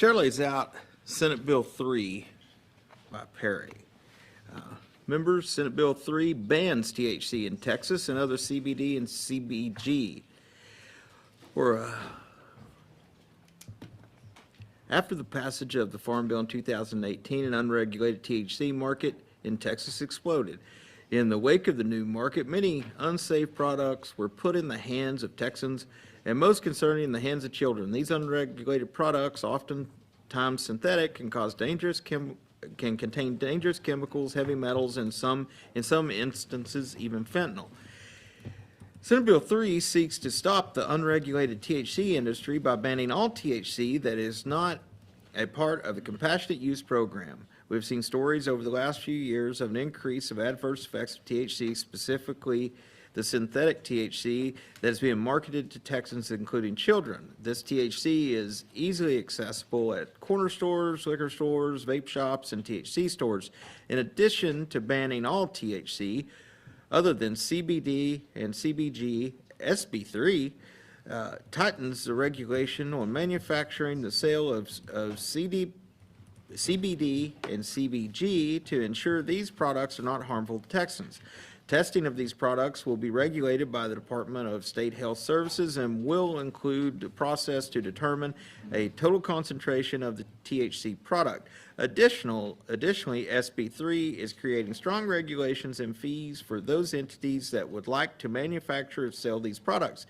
Chair lays out Senate Bill 3 by Perry. Members, Senate Bill 3 bans THC in Texas and other CBD and CBG. After the passage of the Farm Bill in 2018, an unregulated THC market in Texas exploded. In the wake of the new market, many unsafe products were put in the hands of Texans, and most concerning, in the hands of children. These unregulated products, oftentimes synthetic, can contain dangerous chemicals, heavy metals, and in some instances, even fentanyl. Senate Bill 3 seeks to stop the unregulated THC industry by banning all THC that is not a part of the compassionate use program. We've seen stories over the last few years of an increase of adverse effects of THC, specifically the synthetic THC that is being marketed to Texans, including children. This THC is easily accessible at corner stores, liquor stores, vape shops, and THC stores. In addition to banning all THC, other than CBD and CBG, SB3 tightens the regulation on manufacturing the sale of CBD and CBG to ensure these products are not harmful to Texans. Testing of these products will be regulated by the Department of State Health Services and will include the process to determine a total concentration of the THC product. Additionally, SB3 is creating strong regulations and fees for those entities that would like to manufacture and sell these products.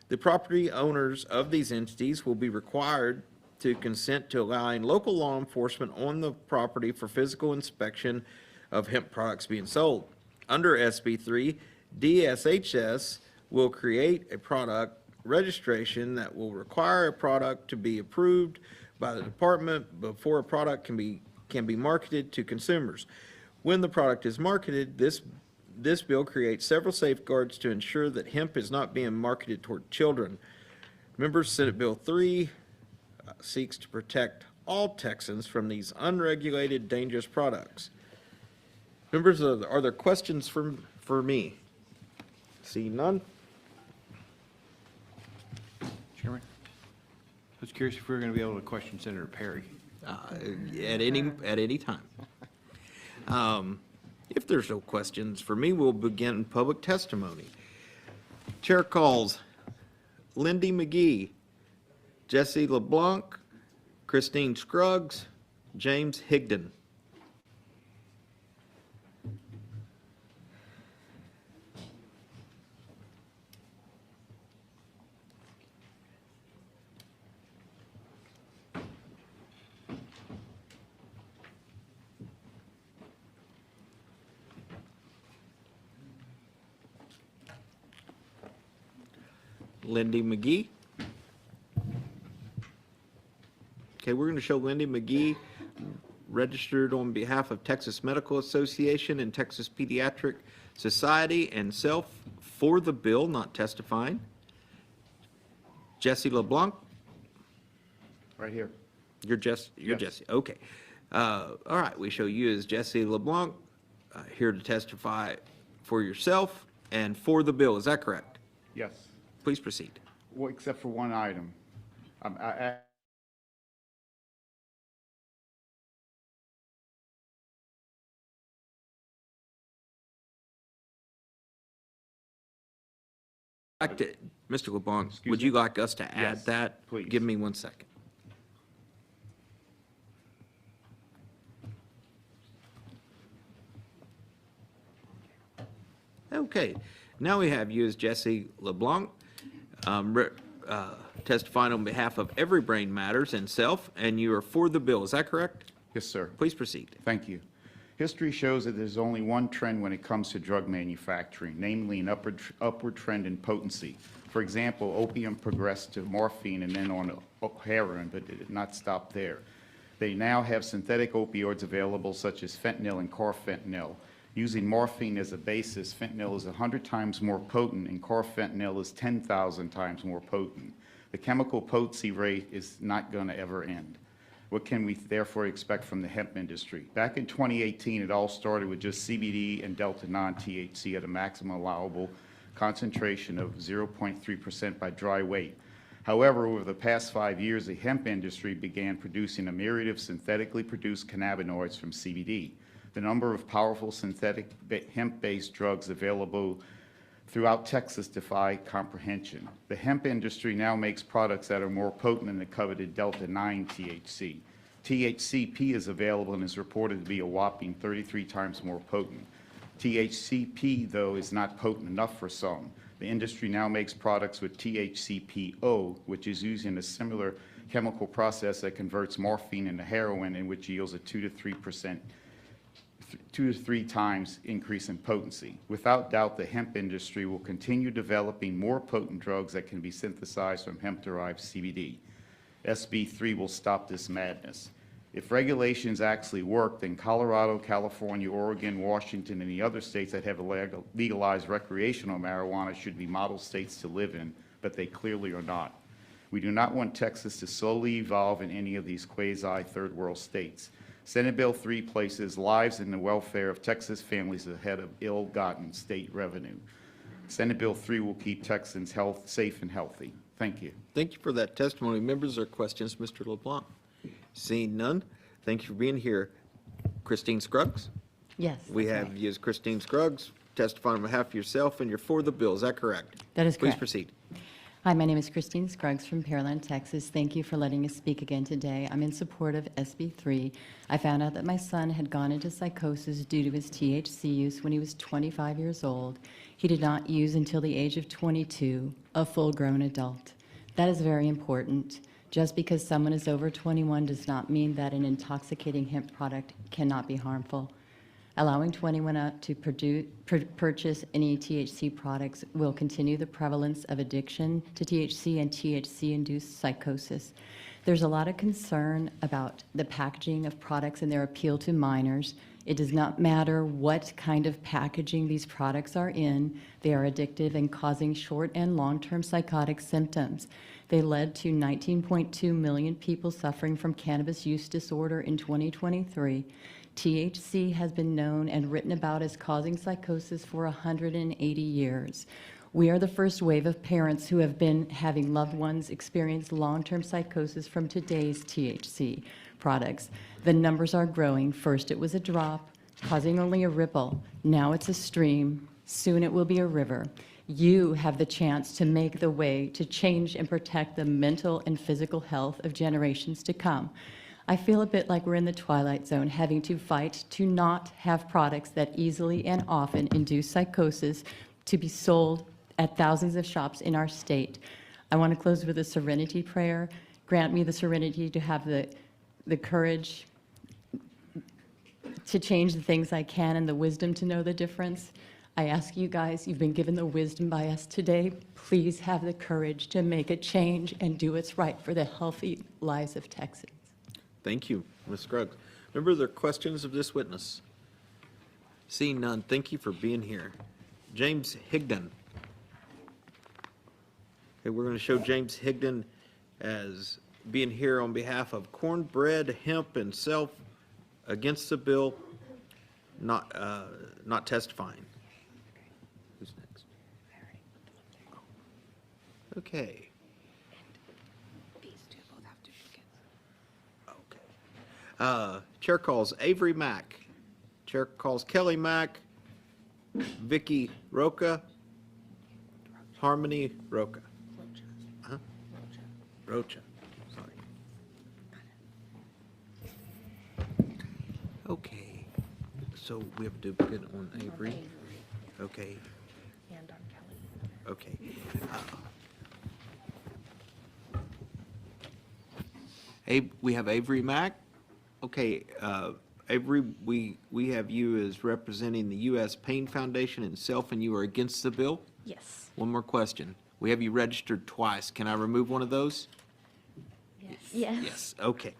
The property owners of these entities will be required to consent to allowing local law enforcement on the property for physical inspection of hemp products being sold. Under SB3, DSHS will create a product registration that will require a product to be approved by the department before a product can be marketed to consumers. When the product is marketed, this bill creates several safeguards to ensure that hemp is not being marketed toward children. Members, Senate Bill 3 seeks to protect all Texans from these unregulated, dangerous products. Members, are there questions for me? See none? Chairman, I was curious if we were going to be able to question Senator Perry. At any time. If there's no questions for me, we'll begin public testimony. Chair calls Lindy McGee, Jesse LeBlanc, Christine Scruggs, James Higdon. Lindy McGee. Okay, we're going to show Lindy McGee, registered on behalf of Texas Medical Association and Texas Pediatric Society, and self for the bill, not testifying. Jesse LeBlanc. Right here. You're Jesse. Okay. All right. We show you as Jesse LeBlanc, here to testify for yourself and for the bill. Is that correct? Yes. Please proceed. Well, except for one item. Mr. LeBlanc, would you like us to add Yes, that? please. Give me 1 second. Okay, now we have you as Jesse LeBlanc, testifying on behalf of Every Brain Matters and self, and you are for the bill. Is that correct? Yes, sir. Please proceed. Thank you. History shows that there's only one trend when it comes to drug manufacturing, namely an upward trend in potency. For example, opium progressed to morphine and then on heroin, but it did not stop there. They now have synthetic opioids available, such as fentanyl and carfentanil. Using morphine as a basis, fentanyl is 100 times more potent and carfentanil is 10,000 times more potent. The chemical potency rate is not going to ever end. What can we therefore expect from the hemp industry? Back in 2018, it all started with just CBD and Delta non-THC at a maximum allowable concentration of 0.3% by dry weight. However, over the past 5 years, the hemp industry began producing a myriad of synthetically produced cannabinoids from CBD. The number of powerful synthetic hemp-based drugs available throughout Texas defy comprehension. The hemp industry now makes products that are more potent than the coveted Delta-9 THC. THCP is available and is reported to be a whopping 33 times more potent. THCP, though, is not potent enough for some. The industry now makes products with THCPO, which is used in a similar chemical process that converts morphine into heroin, and which yields a 2 to 3 times increase in potency. Without doubt, the hemp industry will continue developing more potent drugs that can be synthesized from hemp-derived CBD. SB 3 will stop this madness. If regulations actually work, then Colorado, California, Oregon, Washington, and the other states that have legalized recreational marijuana should be model states to live in, but they clearly are not. We do not want Texas to slowly evolve in any of these quasi-third world states. Senate Bill 3 places lives and the welfare of Texas families ahead of ill-gotten state revenue. Senate Bill 3 will keep Texans safe and healthy. Thank you. Thank you for that testimony. Members or questions, Mr. LeBlanc? Seeing none, thank you for being here. Christine Scruggs? Yes. We that's have right. you as Christine Scruggs testifying on behalf of yourself, and you're for the bill. Is that correct? That is Please correct. proceed. Hi, my name is Christine Scruggs from Pearland, Texas. Thank you for letting us speak again today. I'm in support of SB 3. I found out that my son had gone into psychosis due to his THC use when he was 25 years old. He did not use until the age of 22, a full-grown adult. That is very important. Just because someone is over 21 does not mean that an intoxicating hemp product cannot be harmful. Allowing 21 up to purchase any THC products will continue the prevalence of addiction to THC and THC-induced psychosis. There's a lot of concern about the packaging of products and their appeal to minors. It does not matter what kind of packaging these products are in. They are addictive and causing short and long-term psychotic symptoms. They led to 19.2 million people suffering from cannabis use disorder in 2023. THC has been known and written about as causing psychosis for 180 years. We are the first wave of parents who have been having loved ones experience long-term psychosis from today's THC products. The numbers are growing. First it was a drop, causing only a ripple. Now it's a stream. Soon it will be a river. You have the chance to make the way to change and protect the mental and physical health of generations to come. I feel a bit like we're in the twilight zone, having to fight to not have products that easily and often induce psychosis to be sold at thousands of shops in our state. I want to close with a serenity prayer. Grant me the serenity to have the courage to change the things I can and the wisdom to know the difference. I ask you guys, you've been given the wisdom by us today. Please have the courage to make a change and do what's right for the healthy lives of Texans. Thank you, Ms. Scruggs. Members, are there questions of this witness? Seeing none, thank you for being here. James Higdon. Okay, we're going to show James Higdon as being here on behalf of Cornbread, Hemp, and Self against the bill, not testifying. Who's next? Okay. Chair calls Avery Mack. Chair calls Kelly Mack, Vicky Roca, Harmony Roca. Huh? Rocha. Sorry. Okay. So we have a duplicate on Avery. Okay. And on Kelly. Okay. We have Avery Mack. Okay, Avery, we have you as representing the U.S. Pain Foundation and Self, and you are against the bill? Yes. One more question. We have you registered twice. Can I remove one of those? Yes. Yes, okay.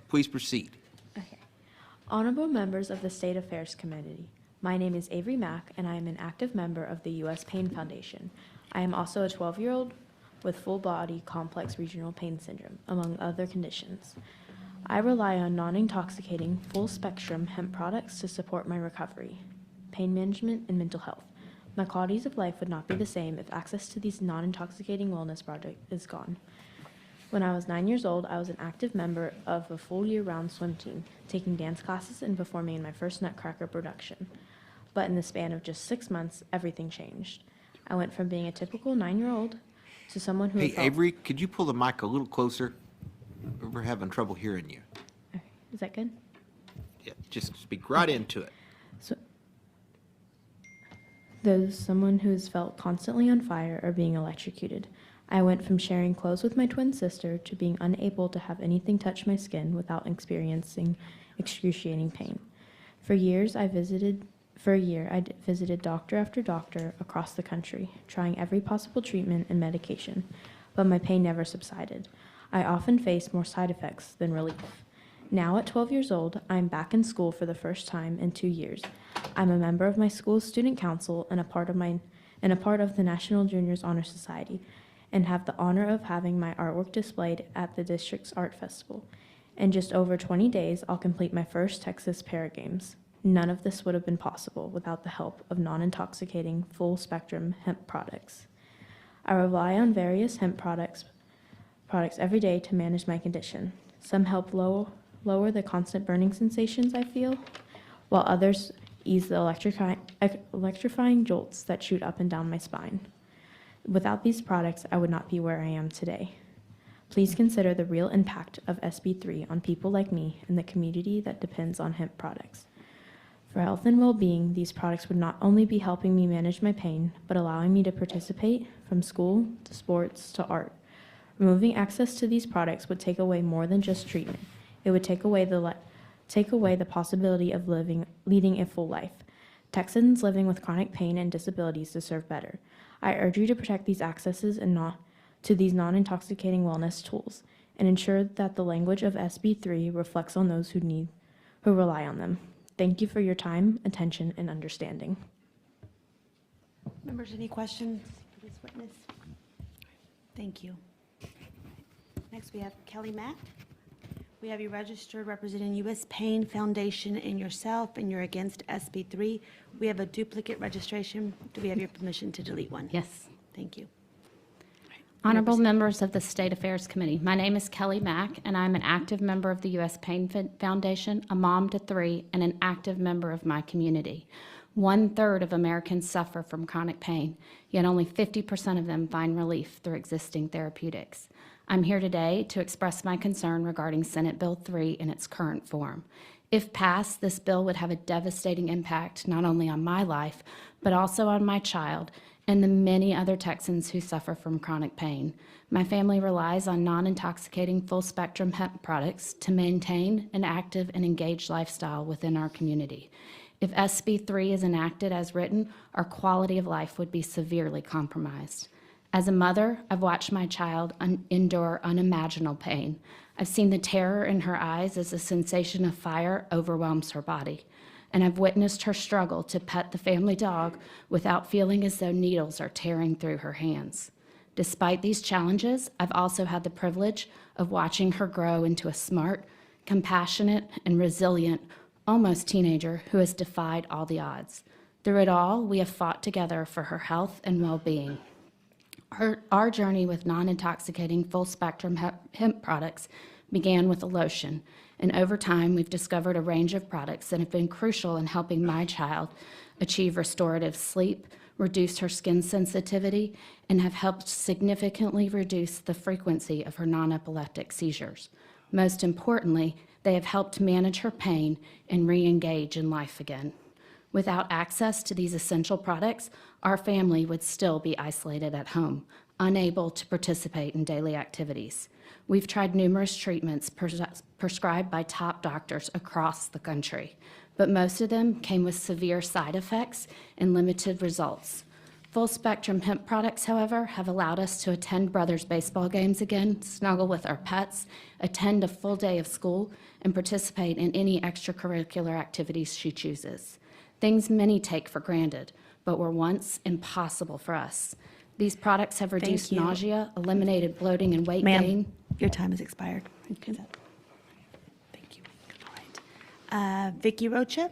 Please proceed. Okay. Honorable members of the State Affairs Committee, my name is Avery Mack, and I am an active member of the U.S. Pain Foundation. I am also a 12-year-old with full-body complex regional pain syndrome, among other conditions. I rely on non-intoxicating, full-spectrum hemp products to support my recovery, pain management, and mental health. My qualities of life would not be the same if access to these non-intoxicating wellness projects is gone. When I was 9 years old, I was an active member of a full year-round swim team, taking dance classes and performing in my first Nutcracker production. But in the span of just 6 months, everything changed. I went from being a typical 9-year-old to someone who Hey, felt... Avery, could you pull the mic a little closer? We're having trouble hearing you. Okay, is that good? Yeah, just speak right into it. So, there's someone who's felt constantly on fire or being electrocuted. I went from sharing clothes with my twin sister to being unable to have anything touch my skin without experiencing excruciating pain. For a year, I visited doctor after doctor across the country, trying every possible treatment and medication, but my pain never subsided. I often faced more side effects than relief. Now at 12 years old, I'm back in school for the first time in 2 years. I'm a member of my school's student council and a part of the National Juniors Honor Society, and have the honor of having my artwork displayed at the district's art festival. In just over 20 days, I'll complete my first Texas Para Games. None of this would have been possible without the help of non-intoxicating full-spectrum hemp products. I rely on various hemp products every day to manage my condition. Some help lower the constant burning sensations I feel, while others ease the electrifying jolts that shoot up and down my spine. Without these products, I would not be where I am today. Please consider the real impact of SB3 on people like me and the community that depends on hemp products. For health and well-being, these products would not only be helping me manage my pain, but allowing me to participate from school to sports to art. Removing access to these products would take away more than just treatment. It would take away the possibility of leading a full life. Texans living with chronic pain and disabilities deserve better. I urge you to protect these accesses to these non-intoxicating wellness tools and ensure that the language of SB3 reflects on those who rely on them. Thank you for your time, attention, and understanding. Members, any questions for this witness? Thank you. Next, we have Kelly Mack. We have you registered representing U.S. Pain Foundation and yourself, and you're against SB3. We have a duplicate registration. Do we have your permission to delete one? Yes. Thank you. Honorable members of the State Affairs Committee, my name is Kelly Mack, and I'm an active member of the U.S. Pain Foundation, a mom to 3, and an active member of my community. 1/3 of Americans suffer from chronic pain, yet only 50% of them find relief through existing therapeutics. I'm here today to express my concern regarding Senate Bill 3 in its current form. If passed, this bill would have a devastating impact not only on my life, but also on my child and the many other Texans who suffer from chronic pain. My family relies on non-intoxicating full-spectrum hemp products to maintain an active and engaged lifestyle within our community. If SB 3 is enacted as written, our quality of life would be severely compromised. As a mother, I've watched my child endure unimaginable pain. I've seen the terror in her eyes as the sensation of fire overwhelms her body. And I've witnessed her struggle to pet the family dog without feeling as though needles are tearing through her hands. Despite these challenges, I've also had the privilege of watching her grow into a smart, compassionate, and resilient, almost teenager who has defied all the odds. Through it all, we have fought together for her health and well-being. Our journey with non-intoxicating full-spectrum hemp products began with a lotion, and over time we've discovered a range of products that have been crucial in helping my child achieve restorative sleep, reduce her skin sensitivity, and have helped significantly reduce the frequency of her non-epileptic seizures. Most importantly, they have helped manage her pain and re-engage in life again. Without access to these essential products, our family would still be isolated at home, unable to participate in daily activities. We've tried numerous treatments prescribed by top doctors across the country, but most of them came with severe side effects and limited results. Full-spectrum hemp products, however, have allowed us to attend brothers' baseball games again, snuggle with our pets, attend a full day of school, and participate in any extracurricular activities she chooses. Things many take for granted, but were once impossible for us. These products have reduced you. nausea, eliminated bloating and weight Ma'am, gain. your time has expired. Thank you. All right. Vicky Rocha,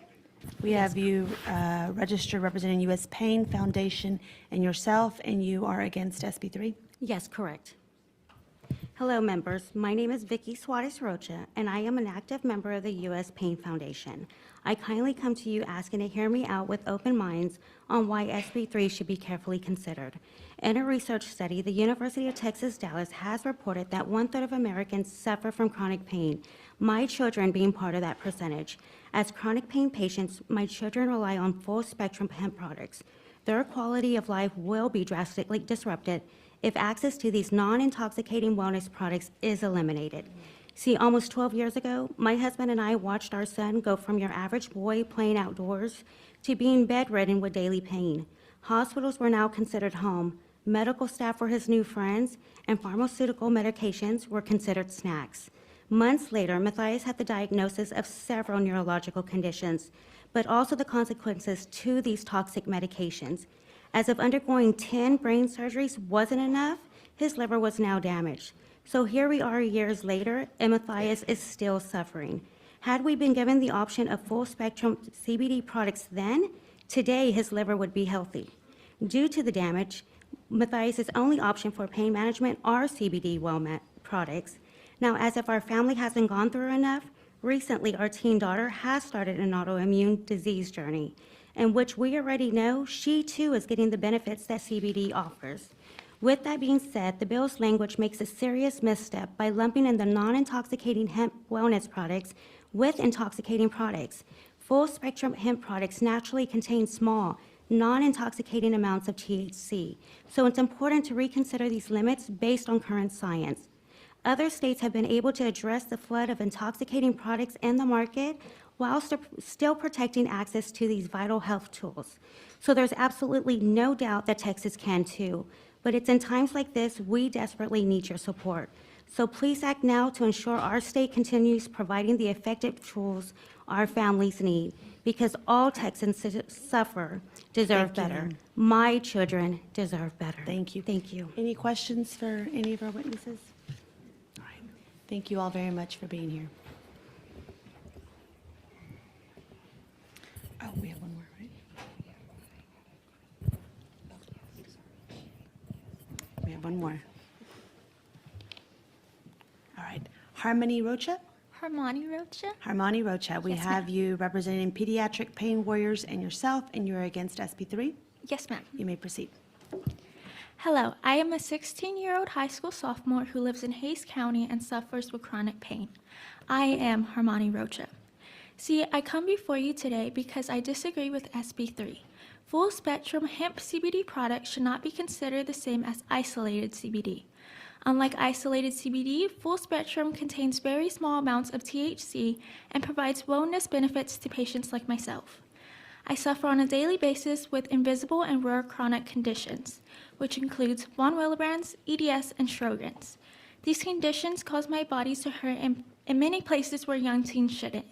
We have you registered representing U.S. Pain Foundation and yourself, and you are against SB 3? Yes, correct. Hello, members. My name is Vicky Suarez Rocha, and I am an active member of the U.S. Pain Foundation. I kindly come to you asking to hear me out with open minds on why SB 3 should be carefully considered. In a research study, the University of Texas Dallas has reported that 1/3 of Americans suffer from chronic pain, my children being part of that percentage. As chronic pain patients, my children rely on full-spectrum hemp products. Their quality of life will be drastically disrupted if access to these non-intoxicating wellness products is eliminated. See, almost 12 years ago, my husband and I watched our son go from your average boy playing outdoors to being bedridden with daily pain. Hospitals were now considered home, medical staff were his new friends, and pharmaceutical medications were considered snacks. Months later, Matthias had the diagnosis of several neurological conditions, but also the consequences to these toxic medications. As if undergoing 10 brain surgeries wasn't enough, his liver was now damaged. So here we are years later, and Matthias is still suffering. Had we been given the option of full-spectrum CBD products then, today his liver would be healthy. Due to the damage, Matthias' only option for pain management are CBD products. Now, as if our family hasn't gone through enough, recently our teen daughter has started an autoimmune disease journey, in which we already know she too is getting the benefits that CBD offers. With that being said, the bill's language makes a serious misstep by lumping in the non-intoxicating hemp wellness products with intoxicating products. Full-spectrum hemp products naturally contain small, non-intoxicating amounts of THC, so it's important to reconsider these limits based on current science. Other states have been able to address the flood of intoxicating products in the market while still protecting access to these vital health tools. So there's absolutely no doubt that Texas can too. But it's in times like this we desperately need your support. So please act now to ensure our state continues providing the effective tools our families need, because all Texans deserve better. My children deserve better. Thank you. Thank you. Any questions for any of our witnesses? All right. Thank you all very much for being here. Oh, we have one more, right? We have one more. All right. Harmony Rocha? Harmony Rocha? Harmony Rocha, we Yes, have ma'am. you representing Pediatric Pain Warriors and yourself, and you're against SB 3. Yes, ma'am. You may proceed. Hello, I am a 16-year-old high school sophomore who lives in Hays County and suffers with chronic pain. I am Harmony Rocha. See, I come before you today because I disagree with SB 3. Full-spectrum hemp CBD products should not be considered the same as isolated CBD. Unlike isolated CBD, full spectrum contains very small amounts of THC and provides wellness benefits to patients like myself. I suffer on a daily basis with invisible and rare chronic conditions, which includes von Willebrand's, EDS, and Sjogren's. These conditions cause my body to hurt in many places where young teens shouldn't.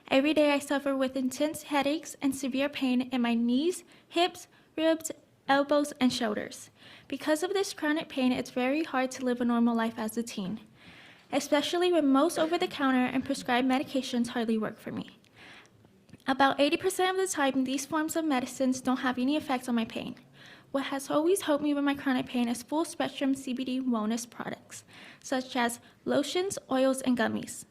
Every day I suffer with intense headaches and severe pain in my knees, hips, ribs, elbows, and shoulders. Because of this chronic pain, it's very hard to live a normal life as a teen, especially when most over-the-counter and prescribed medications hardly work for me. About 80% of the time, these forms of medicines don't have any effect on my pain. What has always helped me with my chronic pain is full-spectrum CBD wellness products, such as lotions, oils, and gummies.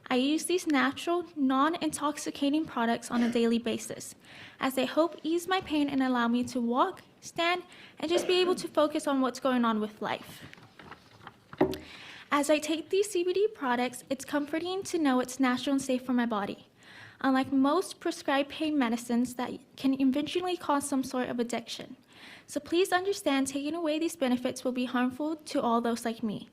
I use these natural, non-intoxicating products on a daily basis, as they help ease my pain and allow me to walk, stand, and just be able to focus on what's going on with life. As I take these CBD products, it's comforting to know it's natural and safe for my body, unlike most prescribed pain medicines that can eventually cause some sort of addiction. So please understand, taking away these benefits will be harmful to all those like me.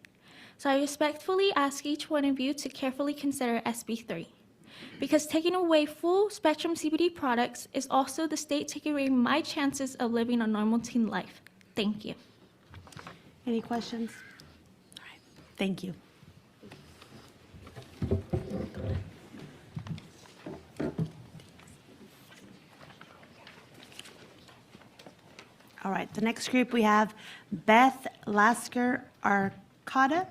So I respectfully ask each one of you to carefully consider SB 3. Because taking away full spectrum CBD products is also the state taking away my chances of living a normal teen life. Thank you. Any questions? All right. Thank you. All right, the next group we have Beth Lasker Arcada,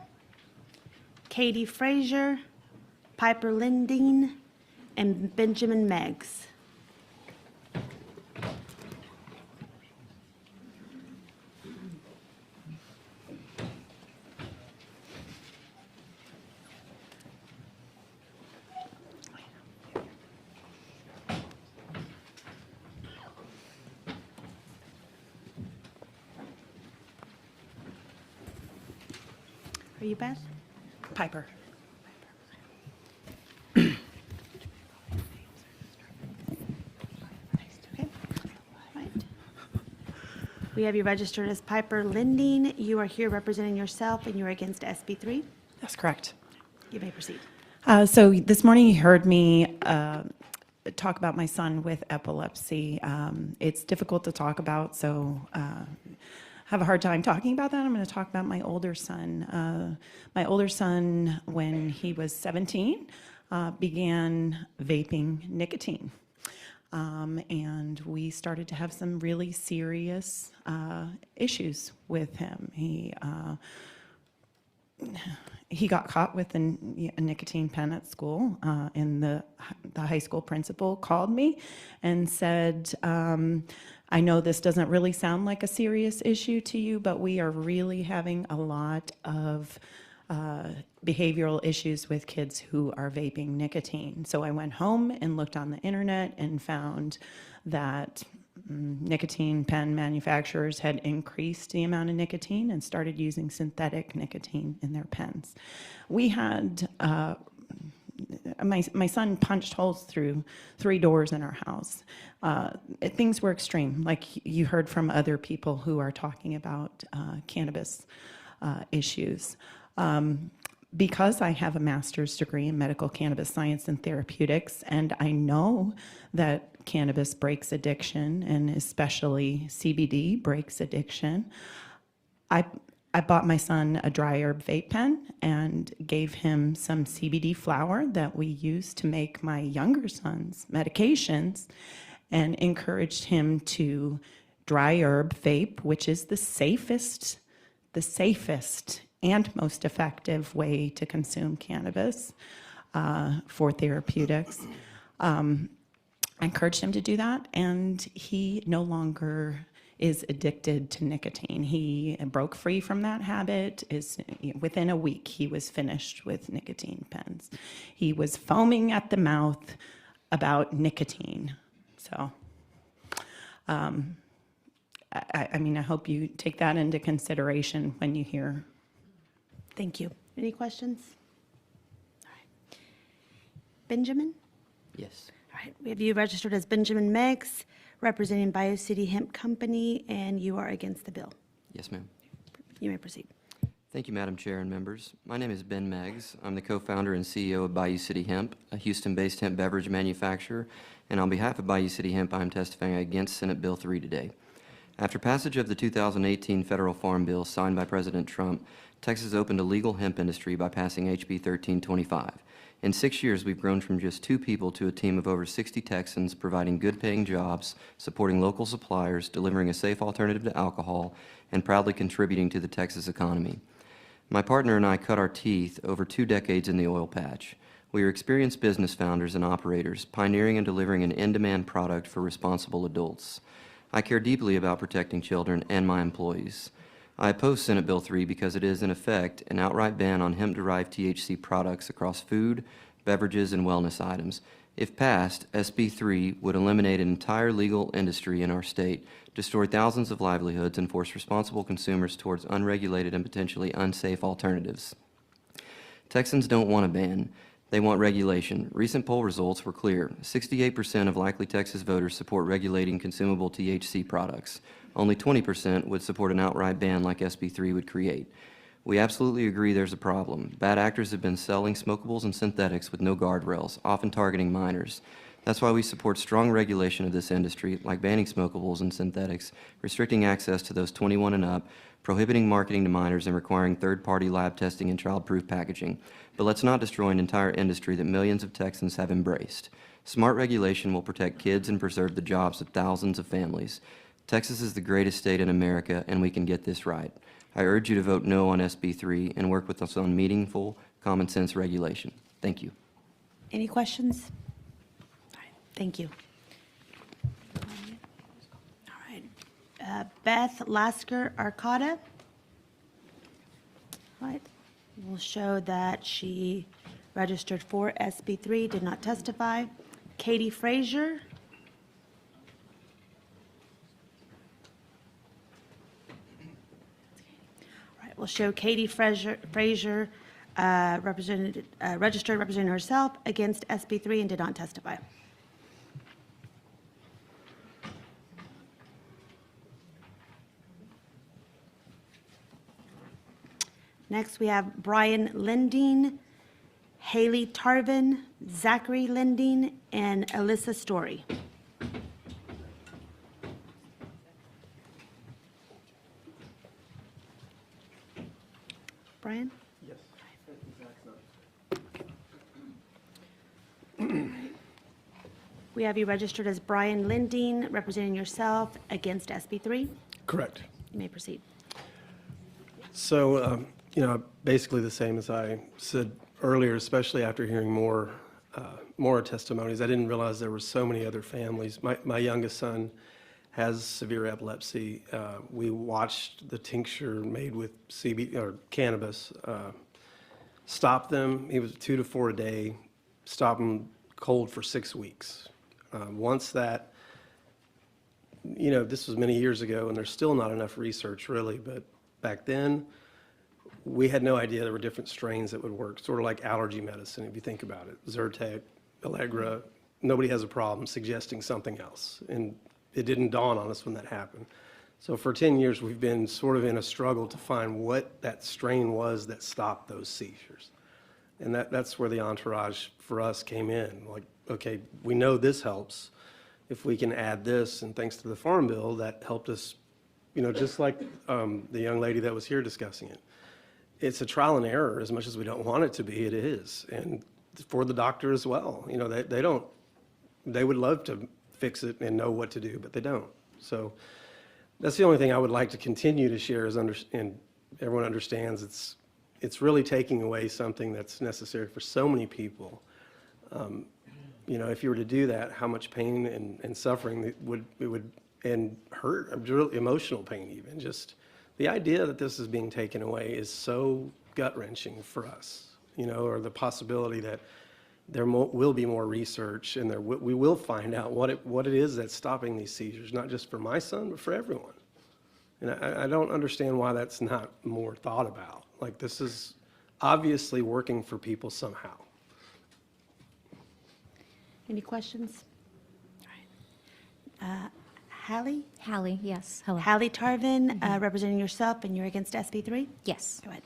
Katie Frazier, Piper Lindeen, and Benjamin Meggs. Are you Beth? Piper. Okay. All right. We have you registered as Piper Lending. You are here representing yourself, and you are against SB 3. That's correct. You may proceed. So this morning you heard me talk about my son with epilepsy. It's difficult to talk about, so have a hard time talking about that. I'm going to talk about my older son. My older son, when he was 17, began vaping nicotine. And we started to have some really serious issues with him. He got caught with a nicotine pen at school, and the high school principal called me and said, I know this doesn't really sound like a serious issue to you, but we are really having a lot of behavioral issues with kids who are vaping nicotine. So I went home and looked on the internet and found that nicotine pen manufacturers had increased the amount of nicotine and started using synthetic nicotine in their pens. We had my son punched holes through 3 doors in our house. Things were extreme, like you heard from other people who are talking about cannabis issues. Because I have a master's degree in medical cannabis science and therapeutics, and I know that cannabis breaks addiction, and especially CBD breaks addiction, I bought my son a dry herb vape pen and gave him some CBD flower that we use to make my younger son's medications, and encouraged him to dry herb vape, which is the safest and most effective way to consume cannabis for therapeutics. I encouraged him to do that, and he no longer is addicted to nicotine. He broke free from that habit. Within a week, he was finished with nicotine pens. He was foaming at the mouth about nicotine. So, I mean, I hope you take that into consideration when you hear. Thank you. Any questions? All right. Benjamin? Yes. All right. We have you registered as Benjamin Meggs, representing BioCity Hemp Company, and you are against the bill. Yes, ma'am. You may proceed. Thank you, Madam Chair and members. My name is Ben Meggs. I'm the co-founder and CEO of Bayou City Hemp, a Houston-based hemp beverage manufacturer, and on behalf of Bayou City Hemp, I'm testifying against Senate Bill 3 today. After passage of the 2018 federal farm bill signed by President Trump, Texas opened a legal hemp industry by passing HB 1325. In 6 years, we've grown from just 2 people to a team of over 60 Texans, providing good-paying jobs, supporting local suppliers, delivering a safe alternative to alcohol, and proudly contributing to the Texas economy. My partner and I cut our teeth over 2 decades in the oil patch. We are experienced business founders and operators, pioneering and delivering an in-demand product for responsible adults. I care deeply about protecting children and my employees. I oppose Senate Bill 3 because it is, in effect, an outright ban on hemp-derived THC products across food, beverages, and wellness items. If passed, SB 3 would eliminate an entire legal industry in our state, destroy thousands of livelihoods, and force responsible consumers towards unregulated and potentially unsafe alternatives. Texans don't want a ban. They want regulation. Recent poll results were clear. 68% of likely Texas voters support regulating consumable THC products. Only 20% would support an outright ban like SB 3 would create. We absolutely agree there's a problem. Bad actors have been selling smokables and synthetics with no guardrails, often targeting minors. That's why we support strong regulation of this industry, like banning smokables and synthetics, restricting access to those 21 and up, prohibiting marketing to minors, and requiring third-party lab testing and child-proof packaging. But let's not destroy an entire industry that millions of Texans have embraced. Smart regulation will protect kids and preserve the jobs of thousands of families. Texas is the greatest state in America, and we can get this right. I urge you to vote no on SB 3 and work with us on meaningful, common-sense regulation. Thank you. Any questions? All right. Thank you. All right. Beth Lasker Arcata. All right. We'll show that she registered for SB 3, did not testify. Katie Frazier. we'll show Katie Frazier, registered representing herself against SB3 and did not testify. Next, we have Brian Linding, Haley Tarvin, Zachary Linding, and Alyssa Story. Brian? Yes. We have you registered as Brian Linding, representing yourself against SB3. Correct. You may proceed. So, basically the same as I said earlier, especially after hearing more testimonies. I didn't realize there were so many other families. My youngest son has severe epilepsy. We watched the tincture made with cannabis stop them. He was 2 to 4 a day, stop him cold for 6 weeks. Once that, this was many years ago, and there's still not enough research really, but back then, we had no idea there were different strains that would work, sort of like allergy medicine, if you think about it. Zyrtec, Allegra, nobody has a problem suggesting something else. And it didn't dawn on us when that happened. So for 10 years, we've been sort of in a struggle to find what that strain was that stopped those seizures. And that's where the entourage for us came in. Like, okay, we know this helps. If we can add this, and thanks to the Farm Bill, that helped us, just like the young lady that was here discussing it. It's a trial and error. As much as we don't want it to be, it is. And for the doctor as well. They would love to fix it and know what to do, but they don't. So that's the only thing I would like to continue to share is and everyone understands it's really taking away something that's necessary for so many people. If you were to do that, how much pain and suffering it would and hurt, really emotional pain even. Just the idea that this is being taken away is so gut-wrenching for us, or the possibility that there will be more research and we will find out what it is that's stopping these seizures, not just for my son, but for everyone. And I don't understand why that's not more thought about. Like, this is obviously working for people somehow. Any questions? All right. Hallie? Hallie, yes. Hello. Hallie Tarvin, representing yourself, and you're against SB3? Yes. Go ahead.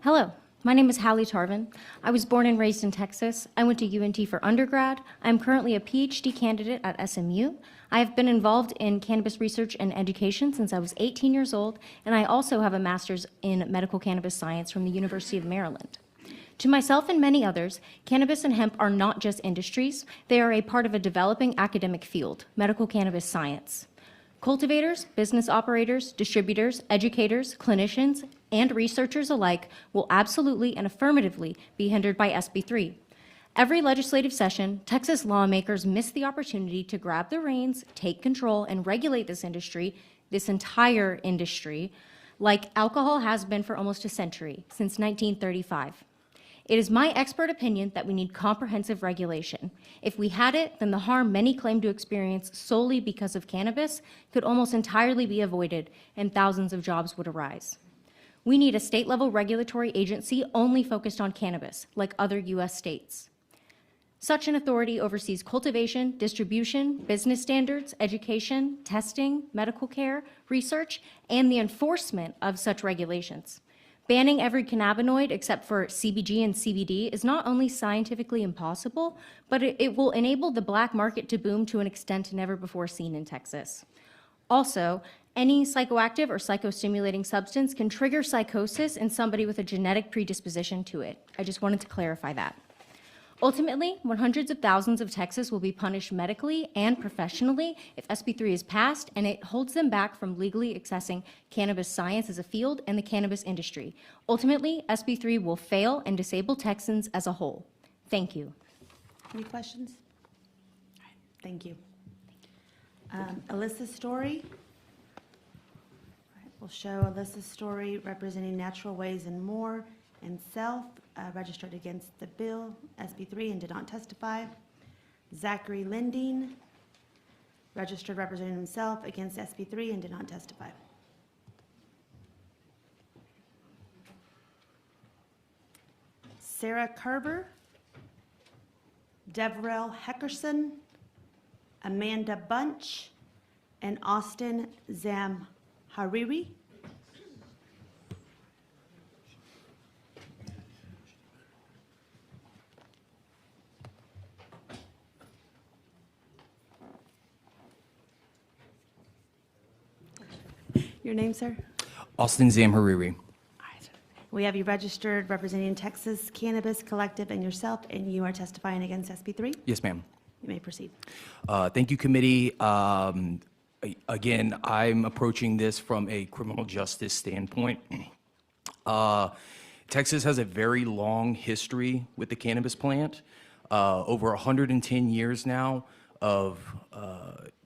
Hello. My name is Hallie Tarvin. I was born and raised in Texas. I went to UNT for undergrad. I'm currently a PhD candidate at SMU. I have been involved in cannabis research and education since I was 18 years old, and I also have a master's in medical cannabis science from the University of Maryland. To myself and many others, cannabis and hemp are not just industries, they are a part of a developing academic field, medical cannabis science. Cultivators, business operators, distributors, educators, clinicians, and researchers alike will absolutely and affirmatively be hindered by SB3. Every legislative session, Texas lawmakers miss the opportunity to grab the reins, take control, and regulate this industry, this entire industry, like alcohol has been for almost a century, since 1935. It is my expert opinion that we need comprehensive regulation. If we had it, then the harm many claim to experience solely because of cannabis could almost entirely be avoided and thousands of jobs would arise. We need a state-level regulatory agency only focused on cannabis, like other U.S. states. Such an authority oversees cultivation, distribution, business standards, education, testing, medical care, research, and the enforcement of such regulations. Banning every cannabinoid except for CBG and CBD is not only scientifically impossible, but it will enable the black market to boom to an extent never before seen in Texas. Also, any psychoactive or psychostimulating substance can trigger psychosis in somebody with a genetic predisposition to it. I just wanted to clarify that. Ultimately, when hundreds of thousands of Texans will be punished medically and professionally if SB3 is passed, and it holds them back from legally accessing cannabis science as a field and the cannabis industry. Ultimately, SB3 will fail and disable Texans as a whole. Thank you. Any questions? All right, thank you. Alyssa Story. All right, we'll show Alyssa Story representing Natural Ways and More and self, registered against the bill, SB3, and did not testify. Zachary Linding, registered representing himself against SB3 and did not testify. Sarah Carver, Devrel Heckerson, Amanda Bunch, and Austin Zamhariri. Your name, sir? Austin Zamhariri. We have you registered representing Texas Cannabis Collective and yourself, and you are testifying against SB3. Yes, ma'am. You may proceed. Thank you, committee. Again, I'm approaching this from a criminal justice standpoint. Texas has a very long history with the cannabis plant, over 110 years now of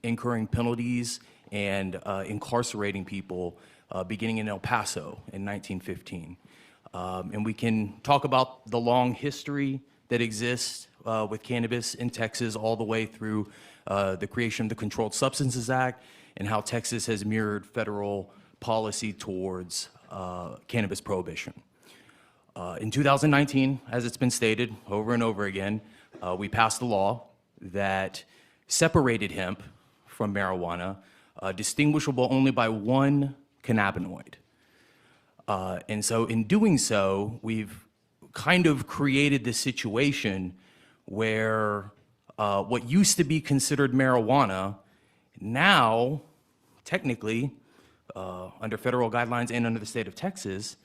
incurring penalties and incarcerating people beginning in El Paso in 1915. And we can talk about the long history that exists with cannabis in Texas all the way through the creation of the Controlled Substances Act and how Texas has mirrored federal policy towards cannabis prohibition. In 2019, as it's been stated over and over again, we passed a law that separated hemp from marijuana, distinguishable only by one cannabinoid. And so in doing so, we've kind of created this situation where what used to be considered marijuana now, technically, under federal guidelines and under the state of Texas,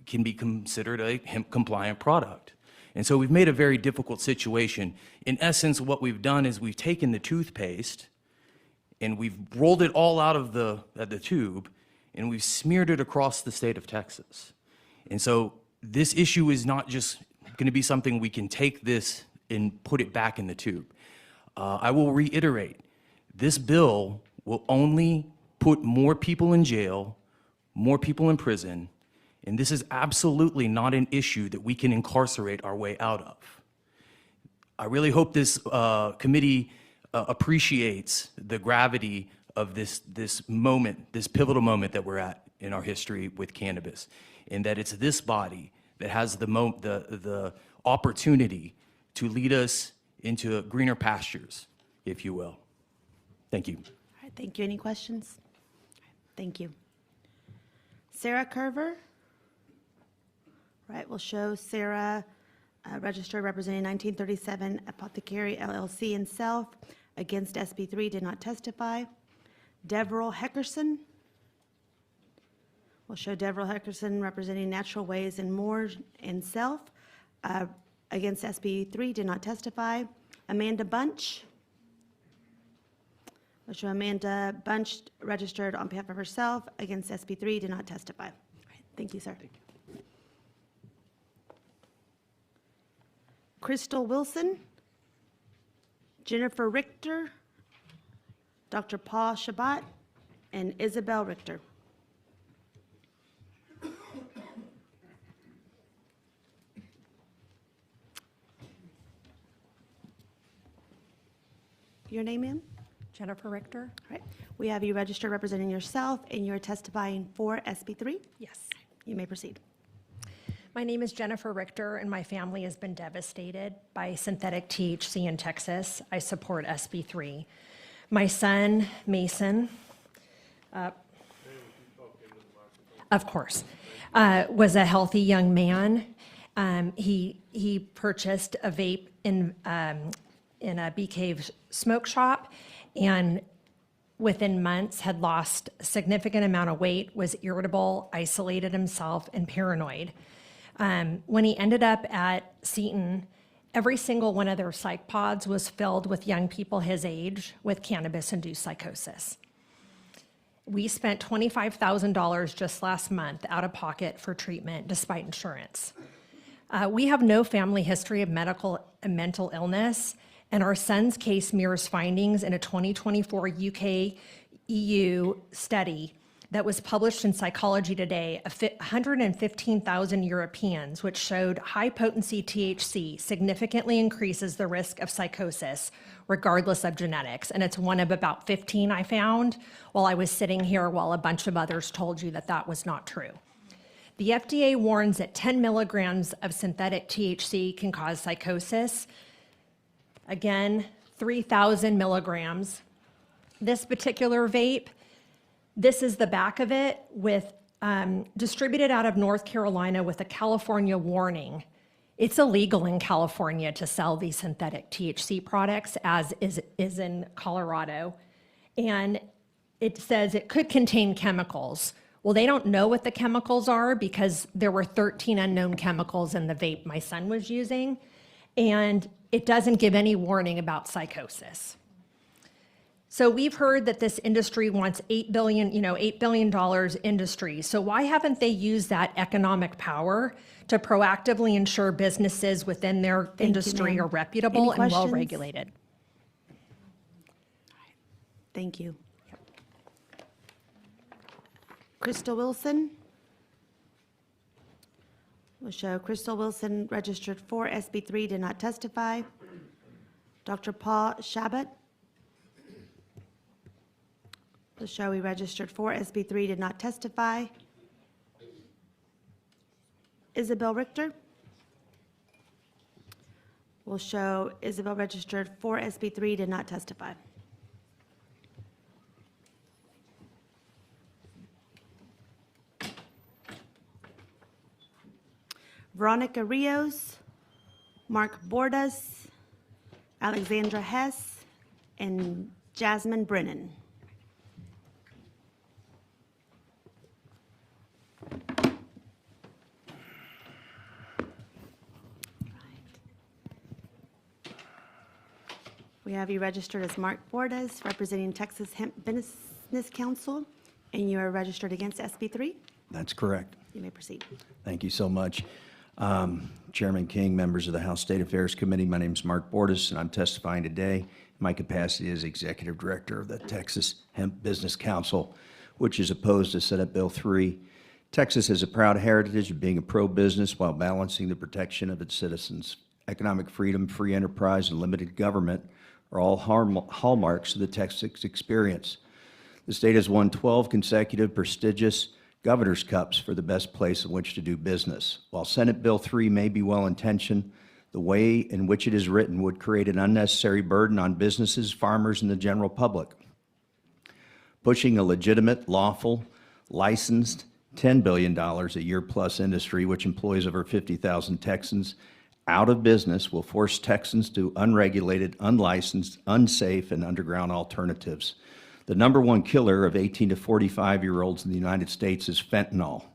can be considered a hemp-compliant product. And so we've made a very difficult situation. In essence, what we've done is we've taken the toothpaste and we've rolled it all out of the tube, and we've smeared it across the state of Texas. And so this issue is not just going to be something we can take this and put it back in the tube. I will reiterate, this bill will only put more people in jail, more people in prison, and this is absolutely not an issue that we can incarcerate our way out of. I really hope this committee appreciates the gravity of this moment, this pivotal moment that we're at in our history with cannabis, and that it's this body that has the opportunity to lead us into greener pastures, if you will. Thank you. All right, thank you. Any questions? Thank you. Sarah Carver. Right, we'll show Sarah, registered representing 1937 Apothecary LLC in Self, against SB3, did not testify. Devrel Heckerson. We'll show Devrel Heckerson representing Natural Ways and More in Self, against SB3, did not testify. Amanda Bunch. We'll show Amanda Bunch, registered on behalf of herself, against SB3, did not testify. All right, thank you, sir. Thank you. Crystal Wilson, Jennifer Richter, Dr. Paul Shabbat, and Isabel Richter. Your name, ma'am? Jennifer Richter. All right. We have you registered representing yourself, and you're testifying for SB3. Yes. You may proceed. My name is Jennifer Richter, and my family has been devastated by synthetic THC in Texas. I support SB3. My son, Mason, of course, was a healthy young man. He purchased a vape in a Bee Cave smoke shop, and within months had lost a significant amount of weight, was irritable, isolated himself, and paranoid. When he ended up at Seton, every single one of their psych pods was filled with young people his age with cannabis-induced psychosis. We spent $25,000 just last month out of pocket for treatment despite insurance. We have no family history of medical and mental illness, and our son's case mirrors findings in a 2024 UK EU study that was published in Psychology Today of 115,000 Europeans, which showed high-potency THC significantly increases the risk of psychosis, regardless of genetics. And it's one of about 15 I found while I was sitting here while a bunch of others told you that that was not true. The FDA warns that 10 milligrams of synthetic THC can cause psychosis. Again, 3,000 milligrams. This particular vape, this is the back of it with distributed out of North Carolina with a California warning. It's illegal in California to sell these synthetic THC products, as is in Colorado. And it says it could contain chemicals. Well, they don't know what the chemicals are because there were 13 unknown chemicals in the vape my son was using. And it doesn't give any warning about psychosis. So we've heard that this industry wants $8 billion industry. So why haven't they used that economic power to proactively ensure businesses within their industry are reputable and well-regulated? Thank you. Crystal Wilson. We'll show Crystal Wilson registered for SB3, did not testify. Dr. Paul Shabbat. We'll show he registered for SB3, did not testify. Isabel Richter. We'll show Isabel registered for SB3, did not testify. Veronica Rios, Mark Bordas, Alexandra Hess, and Jasmine Brennan. We have you registered as Mark Bordas, representing Texas Hemp Business Council, and you are registered against SB3. That's correct. You may proceed. Thank you so much. Chairman King, members of the House State Affairs Committee, my name is Mark Bordas, and I'm testifying today in my capacity as Executive Director of the Texas Hemp Business Council, which is opposed to Senate Bill 3. Texas has a proud heritage of being a pro-business while balancing the protection of its citizens. Economic freedom, free enterprise, and limited government are all hallmarks of the Texas experience. The state has won 12 consecutive prestigious Governor's Cups for the best place in which to do business. While Senate Bill 3 may be well-intentioned, the way in which it is written would create an unnecessary burden on businesses, farmers, and the general public. Pushing a legitimate, lawful, licensed, $10 billion a year plus industry, which employs over 50,000 Texans, out of business will force Texans to unregulated, unlicensed, unsafe, and underground alternatives. The number one killer of 18 to 45-year-olds in the United States is fentanyl.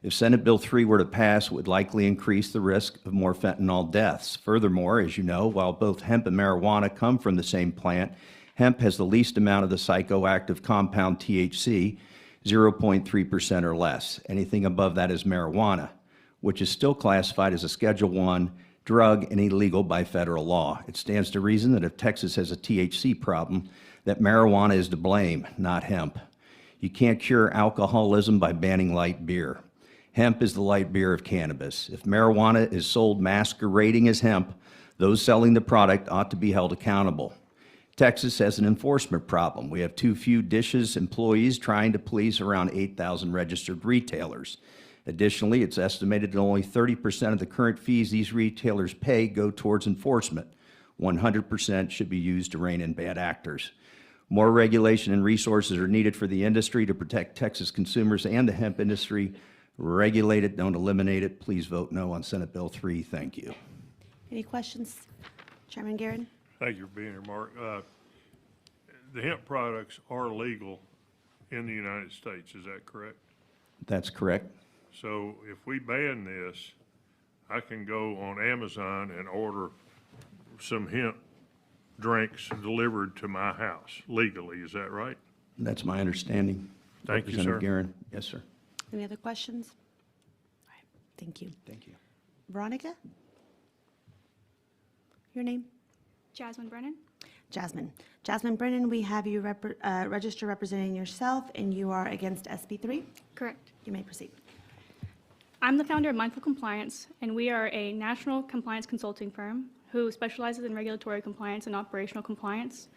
If Senate Bill 3 were to pass, it would likely increase the risk of more fentanyl deaths. Furthermore, as you know, while both hemp and marijuana come from the same plant, hemp has the least amount of the psychoactive compound THC, 0.3% or less. Anything above that is marijuana, which is still classified as a Schedule I drug and illegal by federal law. It stands to reason that if Texas has a THC problem, that marijuana is to blame, not hemp. You can't cure alcoholism by banning light beer. Hemp is the light beer of cannabis. If marijuana is sold masquerading as hemp, those selling the product ought to be held accountable. Texas has an enforcement problem. We have too few DISH's employees trying to police around 8,000 registered retailers. Additionally, it's estimated that only 30% of the current fees these retailers pay go towards enforcement. 100% should be used to rein in bad actors. More regulation and resources are needed for the industry to protect Texas consumers and the hemp industry. Regulate it, don't eliminate it. Please vote no on Senate Bill 3. Thank you. Any questions? Chairman Garrett? Thank you for being here, Mark. The hemp products are legal in the United States, is that correct? That's correct. So if we ban this, I can go on Amazon and order some hemp drinks delivered to my house legally, is that right? That's my understanding. Thank you, sir. Representative Guerin. Yes, sir. Any other questions? All right, thank you. Thank you. Veronica? Your name? Jasmine Brennan. Jasmine. Jasmine Brennan, we have you register representing yourself, and you are against SB3? Correct. You may proceed. I'm the founder of Mindful Compliance, and we are a national compliance consulting firm who specializes in regulatory compliance and operational compliance,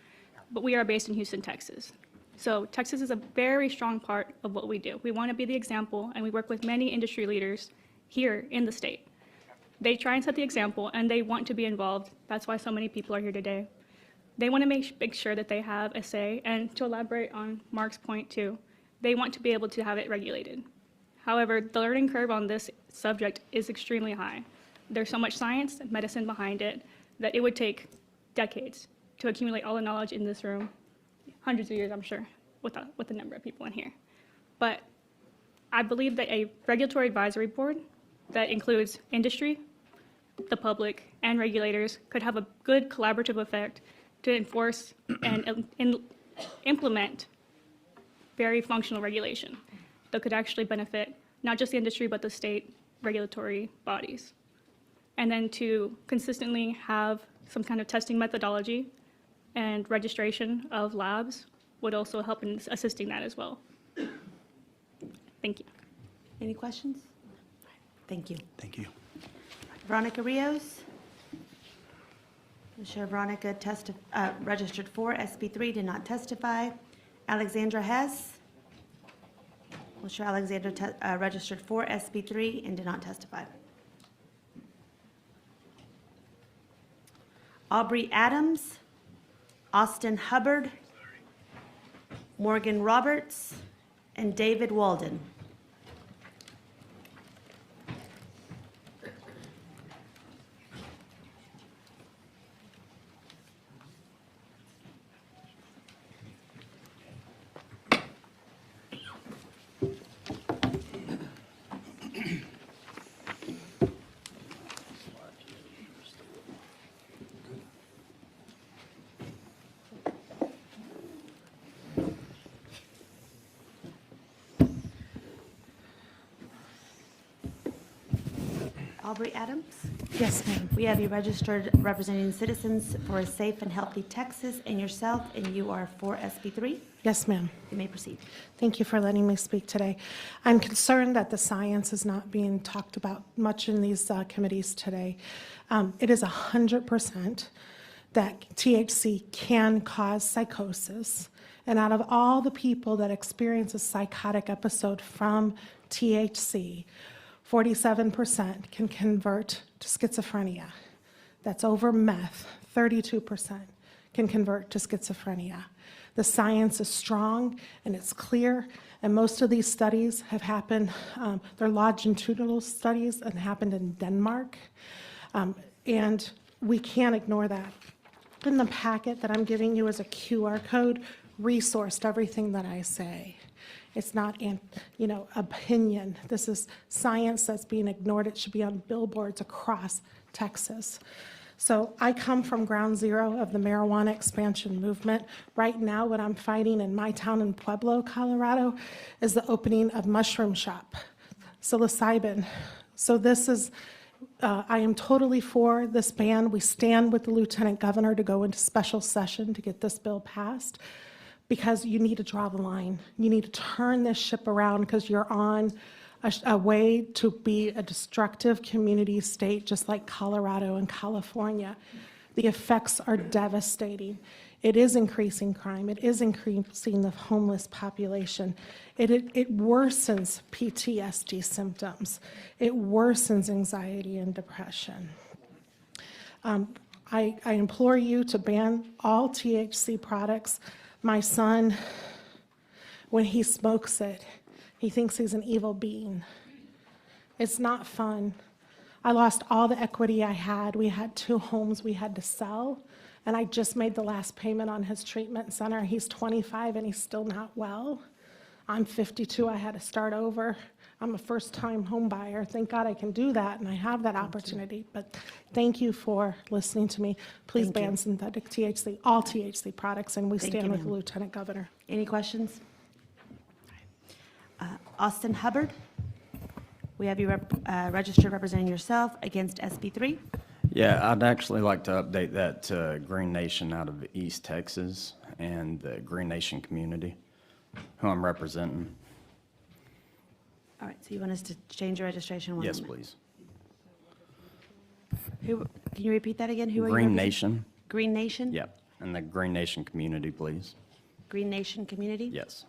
but we are based in Houston, Texas. So Texas is a very strong part of what we do. We want to be the example, and we work with many industry leaders here in the state. They try and set the example, and they want to be involved. That's why so many people are here today. They want to make sure that they have a say, and to elaborate on Mark's point too, they want to be able to have it regulated. However, the learning curve on this subject is extremely high. There's so much science and medicine behind it that it would take decades to accumulate all the knowledge in this room, hundreds of years, I'm sure, with the number of people in here. But I believe that a regulatory advisory board that includes industry, the public, and regulators could have a good collaborative effect to enforce and implement very functional regulation that could actually benefit not just the industry, but the state regulatory bodies. And then to consistently have some kind of testing methodology and registration of labs would also help in assisting that as well. Thank you. Any questions? Thank you. Thank you. Veronica Rios. Ms. Veronica registered for SB3, did not testify. Alexandra Hess. Ms. Alexandra registered for SB3 and did not testify. Aubrey Adams, Austin Hubbard, Morgan Roberts, and David Walden. Aubrey Adams? Yes, ma'am. We have you registered representing citizens for a safe and healthy Texas and yourself, and you are for SB3. Yes, ma'am. You may proceed. Thank you for letting me speak today. I'm concerned that the science is not being talked about much in these committees today. It is 100% that THC can cause psychosis. And out of all the people that experience a psychotic episode from THC, 47% can convert to schizophrenia. That's over meth. 32% can convert to schizophrenia. The science is strong and it's clear, and most of these studies have happened, they're longitudinal studies and happened in Denmark, and we can't ignore that. In the packet that I'm giving you is a QR code, resourced everything that I say. It's not, opinion. This is science that's being ignored. It should be on billboards across Texas. So I come from ground zero of the marijuana expansion movement. Right now, what I'm fighting in my town in Pueblo, Colorado, is the opening of Mushroom Shop, psilocybin. So this is, I am totally for this ban. We stand with the Lieutenant Governor to go into special session to get this bill passed, because you need to draw the line. You need to turn this ship around, because you're on a way to be a destructive community state, just like Colorado and California. The effects are devastating. It is increasing crime. It is increasing the homeless population. It worsens PTSD symptoms. It worsens anxiety and depression. I implore you to ban all THC products. My son, when he smokes it, he thinks he's an evil being. It's not fun. I lost all the equity I had. We had 2 homes we had to sell, and I just made the last payment on his treatment center. He's 25 and he's still not well. I'm 52, I had to start over. I'm a first-time home buyer. Thank God I can do that, and I have that opportunity. But thank you for listening to me. Please ban synthetic THC, all THC products, and we stand with the Lieutenant Governor. Any questions? Austin Hubbard, we have you registered representing yourself against SB3. Yeah, I'd actually like to update that to Green Nation out of East Texas and the Green Nation community, who I'm representing. All right, so you want us to change your registration? One Yes, moment. please. Can you repeat that again? Who are you Green representing? Nation. Green Nation? Yep, and the Green Nation community, please. Green Nation Community? Yes.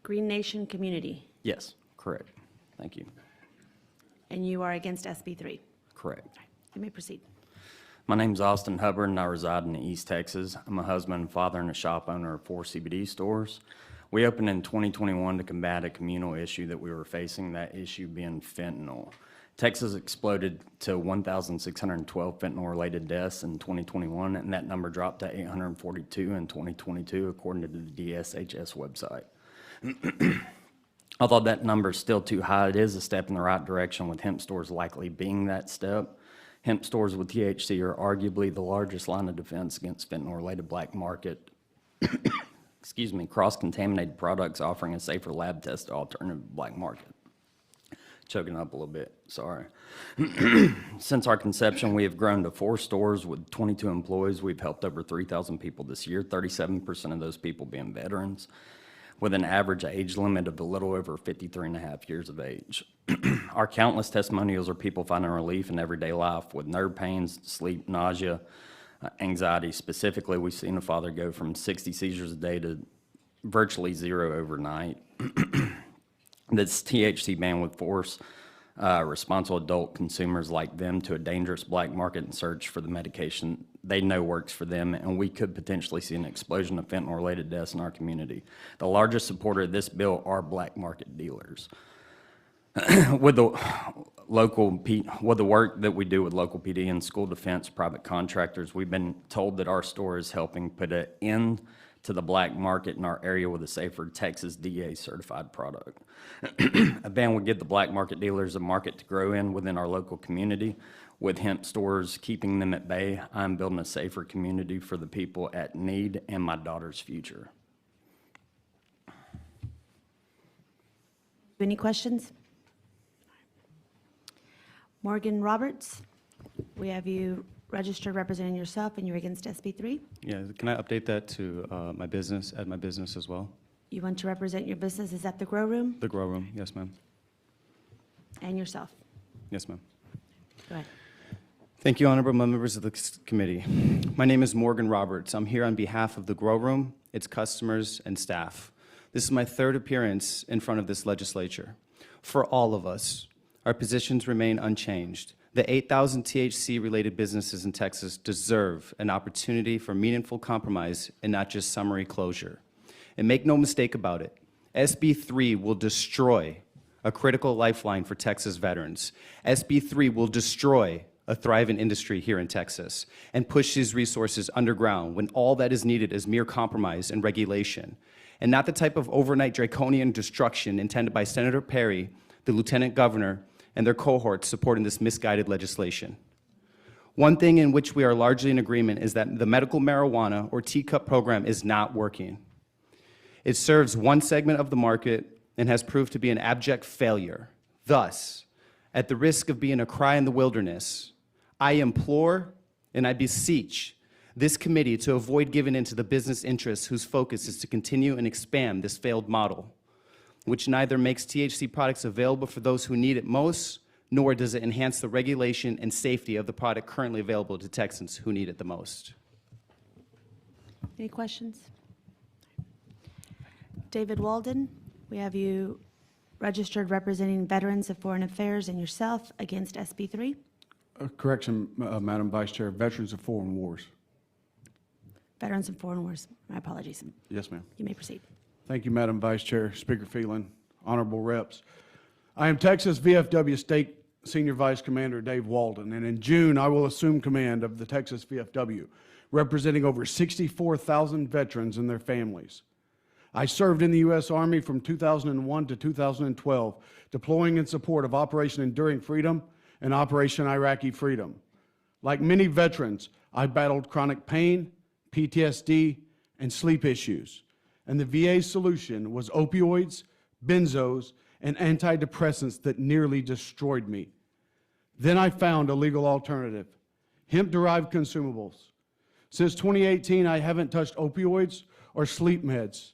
Green Nation Community, Yes, correct. Thank you. and you are against SB 3. Correct. You may proceed. My name's Austin Hubbard, and I reside in East Texas. I'm a husband and father and a shop owner of 4 CBD stores. We opened in 2021 to combat a communal issue that we were facing, that issue being fentanyl. Texas exploded to 1,612 fentanyl-related deaths in 2021, and that number dropped to 842 in 2022, according to the DSHS website. Although that number is still too high, it is a step in the right direction, with hemp stores likely being that step. Hemp stores with THC are arguably the largest line of defense against fentanyl-related black market, cross-contaminated products offering a safer lab-tested alternative to black market. Choking up a little bit, sorry. Since our conception, we have grown to 4 stores with 22 employees. We've helped over 3,000 people this year, 37% of those people being veterans, with an average age limit of a little over 53 and a half years of age. Our countless testimonials are people finding relief in everyday life with nerve pains, sleep, nausea, anxiety. Specifically, we've seen a father go from 60 seizures a day to virtually 0 overnight. This THC ban would force responsible adult consumers like them to a dangerous black market and search for the medication they know works for them, and we could potentially see an explosion of fentanyl-related deaths in our community. The largest supporter of this bill are black market dealers. With the work that we do with local PD and school defense, private contractors, we've been told that our store is helping put an end to the black market in our area with a safer Texas DA certified product. A ban would give the black market dealers a market to grow in within our local community. With hemp stores keeping them at bay, I'm building a safer community for the people at need and my daughter's future. Any questions? Morgan Roberts, we have you registered representing yourself, and you're against SB 3. Yeah, can I update that to my business, add my business as well? You want to represent your business, is that the Grow Room? The Grow Room, yes, ma'am. And yourself? Yes, ma'am. Go ahead. Thank you, honorable members of the committee. My name is Morgan Roberts. I'm here on behalf of the Grow Room, its customers, and staff. This is my 3rd appearance in front of this legislature. For all of us, our positions remain unchanged. The 8,000 THC-related businesses in Texas deserve an opportunity for meaningful compromise and not just summary closure. And make no mistake about it, SB 3 will destroy a critical lifeline for Texas veterans. SB 3 will destroy a thriving industry here in Texas and push these resources underground when all that is needed is mere compromise and regulation, and not the type of overnight draconian destruction intended by Senator Perry, the lieutenant governor, and their cohorts supporting this misguided legislation. One thing in which we are largely in agreement is that the medical marijuana, or T-cup program, is not working. It serves one segment of the market and has proved to be an abject failure. Thus, at the risk of being a cry in the wilderness, I implore and I beseech this committee to avoid giving in to the business interests whose focus is to continue and expand this failed model, which neither makes THC products available for those who need it most, nor does it enhance the regulation and safety of the product currently available to Texans who need it the most. Any questions? David Walden, we have you registered representing Veterans of Foreign Affairs and yourself against SB 3. Correction, Madam Vice Chair, Veterans of Foreign Wars. Veterans of Foreign Wars, my apologies. Yes, ma'am. You may proceed. Thank you, Madam Vice Chair, Speaker Phelan, honorable reps. I am Texas VFW State Senior Vice Commander Dave Walden, and in June I will assume command of the Texas VFW, representing over 64,000 veterans and their families. I served in the U.S. Army from 2001 to 2012, deploying in support of Operation Enduring Freedom and Operation Iraqi Freedom. Like many veterans, I battled chronic pain, PTSD, and sleep issues. And the VA solution was opioids, benzos, and antidepressants that nearly destroyed me. Then I found a legal alternative, hemp-derived consumables. Since 2018, I haven't touched opioids or sleep meds.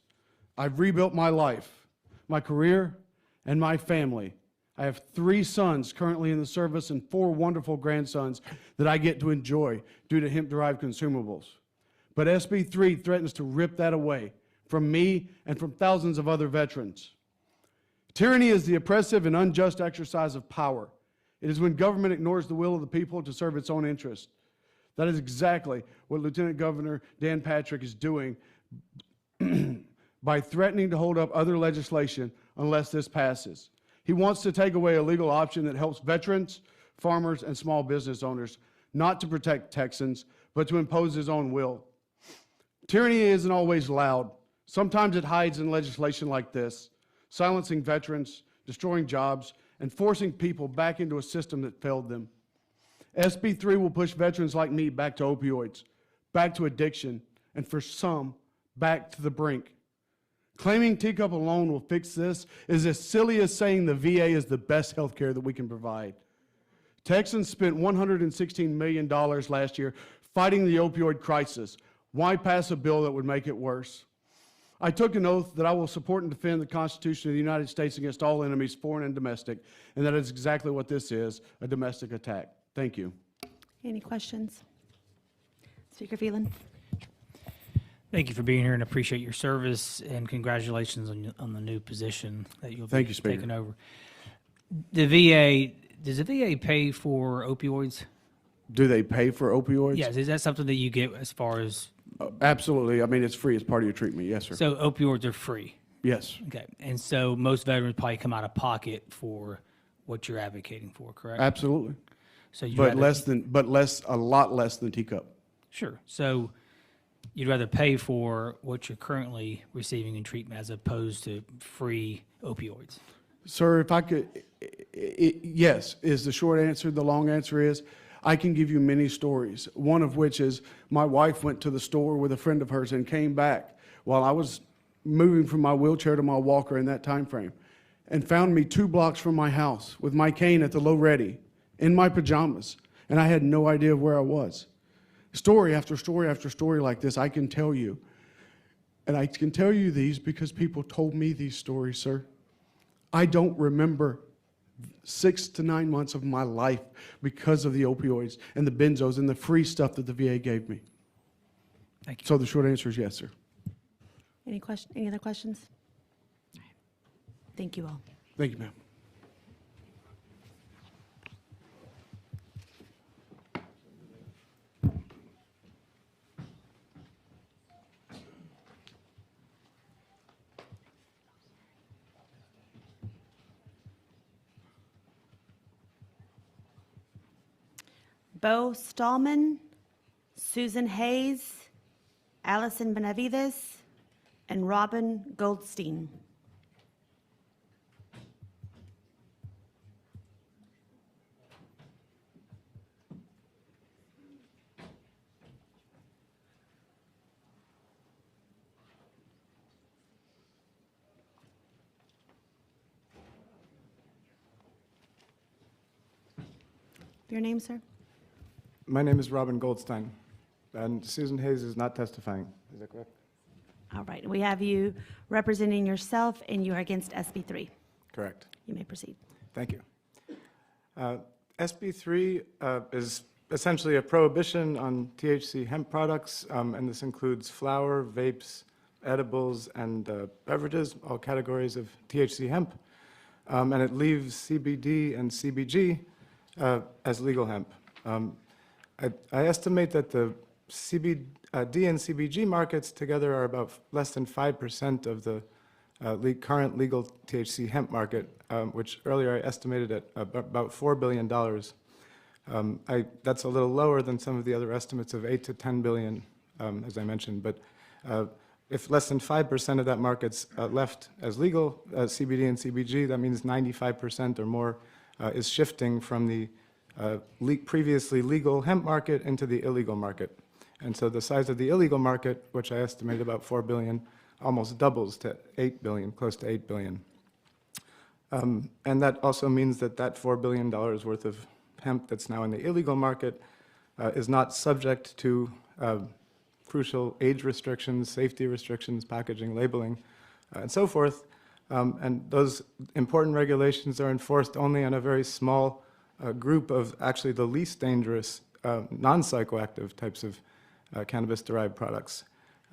I've rebuilt my life, my career, and my family. I have 3 sons currently in the service and 4 wonderful grandsons that I get to enjoy due to hemp-derived consumables. But SB 3 threatens to rip that away from me and from thousands of other veterans. Tyranny is the oppressive and unjust exercise of power. It is when government ignores the will of the people to serve its own interest. That is exactly what Lieutenant Governor Dan Patrick is doing by threatening to hold up other legislation unless this passes. He wants to take away a legal option that helps veterans, farmers, and small business owners, not to protect Texans, but to impose his own will. Tyranny isn't always loud. Sometimes it hides in legislation like this, silencing veterans, destroying jobs, and forcing people back into a system that failed them. SB 3 will push veterans like me back to opioids, back to addiction, and for some, back to the brink. Claiming teacup alone will fix this is as silly as saying the VA is the best health care that we can provide. Texans spent $116 million last year fighting the opioid crisis. Why pass a bill that would make it worse? I took an oath that I will support and defend the Constitution of the United States against all enemies, foreign and domestic, and that is exactly what this is, a domestic attack. Thank you. Any questions? Speaker Phelan. Thank you for being here and appreciate your service, and congratulations on the new position that you'll be taking over. Does the VA pay for opioids? Do they pay for opioids? Yes. Is that something that you get as far as? Absolutely. I mean, it's free as part of your treatment. Yes, sir. So opioids are free? Yes. Okay. And so most veterans probably come out of pocket for what you're advocating for, correct? Absolutely. So a lot less than teacup. Sure. So you'd rather pay for what you're currently receiving in treatment as opposed to free opioids? Sir, if I could, yes, is the short answer. The long answer is I can give you many stories, one of which is my wife went to the store with a friend of hers and came back while I was moving from my wheelchair to my walker in that time frame and found me 2 blocks from my house with my cane at the low ready in my pajamas, and I had no idea where I was. Story after story after story like this I can tell you. And I can tell you these because people told me these stories, sir. I don't remember 6 to 9 months of my life because of the opioids and the benzos and the free stuff that the VA gave me. Thank you. So the short answer is yes, sir. Any other questions? Thank you all. Thank you, ma'am. Bo Stallman, Susan Hayes, Allison Benavides, and Robin Goldstein. Your name, sir? My name is Robin Goldstein, and Susan Hayes is not testifying. Is that correct? All right. We have you representing yourself, and you are against SB 3. Correct. You may proceed. Thank you. SB 3 is essentially a prohibition on THC hemp products, and this includes flower, vapes, edibles, and beverages, all categories of THC hemp. And it leaves CBD and CBG as legal hemp. I estimate that the CBD and CBG markets together are about less than 5% of the current legal THC hemp market, which earlier I estimated at about $4 billion. That's a little lower than some of the other estimates of 8 to 10 billion, as I mentioned. But if less than 5% of that market's left as legal CBD and CBG, that means 95% or more is shifting from the previously legal hemp market into the illegal market. And so the size of the illegal market, which I estimate about 4 billion, almost doubles to 8 billion, close to 8 billion. And that also means that that $4 billion worth of hemp that's now in the illegal market is not subject to crucial age restrictions, safety restrictions, packaging, labeling, and so forth, And those important regulations are enforced only on a very small group of actually the least dangerous non-psychoactive types of cannabis-derived products,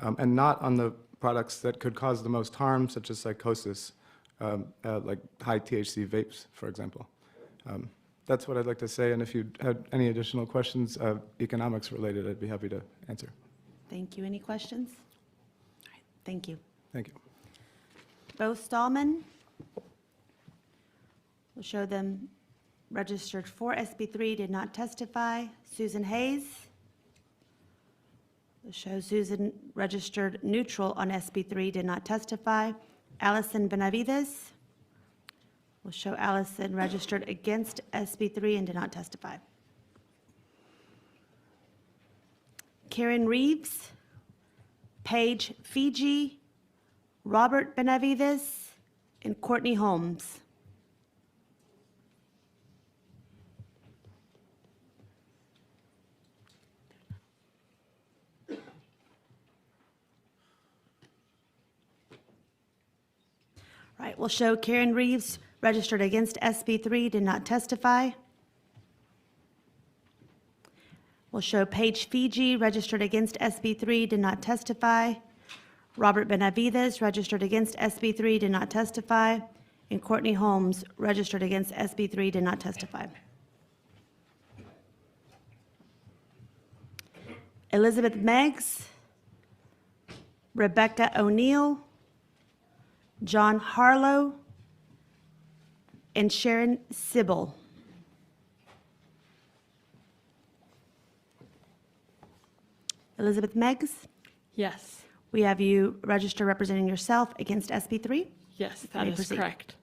and not on the products that could cause the most harm, such as psychosis, like high THC vapes, for example. That's what I'd like to say, and if you had any additional questions, economics related, I'd be happy to answer. Thank you. Any questions? All right, thank you. Thank you. Bo Stallman. We'll show them registered for SB3, did not testify. Susan Hayes. We'll show Susan registered neutral on SB3, did not testify. Allison Benavides. We'll show Allison registered against SB3 and did not testify. Karen Reeves, Paige Fiji, Robert Benavides, and Courtney Holmes. Right, we'll show Karen Reeves registered against SB3, did not testify. We'll show Paige Fiji registered against SB3, did not testify. Robert Benavides registered against SB3, did not testify. And Courtney Holmes registered against SB3, did not testify. Elizabeth Meggs, Rebecca O'Neill, John Harlow, and Sharon Sybil. Elizabeth Meggs, Yes, we have you register representing yourself against SB3. yes, You that may is proceed. correct.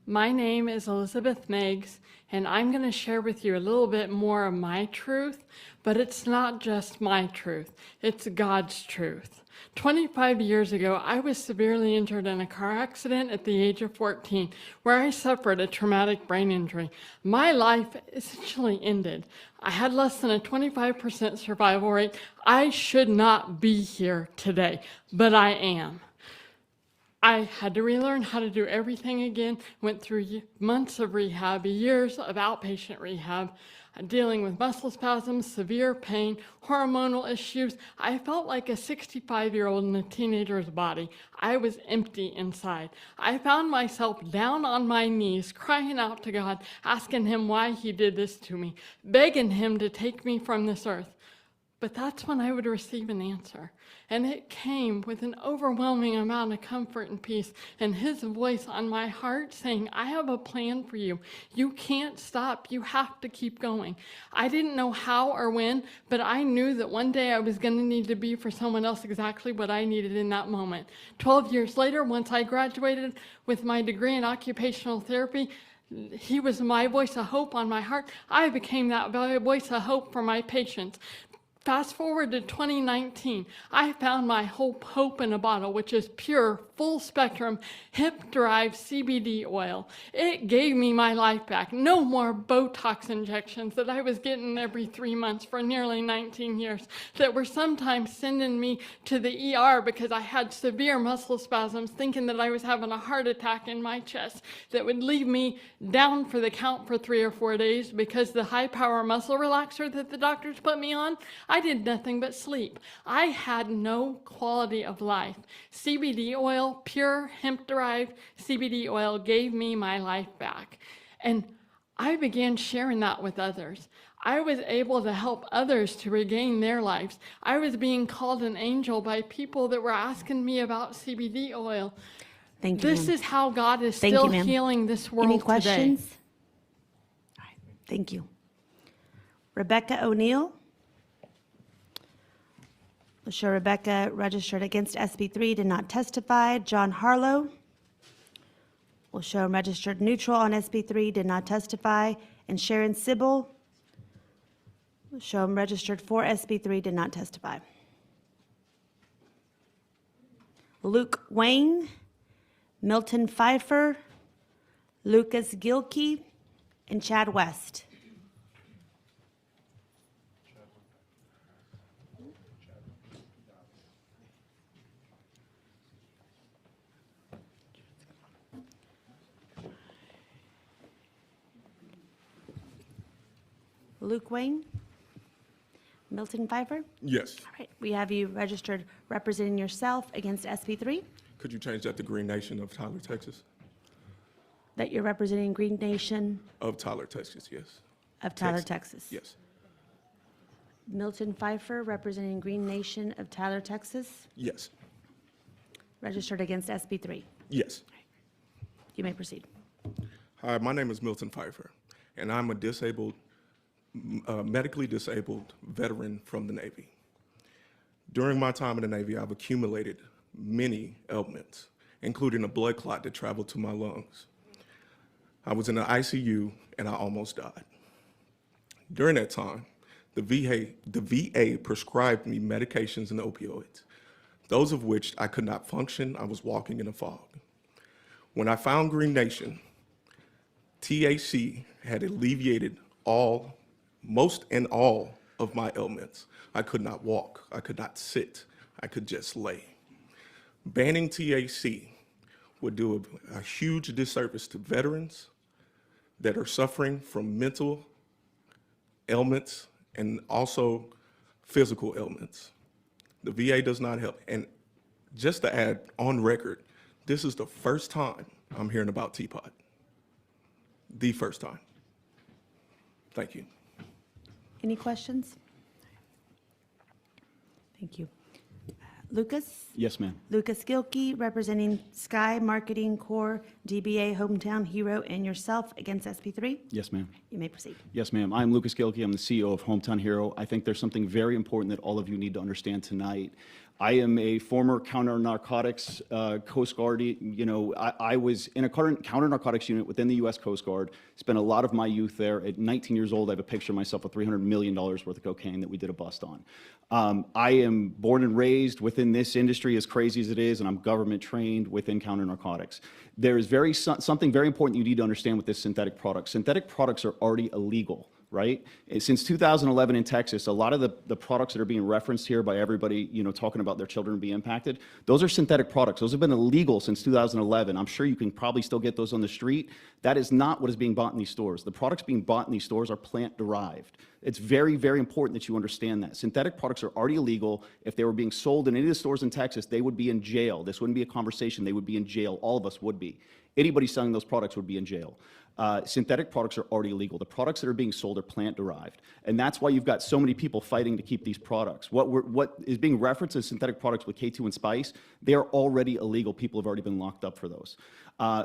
My name is Elizabeth Meggs, and I'm going to share with you a little bit more of my truth, but it's not just my truth, it's God's truth. 25 years ago, I was severely injured in a car accident at the age of 14, where I suffered a traumatic brain injury. My life essentially ended. I had less than a 25% survival rate. I should not be here today, but I am. I had to relearn how to do everything again, went through months of rehab, years of outpatient rehab, dealing with muscle spasms, severe pain, hormonal issues. I felt like a 65-year-old in a teenager's body. I was empty inside. I found myself down on my knees, crying out to God, asking him why he did this to me, begging him to take me from this earth. But that's when I would receive an answer. And it came with an overwhelming amount of comfort and peace, and his voice on my heart saying, I have a plan for you. You can't stop. You have to keep going. I didn't know how or when, but I knew that one day I was going to need to be for someone else exactly what I needed in that moment. 12 years later, once I graduated with my degree in occupational therapy, he was my voice of hope on my heart. I became that voice of hope for my patients. Fast forward to 2019, I found my hope in a bottle, which is pure, full-spectrum, hemp-derived CBD oil. It gave me my life back. No more Botox injections that I was getting every 3 months for nearly 19 years that were sometimes sending me to the ER because I had severe muscle spasms, thinking that I was having a heart attack in my chest that would leave me down for the count for 3 or 4 days because the high-power muscle relaxer that the doctors put me on, I did nothing but sleep. I had no quality of life. CBD oil, pure hemp-derived CBD oil, gave me my life back. And I began sharing that with others. I was able to help others to regain their lives. I was being called an angel by people that were asking me about CBD oil. Thank you, This ma'am. is how God is Thank still you, ma'am. healing this world Any today. questions? All right, thank you. Rebecca O'Neill. We'll show Rebecca registered against SB3, did not testify. John Harlow. We'll show him registered neutral on SB3, did not testify. And Sharon Sybil. We'll show him registered for SB3, did not testify. Luke Wayne, Milton Pfeiffer, Lucas Gilkey, and Chad West. Luke Wayne? Milton Pfeiffer? Yes. All right, we have you registered representing yourself against SB3, Could you change that to Green Nation of Tyler, Texas? that you're representing Green Nation Of Tyler, Texas, yes. of Tyler, Texas. Yes. Milton Pfeiffer representing Green Nation of Tyler, Texas, Yes. registered against SB3. Yes. You may proceed. Hi, my name is Milton Pfeiffer, and I'm a medically disabled veteran from the Navy. During my time in the Navy, I've accumulated many ailments, including a blood clot that traveled to my lungs. I was in the ICU and I almost died. During that time, the VA prescribed me medications and opioids, those of which I could not function. I was walking in a fog. When I found Green Nation, THC had alleviated most and all of my ailments. I could not walk, I could not sit, I could just lay. Banning THC would do a huge disservice to veterans that are suffering from mental ailments and also physical ailments. The VA does not help. And just to add on record, this is the first time I'm hearing about Teapot. The first time. Thank you. Any questions? Thank you. Lucas? Yes, ma'am. Lucas Gilkey, representing Sky Marketing Corps, DBA Hometown Hero, and yourself against SB3. Yes, ma'am. You may proceed. Yes, ma'am. I'm Lucas Gilkey. I'm the CEO of Hometown Hero. I think there's something very important that all of you need to understand tonight. I am a former counter-narcotics Coast Guard. I was in a counter-narcotics unit within the U.S. Coast Guard, spent a lot of my youth there. At 19 years old, I have a picture of myself with $300 million worth of cocaine that we did a bust on. I am born and raised within this industry, as crazy as it is, and I'm government trained within counter-narcotics. There is something very important you need to understand with this synthetic product. Synthetic products are already illegal. Right? Since 2011 in Texas, a lot of the products that are being referenced here by everybody, talking about their children being impacted, those are synthetic products. Those have been illegal since 2011. I'm sure you can probably still get those on the street. That is not what is being bought in these stores. The products being bought in these stores are plant-derived. It's very, very important that you understand that. Synthetic products are already illegal. If they were being sold in any of the stores in Texas, they would be in jail. This wouldn't be a conversation. They would be in jail. All of us would be. Anybody selling those products would be in jail. Synthetic products are already illegal. The products that are being sold are plant-derived. And that's why you've got so many people fighting to keep these products. What is being referenced as synthetic products with K2 and Spice, they are already illegal. People have already been locked up for those.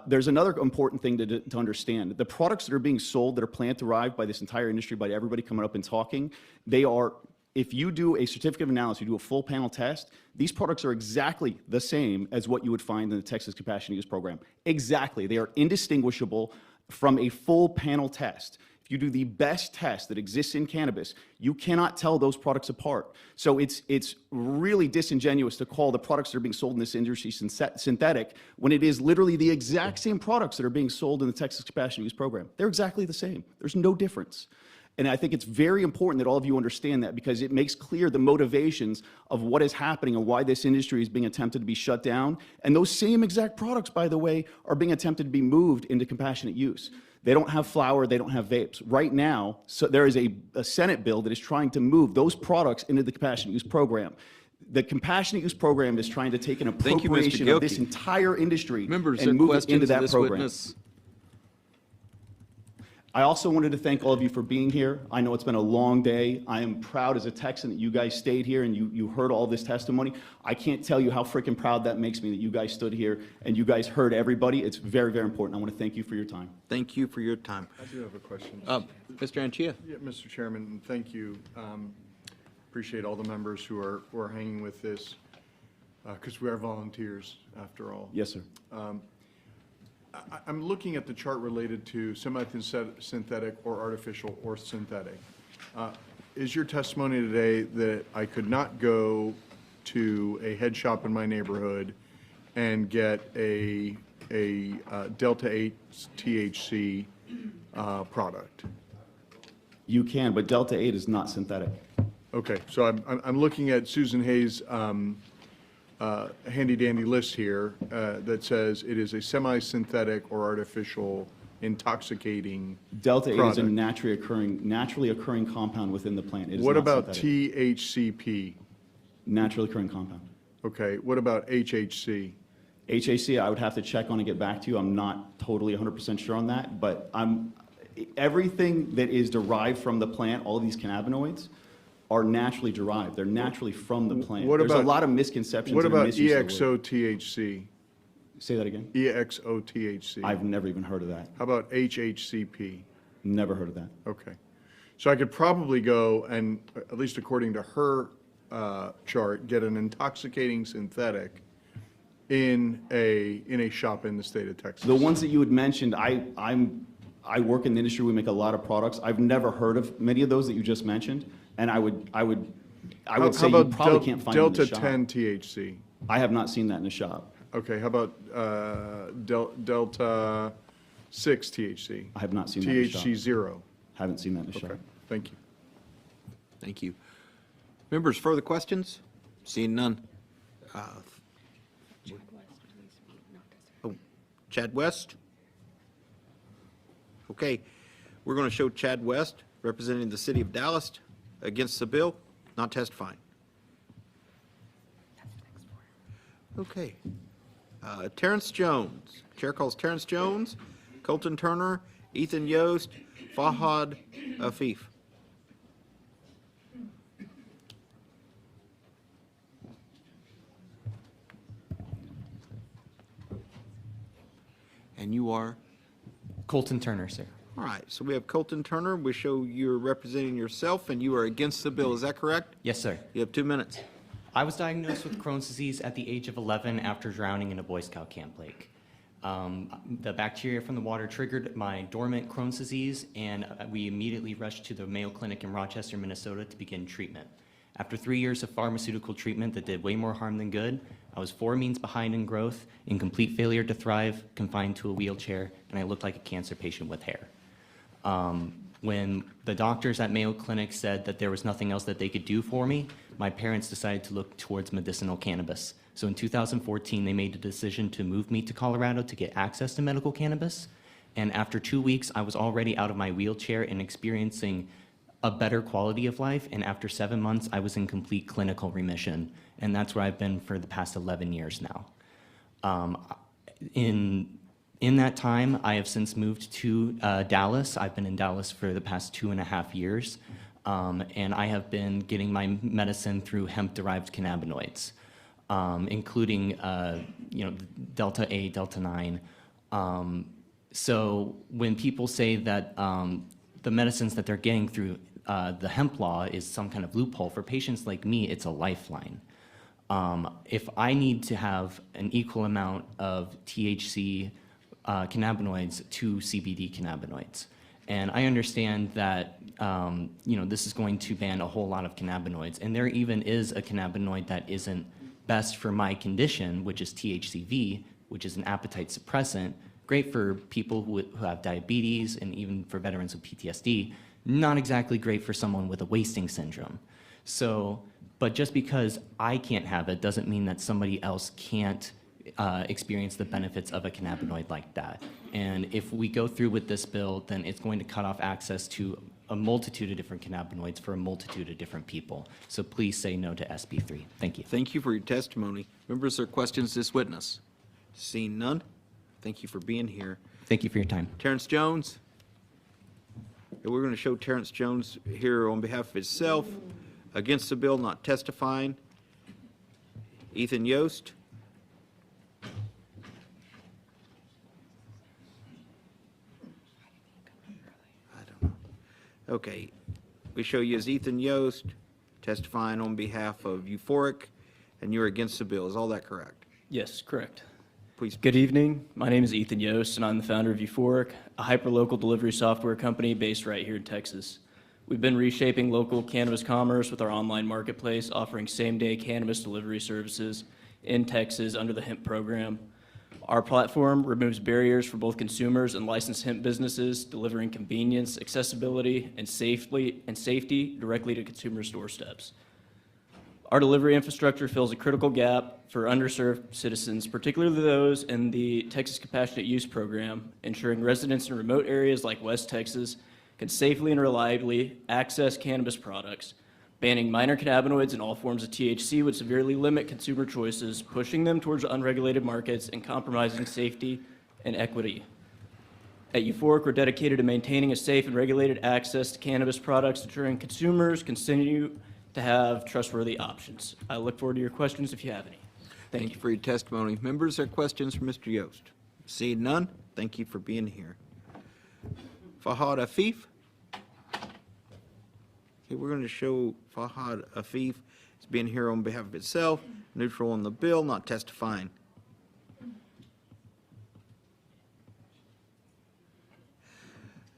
There's another important thing to understand. The products that are being sold that are plant-derived by this entire industry, by everybody coming up and talking, they are, if you do a certificate of analysis, you do a full panel test, these products are exactly the same as what you would find in the Texas Compassionate Use Program. Exactly. They are indistinguishable from a full panel test. If you do the best test that exists in cannabis, you cannot tell those products apart. So it's really disingenuous to call the products that are being sold in this industry synthetic when it is literally the exact same products that are being sold in the Texas Compassionate Use Program. They're exactly the same. There's no difference. And I think it's very important that all of you understand that, because it makes clear the motivations of what is happening and why this industry is being attempted to be shut down. And those same exact products, by the way, are being attempted to be moved into compassionate use. They don't have flower, they don't have vapes. Right now, so there is a Senate bill that is trying to move those products into the compassionate use program. The compassionate use program is trying to take an appropriation of this entire industry and move it into that program. Witness? I also wanted to thank all of you for being here. I know it's been a long day. I am proud as a Texan that you guys stayed here and you heard all this testimony. I can't tell you how freaking proud that makes me that you guys stood here and you guys heard everybody. It's very, very important. I want to thank you for your time. Thank you for your time. I do have a question. Mr. Anchia. Yeah, Mr. Chairman, thank you. Appreciate all the members who are hanging with this, because we are volunteers after all. Yes, sir. I'm looking at the chart related to semi-synthetic or artificial or synthetic. Is your testimony today that I could not go to a head shop in my neighborhood and get a Delta 8 THC product? You can, but Delta 8 is not synthetic. Okay, so I'm looking at Susan Hayes' handy-dandy list here that says it is a semi-synthetic or artificial intoxicating Delta 8 is a product. naturally occurring compound within the plant. It is What not about synthetic. THCP? Naturally occurring compound. Okay, what about HHC? HAC, I would have to check on and get back to you. I'm not totally 100% sure on that, but everything that is derived from the plant, all of these cannabinoids, are naturally derived. They're naturally from the plant. There's a lot of misconceptions. What and about misuse of the word. EXO-THC? Say that again? EXO-THC. I've never even heard of that. How about HHCP? Never heard of that. Okay. So I could probably go and, at least according to her chart, get an intoxicating synthetic in a shop in the state of Texas. The ones that you had mentioned, I work in the industry. We make a lot of products. I've never heard of many of those that you just mentioned, and I would say you probably can't find them in the shop. Delta 10 THC? I have not seen that in the shop. Okay, how about Delta 6 THC? I have not seen that in the shop. THC 0? Haven't seen that in the shop. Okay, thank you. Thank you. Members, further questions? Seeing none. Chad West? Okay, we're going to show Chad West representing the city of Dallas against the bill, not testifying. Okay. Terrence Jones. Chair calls Terrence Jones, Colton Turner, Ethan Yost, Fahad Afif. And you are? Colton Turner, sir. All right, so we have Colton Turner. We show you're representing yourself and you are against the bill. Is that correct? Yes, sir. You have 2 minutes. I was diagnosed with Crohn's disease at the age of 11 after drowning in a Boy Scout camp lake. The bacteria from the water triggered my dormant Crohn's disease, and we immediately rushed to the Mayo Clinic in Rochester, Minnesota to begin treatment. After 3 years of pharmaceutical treatment that did way more harm than good, I was 4 means behind in growth, in complete failure to thrive, confined to a wheelchair, and I looked like a cancer patient with hair. When the doctors at Mayo Clinic said that there was nothing else that they could do for me, my parents decided to look towards medicinal cannabis. So in 2014, they made the decision to move me to Colorado to get access to medical cannabis. And after 2 weeks, I was already out of my wheelchair and experiencing a better quality of life. And after 7 months, I was in complete clinical remission. And that's where I've been for the past 11 years now. In that time, I have since moved to Dallas. I've been in Dallas for the past 2.5 years. And I have been getting my medicine through hemp-derived cannabinoids, including Delta 8, Delta 9. So when people say that the medicines that they're getting through the hemp law is some kind of loophole, for patients like me, it's a lifeline. If I need to have an equal amount of THC cannabinoids to CBD cannabinoids. And I understand that this is going to ban a whole lot of cannabinoids, and there even is a cannabinoid that isn't best for my condition, which is THCV, which is an appetite suppressant, great for people who have diabetes and even for veterans with PTSD, not exactly great for someone with a wasting syndrome. So, but just because I can't have it doesn't mean that somebody else can't experience the benefits of a cannabinoid like that. And if we go through with this bill, then it's going to cut off access to a multitude of different cannabinoids for a multitude of different people. So please say no to SB 3. Thank you. Thank you for your testimony. Members, there are questions to this witness? Seeing none, thank you for being here. Thank you for your time. Terrence Jones. And we're going to show Terrence Jones here on behalf of himself, against the bill, not testifying. Ethan Yost. Okay, we show you as Ethan Yost testifying on behalf of Euphoric, and you're against the bill. Is all that correct? Yes, correct. Please. Good evening. My name is Ethan Yost, and I'm the founder of Euphoric, a hyperlocal delivery software company based right here in Texas. We've been reshaping local cannabis commerce with our online marketplace, offering same-day cannabis delivery services in Texas under the hemp program. Our platform removes barriers for both consumers and licensed hemp businesses, delivering convenience, accessibility, and safety directly to consumers' doorsteps. Our delivery infrastructure fills a critical gap for underserved citizens, particularly those in the Texas Compassionate Use Program, ensuring residents in remote areas like West Texas can safely and reliably access cannabis products. Banning minor cannabinoids and all forms of THC would severely limit consumer choices, pushing them towards unregulated markets and compromising safety and equity. At Euphoric, we're dedicated to maintaining a safe and regulated access to cannabis products, ensuring consumers continue to have trustworthy options. I look forward to your questions if you have any. Thank you for your testimony. Members, are questions for Mr. Yost? Seeing none, thank you for being here. Fahad Afif. Okay, we're going to show Fahad Afif as being here on behalf of itself, neutral on the bill, not testifying.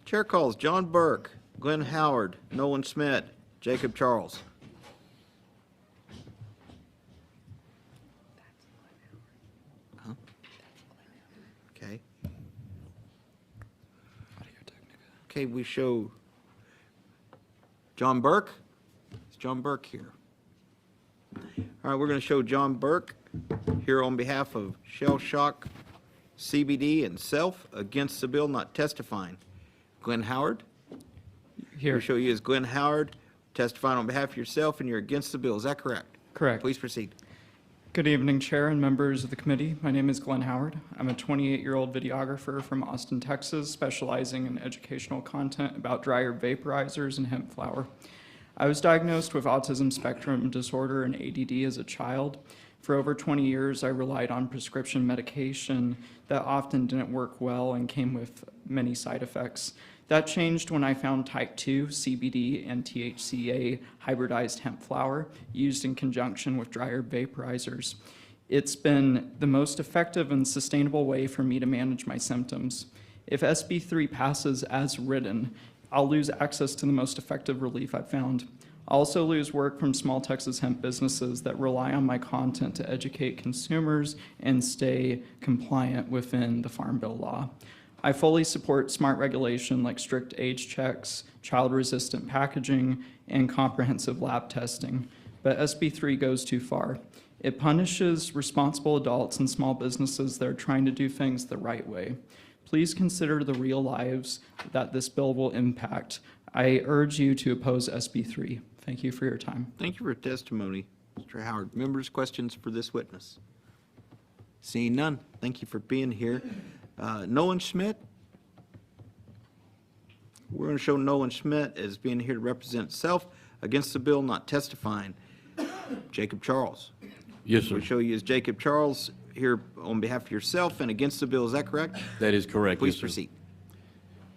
Chair calls John Burke, Glenn Howard, Nolan Schmidt, Jacob Charles. Okay. Okay, we show John Burke. Is John Burke here? All right, we're going to show John Burke here on behalf of Shell Shock, CBD, and Self against the bill, not testifying. Glenn Howard? Here. We show you as Glenn Howard, testifying on behalf of yourself, and you're against the bill. Is that correct? Correct. Please proceed. Good evening, Chair and members of the committee. My name is Glenn Howard. I'm a 28-year-old videographer from Austin, Texas, specializing in educational content about dry herb vaporizers and hemp flower. I was diagnosed with autism spectrum disorder and ADD as a child. For over 20 years, I relied on prescription medication that often didn't work well and came with many side effects. That changed when I found type 2 CBD and THCA hybridized hemp flower used in conjunction with dry herb vaporizers. It's been the most effective and sustainable way for me to manage my symptoms. If SB3 passes as written, I'll lose access to the most effective relief I've found. I'll also lose work from small Texas hemp businesses that rely on my content to educate consumers and stay compliant within the Farm Bill law. I fully support smart regulation like strict age checks, child-resistant packaging, and comprehensive lab testing, but SB3 goes too far. It punishes responsible adults and small businesses that are trying to do things the right way. Please consider the real lives that this bill will impact. I urge you to oppose SB3. Thank you for your time. Thank you for your testimony, Mr. Howard. Members, questions for this witness? Seeing none, thank you for being here. Nolan Schmidt. We're going to show Nolan Schmidt as being here to represent itself against the bill, not testifying. Jacob Charles. Yes, sir. We show you as Jacob Charles here on behalf of yourself and against the bill. Is that correct? That is correct. Please yes, sir. proceed.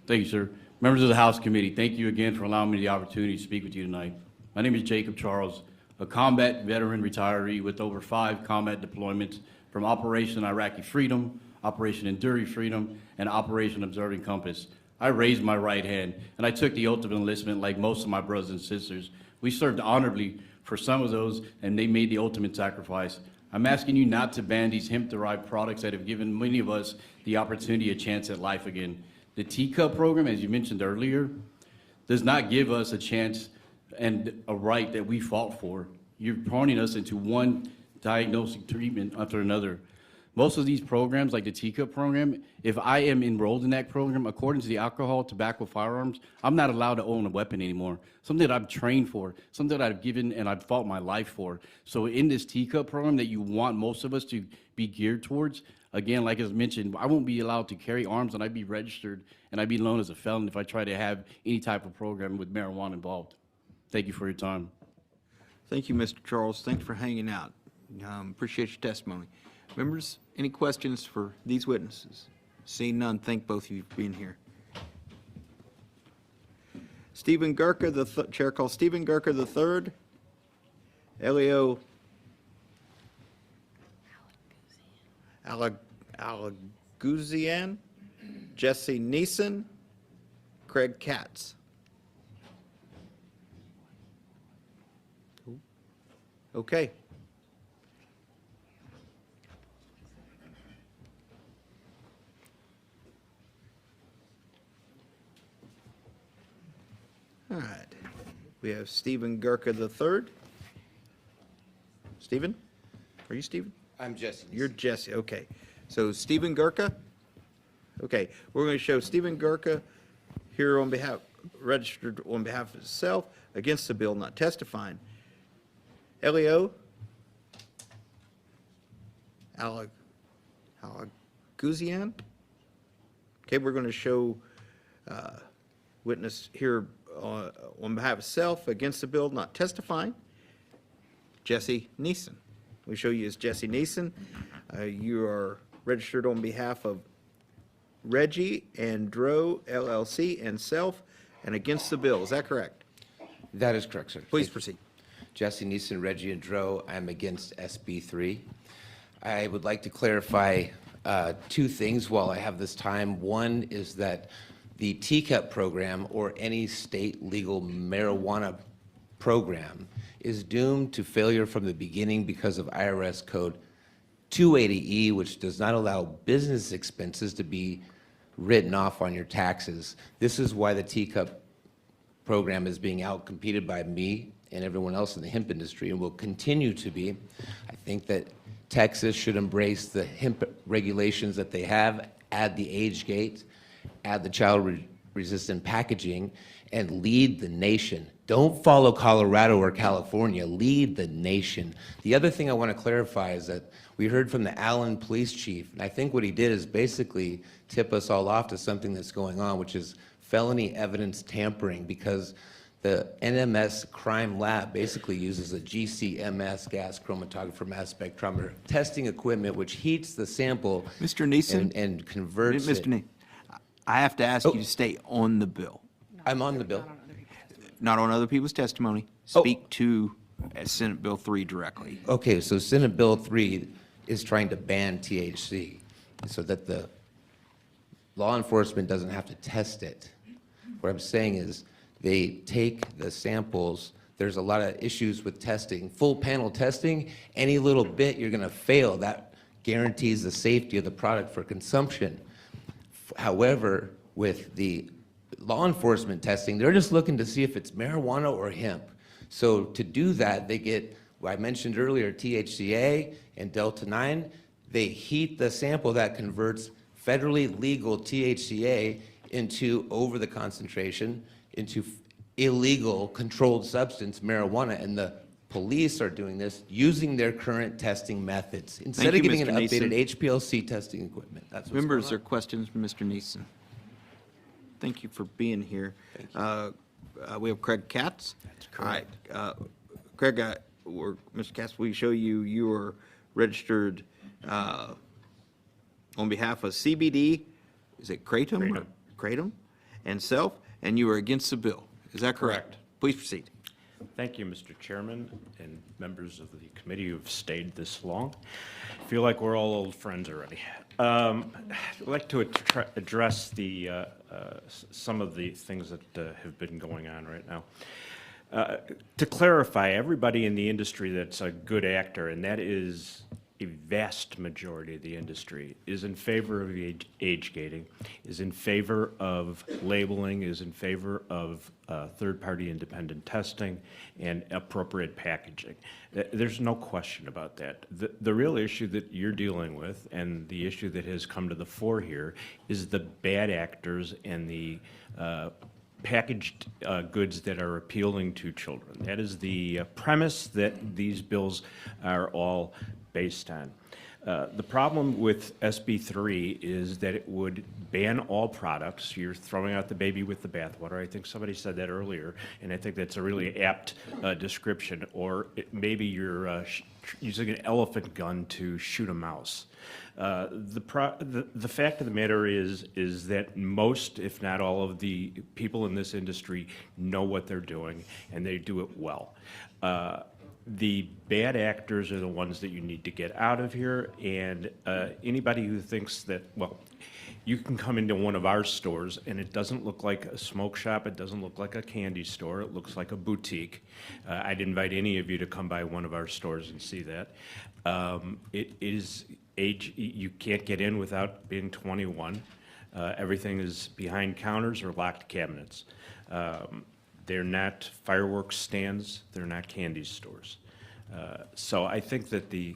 Thank you, sir. Members of the House Committee, thank you again for allowing me the opportunity to speak with you tonight. My name is Jacob Charles, a combat veteran retiree with over 5 combat deployments from Operation Iraqi Freedom, Operation Enduring Freedom, and Operation Observing Compass. I raised my right hand, and I took the oath of enlistment like most of my brothers and sisters. We served honorably for some of those, and they made the ultimate sacrifice. I'm asking you not to ban these hemp-derived products that have given many of us the opportunity, a chance at life again. The Teacup program, as you mentioned earlier, does not give us a chance and a right that we fought for. You're pointing us into one diagnostic treatment after another. Most of these programs, like the Teacup program, if I am enrolled in that program, according to the alcohol, tobacco, firearms, I'm not allowed to own a weapon anymore. Something that I've trained for, something that I've given and I've fought my life for. So in this Teacup program that you want most of us to be geared towards, again, like as mentioned, I won't be allowed to carry arms and I'd be registered and I'd be known as a felon if I try to have any type of program with marijuana involved. Thank you for your time. Thank you, Mr. Charles. Thanks for hanging out. Appreciate your testimony. Members, any questions for these witnesses? Seeing none, thank both of you for being here. Stephen Gurka, the chair calls Stephen Gurka III, Elio Alaguzian, Jesse Neeson, Craig Katz. Okay. All right. We have Stephen Gurka III. Stephen? Are you Stephen? I'm Jesse. You're Jesse, okay. So Stephen Gurka? Okay, we're going to show Stephen Gurka here on behalf, registered on behalf of himself, against the bill, not testifying. Elio Alaguzian? Okay, we're going to show witness here on behalf of self, against the bill, not testifying. Jesse Neeson. We show you as Jesse Neeson. You are registered on behalf of Reggie and Dro LLC and self, and against the bill. Is that correct? That is correct, sir. Please proceed. Jesse Neeson, Reggie and Dro. I'm against SB3. I would like to clarify two things while I have this time. One is that the TCUP program, or any state legal marijuana program, is doomed to failure from the beginning because of IRS Code 280E, which does not allow business expenses to be written off on your taxes. This is why the TCUP program is being outcompeted by me and everyone else in the hemp industry, and will continue to be. I think that Texas should embrace the hemp regulations that they have, add the age gate, add the child-resistant packaging, and lead the nation. Don't follow Colorado or California, lead the nation. The other thing I want to clarify is that we heard from the Allen police chief, and I think what he did is basically tip us all off to something that's going on, which is felony evidence tampering, because the NMS crime lab basically uses a GCMS, gas chromatographer mass spectrometer testing equipment, which heats the sample Mr. Neeson, and converts it. Mr. Neeson, I have to ask you to stay on the bill. I'm on the bill. Not on other people's testimony. Speak to Senate Bill 3 directly. Okay, so Senate Bill 3 is trying to ban THC so that the law enforcement doesn't have to test it. What I'm saying is they take the samples. There's a lot of issues with testing. Full panel testing, any little bit you're going to fail. That guarantees the safety of the product for consumption. However, with the law enforcement testing, they're just looking to see if it's marijuana or hemp. So to do that, they get, I mentioned earlier, THCA and Delta-9. They heat the sample that converts federally legal THCA into, over the concentration, into illegal controlled substance, marijuana. And the police are doing this using their current testing methods instead of getting an updated HPLC testing equipment. That's what's Members, going are questions for Mr. Neeson? Thank you for being here. We have Craig Katz. That's correct. All right. Craig, Mr. Katz, we show you are registered on behalf of CBD, is it Kratom? Kratom. And self, and you are against the bill. Is that correct? Correct. Please proceed. Thank you, Mr. Chairman, and members of the committee who have stayed this long. I feel like we're all old friends already. I'd like to address the some of the things that have been going on right now. To clarify, everybody in the industry that's a good actor, and that is a vast majority of the industry, is in favor of age gating, is in favor of labeling, is in favor of third-party independent testing and appropriate packaging. There's no question about that. The real issue that you're dealing with, and the issue that has come to the fore here, is the bad actors and the packaged goods that are appealing to children. That is the premise that these bills are all based on. The problem with SB 3 is that it would ban all products. You're throwing out the baby with the bathwater. I think somebody said that earlier, and I think that's a really apt description. Or maybe you're using an elephant gun to shoot a mouse. The fact of the matter is that most, if not all, of the people in this industry know what they're doing, and they do it well. The bad actors are the ones that you need to get out of here, and anybody who thinks that, well, you can come into one of our stores and it doesn't look like a smoke shop, it doesn't look like a candy store, it looks like a boutique. I'd invite any of you to come by one of our stores and see that. It is age, you can't get in without being 21. Everything is behind counters or locked cabinets. They're not fireworks stands, they're not candy stores. So I think that the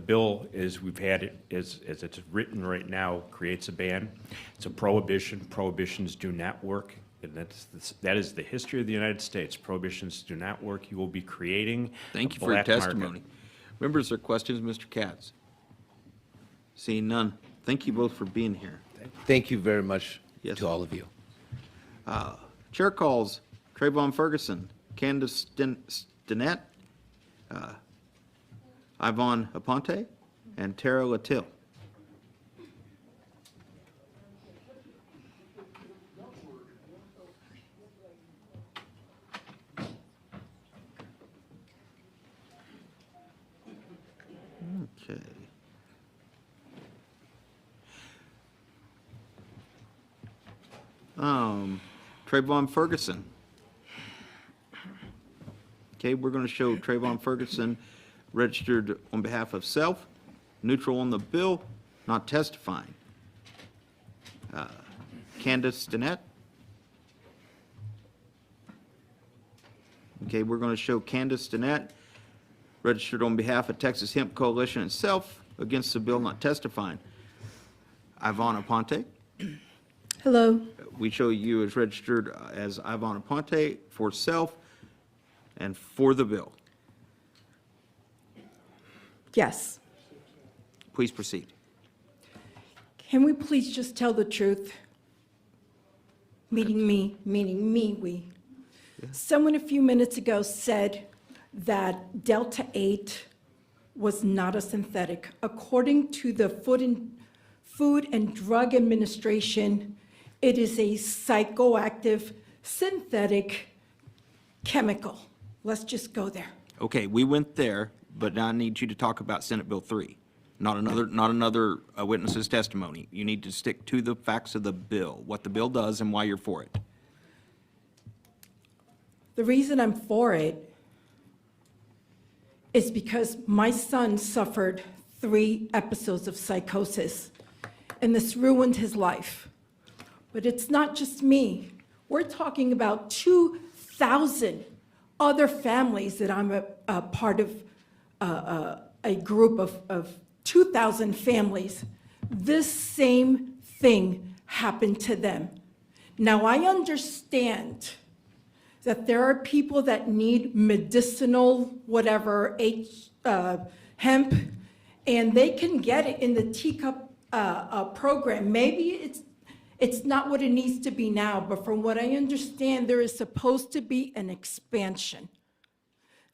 bill, as we've had it, as it's written right now, creates a ban. It's a prohibition. Prohibitions do not work. And that is the history of the United States. Prohibitions do not work. You will be creating Thank a you for your black market. testimony. Members, are questions, Mr. Katz? Seeing none. Thank you both for being here. Thank you very much to all of you. Chair calls Trayvon Ferguson, Candace Stinnett, Yvonne Aponte, and Tara Latil. Okay. Trayvon Ferguson. Okay, we're going to show Trayvon Ferguson registered on behalf of self, neutral on the bill, not testifying. Candace Stinnett. Okay, we're going to show Candace Stinnett registered on behalf of Texas Hemp Coalition and self, against the bill, not testifying. Yvonne Aponte. Hello. We show you as registered as Yvonne Aponte for self and for the bill. Yes. Please proceed. Can we please just tell the truth? Meaning me, we. Someone a few minutes ago said that Delta 8 was not a synthetic. According to the Food and Drug Administration, it is a psychoactive synthetic chemical. Let's just go there. Okay, we went there, but now I need you to talk about Senate Bill 3, not another witness's testimony. You need to stick to the facts of the bill, what the bill does and why you're for it. The reason I'm for it is because my son suffered 3 episodes of psychosis, and this ruined his life. But it's not just me. We're talking about 2,000 other families that I'm a part of, a group of 2,000 families. This same thing happened to them. Now, I understand that there are people that need medicinal, whatever, hemp, and they can get it in the teacup program. Maybe it's not what it needs to be now, but from what I understand, there is supposed to be an expansion.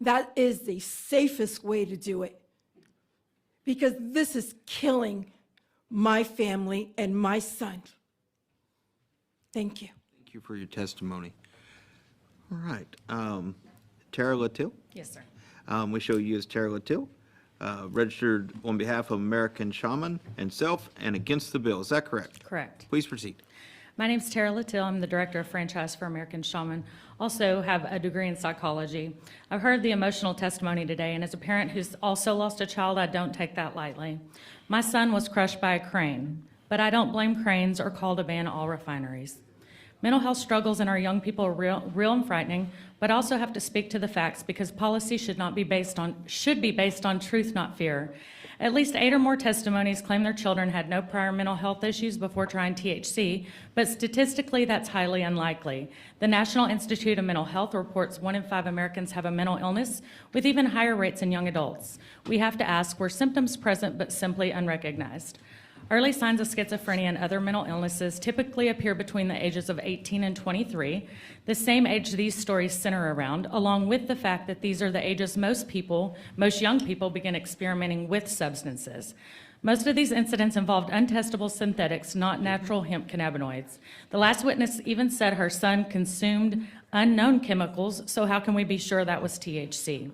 That is the safest way to do it, because this is killing my family and my son. Thank you. Thank you for your testimony. All right. Tara Latil? Yes, sir. We show you as Tara Latil, registered on behalf of American Shaman and self and against the bill. Is that correct? Correct. Please proceed. My name is Tara Latil. I'm the Director of Franchise for American Shaman. Also have a degree in psychology. I've heard the emotional testimony today, and as a parent who's also lost a child, I don't take that lightly. My son was crushed by a crane, but I don't blame cranes or call to ban all refineries. Mental health struggles in our young people are real and frightening, but also have to speak to the facts because policy should be based on truth, not fear. At least 8 or more testimonies claim their children had no prior mental health issues before trying THC, but statistically that's highly unlikely. The National Institute of Mental Health reports 1 in 5 Americans have a mental illness, with even higher rates in young adults. We have to ask, were symptoms present but simply unrecognized? Early signs of schizophrenia and other mental illnesses typically appear between the ages of 18 and 23, the same age these stories center around, along with the fact that these are the ages most young people begin experimenting with substances. Most of these incidents involved untestable synthetics, not natural hemp cannabinoids. The last witness even said her son consumed unknown chemicals, so how can we be sure that was THC?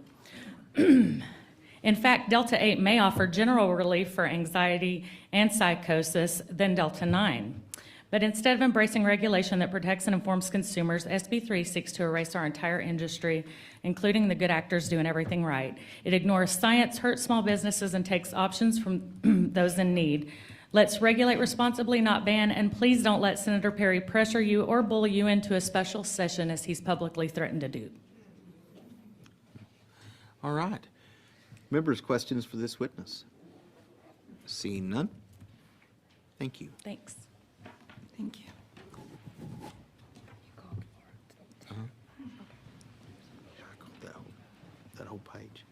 In fact, Delta 8 may offer general relief for anxiety and psychosis than Delta 9. But instead of embracing regulation that protects and informs consumers, SB 3 seeks to erase our entire industry, including the good actors doing everything right. It ignores science, hurts small businesses, and takes options from those in need. Let's regulate responsibly, not ban, and please don't let Senator Perry pressure you or bully you into a special session as he's publicly threatened to do. All right. Members, questions for this witness? Seeing none? Thank you. Thanks. Thank you. That whole page.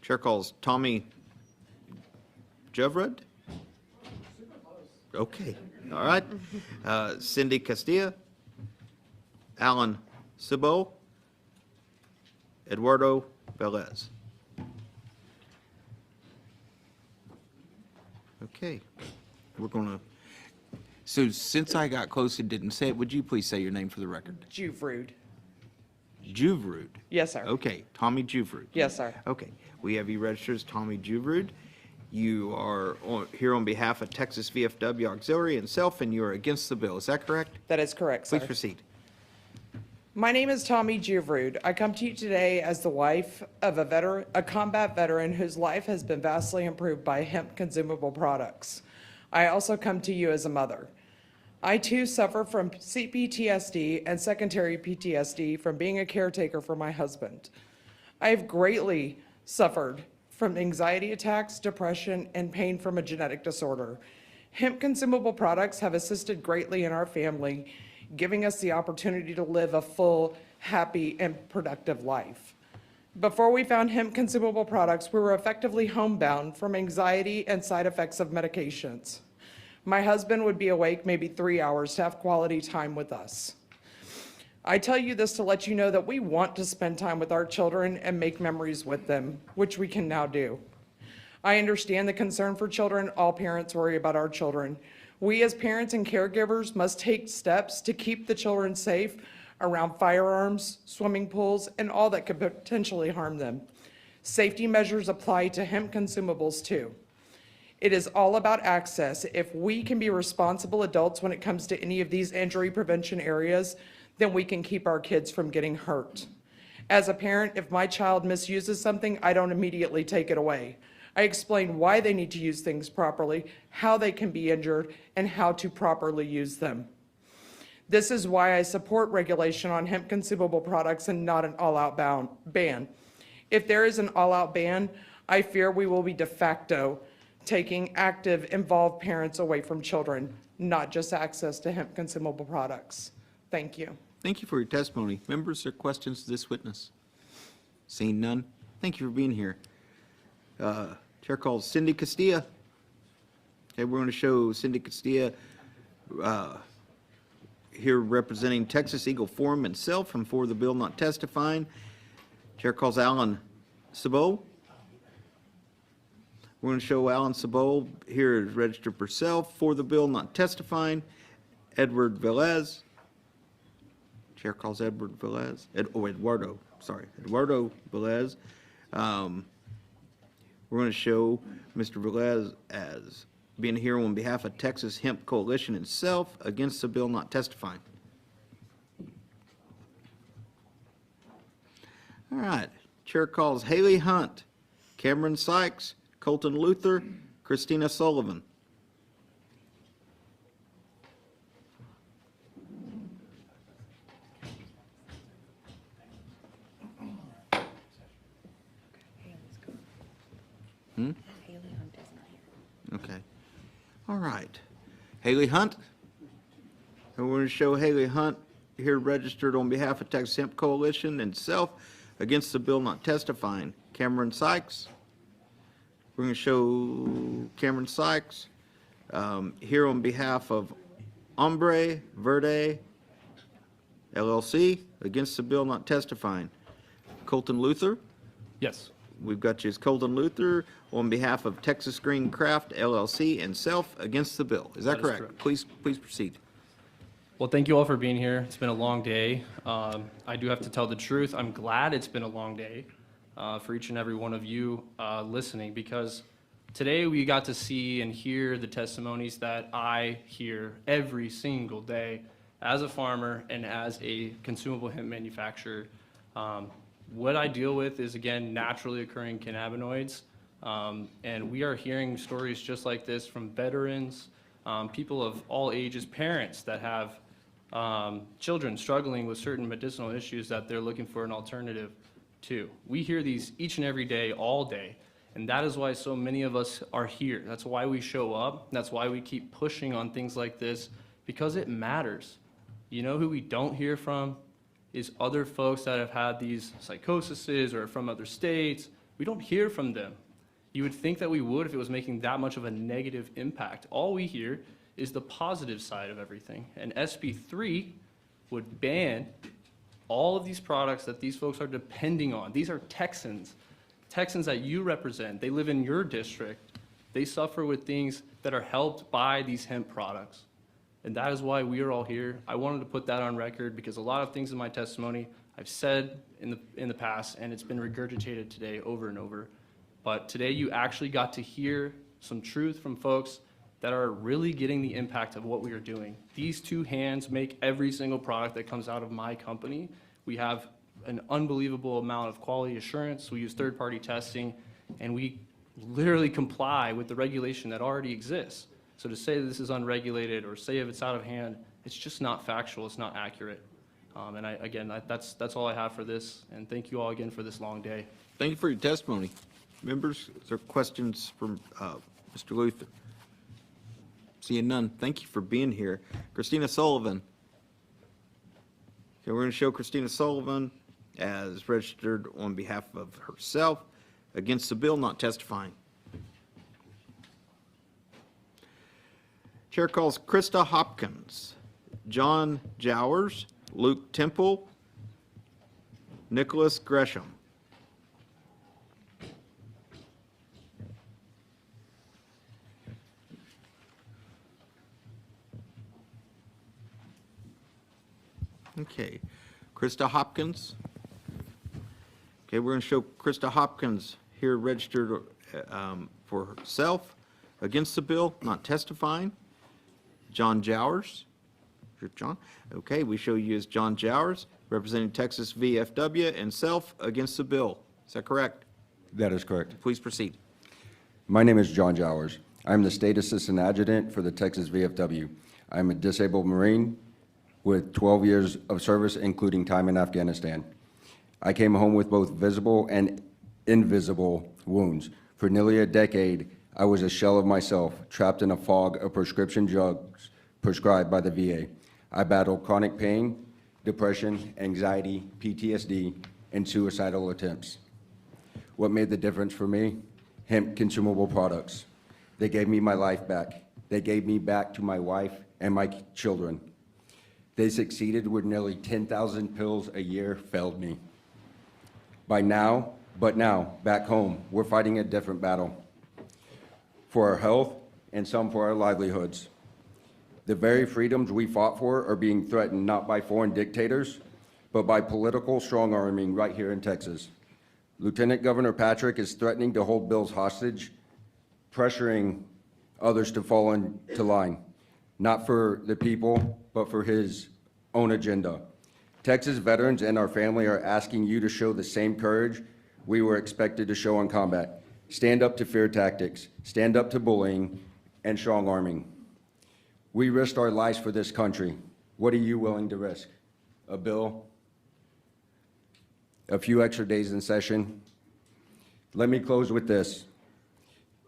Chair calls Tommy Jevrud. Okay, all right. Cindy Castilla, Alan Sibo, Eduardo Velez. Okay, we're gonna, so since I got close and didn't say it, would you please say your name for the record? Juvrud. Juvrud? Yes, sir. Okay, Tommy Juvrud. Yes, sir. Okay, we have you registered as Tommy Juvrud. You are here on behalf of Texas VFW Auxiliary and self, and you are against the bill. Is that correct? That is correct, sir. Please proceed. My name is Tommy Juvrud. I come to you today as the wife of a combat veteran whose life has been vastly improved by hemp consumable products. I also come to you as a mother. I too suffer from CPTSD and secondary PTSD from being a caretaker for my husband. I have greatly suffered from anxiety attacks, depression, and pain from a genetic disorder. Hemp consumable products have assisted greatly in our family, giving us the opportunity to live a full, happy, and productive life. Before we found hemp consumable products, we were effectively homebound from anxiety and side effects of medications. My husband would be awake maybe 3 hours to have quality time with us. I tell you this to let you know that we want to spend time with our children and make memories with them, which we can now do. I understand the concern for children. All parents worry about our children. We as parents and caregivers must take steps to keep the children safe around firearms, swimming pools, and all that could potentially harm them. Safety measures apply to hemp consumables too. It is all about access. If we can be responsible adults when it comes to any of these injury prevention areas, then we can keep our kids from getting hurt. As a parent, if my child misuses something, I don't immediately take it away. I explain why they need to use things properly, how they can be injured, and how to properly use them. This is why I support regulation on hemp consumable products and not an all-out ban. If there is an all-out ban, I fear we will be de facto taking active, involved parents away from children, not just access to hemp consumable products. Thank you. Thank you for your testimony. Members, are questions to this witness? Seeing none, thank you for being here. Chair calls Cindy Castilla. Okay, we're going to show Cindy Castilla here representing Texas Eagle Forum and self, and for the bill not testifying. Chair calls Alan Sabo. We're going to show Alan Sabo here is registered for self, for the bill not testifying. Edward Velez. Chair calls Eduardo Velez. Eduardo Velez. We're going to show Mr. Velez as being here on behalf of Texas Hemp Coalition itself against the bill not testifying. All right. Chair calls Haley Hunt, Cameron Sykes, Colton Luther, Christina Sullivan. Okay. All right. Haley Hunt. And we're going to show Haley Hunt here registered on behalf of Texas Hemp Coalition and self against the bill not testifying. Cameron Sykes. We're going to show Cameron Sykes here on behalf of Hombre Verde LLC against the bill not testifying. Colton Luther. Yes. We've got you as Colton Luther on behalf of Texas Green Craft LLC and self against the bill. Is that correct? Please proceed. Well, thank you all for being here. It's been a long day. I do have to tell the truth. I'm glad it's been a long day for each and every one of you listening, because today we got to see and hear the testimonies that I hear every single day as a farmer and as a consumable hemp manufacturer. What I deal with is, again, naturally occurring cannabinoids And we are hearing stories just like this from veterans, people of all ages, parents that have children struggling with certain medicinal issues that they're looking for an alternative to. We hear these each and every day, all day, and that is why so many of us are here. That's why we show up. That's why we keep pushing on things like this, because it matters. You know who we don't hear from is other folks that have had these psychoses or from other states. We don't hear from them. You would think that we would if it was making that much of a negative impact. All we hear is the positive side of everything. And SB3 would ban all of these products that these folks are depending on. These are Texans that you represent. They live in your district. They suffer with things that are helped by these hemp products. And that is why we are all here. I wanted to put that on record because a lot of things in my testimony I've said in the past, and it's been regurgitated today over and over. But today you actually got to hear some truth from folks that are really getting the impact of what we are doing. These two hands make every single product that comes out of my company. We have an unbelievable amount of quality assurance. We use third-party testing, and we literally comply with the regulation that already exists. So to say that this is unregulated or say if it's out of hand, it's just not factual, it's not accurate. And that's all I have for this, and thank you all again for this long day. Thank you for your testimony. Members, is there questions from Mr. Luther? Seeing none, thank you for being here. Christina Sullivan. Okay, we're going to show Christina Sullivan as registered on behalf of herself against the bill, not testifying. Chair calls Krista Hopkins, John Jowers, Luke Temple, Nicholas Gresham. Okay, Krista Hopkins. Okay, we're going to show Krista Hopkins here registered for herself against the bill, not testifying. John Jowers. John. Okay, we show you as John Jowers, representing Texas VFW, and self against the bill. Is that correct? That is correct. Please proceed. My name is John Jowers. I'm the State Assistant Adjutant for the Texas VFW. I'm a disabled Marine with 12 years of service, including time in Afghanistan. I came home with both visible and invisible wounds. For nearly a decade, I was a shell of myself, trapped in a fog of prescription drugs prescribed by the VA. I battled chronic pain, depression, anxiety, PTSD, and suicidal attempts. What made the difference for me? Hemp consumable products. They gave me my life back. They gave me back to my wife and my children. They succeeded where nearly 10,000 pills a year failed me. But now, back home, we're fighting a different battle for our health and some for our livelihoods. The very freedoms we fought for are being threatened not by foreign dictators, but by political strong-arming right here in Texas. Lieutenant Governor Patrick is threatening to hold bills hostage, pressuring others to fall into line, not for the people, but for his own agenda. Texas veterans and our family are asking you to show the same courage we were expected to show in combat. Stand up to fear tactics, stand up to bullying and strong arming. We risked our lives for this country. What are you willing to risk? A bill? A few extra days in session? Let me close with this.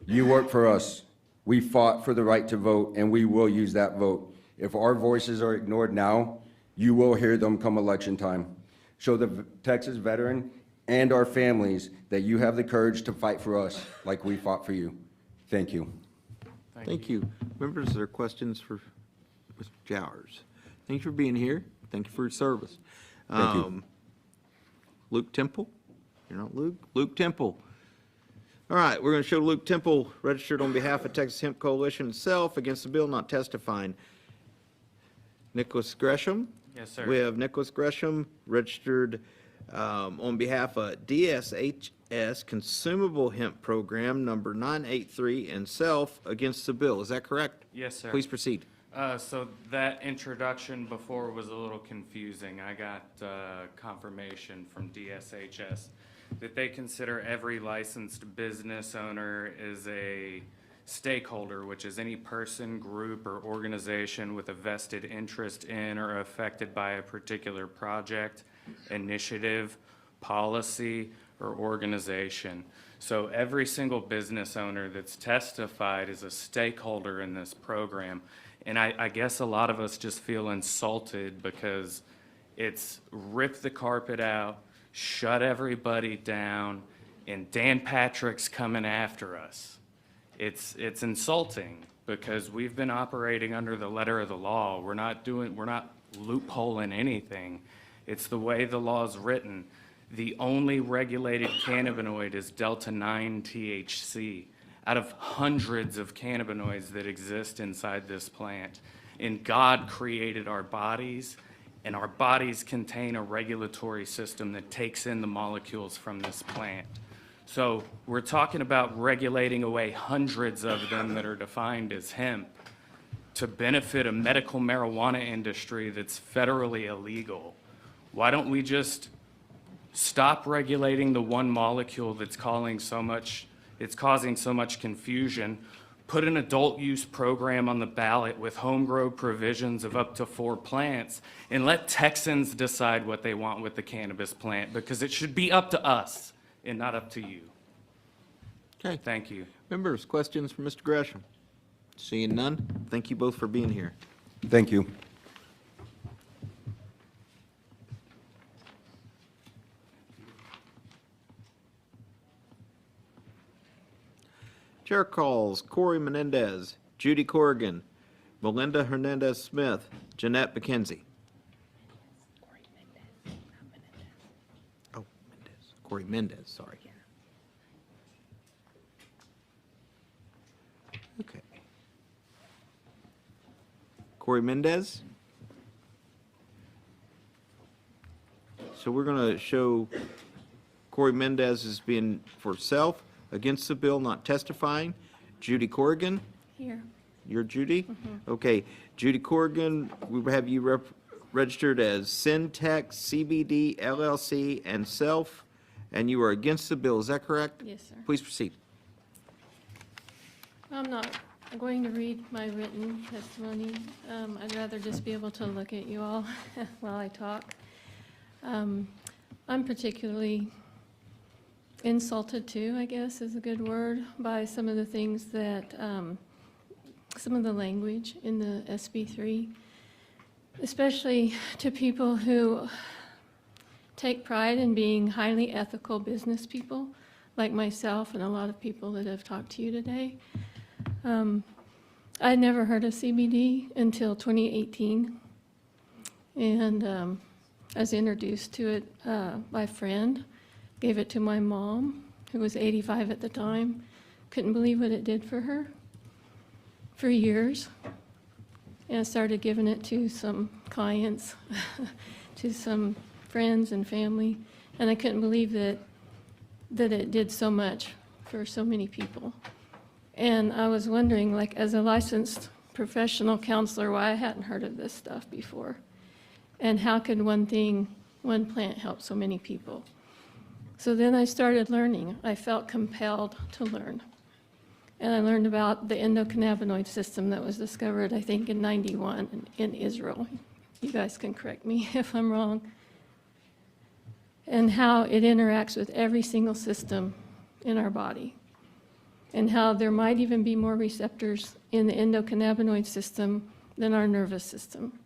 You work for us. We fought for the right to vote, and we will use that vote. If our voices are ignored now, you will hear them come election time. Show the Texas veteran and our families that you have the courage to fight for us like we fought for you. Thank you. Thank you. Members, there are questions for Mr. Jowers. Thank you for being here. Thank you for your service. Thank you. Luke Temple? You're not Luke? Luke Temple. All right, we're going to show Luke Temple registered on behalf of Texas Hemp Coalition itself against the bill, not testifying. Nicholas Gresham? Yes, sir. We have Nicholas Gresham registered on behalf of DSHS Consumable Hemp Program number 983 and self against the bill. Is that correct? Yes, sir. Please proceed. So that introduction before was a little confusing. I got confirmation from DSHS that they consider every licensed business owner is a stakeholder, which is any person, group, or organization with a vested interest in or affected by a particular project, initiative, policy, or organization. So every single business owner that's testified is a stakeholder in this program. And I guess a lot of us just feel insulted because it's rip the carpet out, shut everybody down, and Dan Patrick's coming after us. It's insulting because we've been operating under the letter of the law. We're not loopholing anything. It's the way the law is written. The only regulated cannabinoid is Delta-9 THC out of hundreds of cannabinoids that exist inside this plant. And God created our bodies, and our bodies contain a regulatory system that takes in the molecules from this plant. So we're talking about regulating away hundreds of them that are defined as hemp to benefit a medical marijuana industry that's federally illegal. Why don't we just stop regulating the one molecule that's causing so much confusion, put an adult use program on the ballot with home grow provisions of up to 4 plants, and let Texans decide what they want with the cannabis plant, because it should be up to us and not up to you. Okay. Thank you. Members, questions for Mr. Gresham? Seeing none, thank you both for being here. Thank you. Chair calls Corey Menendez, Judy Corrigan, Melinda Hernandez-Smith, Jeanette McKenzie. Oh, Mendez. Corey Mendez, sorry. Okay. Corey Mendez. So we're going to show Corey Mendez as being for self, against the bill, not testifying. Judy Corrigan. Here. You're Judy? Okay. Judy Corrigan, we have you registered as Syntech, CBD, LLC, and self, and you are against the bill. Is that correct? Yes, sir. Please proceed. I'm not going to read my written testimony. I'd rather just be able to look at you all while I talk. I'm particularly insulted too, I guess is a good word, by some of the things that, some of the language in the SB3, especially to people who take pride in being highly ethical business people, like myself and a lot of people that have talked to you today. I never heard of CBD until 2018, and I was introduced to it by a friend. Gave it to my mom, who was 85 at the time. Couldn't believe what it did for her for years. And I started giving it to some clients, to some friends and family. And I couldn't believe that it did so much for so many people. And I was wondering, like, as a licensed professional counselor, why I hadn't heard of this stuff before. And how could one plant help so many people? So then I started learning. I felt compelled to learn. And I learned about the endocannabinoid system that was discovered, I think, in '91 in Israel. You guys can correct me if I'm wrong. And how it interacts with every single system in our body. And how there might even be more receptors in the endocannabinoid system than our nervous system.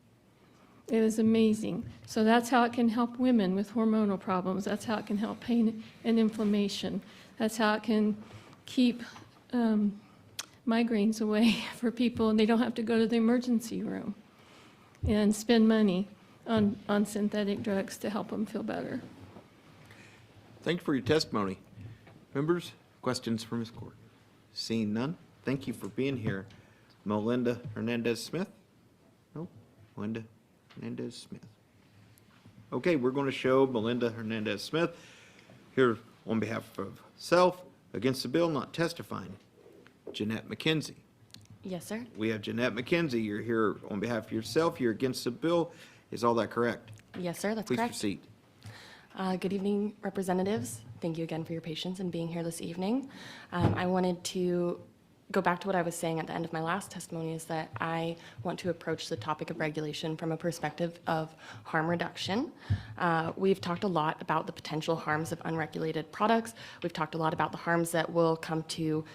It was amazing. So that's how it can help women with hormonal problems. That's how it can help pain and inflammation. That's how it can keep migraines away for people, and they don't have to go to the emergency room and spend money on synthetic drugs to help them feel better. Thank you for your testimony. Members, questions for Ms. Corrigan? Seeing none, thank you for being here. Melinda Hernandez-Smith? No, Melinda Hernandez-Smith. Okay, we're going to show Melinda Hernandez-Smith here on behalf of self, against the bill, not testifying. Jeanette McKenzie. Yes, sir. We have Jeanette McKenzie. You're here on behalf of yourself. You're against the bill. Is all that correct? Yes, sir, that's Please correct. proceed. Good evening, representatives. Thank you again for your patience in being here this evening. I wanted to go back to what I was saying at the end of my last testimony, is that I want to approach the topic of regulation from a perspective of harm reduction. We've talked a lot about the potential harms of unregulated products. We've talked a lot about the harms that will come to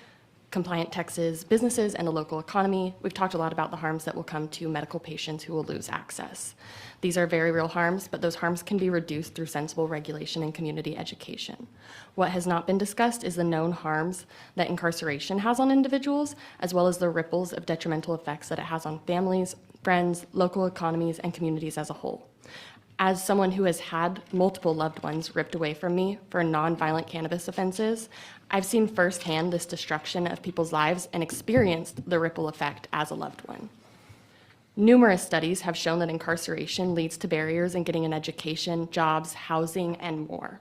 compliant Texas businesses and the local economy. We've talked a lot about the harms that will come to medical patients who will lose access. These are very real harms, but those harms can be reduced through sensible regulation and community education. What has not been discussed is the known harms that incarceration has on individuals, as well as the ripples of detrimental effects that it has on families, friends, local economies, and communities as a whole. As someone who has had multiple loved ones ripped away from me for nonviolent cannabis offenses, I've seen firsthand this destruction of people's lives and experienced the ripple effect as a loved one. Numerous studies have shown that incarceration leads to barriers in getting an education, jobs, housing, and more.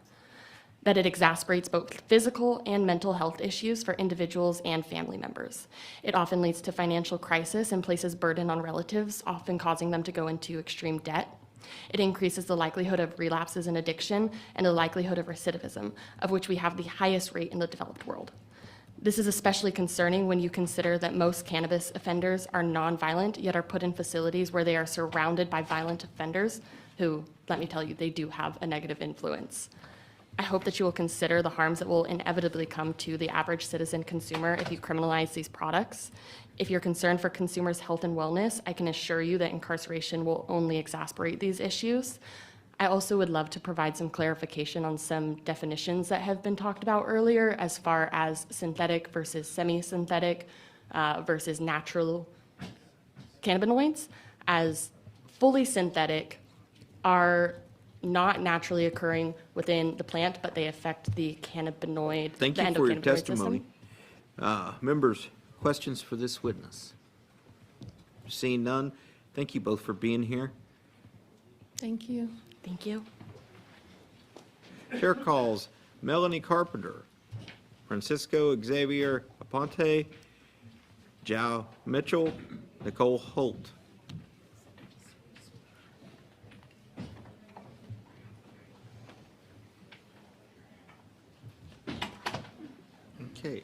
That it exacerbates both physical and mental health issues for individuals and family members. It often leads to financial crisis and places burden on relatives, often causing them to go into extreme debt. It increases the likelihood of relapses and addiction and the likelihood of recidivism, of which we have the highest rate in the developed world. This is especially concerning when you consider that most cannabis offenders are nonviolent, yet are put in facilities where they are surrounded by violent offenders who, let me tell you, they do have a negative influence. I hope that you will consider the harms that will inevitably come to the average citizen consumer if you criminalize these products. If you're concerned for consumers' health and wellness, I can assure you that incarceration will only exacerbate these issues. I also would love to provide some clarification on some definitions that have been talked about earlier as far as synthetic versus semi-synthetic versus natural cannabinoids, as fully synthetic are not naturally occurring within the plant, but they affect the cannabinoid, Thank the you for your endocannabinoid testimony. system. Members, questions for this witness? Seeing none, thank you both for being here. Thank you. Thank you. Chair calls Melanie Carpenter, Francisco Xavier Aponte, Jao Mitchell, Nicole Holt. Okay.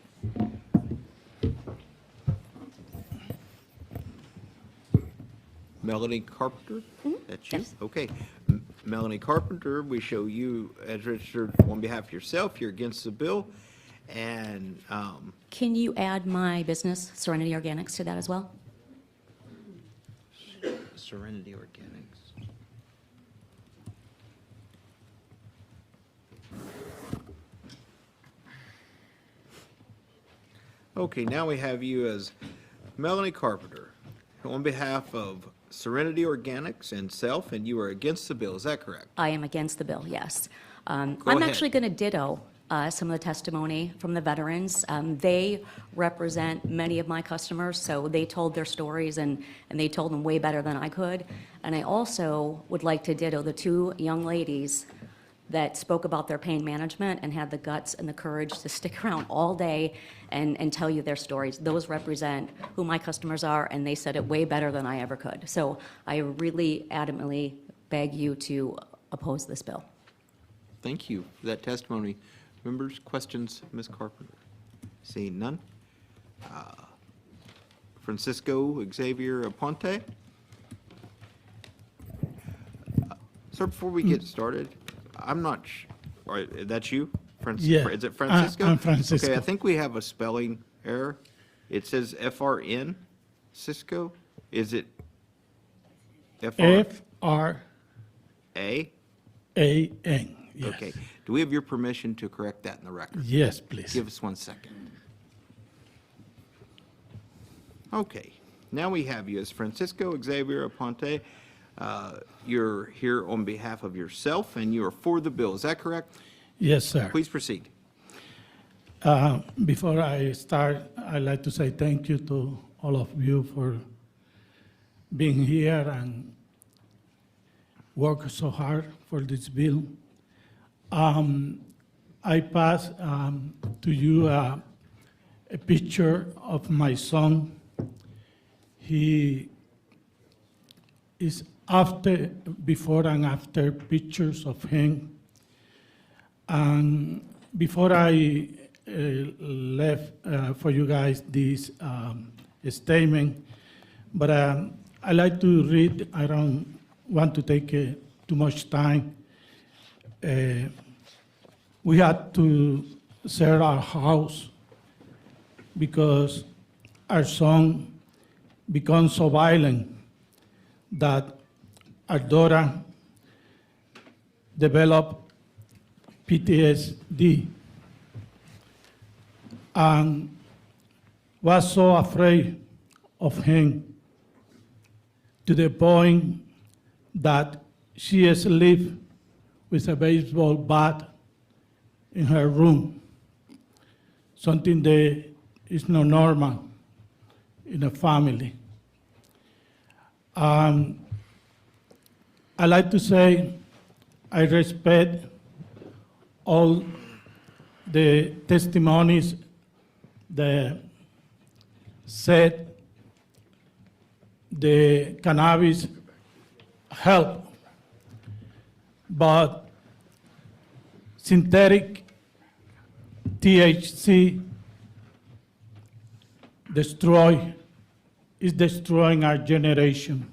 Melanie Carpenter? That's you? Yes. Okay. Melanie Carpenter, we show you as registered on behalf of yourself. You're against the bill. And Can you add my business, Serenity Organics, to that as well? Serenity Organics. Okay, now we have you as Melanie Carpenter on behalf of Serenity Organics and self, and you are against the bill. Is that correct? I am against the bill, yes. I'm ahead. actually going to ditto some of the testimony from the veterans. They represent many of my customers, so they told their stories, and they told them way better than I could. And I also would like to ditto the two young ladies that spoke about their pain management and had the guts and the courage to stick around all day and tell you their stories. Those represent who my customers are, and they said it way better than I ever could. So I really adamantly beg you to oppose this bill. Thank you for that testimony. Members, questions, Ms. Carpenter? Seeing none. Francisco Xavier Aponte. Sir, before we get started, I'm not sure, that's you? Yeah. Is it Francisco? I'm Francisco. Okay, I think we have a spelling error. It says FRN, Cisco. Is it FRAAN. Yes. Okay. Do we have your permission to correct that in the record? Yes, please. Give us 1 second. Okay. Now we have you as Francisco Xavier Aponte. You're here on behalf of yourself, and you are for the bill. Is that correct? Yes, sir. Please proceed. Before I start, I'd like to say thank you to all of you for being here and work so hard for this bill. I pass to you a picture of my son. He is after, before and after pictures of him. And before I left for you guys this statement, but I like to read. I don't want to take too much time. We had to sell our house because our son became so violent that our daughter developed PTSD and was so afraid of him to the point that she slept with a baseball bat in her room, something that is not normal in a family. I like to say I respect all the testimonies that said the cannabis help, but synthetic THC is destroying our generation.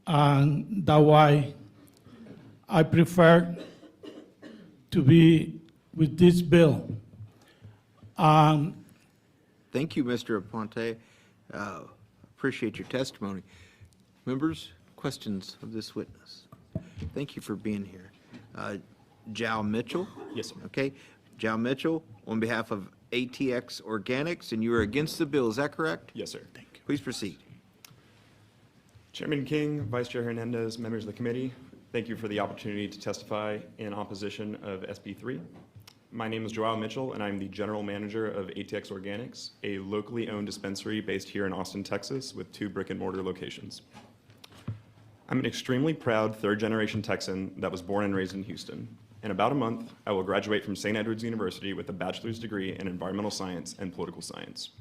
And that's why I prefer to be with this bill. Thank you, Mr. Aponte. Appreciate your testimony. Members, questions of this witness? Thank you for being here. Jao Mitchell? Yes, sir. Okay. Jao Mitchell, on behalf of ATX Organics, and you are against the bill, is that correct? Yes, sir. Thank you. Please proceed. Chairman King, Vice Chair Hernandez, members of the committee, thank you for the opportunity to testify in opposition of SB 3. My name is Joao Mitchell, and I'm the General Manager of ATX Organics, a locally owned dispensary based here in Austin, Texas, with 2 brick-and-mortar locations. I'm an extremely proud third-generation Texan that was born and raised in Houston. In about a month, I will graduate from St. Edward's University with a bachelor's degree in environmental science and political science.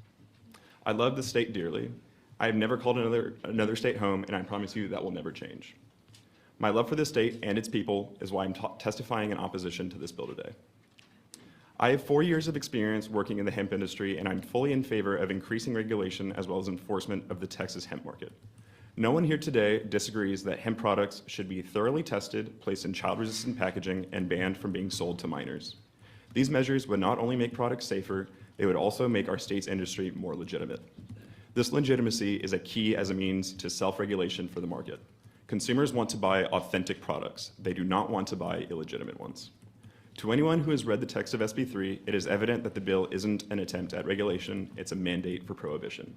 I love the state dearly. I have never called another state home, and I promise you that will never change. My love for this state and its people is why I'm testifying in opposition to this bill today. I have 4 years of experience working in the hemp industry, and I'm fully in favor of increasing regulation as well as enforcement of the Texas hemp market. No one here today disagrees that hemp products should be thoroughly tested, placed in child-resistant packaging, and banned from being sold to minors. These measures would not only make products safer, they would also make our state's industry more legitimate. This legitimacy is a key as a means to self-regulation for the market. Consumers want to buy authentic products. They do not want to buy illegitimate ones. To anyone who has read the text of SB 3, it is evident that the bill isn't an attempt at regulation, it's a mandate for prohibition.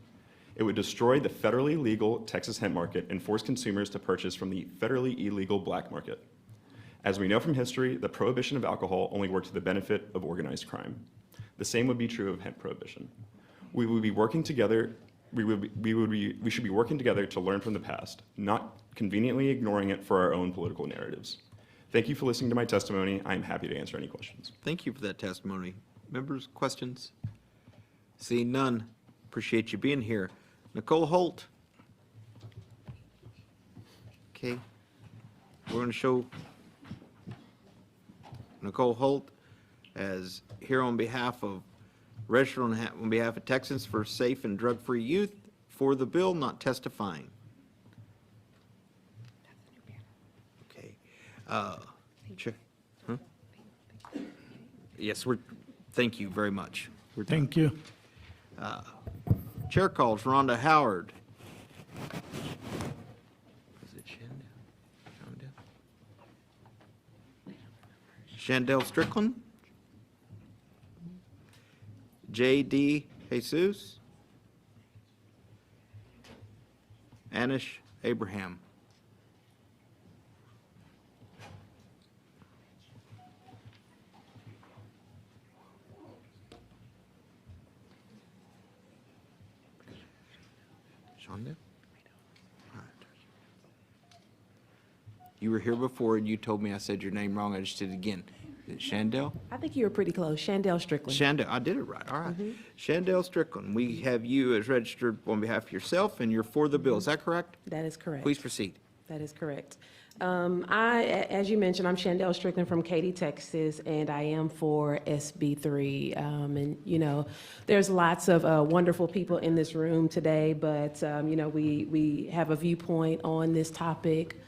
It would destroy the federally legal Texas hemp market and force consumers to purchase from the federally illegal black market. As we know from history, the prohibition of alcohol only worked to the benefit of organized crime. The same would be true of hemp prohibition. We should be working together to learn from the past, not conveniently ignoring it for our own political narratives. Thank you for listening to my testimony. I am happy to answer any questions. Thank you for that testimony. Members, questions? Seeing none, appreciate you being here. Nicole Holt. Okay, we're going to show Nicole Holt as here on behalf of registered on behalf of Texans for Safe and Drug-Free Youth for the bill, not testifying. Okay. Chair. Huh? Yes, thank you very much. Thank you. Chair calls Rhonda Howard. Is it Shandell Strickland? J.D. Jesus? Anish Abraham? Shonda? You were here before and you told me I said your name wrong. I just did it again. Shandell? I think you were pretty close. Shandell Strickland. Shandell, I did it right, all right. Shandell Strickland, we have you as registered on behalf of yourself, and you're for the bill, is that correct? That is correct. Please proceed. That is correct. As you mentioned, I'm Shandell Strickland from Katy, Texas, and I am for SB3. And, you know, there's lots of wonderful people in this room today, but, you know, we have a viewpoint on this topic,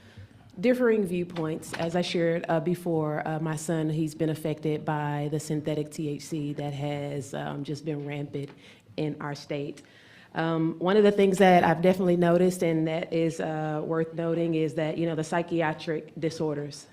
differing viewpoints. As I shared before, my son, he's been affected by the synthetic THC that has just been rampant in our state. One of the things that I've definitely noticed and that is worth noting is that, you know, the psychiatric disorders,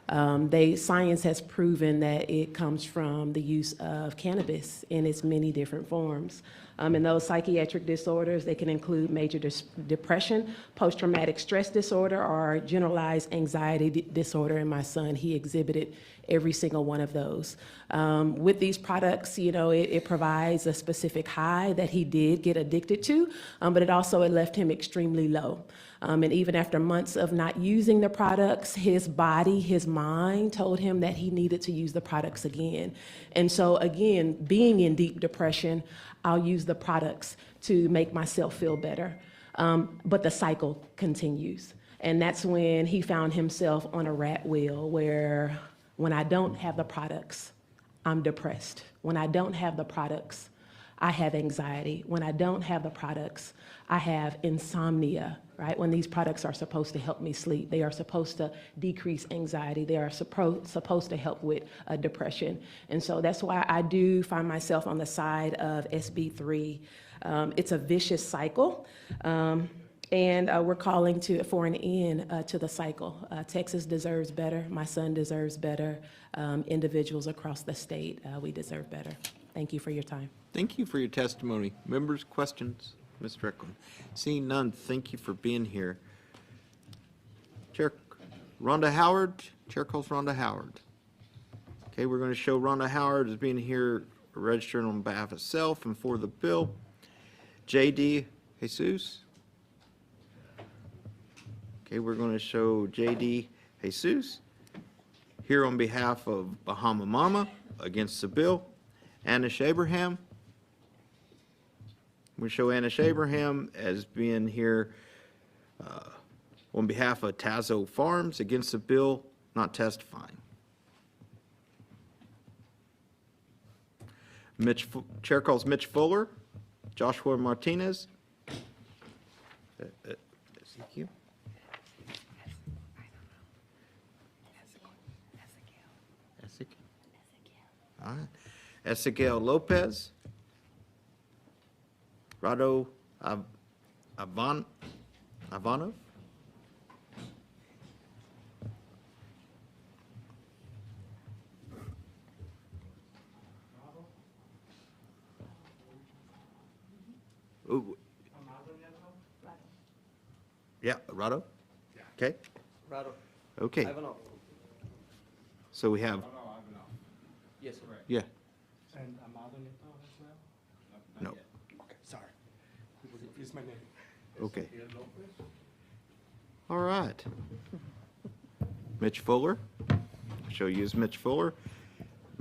science has proven that it comes from the use of cannabis in its many different forms. And those psychiatric disorders, they can include major depression, post-traumatic stress disorder, or generalized anxiety disorder. And my son, he exhibited every single one of those. With these products, you know, it provides a specific high that he did get addicted to, but it left him extremely low. And even after months of not using the products, his body, his mind told him that he needed to use the products again. And so again, being in deep depression, I'll use the products to make myself feel better. But the cycle continues. And that's when he found himself on a rat wheel where when I don't have the products, I'm depressed. When I don't have the products, I have anxiety. When I don't have the products, I have insomnia, right? When these products are supposed to help me sleep, they are supposed to decrease anxiety. They are supposed to help with depression. And so that's why I do find myself on the side of SB3. It's a vicious cycle. And we're calling for an end to the cycle. Texas deserves better. My son deserves better. Individuals across the state, we deserve better. Thank you for your time. Thank you for your testimony. Members, questions? Ms. Strickland? Seeing none, thank you for being here. Chair Rhonda Howard, Chair calls Rhonda Howard. Okay, we're going to show Rhonda Howard as being here registered on behalf of self and for the bill. J.D. Jesus. Okay, we're going to show J.D. Jesus here on behalf of Bahama Mama against the bill. Anish Abraham. We show Anish Abraham as being here on behalf of Tazo Farms against the bill, not testifying. Chair calls Mitch Fuller, Joshua Martinez. Ezekiel. All right. Ezequiel Lopez. Rado Ivanov. Ooh. Yeah, Rado? Okay. Rado. Okay. Ivanov. So we have, Yes, correct. yeah, And Amado Neto as well? no, Okay, sorry. It's my name. okay. All right. Mitch Fuller. Show you as Mitch Fuller.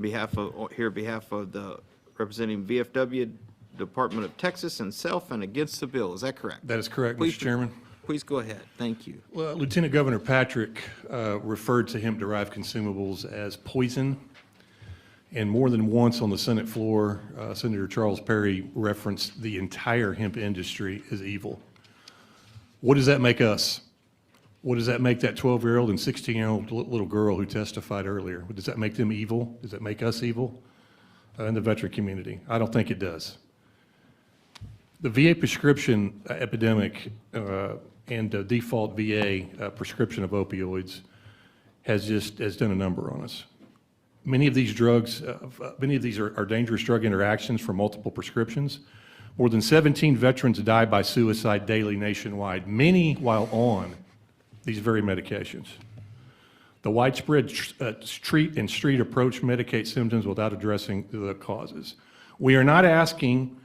Behalf of, here, behalf of the representing VFW, Department of Texas and self and against the bill. Is that correct? That is correct, Please- Mr. Chairman. Please go ahead. Thank you. Well, Lieutenant Governor Patrick referred to hemp-derived consumables as poison. And more than once on the Senate floor, Senator Charles Perry referenced the entire hemp industry as evil. What does that make us? What does that make that 12-year-old and 16-year-old little girl who testified earlier? Does that make them evil? Does that make us evil in the veteran community? I don't think it does. The VA prescription epidemic and default VA prescription of opioids has done a number on us. Many of these drugs, are dangerous drug interactions from multiple prescriptions. More than 17 veterans die by suicide daily nationwide, many while on these very medications. The widespread treat and street approach medicate symptoms without addressing the causes. We are not asking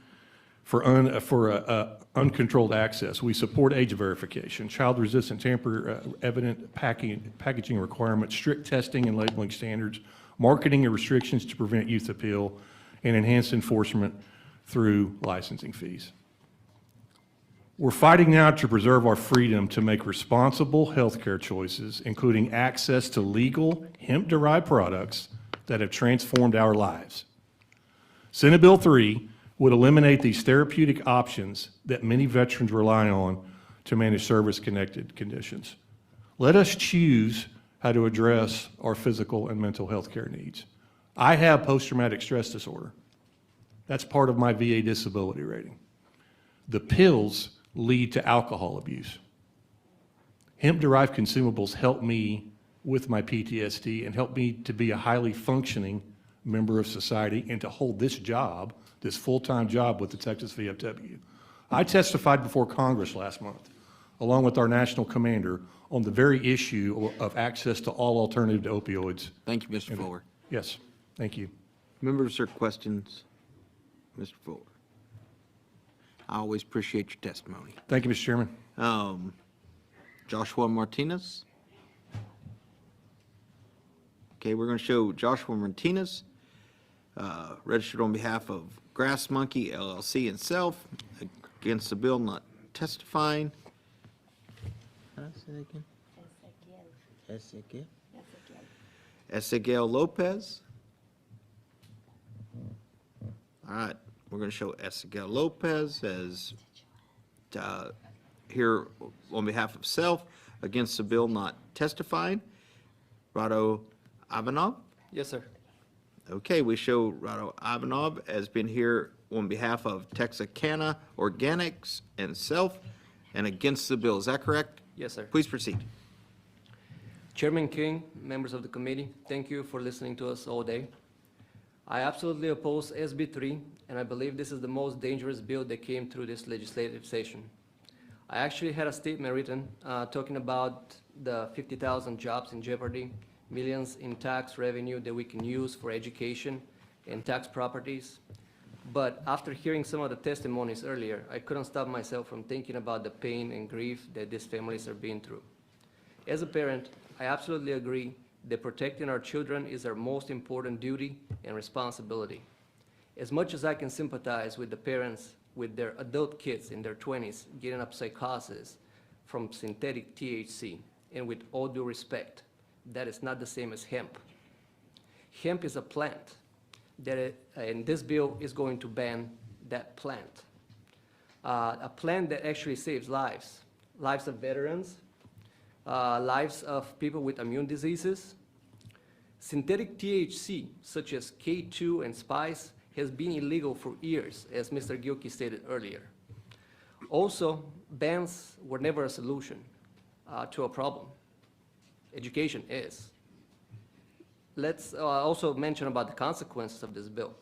for uncontrolled access. We support age verification, child-resistant tamper-evident packaging requirements, strict testing and labeling standards, marketing and restrictions to prevent youth appeal, and enhanced enforcement through licensing fees. We're fighting now to preserve our freedom to make responsible healthcare choices, including access to legal hemp-derived products that have transformed our lives. Senate Bill 3 would eliminate these therapeutic options that many veterans rely on to manage service-connected conditions. Let us choose how to address our physical and mental health care needs. I have post-traumatic stress disorder. That's part of my VA disability rating. The pills lead to alcohol abuse. Hemp-derived consumables help me with my PTSD and help me to be a highly functioning member of society and to hold this job, this full-time job with the Texas VFW. I testified before Congress last month, along with our national commander, on the very issue of access to all alternative to opioids. Thank you, Mr. Fuller. Yes, thank you. Members or questions? Mr. Fuller. I always appreciate your testimony. Thank you, Mr. Chairman. Joshua Martinez. Okay, we're going to show Joshua Martinez, registered on behalf of Grass Monkey LLC and self, against the bill, not testifying. Say that again? Ezequiel Lopez. All right, we're going to show Ezequiel Lopez as here on behalf of self, against the bill, not testifying. Rado Ivanov. Yes, sir. Okay, we show Rado Ivanov as being here on behalf of Texarkana Organics and self, and against the bill. Is that correct? Yes, sir. Please proceed. Chairman King, members of the committee, thank you for listening to us all day. I absolutely oppose SB 3, and I believe this is the most dangerous bill that came through this legislative session. I actually had a statement written talking about the 50,000 jobs in jeopardy, millions in tax revenue that we can use for education and tax properties. But after hearing some of the testimonies earlier, I couldn't stop myself from thinking about the pain and grief that these families are being through. As a parent, I absolutely agree that protecting our children is our most important duty and responsibility. As much as I can sympathize with the parents with their adult kids in their 20s getting up psychosis from synthetic THC, and with all due respect, that is not the same as hemp. Hemp is a plant and this bill is going to ban that plant. A plant that actually saves lives, lives of veterans, lives of people with immune diseases. Synthetic THC, such as K2 and Spice, has been illegal for years, as Mr. Gilkey stated earlier. Also, bans were never a solution to a problem. Education is. Let's also mention about the consequences of this bill.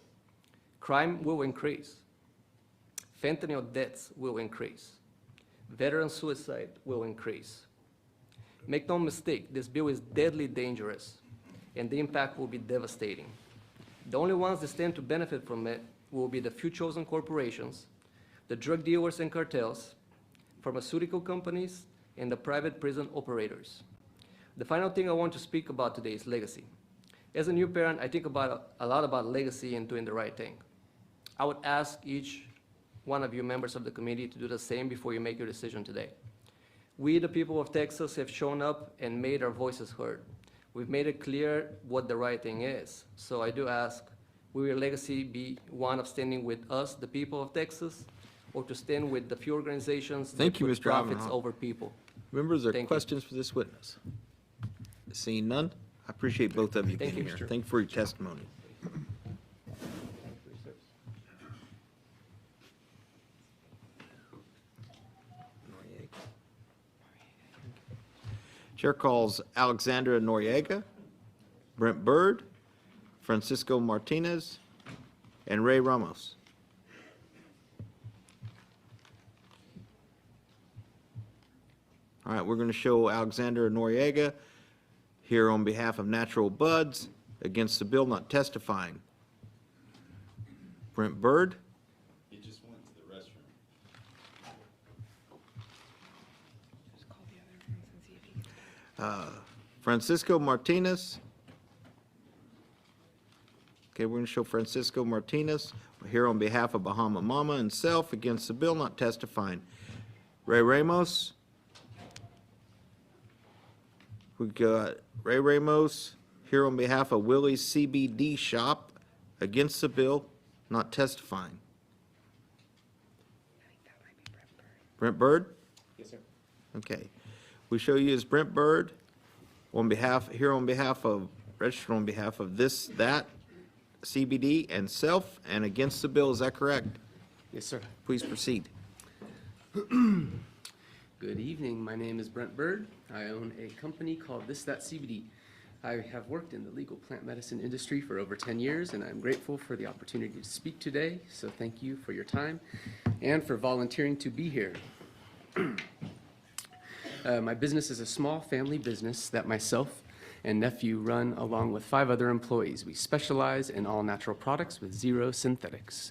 Crime will increase. Fentanyl deaths will increase. Veteran suicide will increase. Make no mistake, this bill is deadly dangerous, and the impact will be devastating. The only ones that stand to benefit from it will be the few chosen corporations, the drug dealers and cartels, pharmaceutical companies, and the private prison operators. The final thing I want to speak about today is legacy. As a new parent, I think a lot about legacy and doing the right thing. I would ask each one of you members of the committee to do the same before you make your decision today. We, the people of Texas, have shown up and made our voices heard. We've made it clear what the right thing is. So I do ask, will your legacy be one of standing with us, the people of Texas, or to stand with the few organizations that put profits over people? Members, are there questions for this witness? Seeing none, I appreciate both of you Thank being you, here. Mr. Thank you for your testimony. Chair calls Alexandra Noriega, Brent Byrd, Francisco Martinez, and Ray Ramos. All right, we're going to show Alexandra Noriega here on behalf of Natural Buds against the bill, not testifying. Brent Byrd. He just went to the restroom. Francisco Martinez. Okay, we're going to show Francisco Martinez here on behalf of Bahama Mama and self against the bill, not testifying. Ray Ramos. We got Ray Ramos here on behalf of Willie's CBD Shop against the bill, not testifying. Brent Bird? Yes, sir. Okay. We show you as Brent Bird on behalf, here on behalf of, registered on behalf of this, that, CBD, and self, and against the bill. Is that correct? Yes, sir. Please proceed. Good evening. My name is Brent Bird. I own a company called This That CBD. I have worked in the legal plant medicine industry for over 10 years, and I'm grateful for the opportunity to speak today. So thank you for your time and for volunteering to be here. My business is a small family business that myself and nephew run along with 5 other employees. We specialize in all-natural products with 0 synthetics.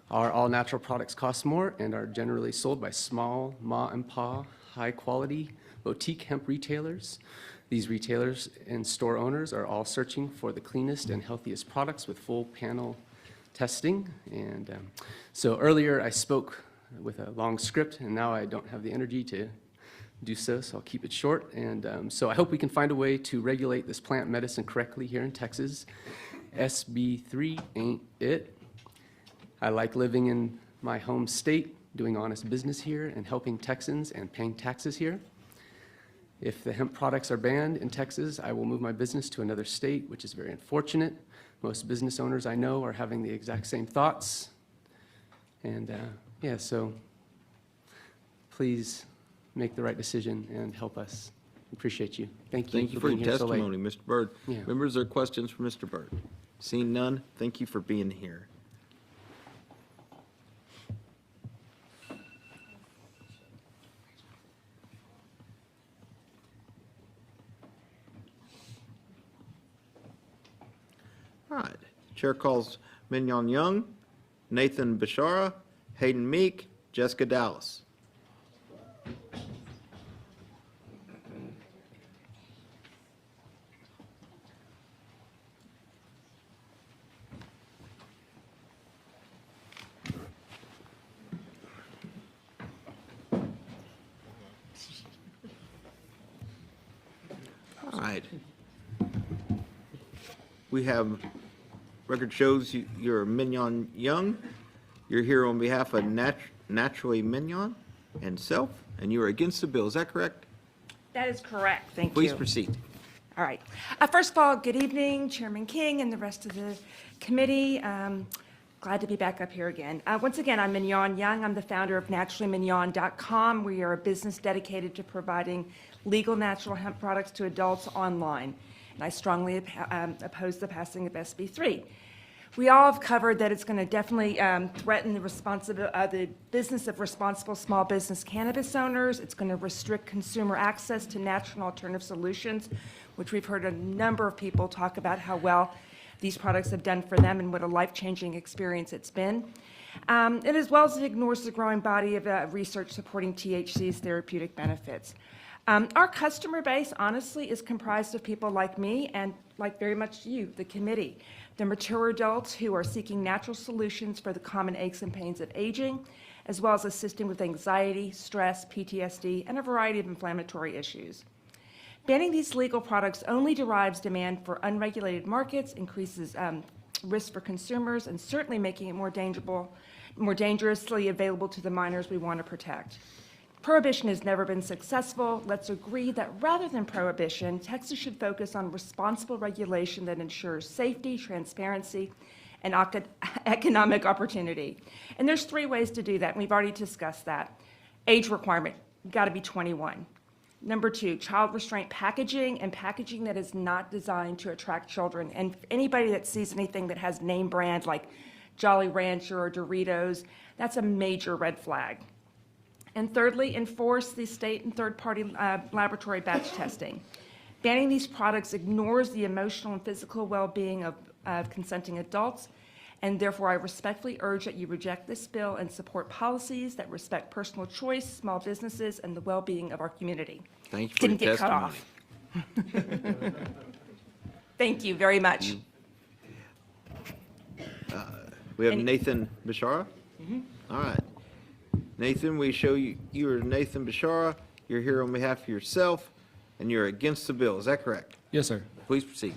Our all-natural products cost more and are generally sold by small, ma-and-pa, high-quality boutique hemp retailers. These retailers and store owners are all searching for the cleanest and healthiest products with full panel testing. And so earlier I spoke with a long script, and now I don't have the energy to do so I'll keep it short. And so I hope we can find a way to regulate this plant medicine correctly here in Texas. SB3 ain't it. I like living in my home state, doing honest business here, and helping Texans and paying taxes here. If the hemp products are banned in Texas, I will move my business to another state, which is very unfortunate. Most business owners I know are having the exact same thoughts. And yeah, so please make the right decision and help us. Appreciate you. Thank you. Thank you for your being here so late. testimony, Mr. Bird. Yeah. Members, there are questions for Mr. Bird? Seeing none, thank you for being here. All right. Chair calls Mignon Young, Nathan Bashara, Hayden Meek, Jessica Dallas. All right. We have, record shows you're Mignon Young. You're here on behalf of Naturally Mignon and self, and you are against the bill. Is that correct? That is correct. Thank you. Please proceed. All right. First of all, good evening, Chairman King and the rest of the committee. Glad to be back up here again. Once again, I'm Mignon Young. I'm the founder of naturallymignon.com. We are a business dedicated to providing legal natural hemp products to adults online. And I strongly oppose the passing of SB 3. We all have covered that it's going to definitely threaten the business of responsible small business cannabis owners. It's going to restrict consumer access to natural and alternative solutions, which we've heard a number of people talk about how well these products have done for them and what a life-changing experience it's been. And as well as it ignores the growing body of research supporting THC's therapeutic benefits. Our customer base, honestly, is comprised of people like me and like very much you, the committee. They're mature adults who are seeking natural solutions for the common aches and pains of aging, as well as assisting with anxiety, stress, PTSD, and a variety of inflammatory issues. Banning these legal products only derives demand for unregulated markets, increases risk for consumers, and certainly making it more dangerously available to the minors we want to protect. Prohibition has never been successful. Let's agree that rather than prohibition, Texas should focus on responsible regulation that ensures safety, transparency, and economic opportunity. And there's 3 ways to do that, and we've already discussed that. Age requirement, got to be 21. Number 2, child restraint packaging, and packaging that is not designed to attract children. And anybody that sees anything that has name brands like Jolly Rancher or Doritos, that's a major red flag. And thirdly, enforce the state and third-party laboratory batch testing. Banning these products ignores the emotional and physical well-being of consenting adults, and therefore I respectfully urge that you reject this bill and support policies that respect personal choice, small businesses, and the well-being of our community. Thank you for your Didn't get cut off. Thank you very much. We have Nathan Bashara. All right. Nathan, we show you, you are Nathan Bashara. You're here on behalf of yourself, and you're against the bill. Is that correct? Yes, sir. Please proceed.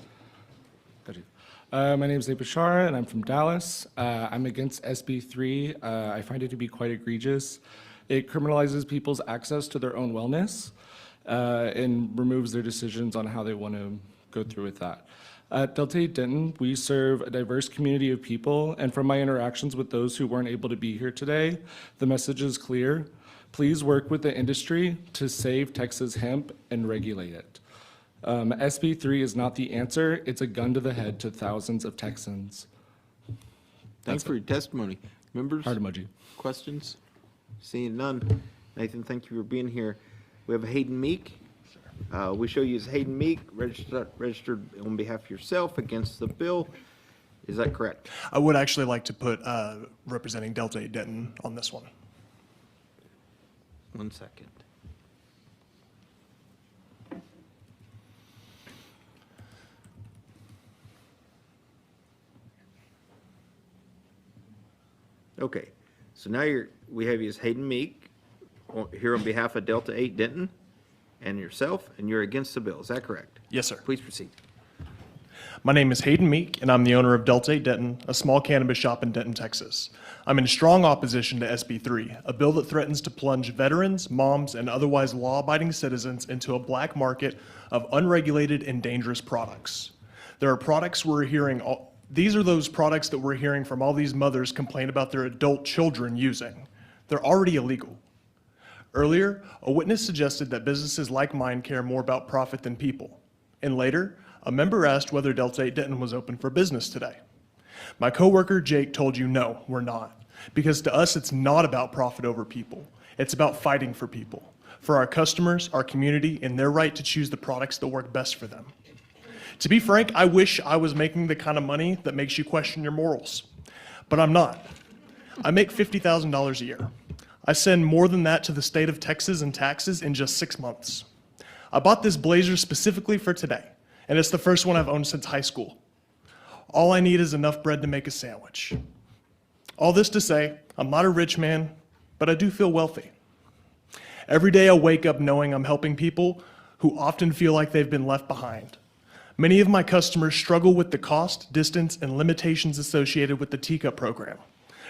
Got you. My name is Nate Bashara, and I'm from Dallas. I'm against SB 3. I find it to be quite egregious. It criminalizes people's access to their own wellness and removes their decisions on how they want to go through with that. At Delta 8 Denton, we serve a diverse community of people, and from my interactions with those who weren't able to be here today, the message is clear. Please work with the industry to save Texas hemp and regulate it. SB 3 is not the answer. It's a gun to the head to thousands of Texans. Thanks for your testimony. Members? Heart emoji. Questions? Seeing none. Nathan, thank you for being here. We have Hayden Meek. We show you as Hayden Meek, registered on behalf of yourself against the bill. Is that correct? I would actually like to put representing Delta 8 Denton on this one. 1 second. Okay, so now we have you as Hayden Meek here on behalf of Delta 8 Denton and yourself, and you're against the bill. Is that correct? Yes, sir. Please proceed. My name is Hayden Meek, and I'm the owner of Delta 8 Denton, a small cannabis shop in Denton, Texas. I'm in strong opposition to SB 3, a bill that threatens to plunge veterans, moms, and otherwise law-abiding citizens into a black market of unregulated and dangerous products. There are products we're hearing, these are those products that we're hearing from all these mothers complain about their adult children using. They're already illegal. Earlier, a witness suggested that businesses like mine care more about profit than people. And later, a member asked whether Delta 8 Denton was open for business today. My coworker Jake told you no, we're not. Because to us, it's not about profit over people. It's about fighting for people, for our customers, our community, and their right to choose the products that work best for them. To be frank, I wish I was making the kind of money that makes you question your morals. But I'm not. I make $50,000 a year. I send more than that to the state of Texas in taxes in just 6 months. I bought this blazer specifically for today, and it's the first one I've owned since high school. All I need is enough bread to make a sandwich. All this to say, I'm not a rich man, but I do feel wealthy. Every day I wake up knowing I'm helping people who often feel like they've been left behind. Many of my customers struggle with the cost, distance, and limitations associated with the Teacup program.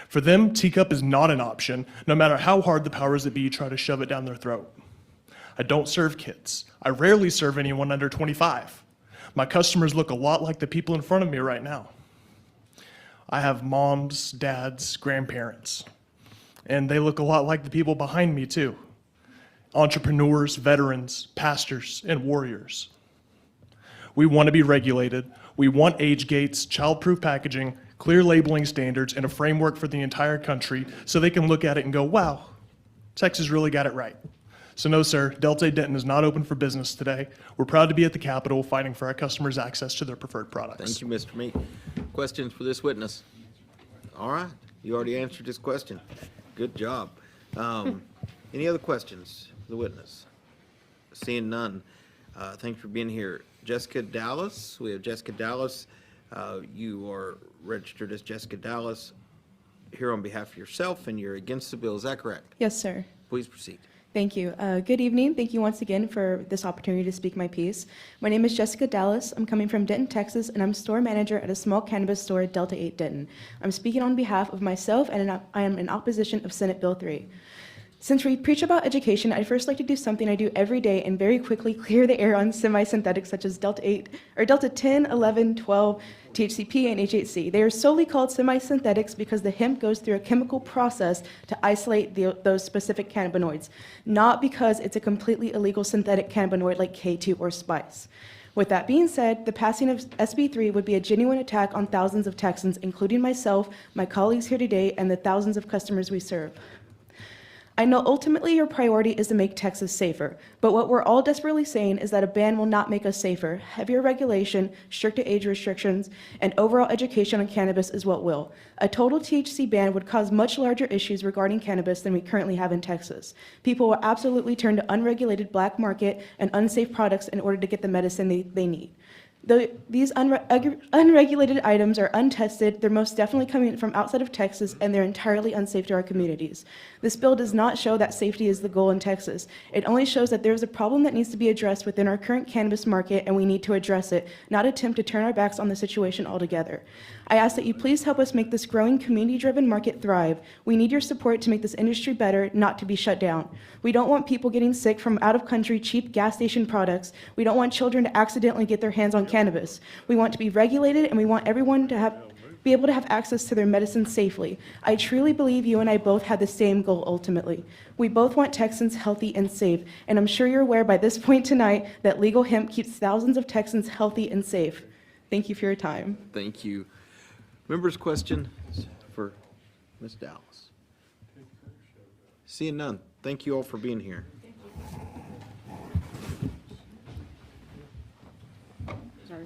For them, Teacup is not an option, no matter how hard the powers that be try to shove it down their throat. I don't serve kids. I rarely serve anyone under 25. My customers look a lot like the people in front of me right now. I have moms, dads, grandparents, and they look a lot like the people behind me too. Entrepreneurs, veterans, pastors, and warriors. We want to be regulated. We want age gates, child-proof packaging, clear labeling standards, and a framework for the entire country so they can look at it and go, wow, Texas really got it right. So no, sir, Delta 8 Denton is not open for business today. We're proud to be at the Capitol fighting for our customers' access to their preferred products. Thank you, Mr. Meek. Questions for this witness? All right, you already answered this question. Good job. Any other questions for the witness? Seeing none, thanks for being here. Jessica Dallas, we have Jessica Dallas. You are registered as Jessica Dallas here on behalf of yourself, and you're against the bill. Is that correct? Yes, sir. Please proceed. Thank you. Good evening. Thank you once again for this opportunity to speak my piece. My name is Jessica Dallas. I'm coming from Denton, Texas, and I'm store manager at a small cannabis store at Delta 8 Denton. I'm speaking on behalf of myself, and I am in opposition of Senate Bill 3. Since we preach about education, I'd first like to do something I do every day and very quickly clear the air on semi-synthetics such as Delta 8 or Delta 10, 11, 12, THCP, and HHC. They are solely called semi-synthetics because the hemp goes through a chemical process to isolate those specific cannabinoids, not because it's a completely illegal synthetic cannabinoid like K2 or spice. With that being said, the passing of SB 3 would be a genuine attack on thousands of Texans, including myself, my colleagues here today, and the thousands of customers we serve. I know ultimately your priority is to make Texas safer, but what we're all desperately saying is that a ban will not make us safer. Heavier regulation, stricter age restrictions, and overall education on cannabis is what will. A total THC ban would cause much larger issues regarding cannabis than we currently have in Texas. People will absolutely turn to unregulated black market and unsafe products in order to get the medicine they need. These unregulated items are untested, they're most definitely coming from outside of Texas, and they're entirely unsafe to our communities. This bill does not show that safety is the goal in Texas. It only shows that there is a problem that needs to be addressed within our current cannabis market, and we need to address it, not attempt to turn our backs on the situation altogether. I ask that you please help us make this growing community-driven market thrive. We need your support to make this industry better, not to be shut down. We don't want people getting sick from out-of-country cheap gas station products. We don't want children to accidentally get their hands on cannabis. We want to be regulated, and we want everyone to be able to have access to their medicine safely. I truly believe you and I both have the same goal ultimately. We both want Texans healthy and safe, and I'm sure you're aware by this point tonight that legal hemp keeps thousands of Texans healthy and safe. Thank you for your time. Thank you. Members' question for Ms. Dallas? Seeing none, thank you all for being here. Sorry.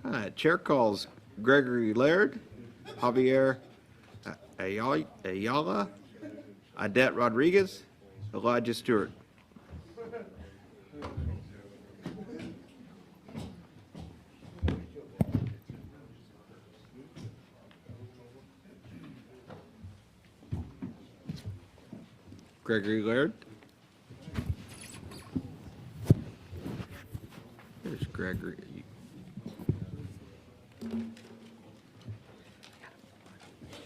All right, chair calls Gregory Laird, Javier Ayala, Adet Rodriguez, Elijah Stewart. Gregory Laird. There's Gregory.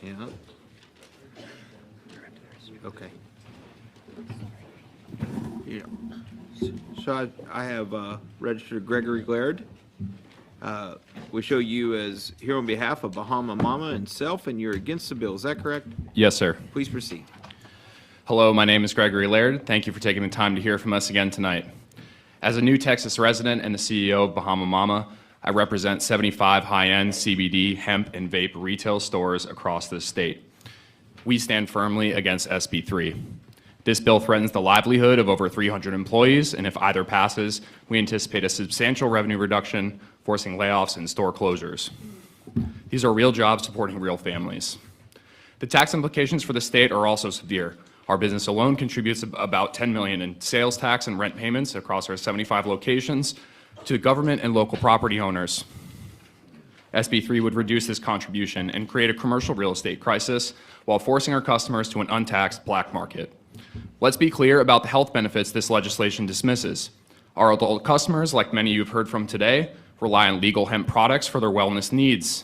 Yeah. Okay. Yeah. So I have registered Gregory Laird. We show you as here on behalf of Bahama Mama and self, and you're against the bill. Is that correct? Yes, sir. Please proceed. Hello, my name is Gregory Laird. Thank you for taking the time to hear from us again tonight. As a new Texas resident and the CEO of Bahama Mama, I represent 75 high-end CBD, hemp, and vape retail stores across this state. We stand firmly against SB 3. This bill threatens the livelihood of over 300 employees, and if either passes, we anticipate a substantial revenue reduction, forcing layoffs and store closures. These are real jobs supporting real families. The tax implications for the state are also severe. Our business alone contributes about $10 million in sales tax and rent payments across our 75 locations to government and local property owners. SB 3 would reduce this contribution and create a commercial real estate crisis while forcing our customers to an untaxed black market. Let's be clear about the health benefits this legislation dismisses. Our adult customers, like many you've heard from today, rely on legal hemp products for their wellness needs.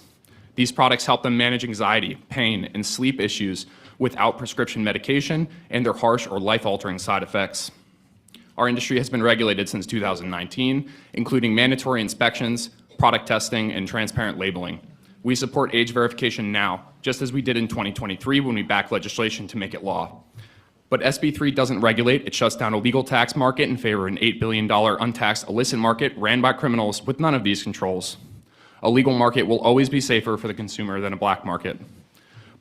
These products help them manage anxiety, pain, and sleep issues without prescription medication and their harsh or life-altering side effects. Our industry has been regulated since 2019, including mandatory inspections, product testing, and transparent labeling. We support age verification now, just as we did in 2023 when we backed legislation to make it law. But SB 3 doesn't regulate, it shuts down a legal tax market in favor of an $8 billion untaxed illicit market ran by criminals with none of these controls. A legal market will always be safer for the consumer than a black market.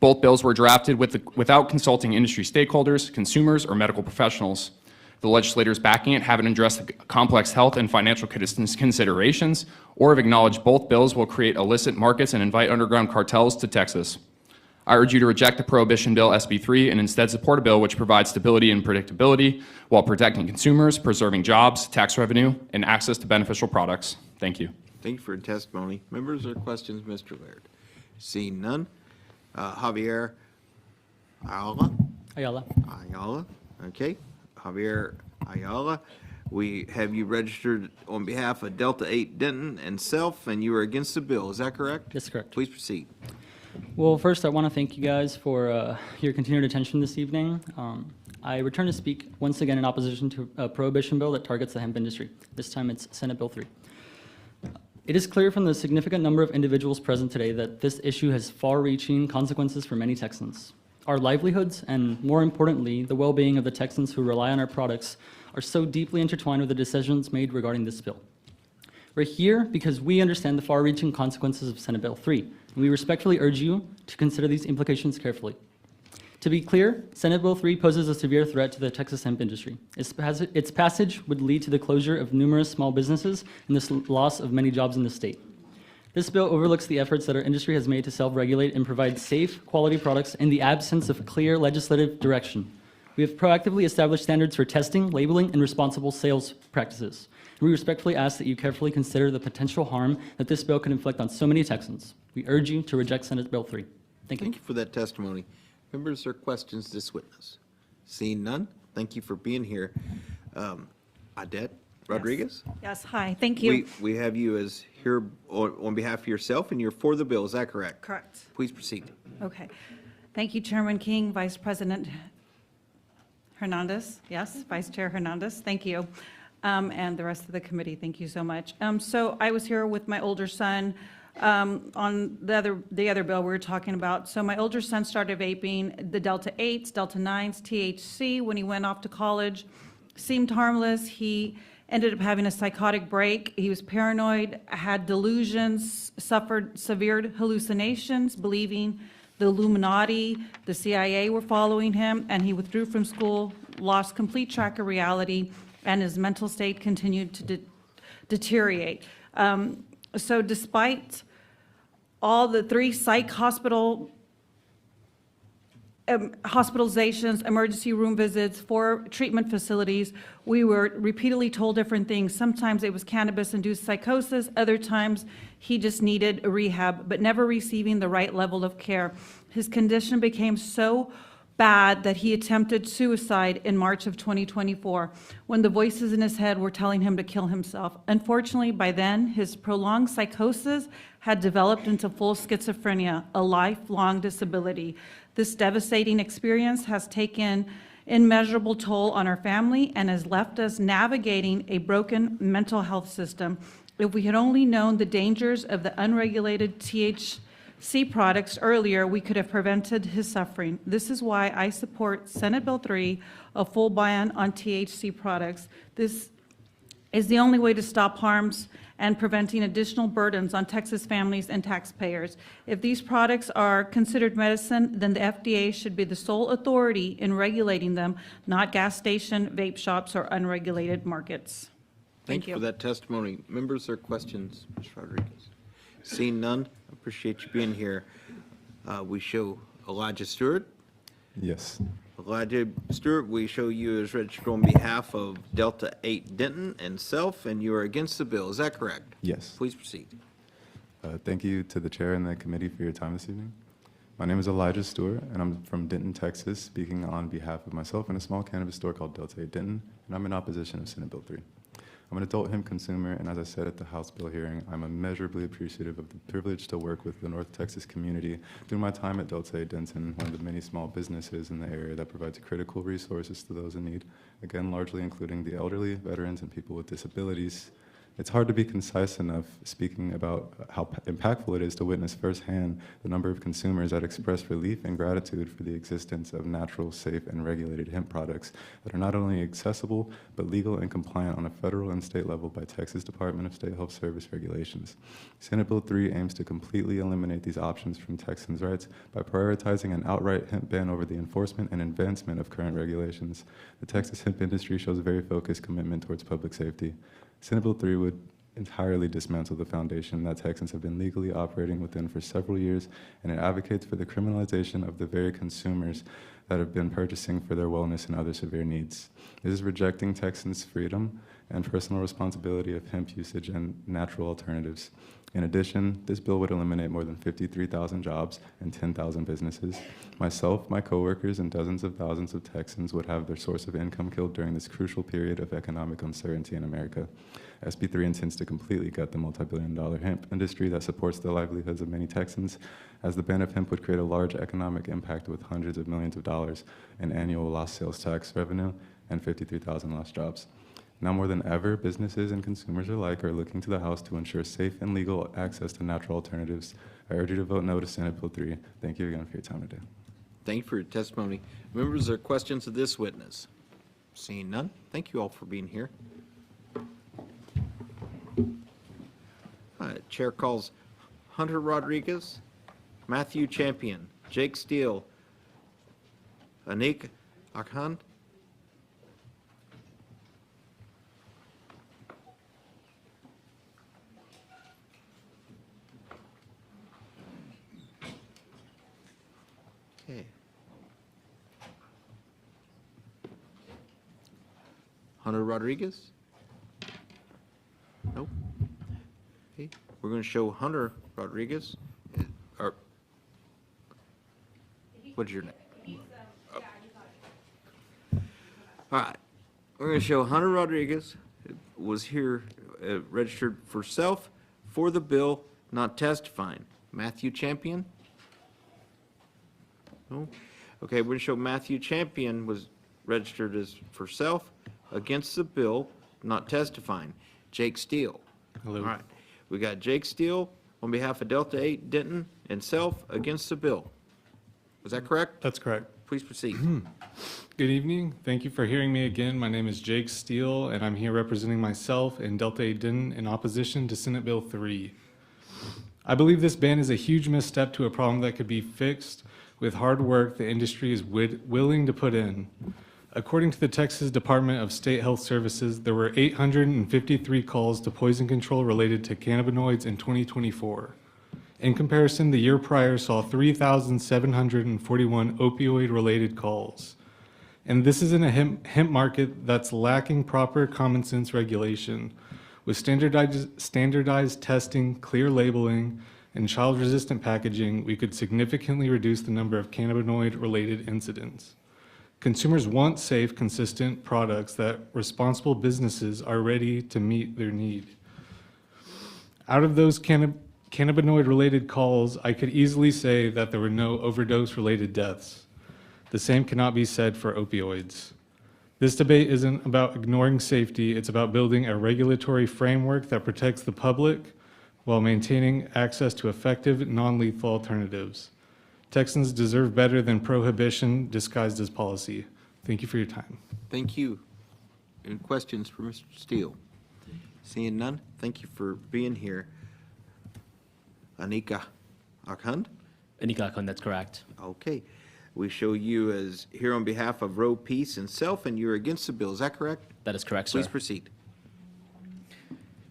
Both bills were drafted without consulting industry stakeholders, consumers, or medical professionals. The legislators backing it haven't addressed the complex health and financial considerations, or have acknowledged both bills will create illicit markets and invite underground cartels to Texas. I urge you to reject the prohibition bill SB 3 and instead support a bill which provides stability and predictability while protecting consumers, preserving jobs, tax revenue, and access to beneficial products. Thank you. Thank you for your testimony. Members or questions, Mr. Laird? Seeing none. Javier Ayala? Ayala, okay. Javier Ayala, we have you registered on behalf of Delta 8 Denton and self, and you are against the bill. Is that correct? That's correct. Please proceed. Well, first, I want to thank you guys for your continued attention this evening. I return to speak once again in opposition to a prohibition bill that targets the hemp industry. This time it's Senate Bill 3. It is clear from the significant number of individuals present today that this issue has far-reaching consequences for many Texans. Our livelihoods, and more importantly, the well-being of the Texans who rely on our products, are so deeply intertwined with the decisions made regarding this bill. We're here because we understand the far-reaching consequences of Senate Bill 3, and we respectfully urge you to consider these implications carefully. To be clear, Senate Bill 3 poses a severe threat to the Texas hemp industry. Its passage would lead to the closure of numerous small businesses and the loss of many jobs in the state. This bill overlooks the efforts that our industry has made to self-regulate and provide safe, quality products in the absence of clear legislative direction. We have proactively established standards for testing, labeling, and responsible sales practices. We respectfully ask that you carefully consider the potential harm that this bill could inflict on so many Texans. We urge you to reject Senate Bill 3. Thank you. Thank you for that testimony. Members or questions to this witness? Seeing none, thank you for being here. Odette Rodriguez? Yes, hi, thank you. We have you as here on behalf of yourself, and you're for the bill, is that correct? Correct. Please proceed. Okay. Thank you, Chairman King, Vice President Hernandez. Yes, Vice Chair Hernandez, thank you. And the rest of the committee, thank you so much. So I was here with my older son on the other bill we were talking about. So my older son started vaping the Delta 8s, Delta 9s, THC when he went off to college. Seemed harmless. He ended up having a psychotic break. He was paranoid, had delusions, suffered severe hallucinations, believing the Illuminati, the CIA were following him, and he withdrew from school, lost complete track of reality, and his mental state continued to deteriorate. So despite all the 3 psych hospitalizations, emergency room visits, 4 treatment facilities, we were repeatedly told different things. Sometimes it was cannabis-induced psychosis, other times he just needed a rehab, but never receiving the right level of care. His condition became so bad that he attempted suicide in March of 2024 when the voices in his head were telling him to kill himself. Unfortunately, by then, his prolonged psychosis had developed into full schizophrenia, a lifelong disability. This devastating experience has taken immeasurable toll on our family and has left us navigating a broken mental health system. If we had only known the dangers of the unregulated THC products earlier, we could have prevented his suffering. This is why I support Senate Bill 3, a full ban on THC products. This is the only way to stop harms and preventing additional burdens on Texas families and taxpayers. If these products are considered medicine, then the FDA should be the sole authority in regulating them, not gas station, vape shops, or unregulated markets. Thank you for that testimony. Members or questions, Ms. Rodriguez? Seeing none, I appreciate you being here. We show Elijah Stewart. Yes. Elijah Stewart, we show you as registered on behalf of Delta 8 Denton and self, and you are against the bill. Is that correct? Yes. Please proceed. Thank you to the chair and the committee for your time this evening. My name is Elijah Stewart, and I'm from Denton, Texas, speaking on behalf of myself and a small cannabis store called Delta 8 Denton, and I'm in opposition of Senate Bill 3. I'm an adult hemp consumer, and as I said at the House bill hearing, I'm immeasurably appreciative of the privilege to work with the North Texas community through my time at Delta 8 Denton, one of the many small businesses in the area that provides critical resources to those in need, again, largely including the elderly, veterans, and people with disabilities. It's hard to be concise enough speaking about how impactful it is to witness firsthand the number of consumers that express relief and gratitude for the existence of natural, safe, and regulated hemp products that are not only accessible, but legal and compliant on a federal and state level by Texas Department of State Health Service regulations. Senate Bill 3 aims to completely eliminate these options from Texans' rights by prioritizing an outright hemp ban over the enforcement and advancement of current regulations. The Texas hemp industry shows a very focused commitment towards public safety. Senate Bill 3 would entirely dismantle the foundation that Texans have been legally operating within for several years, and it advocates for the criminalization of the very consumers that have been purchasing for their wellness and other severe needs. This is rejecting Texans' freedom and personal responsibility of hemp usage and natural alternatives. In addition, this bill would eliminate more than 53,000 jobs and 10,000 businesses. Myself, my coworkers, and dozens of thousands of Texans would have their source of income killed during this crucial period of economic uncertainty in America. SB 3 intends to completely gut the multi-billion-dollar hemp industry that supports the livelihoods of many Texans, as the ban of hemp would create a large economic impact with hundreds of millions of dollars in annual lost sales tax revenue and 53,000 lost jobs. Now more than ever, businesses and consumers alike are looking to the House to ensure safe and legal access to natural alternatives. I urge you to vote no to Senate Bill 3. Thank you again for your time today. Thank you for your testimony. Members, are questions of this witness? Seeing none, thank you all for being here. Chair calls Hunter Rodriguez, Matthew Champion, Jake Steele, Anik Akhan, okay. Hunter Rodriguez? Nope. Okay, we're going to show Hunter Rodriguez. Or, what's your name? All right, we're going to show Hunter Rodriguez was here registered for self for the bill, not testifying. Matthew Champion? No? Okay, we're going to show Matthew Champion was registered as for self against the bill, not testifying. Jake Steele? Hello. All right, we got Jake Steele on behalf of Delta 8 Denton and self against the bill. Was that correct? That's correct. Please proceed. Good evening. Thank you for hearing me again. My name is Jake Steele, and I'm here representing myself and Delta 8 Denton in opposition to Senate Bill 3. I believe this ban is a huge misstep to a problem that could be fixed with hard work the industry is willing to put in. According to the Texas Department of State Health Services, there were 853 calls to poison control related to cannabinoids in 2024. In comparison, the year prior saw 3,741 opioid-related calls. And this is in a hemp market that's lacking proper common sense regulation. With standardized testing, clear labeling, and child-resistant packaging, we could significantly reduce the number of cannabinoid-related incidents. Consumers want safe, consistent products that responsible businesses are ready to meet their need. Out of those cannabinoid-related calls, I could easily say that there were no overdose-related deaths. The same cannot be said for opioids. This debate isn't about ignoring safety, it's about building a regulatory framework that protects the public while maintaining access to effective, non-lethal alternatives. Texans deserve better than prohibition disguised as policy. Thank you for your time. Thank you. Any questions for Mr. Steele? Seeing none, thank you for being here. Anika Akhund? Anika Akhund, that's correct. Okay. We show you as here on behalf of Roe, Peace, and Self, and you're against the bill. Is that correct? That is correct, sir. Please proceed.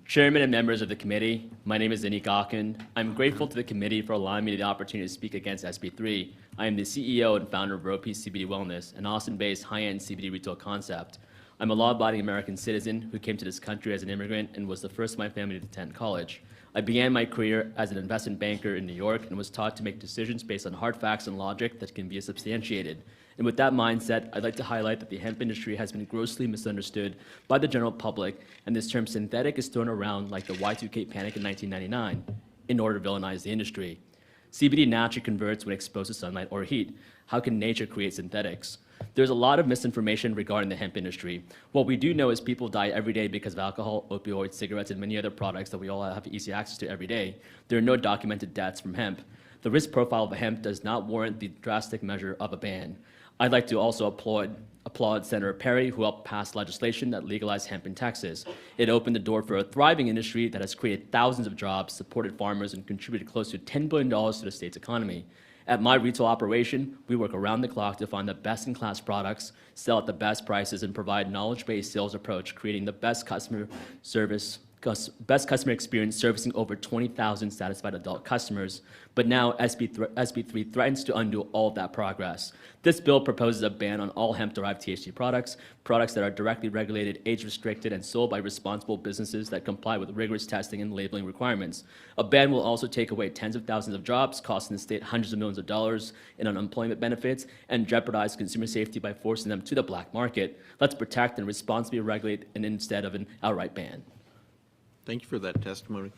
Chairman and members of the committee, my name is Anika Akhund. I'm grateful to the committee for allowing me the opportunity to speak against SB3. I am the CEO and founder of Roe, Peace CBD Wellness, an Austin-based high-end CBD retail concept. I'm a law-abiding American citizen who came to this country as an immigrant and was the first of my family to attend college. I began my career as an investment banker in New York and was taught to make decisions based on hard facts and logic that can be substantiated. And with that mindset, I'd like to highlight that the hemp industry has been grossly misunderstood by the general public, and this term synthetic is thrown around like the Y2K panic in 1999 in order to villainize the industry. CBD naturally converts when exposed to sunlight or heat. How can nature create synthetics? There's a lot of misinformation regarding the hemp industry. What we do know is people die every day because of alcohol, opioids, cigarettes, and many other products that we all have easy access to every day. There are no documented deaths from hemp. The risk profile of hemp does not warrant the drastic measure of a ban. I'd like to also applaud Senator Perry, who helped pass legislation that legalized hemp in Texas. It opened the door for a thriving industry that has created thousands of jobs, supported farmers, and contributed close to $10 billion to the state's economy. At my retail operation, we work around the clock to find the best-in-class products, sell at the best prices, and provide knowledge-based sales approach, creating the best customer experience, servicing over 20,000 satisfied adult customers. But now SB3 threatens to undo all of that progress. This bill proposes a ban on all hemp-derived THC products that are directly regulated, age-restricted, and sold by responsible businesses that comply with rigorous testing and labeling requirements. A ban will also take away tens of thousands of jobs, costing the state hundreds of millions of dollars in unemployment benefits, and jeopardize consumer safety by forcing them to the black market. Let's protect and responsibly regulate instead of an outright ban. Thank you for that testimony.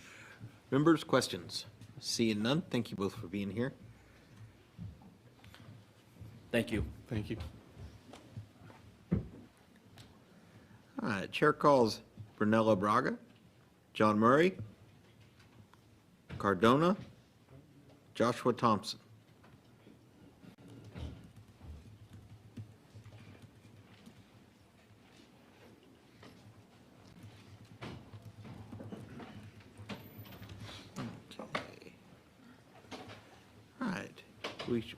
Members, questions? Seeing none, thank you both for being here. Thank you. Thank you. All right, Chair calls Brunella Braga, John Murray, Cardona, Joshua Thompson. All right,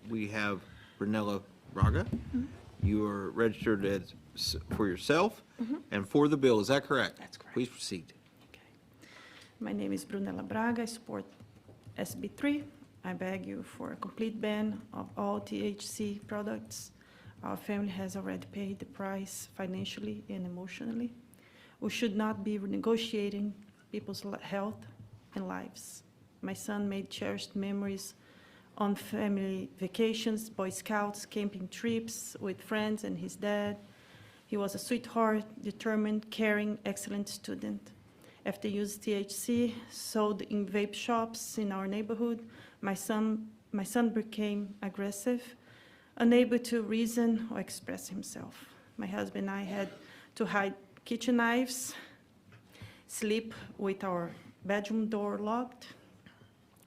we have Brunella Braga. You are registered as for yourself and for the bill. Is that correct? That's correct. Please proceed. My name is Brunella Braga. I support SB3. I beg you for a complete ban of all THC products. Our family has already paid the price financially and emotionally. We should not be negotiating people's health and lives. My son made cherished memories on family vacations, Boy Scouts, camping trips with friends and his dad. He was a sweetheart, determined, caring, excellent student. After used THC, sold in vape shops in our neighborhood, my son became aggressive, unable to reason or express himself. My husband and I had to hide kitchen knives, sleep with our bedroom door locked.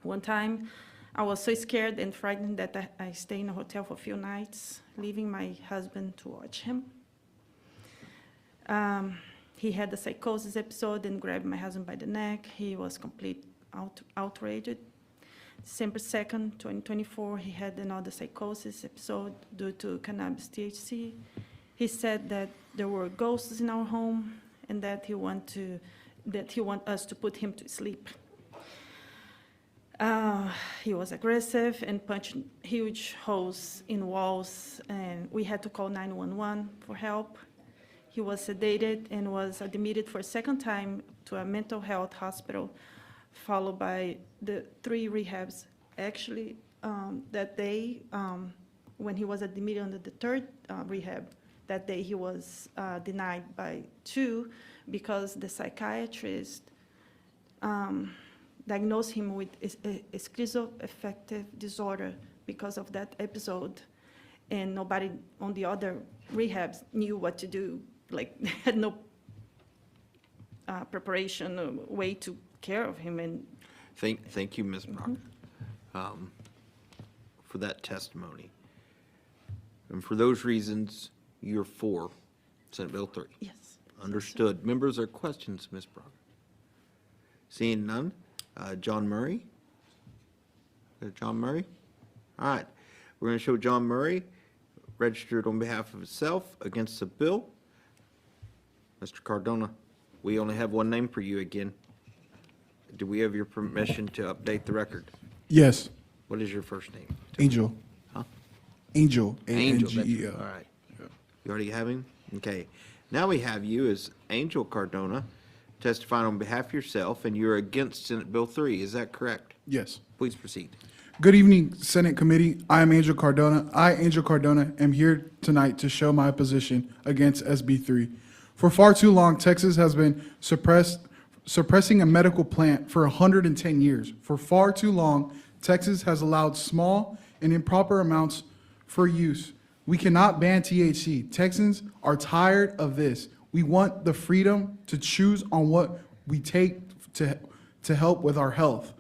One time, I was so scared and frightened that I stayed in a hotel for a few nights, leaving my husband to watch him. He had a psychosis episode and grabbed my husband by the neck. He was completely outraged. December 2nd, 2024, he had another psychosis episode due to cannabis THC. He said that there were ghosts in our home and that he want us to put him to sleep. He was aggressive and punched huge holes in walls, and we had to call 911 for help. He was sedated and was admitted for a second time to a mental health hospital, followed by the 3 rehabs. Actually, that day, when he was admitted under the 3rd rehab, that day he was denied by 2 because the psychiatrist diagnosed him with a schizoaffective disorder because of that episode, and nobody on the other rehabs knew what to do. Like, they had no preparation or way to care of him. And Thank you, Ms. Brock, for that testimony. And for those reasons, you're for Senate Bill 3. Yes. Understood. Members or questions, Ms. Brock? Seeing none. John Murray? John Murray? All right. We're going to show John Murray registered on behalf of himself against the bill. Mr. Cardona, we only have one name for you again. Do we have your permission to update the record? Yes. What is your first name? Angel. Huh? Angel. Angel. A-N-G-E-L. All right. You already have him? Okay. Now we have you as Angel Cardona testifying on behalf of yourself, and you're against Senate Bill 3. Is that correct? Yes. Please proceed. Good evening, Senate Committee. I am Angel Cardona. I, Angel Cardona, am here tonight to show my position against SB 3. For far too long, Texas has been suppressing a medical plant for 110 years. For far too long, Texas has allowed small and improper amounts for use. We cannot ban THC. Texans are tired of this. We want the freedom to choose on what we take to help with our health.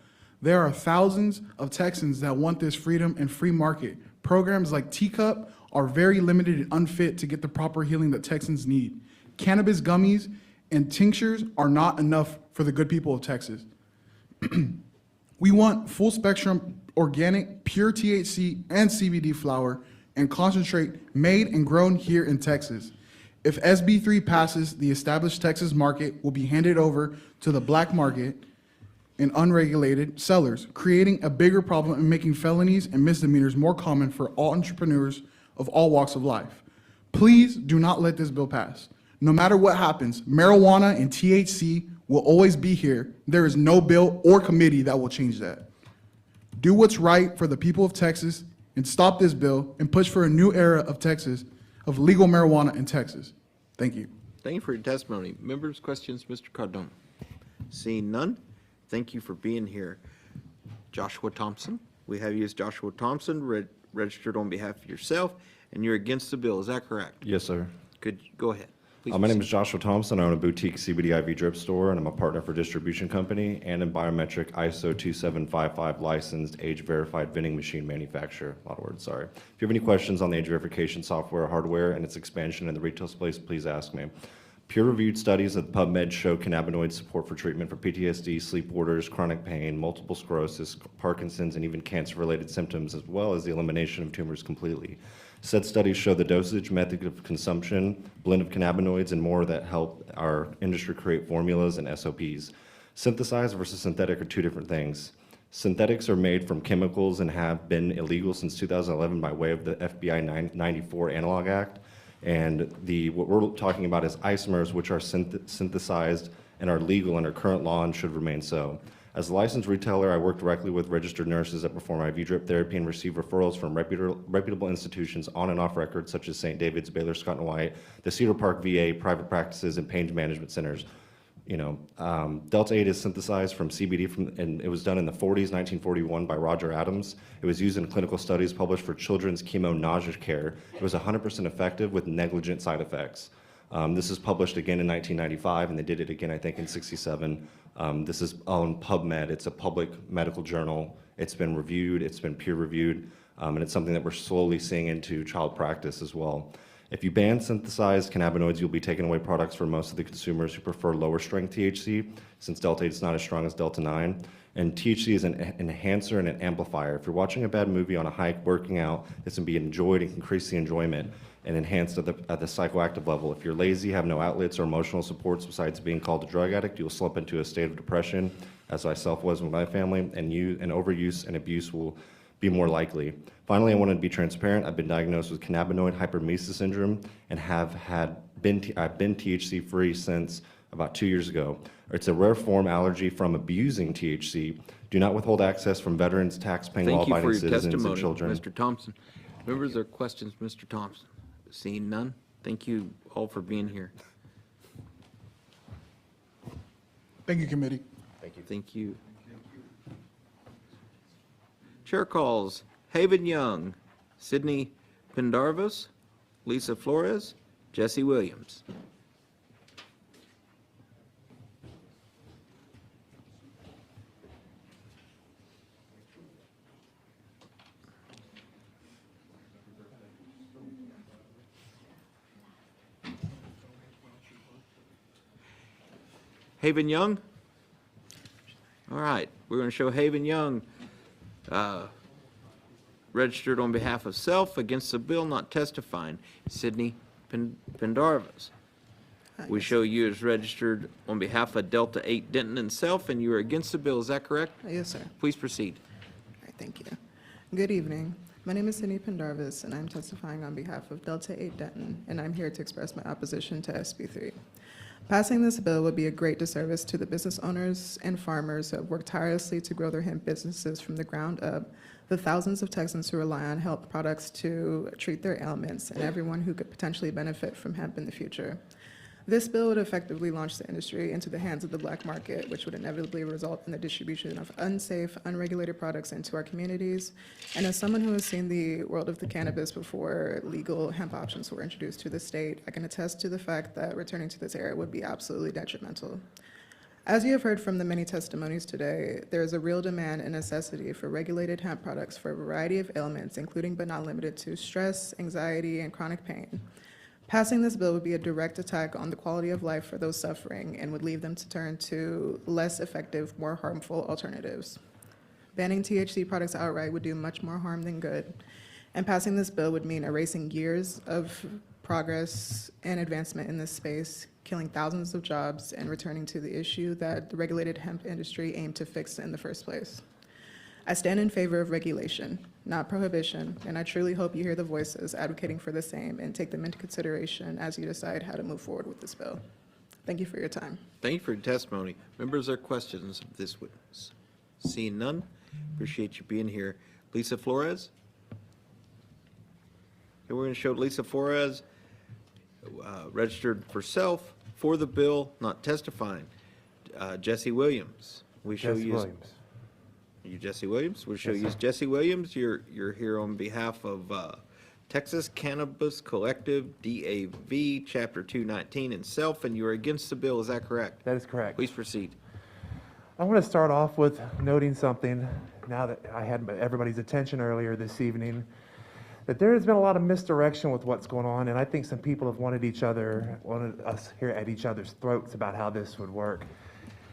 There are thousands of Texans that want this freedom and free market. Programs like Teacup are very limited and unfit to get the proper healing that Texans need. Cannabis gummies and tinctures are not enough for the good people of Texas. We want full spectrum, organic, pure THC and CBD flower and concentrate made and grown here in Texas. If SB 3 passes, the established Texas market will be handed over to the black market and unregulated sellers, creating a bigger problem and making felonies and misdemeanors more common for all entrepreneurs of all walks of life. Please do not let this bill pass. No matter what happens, marijuana and THC will always be here. There is no bill or committee that will change that. Do what's right for the people of Texas and stop this bill and push for a new era of Texas, of legal marijuana in Texas. Thank you. Thank you for your testimony. Members, questions, Mr. Cardona? Seeing none, thank you for being here. Joshua Thompson, we have you as Joshua Thompson, registered on behalf of yourself, and you're against the bill. Is that correct? Yes, sir. Good. Go ahead. Please My name proceed. is Joshua Thompson. I own a boutique CBD IV drip store, and I'm a partner for distribution company and a biometric ISO 2755 licensed age-verified vending machine manufacturer. A lot of words, sorry. If you have any questions on the age verification software or hardware and its expansion in the retail space, please ask me. Peer-reviewed studies at PubMed show cannabinoid support for treatment for PTSD, sleep disorders, chronic pain, multiple sclerosis, Parkinson's, and even cancer-related symptoms, as well as the elimination of tumors completely. Said studies show the dosage, method of consumption, blend of cannabinoids, and more that help our industry create formulas and SOPs. Synthesized versus synthetic are two different things. Synthetics are made from chemicals and have been illegal since 2011 by way of the FBI 94 Analog Act. And what we're talking about is isomers, which are synthesized and are legal under current law and should remain so. As a licensed retailer, I work directly with registered nurses that perform IV drip therapy and receive referrals from reputable institutions on and off record, such as St. David's, Baylor Scott & White, the Cedar Park VA, private practices, and pain management centers. Delta 8 is synthesized from CBD, and it was done in the 40s, 1941, by Roger Adams. It was used in clinical studies published for children's chemo nausea care. It was 100% effective with negligent side effects. This is published again in 1995, and they did it again, I think, in 67. This is on PubMed. It's a public medical journal. It's been reviewed. It's been peer-reviewed, and it's something that we're slowly seeing into child practice as well. If you ban synthesized cannabinoids, you'll be taking away products for most of the consumers who prefer lower strength THC, since Delta 8 is not as strong as Delta 9. And THC is an enhancer and an amplifier. If you're watching a bad movie on a hike, working out, this can be enjoyed and increase the enjoyment and enhanced at the psychoactive level. If you're lazy, have no outlets or emotional supports besides being called a drug addict, you'll slip into a state of depression, as I self was with my family, and overuse and abuse will be more likely. Finally, I wanted to be transparent. I've been diagnosed with cannabinoid hyperemesis syndrome and I've been THC free since about 2 years ago. It's a rare form allergy from abusing THC. Do not withhold access from veterans, tax-paying, law-abiding citizens, and children. Mr. Thompson. Members, there are questions, Mr. Thompson? Seeing none, thank you all for being here. Thank you, committee. Thank you. Thank you. Chair calls Haven Young, Sydney Pendarvis, Lisa Flores, Jesse Williams. Haven Young? All right, we're going to show Haven Young registered on behalf of self against the bill, not testifying. Sydney Pendarvis. We show you as registered on behalf of Delta 8 Denton and self, and you are against the bill. Is that correct? Yes, sir. Please proceed. All right, thank you. Good evening. My name is Sydney Pendarvis, and I'm testifying on behalf of Delta 8 Denton, and I'm here to express my opposition to SB3. Passing this bill would be a great disservice to the business owners and farmers who have worked tirelessly to grow their hemp businesses from the ground up, the thousands of Texans who rely on hemp products to treat their ailments, and everyone who could potentially benefit from hemp in the future. This bill would effectively launch the industry into the hands of the black market, which would inevitably result in the distribution of unsafe, unregulated products into our communities. And as someone who has seen the world of the cannabis before legal hemp options were introduced to the state, I can attest to the fact that returning to this era would be absolutely detrimental. As you have heard from the many testimonies today, there is a real demand and necessity for regulated hemp products for a variety of ailments, including but not limited to stress, anxiety, and chronic pain. Passing this bill would be a direct attack on the quality of life for those suffering and would leave them to turn to less effective, more harmful alternatives. Banning THC products outright would do much more harm than good, and passing this bill would mean erasing years of progress and advancement in this space, killing thousands of jobs, and returning to the issue that the regulated hemp industry aimed to fix in the first place. I stand in favor of regulation, not prohibition, and I truly hope you hear the voices advocating for the same and take them into consideration as you decide how to move forward with this bill. Thank you for your time. Thank you for your testimony. Members, there are questions of this witness? Seeing none, appreciate you being here. Lisa Flores? Okay, we're going to show Lisa Flores registered for self for the bill, not testifying. Jesse Williams. We show Jesse you. Williams. You Jesse Williams? We'll show Yes, you sir. Jesse Williams. You're here on behalf of Texas Cannabis Collective, DAV, Chapter 219, and self, and you are against the bill. Is that correct? That is correct. Please proceed. I want to start off with noting something, now that I had everybody's attention earlier this evening, that there has been a lot of misdirection with what's going on, and I think some people have wanted us here at each other's throats about how this would work.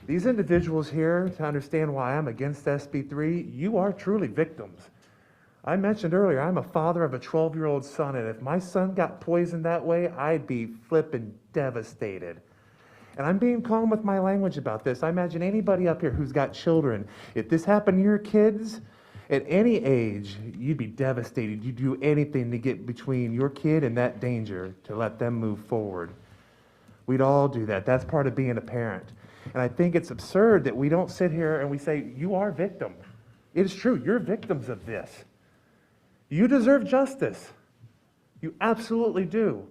These individuals here, to understand why I'm against SB3, you are truly victims. I mentioned earlier, I'm a father of a 12-year-old son, and if my son got poisoned that way, I'd be flipping devastated. And I'm being calm with my language about this. I imagine anybody up here who's got children, if this happened to your kids at any age, you'd be devastated. You'd do anything to get between your kid and that danger to let them move forward. We'd all do that. That's part of being a parent. And I think it's absurd that we don't sit here and we say, you are victim. It is true. You're victims of this. You deserve justice. You absolutely do.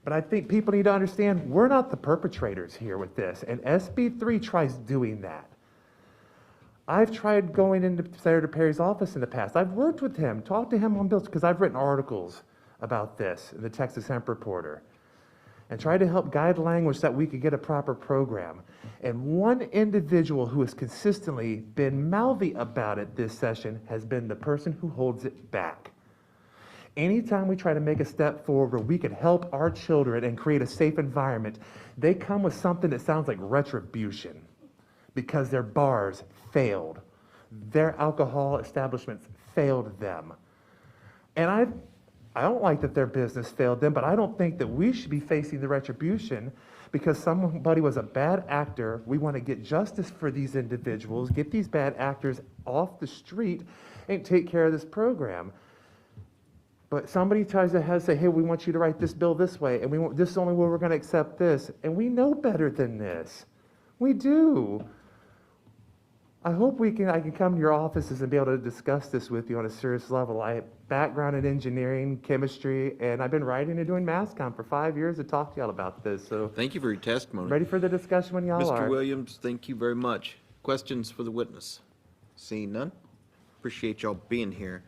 But I think people need to understand we're not the perpetrators here with this. And SB3 tries doing that. I've tried going into Senator Perry's office in the past. I've worked with him, talked to him on bills, because I've written articles about this in the Texas Hemp Reporter, and tried to help guide language so that we could get a proper program. And one individual who has consistently been mouthy about it this session has been the person who holds it back. Anytime we try to make a step forward where we can help our children and create a safe environment, they come with something that sounds like retribution because their bars failed. Their alcohol establishments failed them. And I don't like that their business failed them, but I don't think that we should be facing the retribution because somebody was a bad actor. We want to get justice for these individuals, get these bad actors off the street, and take care of this program. But somebody tries to say, hey, we want you to write this bill this way, and this is the only way we're going to accept this. And we know better than this. We do. I hope I can come to your offices and be able to discuss this with you on a serious level. I have background in engineering, chemistry, and I've been writing and doing MassCom for 5 years to talk to y'all about this. So Thank you for your testimony. ready for the discussion when y'all are. Mr. Williams, thank you very much. Questions for the witness? Seeing none? Appreciate y'all being here.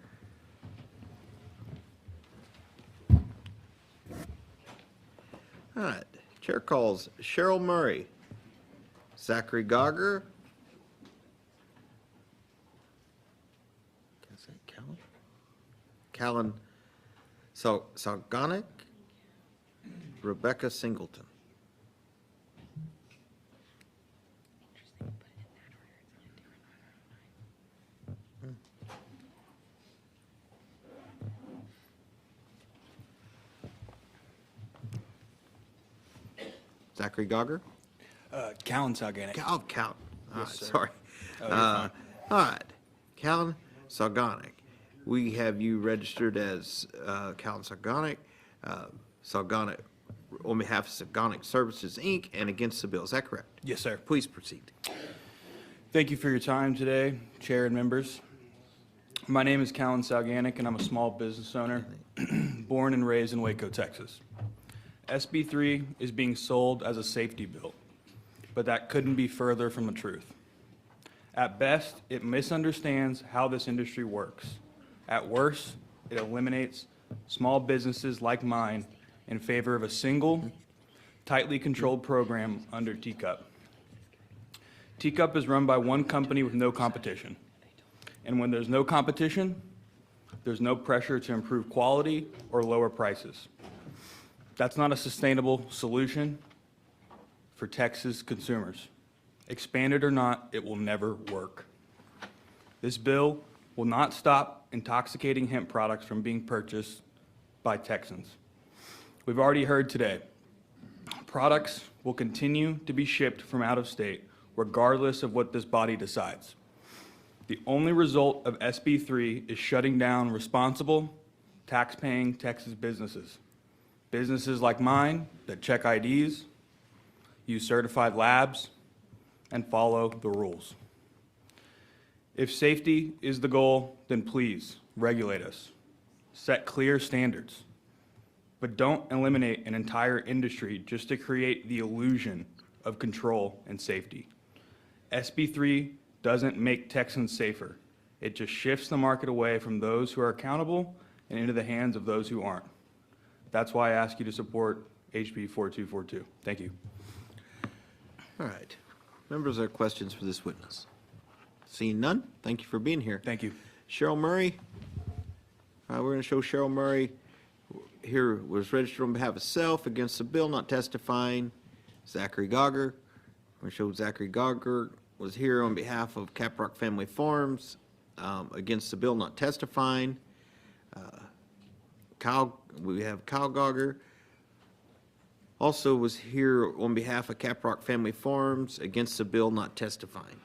All right, chair calls Cheryl Murray, Zachary Gogger. Can I say Callan? Callan Salgonic, Rebecca Singleton. Zachary Gogger? Callan Salganic. Callan. Yes, sir. Sorry. Oh, you're fine. All right. Callan Salgonic. We have you registered as Callan Salgonic, Salgonic on behalf of Salgonic Services, Inc., and against the bill. Is that correct? Yes, sir. Please proceed. Thank you for your time today, Chair and members. My name is Callan Salganic, and I'm a small business owner, born and raised in Waco, Texas. SB3 is being sold as a safety bill, but that couldn't be further from the truth. At best, it misunderstands how this industry works. At worst, it eliminates small businesses like mine in favor of a single, tightly controlled program under TCUP. TCUP is run by one company with no competition. And when there's no competition, there's no pressure to improve quality or lower prices. That's not a sustainable solution for Texas consumers. Expanded or not, it will never work. This bill will not stop intoxicating hemp products from being purchased by Texans. We've already heard today, products will continue to be shipped from out of state regardless of what this body decides. The only result of SB3 is shutting down responsible, tax-paying Texas businesses. Businesses like mine that check IDs, use certified labs, and follow the rules. If safety is the goal, then please regulate us. Set clear standards. But don't eliminate an entire industry just to create the illusion of control and safety. SB3 doesn't make Texans safer. It just shifts the market away from those who are accountable and into the hands of those who aren't. That's why I ask you to support HB 4242. Thank you. All right. Members, are questions for this witness? Seeing none, thank you for being here. Thank you. Cheryl Murray. We're going to show Cheryl Murray here was registered on behalf of self against the bill, not testifying. Zachary Gogger. We're going to show Zachary Gogger was here on behalf of Caprock Family Farms against the bill, not testifying. We have Kyle Gogger Also was here on behalf of Caprock Family Farms against the bill, not testifying.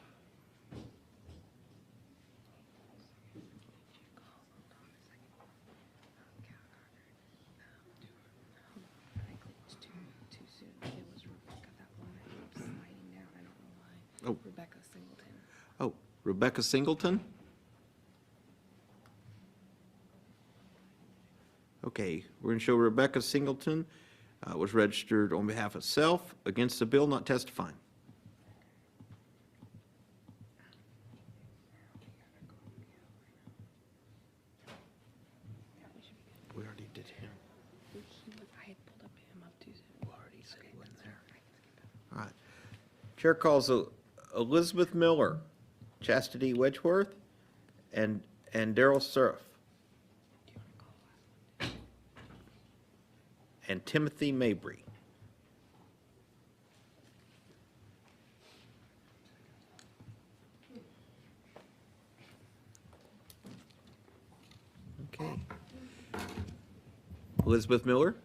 Oh. Oh, Rebecca Singleton? Okay, we're going to show Rebecca Singleton was registered on behalf of self against the bill, not testifying. We already did him. All right. Chair calls Elizabeth Miller, Chastity Wedgeworth, and Daryl Surf. And Timothy Mabry. Okay. Elizabeth Miller?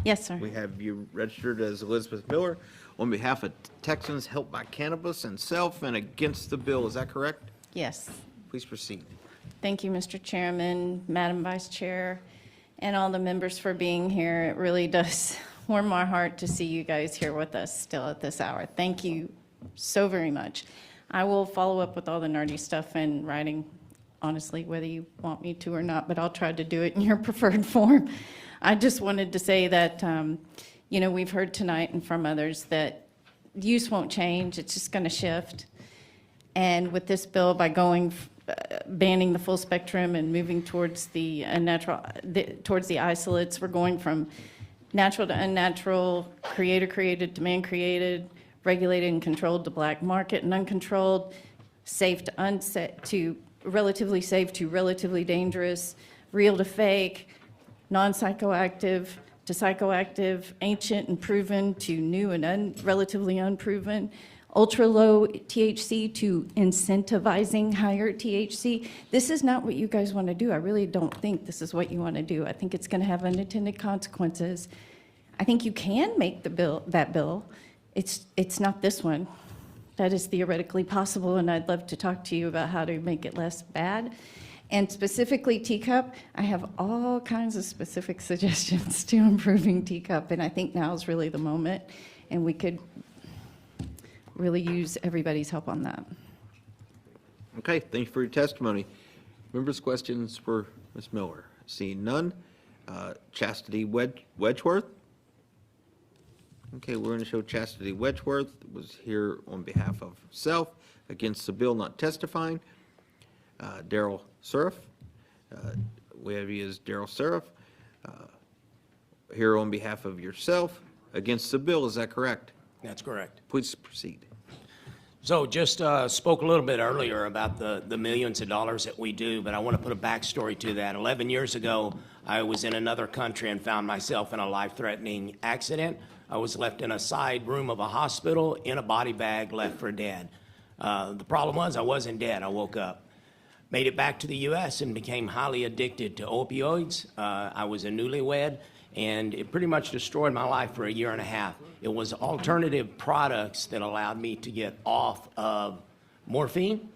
Yes, sir. We have you registered as Elizabeth Miller on behalf of Texans Help by Cannabis and Self and against the bill. Is that correct? Yes. Please proceed. Thank you, Mr. Chairman, Madam Vice Chair, and all the members for being here. It really does warm my heart to see you guys here with us still at this hour. Thank you so very much. I will follow up with all the nerdy stuff in writing, honestly, whether you want me to or not, but I'll try to do it in your preferred form. I just wanted to say that, you know, we've heard tonight and from others that use won't change. It's just going to shift. And with this bill, by going banning the full spectrum and moving towards the unnatural, towards the isolates, we're going from natural to unnatural, creator created to man created, regulated and controlled to black market and uncontrolled, safe to unsafe, to relatively safe to relatively dangerous, real to fake, non-psychoactive to psychoactive, ancient and proven to new and relatively unproven, ultra-low THC to incentivizing higher THC. This is not what you guys want to do. I really don't think this is what you want to do. I think it's going to have unintended consequences. I think you can make the bill, that bill. It's not this one. That is theoretically possible, and I'd love to talk to you about how to make it less bad. And specifically teacup, I have all kinds of specific suggestions to improving teacup, and I think now is really the moment, and we could really use everybody's help on that. Okay, thank you for your testimony. Members' questions for Ms. Miller? Seeing none. Chastity Wedgeworth? Okay, we're going to show Chastity Wedgeworth was here on behalf of self, against the bill, not testifying. Daryl Surf, we have you as Daryl Surf, here on behalf of yourself, against the bill. Is that correct? That's correct. Please proceed. So just spoke a little bit earlier about the millions of dollars that we do, but I want to put a backstory to that. 11 years ago, I was in another country and found myself in a life-threatening accident. I was left in a side room of a hospital in a body bag, left for dead. The problem was I wasn't dead. I woke up. Made it back to the U.S. and became highly addicted to opioids. I was a newlywed, and it pretty much destroyed my life for a year and a half. It was alternative products that allowed me to get off of morphine,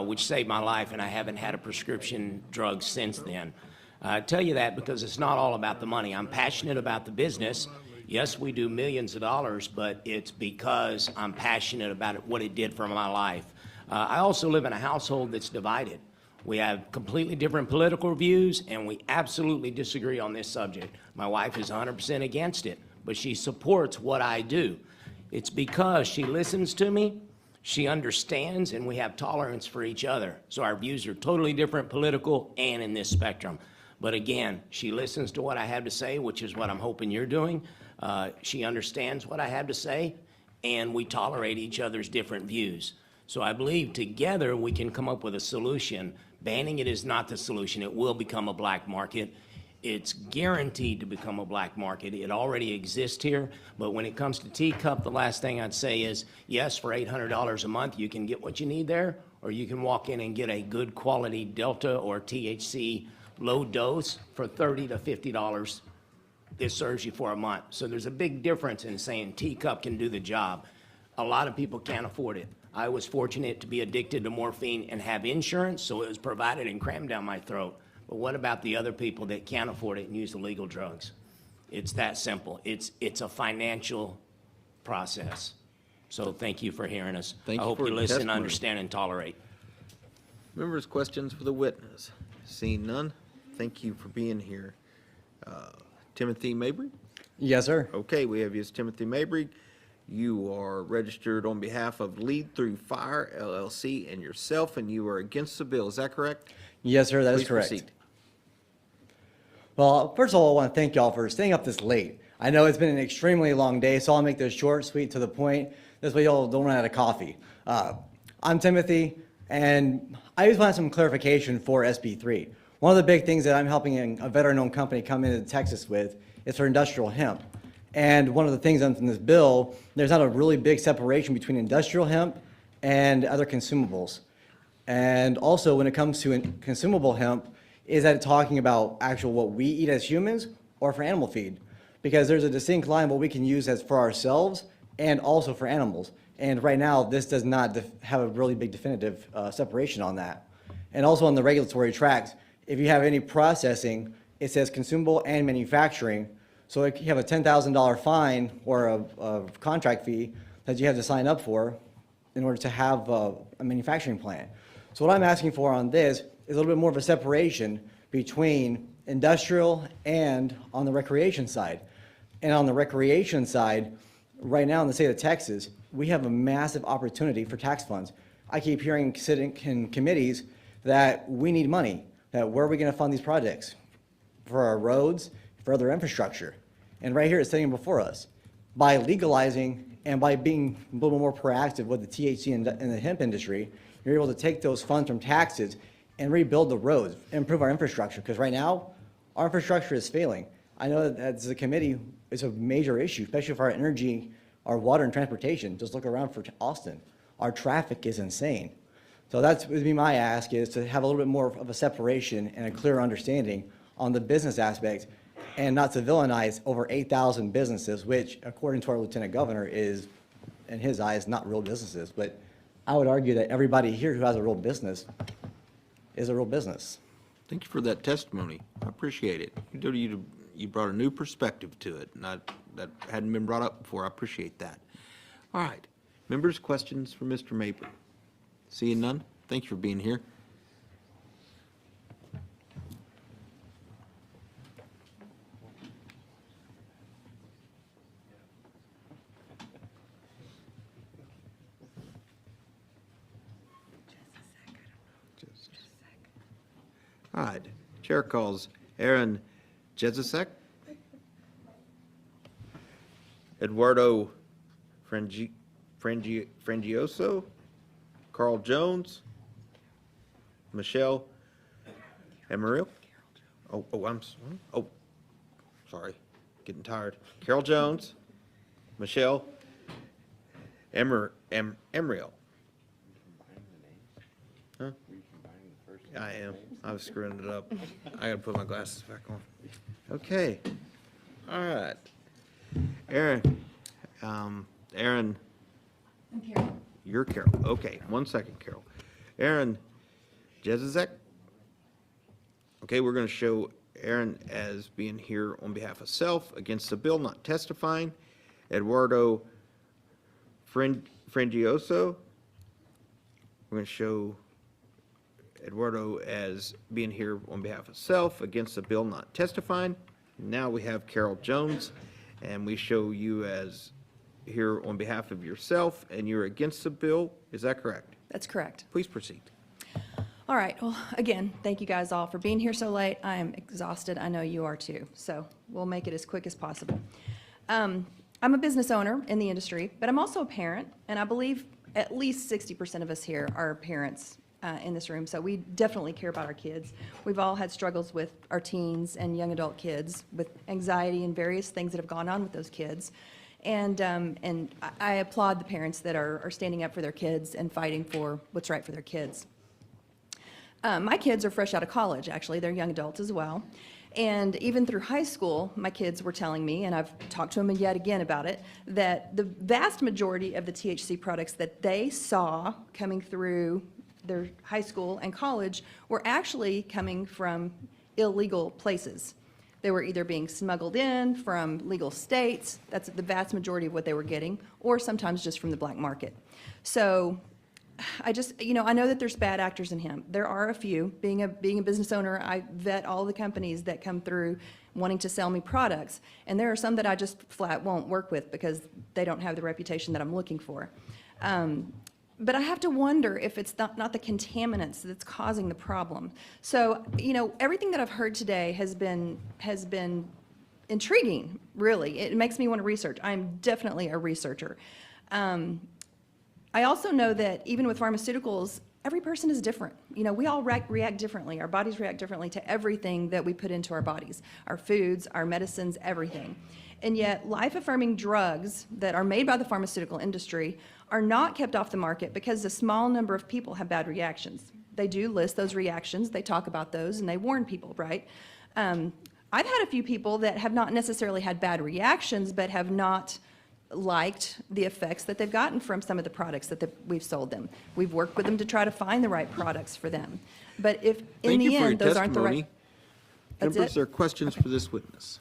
which saved my life, and I haven't had a prescription drug since then. I tell you that because it's not all about the money. I'm passionate about the business. Yes, we do millions of dollars, but it's because I'm passionate about it, what it did for my life. I also live in a household that's divided. We have completely different political views, and we absolutely disagree on this subject. My wife is 100% against it, but she supports what I do. It's because she listens to me, she understands, and we have tolerance for each other. So our views are totally different, political and in this spectrum. But again, she listens to what I have to say, which is what I'm hoping you're doing. She understands what I have to say, and we tolerate each other's different views. So I believe together we can come up with a solution. Banning it is not the solution. It will become a black market. It's guaranteed to become a black market. It already exists here. But when it comes to teacup, the last thing I'd say is, yes, for $800 a month, you can get what you need there, or you can walk in and get a good quality Delta or THC low dose for $30 to $50 this serves you for a month. So there's a big difference in saying teacup can do the job. A lot of people can't afford it. I was fortunate to be addicted to morphine and have insurance, so it was provided and crammed down my throat. But what about the other people that can't afford it and use illegal drugs? It's that simple. It's a financial process. So thank you for hearing us. Thank I you hope for you your listen, testimony. understand, and tolerate. Members, questions for the witness? Seeing none, thank you for being here. Timothy Mabry? Yes, sir. Okay, we have you as Timothy Mabry. You are registered on behalf of Lead Through Fire LLC and yourself, and you are against the bill. Is that correct? Yes, sir, that is Please correct. proceed. Well, first of all, I want to thank y'all for staying up this late. I know it's been an extremely long day, so I'll make this short, sweet, to the point. This way y'all don't run out of coffee. I'm Timothy, and I just want some clarification for SB3. One of the big things that I'm helping a veteran-owned company come into Texas with is for industrial hemp. And one of the things in this bill, there's not a really big separation between industrial hemp and other consumables. And also, when it comes to consumable hemp, is that talking about actual what we eat as humans or for animal feed? Because there's a distinct line what we can use as for ourselves and also for animals. And right now, this does not have a really big definitive separation on that. And also on the regulatory tracks, if you have any processing, it says consumable and manufacturing. So if you have a $10,000 fine or a contract fee that you have to sign up for in order to have a manufacturing plant. So what I'm asking for on this is a little bit more of a separation between industrial and on the recreation side. And on the recreation side, right now in the state of Texas, we have a massive opportunity for tax funds. I keep hearing sitting in committees that we need money, that where are we going to fund these projects? For our roads, for other infrastructure. And right here it's sitting before us. By legalizing and by being a little more proactive with the THC and the hemp industry, you're able to take those funds from taxes and rebuild the roads, improve our infrastructure. Because right now, our infrastructure is failing. I know that as a committee, it's a major issue, especially for our energy, our water and transportation. Just look around for Austin. Our traffic is insane. So that's would be my ask, is to have a little bit more of a separation and a clear understanding on the business aspect and not to villainize over 8,000 businesses, which according to our Lieutenant Governor is, in his eyes, not real businesses. But I would argue that everybody here who has a real business is a real business. Thank you for that testimony. I appreciate it. You brought a new perspective to it, and that hadn't been brought up before. I appreciate that. All right. Members, questions for Mr. Mabry? Seeing none, thank you for being here. All right. Chair calls Aaron Jezusek, Eduardo Frangioso, Carl Jones, Michelle Amarillo. Sorry, getting tired. Carol Jones, Michelle Amarillo. Huh? I am. I was screwing it up. I gotta put my glasses back on. Okay. All right. Aaron. Aaron. I'm Carol. You're Carol. Okay, 1 second, Carol. Aaron Jezusek. Okay, we're going to show Aaron as being here on behalf of self, against the bill, not testifying. Eduardo Frangioso. We're going to show Eduardo as being here on behalf of self, against the bill, not testifying. Now we have Carol Jones, and we show you as here on behalf of yourself, and you're against the bill. Is that correct? That's correct. Please proceed. All right. Well, again, thank you guys all for being here so late. I am exhausted. I know you are too. So we'll make it as quick as possible. I'm a business owner in the industry, but I'm also a parent, and I believe at least 60% of us here are parents in this room. So we definitely care about our kids. We've all had struggles with our teens and young adult kids with anxiety and various things that have gone on with those kids. And I applaud the parents that are standing up for their kids and fighting for what's right for their kids. My kids are fresh out of college, actually. They're young adults as well. And even through high school, my kids were telling me, and I've talked to them yet again about it, that the vast majority of the THC products that they saw coming through their high school and college were actually coming from illegal places. They were either being smuggled in from legal states, that's the vast majority of what they were getting, or sometimes just from the black market. So I just, I know that there's bad actors in hemp. There are a few. Being a business owner, I vet all the companies that come through wanting to sell me products. And there are some that I just flat won't work with because they don't have the reputation that I'm looking for. But I have to wonder if it's not the contaminants that's causing the problem. So, everything that I've heard today has been intriguing, really. It makes me want to research. I'm definitely a researcher. I also know that even with pharmaceuticals, every person is different. We all react differently. Our bodies react differently to everything that we put into our bodies, our foods, our medicines, everything. And yet, life-affirming drugs that are made by the pharmaceutical industry are not kept off the market because a small number of people have bad reactions. They do list those reactions, they talk about those, and they warn people, right? I've had a few people that have not necessarily had bad reactions, but have not liked the effects that they've gotten from some of the products that we've sold them. We've worked with them to try to find the right products for them. But if, in the end, those aren't the right... That's Members, it? there are questions for this witness.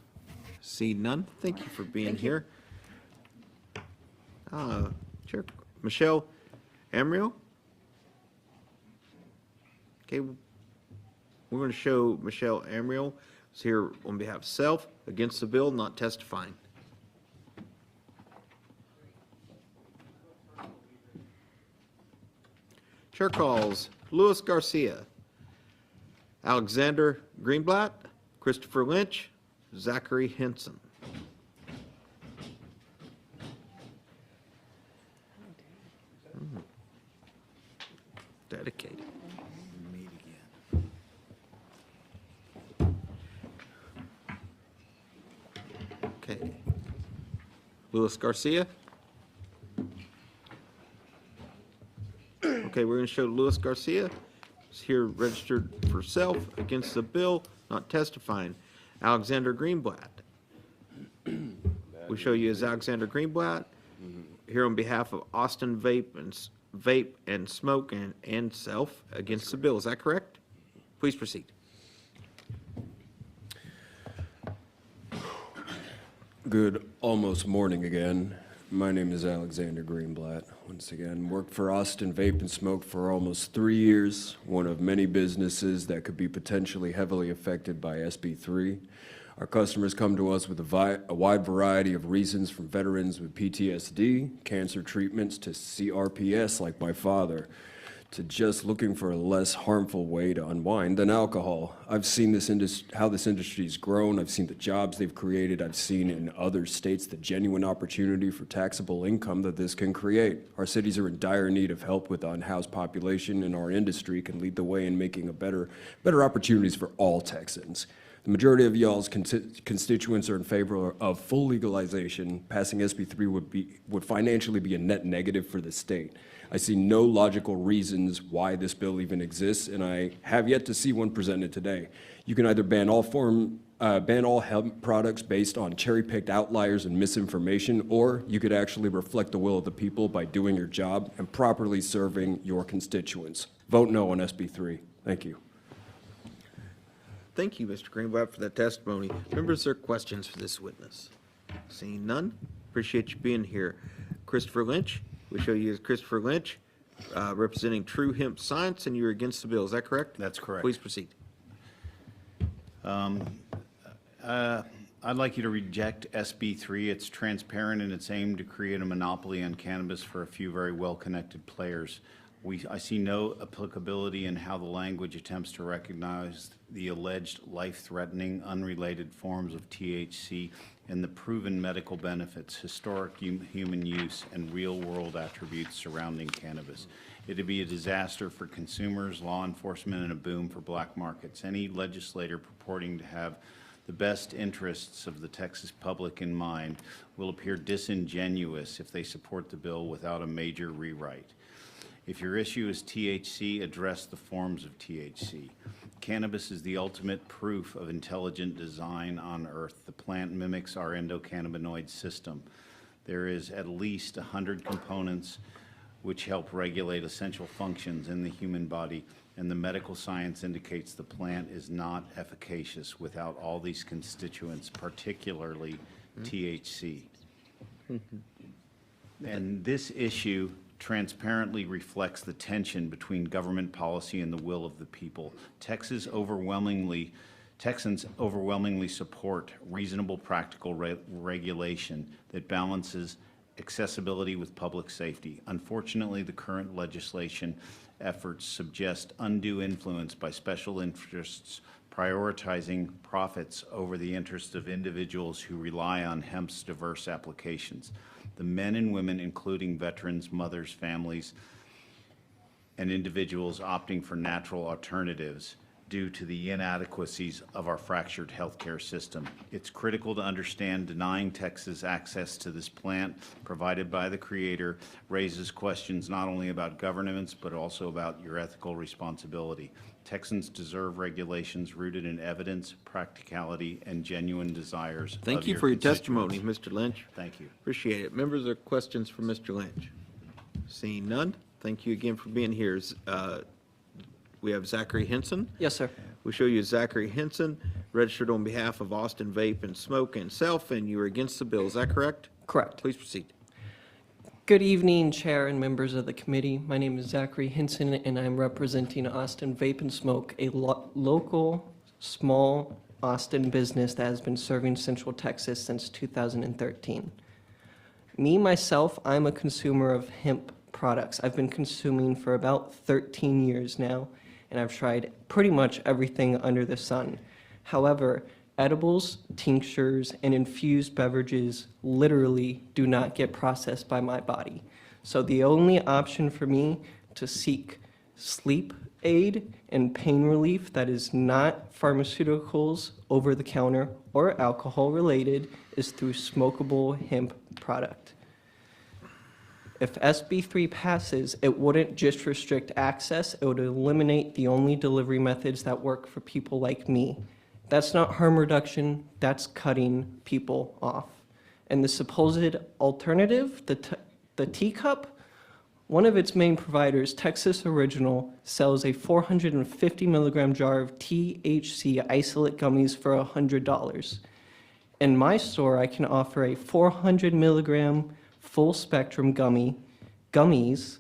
See none. Thank you for being here. Chair Michelle Amriel. Okay, we're going to show Michelle Amriel is here on behalf of self, against the bill, not testifying. Chair calls Louis Garcia, Alexander Greenblatt, Christopher Lynch, Zachary Henson. Dedicated. Meet again. Okay. Louis Garcia. Okay, we're going to show Louis Garcia. He's here registered for self, against the bill, not testifying. Alexander Greenblatt. We show you as Alexander Greenblatt, here on behalf of Austin Vape and Smoke and self, against the bill. Is that correct? Please proceed. Good almost morning again. My name is Alexander Greenblatt. Once again, worked for Austin Vape and Smoke for almost 3 years, one of many businesses that could be potentially heavily affected by SB3. Our customers come to us with a wide variety of reasons, from veterans with PTSD, cancer treatments, to CRPS like my father, to just looking for a less harmful way to unwind than alcohol. I've seen how this industry's grown. I've seen the jobs they've created. I've seen in other states the genuine opportunity for taxable income that this can create. Our cities are in dire need of help with the unhoused population, and our industry can lead the way in making better opportunities for all Texans. The majority of y'all's constituents are in favor of full legalization. Passing SB3 would financially be a net negative for the state. I see no logical reasons why this bill even exists, and I have yet to see one presented today. You can either ban all hemp products based on cherry-picked outliers and misinformation, or you could actually reflect the will of the people by doing your job and properly serving your constituents. Vote no on SB3. Thank you. Thank you, Mr. Greenblatt, for that testimony. Members, there are questions for this witness. Seeing none, appreciate you being here. Christopher Lynch, we show you as Christopher Lynch, representing True Hemp Science, and you're against the bill. Is that correct? That's correct. Please proceed. I'd like you to reject SB3. It's transparent and it's aimed to create a monopoly on cannabis for a few very well-connected players. I see no applicability in how the language attempts to recognize the alleged life-threatening, unrelated forms of THC and the proven medical benefits, historic human use, and real-world attributes surrounding cannabis. It would be a disaster for consumers, law enforcement, and a boom for black markets. Any legislator purporting to have the best interests of the Texas public in mind will appear disingenuous if they support the bill without a major rewrite. If your issue is THC, address the forms of THC. Cannabis is the ultimate proof of intelligent design on Earth. The plant mimics our endocannabinoid system. There is at least 100 components which help regulate essential functions in the human body, and the medical science indicates the plant is not efficacious without all these constituents, particularly THC. And this issue transparently reflects the tension between government policy and the will of the people. Texans overwhelmingly support reasonable, practical regulation that balances accessibility with public safety. Unfortunately, the current legislation efforts suggest undue influence by special interests prioritizing profits over the interests of individuals who rely on hemp's diverse applications. The men and women, including veterans, mothers, families, and individuals opting for natural alternatives due to the inadequacies of our fractured healthcare system. It's critical to understand denying Texas access to this plant provided by the Creator raises questions not only about governance, but also about your ethical responsibility. Texans deserve regulations rooted in evidence, practicality, and genuine desires. Thank you for your testimony, Mr. Lynch. Thank you. Appreciate it. Members, are questions for Mr. Lynch? Seeing none, thank you again for being here. We have Zachary Henson. Yes, sir. We show you Zachary Henson, registered on behalf of Austin Vape and Smoke and Self, and you are against the bill. Is that correct? Correct. Please proceed. Good evening, Chair and members of the committee. My name is Zachary Henson, and I'm representing Austin Vape and Smoke, a local, small Austin business that has been serving Central Texas since 2013. Me, myself, I'm a consumer of hemp products. I've been consuming for about 13 years now, and I've tried pretty much everything under the sun. However, edibles, tinctures, and infused beverages literally do not get processed by my body. So the only option for me to seek sleep aid and pain relief that is not pharmaceuticals, over the counter, or alcohol related is through smokable hemp product. If SB3 passes, it wouldn't just restrict access, it would eliminate the only delivery methods that work for people like me. That's not harm reduction, that's cutting people off. And the supposed alternative, the teacup, one of its main providers, Texas Original, sells a 450 milligram jar of THC isolate gummies for $100. In my store, I can offer a 400 milligram full spectrum gummies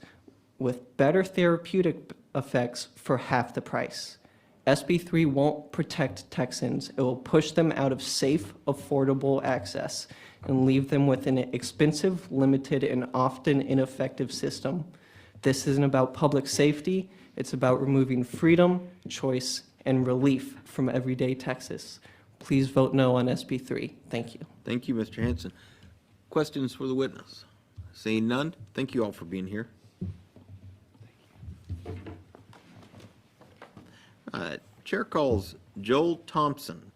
with better therapeutic effects for half the price. SB3 won't protect Texans. It will push them out of safe, affordable access and leave them with an expensive, limited, and often ineffective system. This isn't about public safety. It's about removing freedom, choice, and relief from everyday Texas. Please vote no on SB3. Thank you. Thank you, Mr. Henson. Questions for the witness? Seeing none, thank you all for being here. Chair calls Joel Thompson,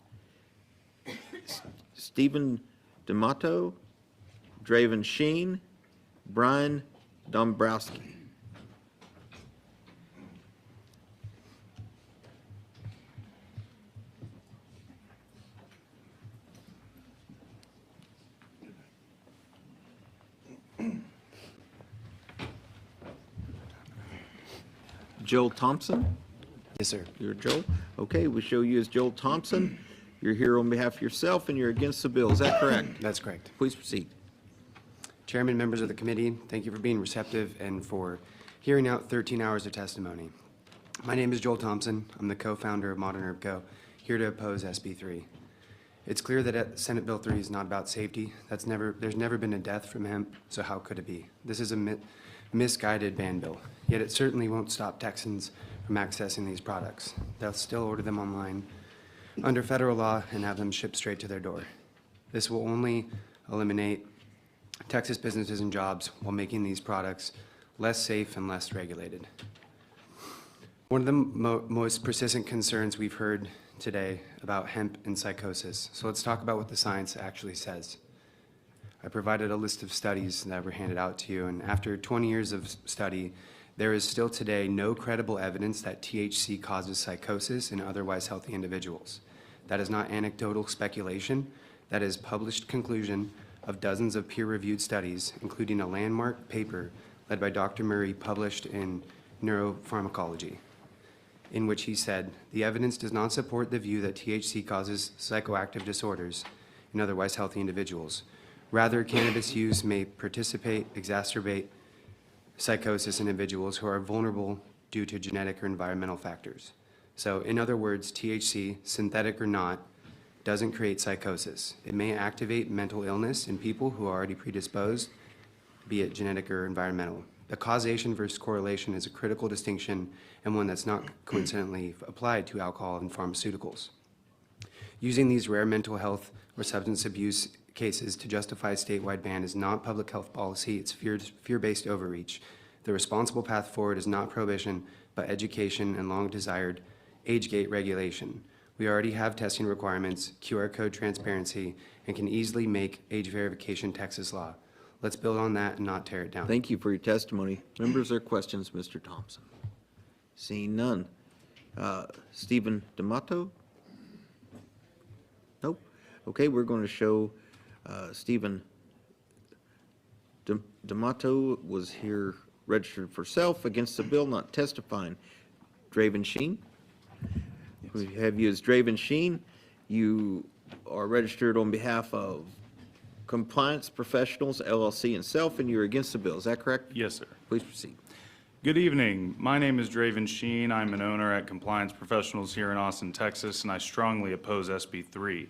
Stephen D'Amato, Draven Sheen, Brian Dombrowski. Joel Thompson? Yes, sir. You're Joel? Okay, we show you as Joel Thompson. You're here on behalf of yourself and you're against the bill. Is that correct? That's correct. Please proceed. Chairman, members of the committee, thank you for being receptive and for hearing out 13 hours of testimony. My name is Joel Thompson. I'm the co-founder of Modern Herb Co., here to oppose SB3. It's clear that Senate Bill 3 is not about safety. There's never been a death from hemp, so how could it be? This is a misguided ban bill, yet it certainly won't stop Texans from accessing these products. They'll still order them online under federal law and have them shipped straight to their door. This will only eliminate Texas businesses and jobs while making these products less safe and less regulated. One of the most persistent concerns we've heard today about hemp and psychosis. So let's talk about what the science actually says. I provided a list of studies that were handed out to you, and after 20 years of study, There is still today no credible evidence that THC causes psychosis in otherwise healthy individuals. That is not anecdotal speculation. That is published conclusion of dozens of peer-reviewed studies, including a landmark paper led by Dr. Murray published in Neuropharmacology, in which he said, the evidence does not support the view that THC causes psychoactive disorders in otherwise healthy individuals. Rather, cannabis use may exacerbate psychosis in individuals who are vulnerable due to genetic or environmental factors. So in other words, THC, synthetic or not, doesn't create psychosis. It may activate mental illness in people who are already predisposed, be it genetic or environmental. The causation versus correlation is a critical distinction and one that's not coincidentally applied to alcohol and pharmaceuticals. Using these rare mental health or substance abuse cases to justify a statewide ban is not public health policy, it's fear-based overreach. The responsible path forward is not prohibition, but education and long-desired age gate regulation. We already have testing requirements, QR code transparency, and can easily make age verification Texas law. Let's build on that and not tear it down. Thank you for your testimony. Members or questions, Mr. Thompson? Seeing none. Stephen D'Amato? Nope. Okay, we're going to show Stephen D'Amato was here registered for self against the bill, not testifying. Draven Sheen? We have you as Draven Sheen. You are registered on behalf of Compliance Professionals, LLC, and self, and you're against the bill. Is that correct? Yes, sir. Please proceed. Good evening. My name is Draven Sheen. I'm an owner at Compliance Professionals here in Austin, Texas, and I strongly oppose SB 3.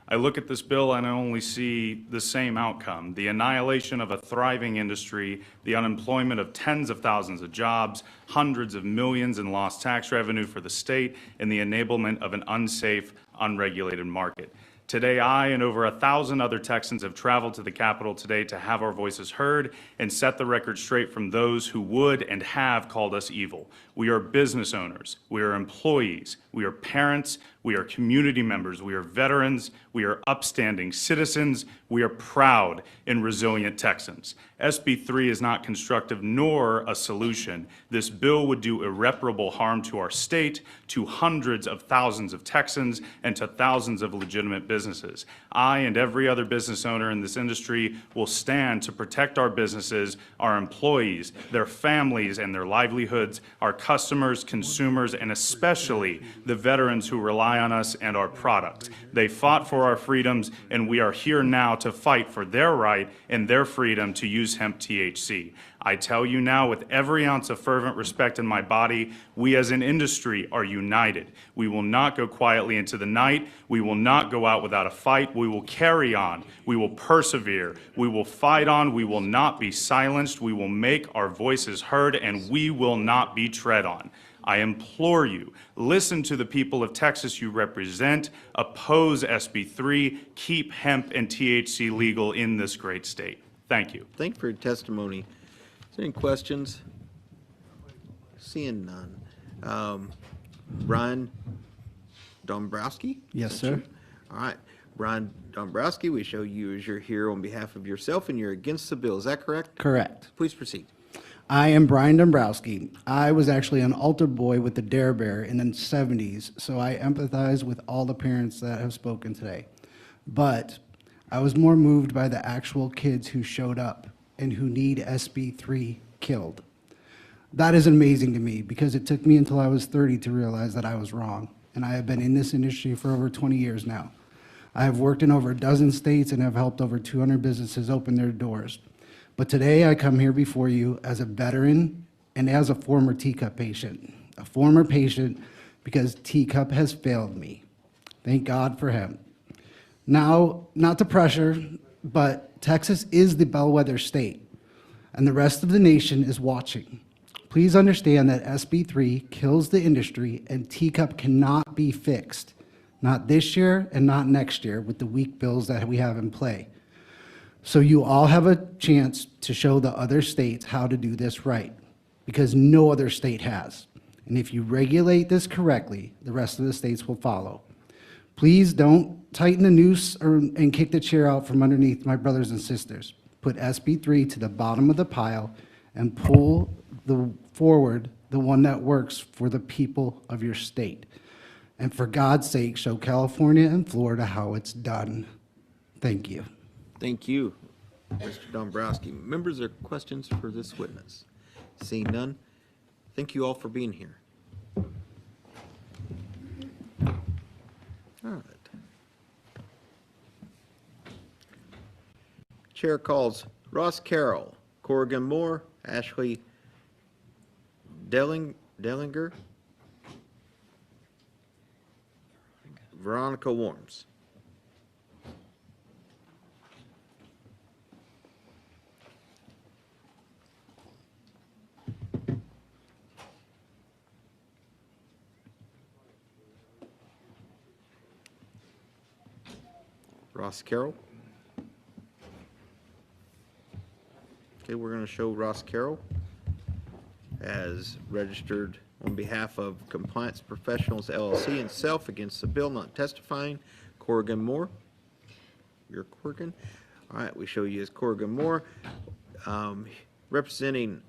I look at this bill and I only see the same outcome: the annihilation of a thriving industry, the unemployment of tens of thousands of jobs, hundreds of millions in lost tax revenue for the state, and the enablement of an unsafe, unregulated market. Today, I and over 1,000 other Texans have traveled to the Capitol today to have our voices heard and set the record straight from those who would and have called us evil. We are business owners, we are employees, we are parents, we are community members, we are veterans, we are upstanding citizens, we are proud and resilient Texans. SB 3 is not constructive nor a solution. This bill would do irreparable harm to our state, to hundreds of thousands of Texans, and to thousands of legitimate businesses. I and every other business owner in this industry will stand to protect our businesses, our employees, their families and their livelihoods, our customers, consumers, and especially the veterans who rely on us and our product. They fought for our freedoms, and we are here now to fight for their right and their freedom to use hemp THC. I tell you now with every ounce of fervent respect in my body, we as an industry are united. We will not go quietly into the night. We will not go out without a fight. We will carry on. We will persevere. We will fight on. We will not be silenced. We will make our voices heard, and we will not be tread on. I implore you, listen to the people of Texas you represent, oppose SB 3, keep hemp and THC legal in this great state. Thank you. Thank you for your testimony. Is there any questions? Seeing none. Brian Dombrowski? Yes, sir. All right. Brian Dombrowski, we show you as you're here on behalf of yourself and you're against the bill. Is that correct? Correct. Please proceed. I am Brian Dombrowski. I was actually an altar boy with the Dare Bear in the 70s, so I empathize with all the parents that have spoken today. But I was more moved by the actual kids who showed up and who need SB 3 killed. That is amazing to me because it took me until I was 30 to realize that I was wrong, and I have been in this industry for over 20 years now. I have worked in over a dozen states and have helped over 200 businesses open their doors. But today I come here before you as a veteran and as a former teacup patient. A former patient because teacup has failed me. Thank God for him. Now, not to pressure, but Texas is the bellwether state, and the rest of the nation is watching. Please understand that SB 3 kills the industry, and teacup cannot be fixed. Not this year and not next year with the weak bills that we have in play. So you all have a chance to show the other states how to do this right, because no other state has. And if you regulate this correctly, the rest of the states will follow. Please don't tighten the noose and kick the chair out from underneath my brothers and sisters. Put SB 3 to the bottom of the pile and pull the one that works for the people of your state. And for God's sake, show California and Florida how it's done. Thank you. Thank you, Mr. Dombrowski. Members, are questions for this witness? Seeing none, thank you all for being here. All right. Chair calls Ross Carroll, Corrigan Moore, Ashley Dellinger, Veronica Worms. Ross Carroll. Okay, we're going to show Ross Carroll as registered on behalf of Compliance Professionals LLC and self against the bill, not testifying. Corrigan Moore. You're Corrigan. All right, we show you as Corrigan Moore, representing,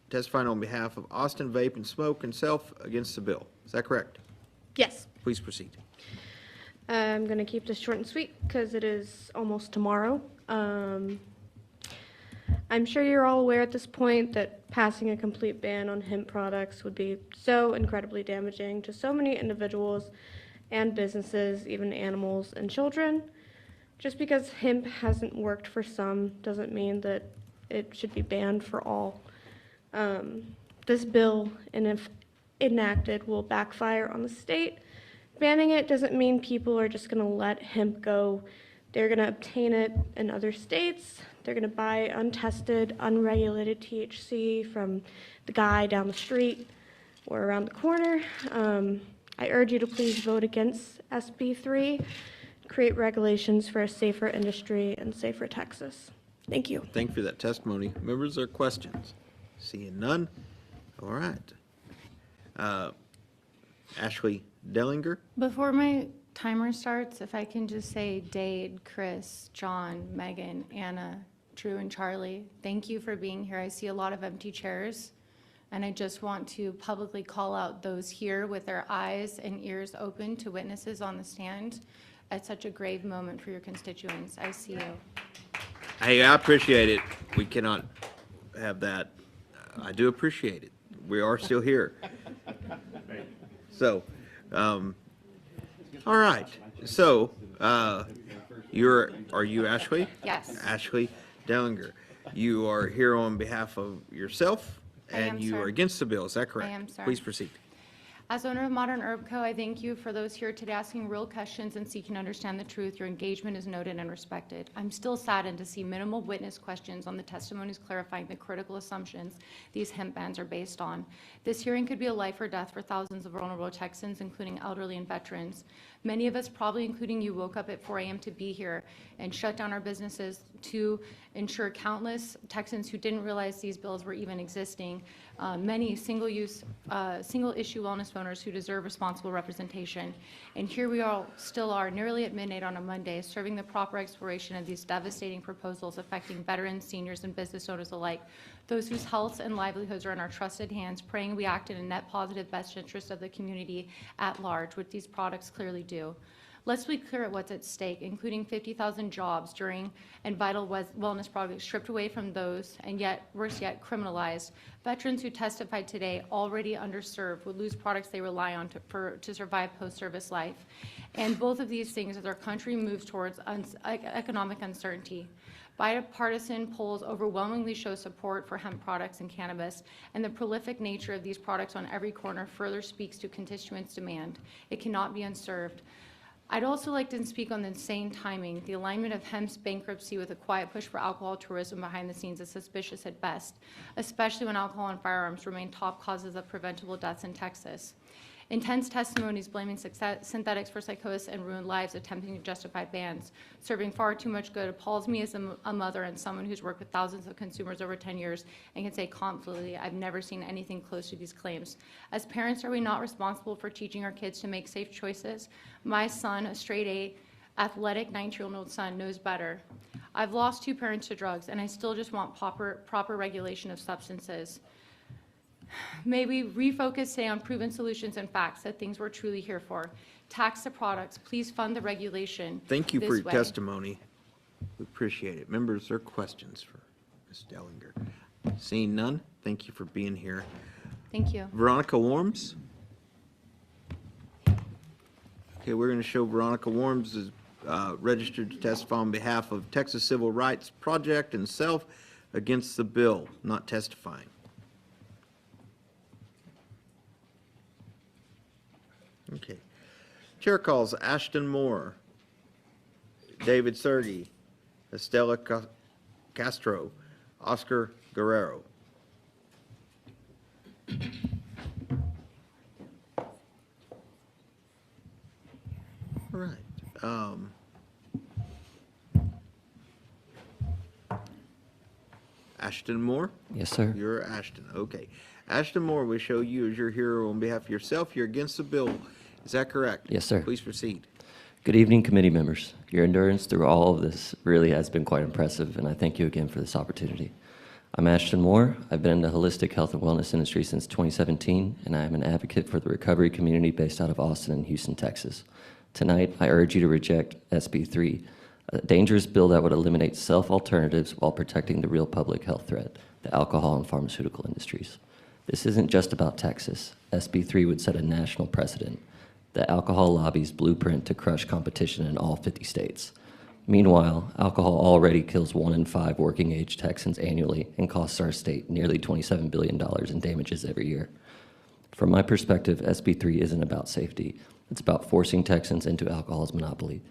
testifying on behalf of Austin Vape and Smoke and self against the bill. Is that correct? Yes. Please proceed. I'm going to keep this short and sweet because it is almost tomorrow. I'm sure you're all aware at this point that passing a complete ban on hemp products would be so incredibly damaging to so many individuals and businesses, even animals and children. Just because hemp hasn't worked for some doesn't mean that it should be banned for all. This bill, and if enacted, will backfire on the state. Banning it doesn't mean people are just going to let hemp go. They're going to obtain it in other states. They're going to buy untested, unregulated THC from the guy down the street or around the corner. I urge you to please vote against SB 3, create regulations for a safer industry and safer Texas. Thank you. Thank you for that testimony. Members, are questions? Seeing none. All right. Ashley Dellinger. Before my timer starts, if I can just say Dade, Chris, John, Megan, Anna, Drew, and Charlie, thank you for being here. I see a lot of empty chairs, and I just want to publicly call out those here with their eyes and ears open to witnesses on the stand at such a grave moment for your constituents. I see you. Hey, I appreciate it. We cannot have that. I do appreciate it. We are still here. So, all right. So, are you Ashley? Yes. Ashley Dellinger. You are here on behalf of yourself, I am, and you sir. are against the bill. Is that correct? I am, sir. Please proceed. As owner of Modern Herb Co., I thank you for those here today asking real questions and seeking to understand the truth. Your engagement is noted and respected. I'm still saddened to see minimal witness questions on the testimonies clarifying the critical assumptions these hemp bans are based on. This hearing could be a life or death for thousands of vulnerable Texans, including elderly and veterans. Many of us, probably including you, woke up at 4 a.m. to be here and shut down our businesses to ensure countless Texans who didn't realize these bills were even existing, many single-issue wellness owners who deserve responsible representation. And here we all still are, nearly at midnight on a Monday, serving the proper exploration of these devastating proposals affecting veterans, seniors, and business owners alike, those whose healths and livelihoods are in our trusted hands, praying we act in a net positive best interest of the community at large, which these products clearly do. Let's be clear at what's at stake, including 50,000 jobs during and vital wellness products stripped away from those, and yet, worse yet, criminalized. Veterans who testified today, already underserved, would lose products they rely on to survive post-service life. And both of these things as our country moves towards economic uncertainty. Bipartisan polls overwhelmingly show support for hemp products and cannabis, and the prolific nature of these products on every corner further speaks to constituents' demand. It cannot be unserved. I'd also like to speak on the insane timing. The alignment of hemp's bankruptcy with a quiet push for alcohol tourism behind the scenes is suspicious at best, especially when alcohol and firearms remain top causes of preventable deaths in Texas. Intense testimonies blaming synthetics for psychosis and ruined lives, attempting to justify bans, serving far too much good, appalls me as a mother and someone who's worked with thousands of consumers over 10 years and can say confidently, I've never seen anything close to these claims. As parents, are we not responsible for teaching our kids to make safe choices? My son, a straight A, athletic 19-year-old son, knows better. I've lost 2 parents to drugs, and I still just want proper regulation of substances. May we refocus today on proven solutions and facts, the things we're truly here for. Tax the products. Please fund the regulation. Thank you for this your way. testimony. We appreciate it. Members, there are questions for Ms. Dellinger? Seeing none, thank you for being here. Thank you. Veronica Warms? Okay, we're going to show Veronica Warms is registered to testify on behalf of Texas Civil Rights Project and self against the bill, not testifying. Okay. Chair calls Ashton Moore, David Sergey, Estela Castro, Oscar Guerrero. All right. Ashton Moore? Yes, sir. You're Ashton, okay. Ashton Moore, we show you as your hero on behalf of yourself. You're against the bill. Is that correct? Yes, sir. Please proceed. Good evening, committee members. Your endurance through all of this really has been quite impressive, and I thank you again for this opportunity. I'm Ashton Moore. I've been in the holistic health and wellness industry since 2017, and I am an advocate for the recovery community based out of Austin and Houston, Texas. Tonight, I urge you to reject SB 3, a dangerous bill that would eliminate self-alternatives while protecting the real public health threat, the alcohol and pharmaceutical industries. This isn't just about Texas. SB 3 would set a national precedent, the alcohol lobby's blueprint to crush competition in all 50 states. Meanwhile, alcohol already kills 1 in 5 working-age Texans annually and costs our state nearly $27 billion in damages every year. From my perspective, SB 3 isn't about safety. It's about forcing Texans into alcohol's monopoly.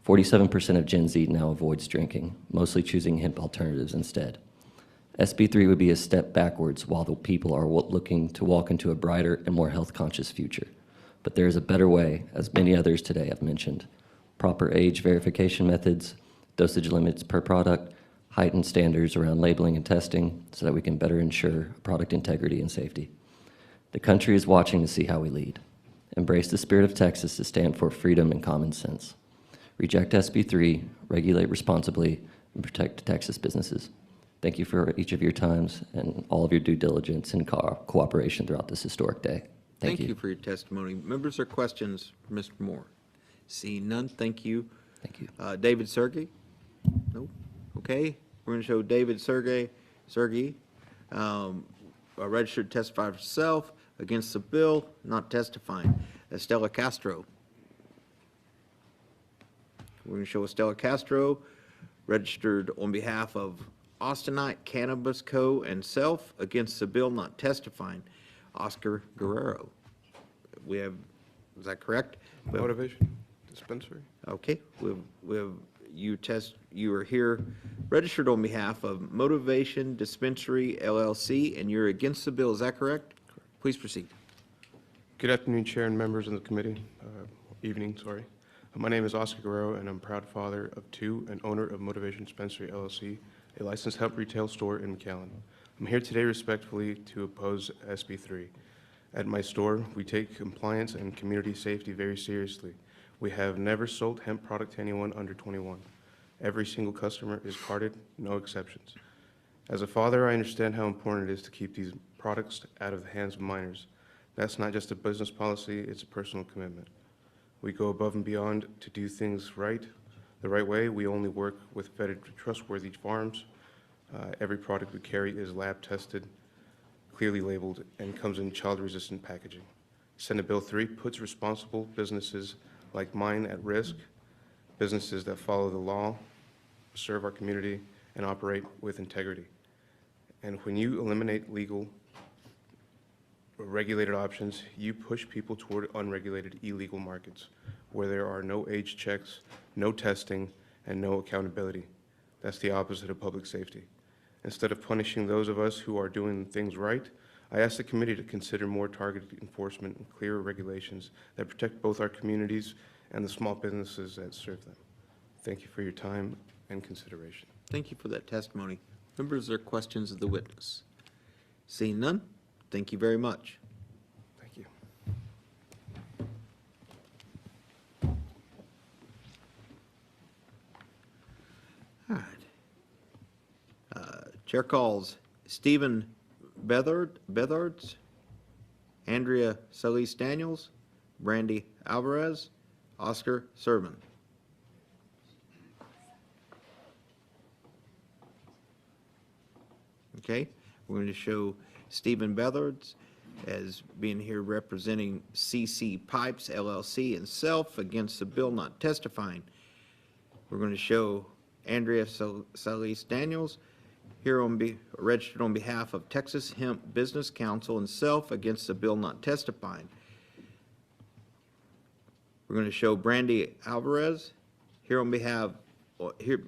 47% of Gen Z now avoids drinking, mostly choosing hemp alternatives instead. SB 3 would be a step backwards while the people are looking to walk into a brighter and more health-conscious future. But there is a better way, as many others today have mentioned. Proper age verification methods, dosage limits per product, heightened standards around labeling and testing so that we can better ensure product integrity and safety. The country is watching to see how we lead. Embrace the spirit of Texas to stand for freedom and common sense. Reject SB 3, regulate responsibly, and protect Texas businesses. Thank you for each of your times and all of your due diligence and cooperation throughout this historic day. Thank you for your testimony. Members, or questions for Mr. Moore? Seeing none, thank you. Thank you. David Sergey? No? Okay. We're going to show David Sergey, registered to testify for self, against the bill, not testifying. Estela Castro. We're going to show Estela Castro, registered on behalf of Austinite Cannabis Co. and self, against the bill, not testifying. Oscar Guerrero. We have, is that correct? Motivation dispensary. Okay, we have you are here registered on behalf of Motivation Dispensary LLC, and you're against the bill, is that correct? Please proceed. Good afternoon, Chair and members of the committee. Evening, sorry. My name is Oscar Guerrero, and I'm proud father of 2 and owner of Motivation Dispensary LLC, a licensed hemp retail store in McAllen. I'm here today respectfully to oppose SB 3. At my store, we take compliance and community safety very seriously. We have never sold hemp product to anyone under 21. Every single customer is carded, no exceptions. As a father, I understand how important it is to keep these products out of the hands of minors. That's not just a business policy, it's a personal commitment. We go above and beyond to do things right, the right way. We only work with vetted, trustworthy farms. Every product we carry is lab tested, clearly labeled, and comes in child-resistant packaging. Senate Bill 3 puts responsible businesses like mine at risk, businesses that follow the law, serve our community, and operate with integrity. And when you eliminate legal or regulated options, you push people toward unregulated illegal markets where there are no age checks, no testing, and no accountability. That's the opposite of public safety. Instead of punishing those of us who are doing things right, I ask the committee to consider more targeted enforcement and clearer regulations that protect both our communities and the small businesses that serve them. Thank you for your time and consideration. Thank you for that testimony. Members, are questions of the witness? Seeing none, thank you very much. Thank you. All right. Chair calls Stephen Bethards, Andrea Solis Daniels, Brandy Alvarez, Oscar Serban. Okay, we're going to show Stephen Bethards as being here representing CC Pipes LLC and self against the bill not testifying. We're going to show Andrea Solis Daniels here registered on behalf of Texas Hemp Business Council and self against the bill not testifying. We're going to show Brandy Alvarez here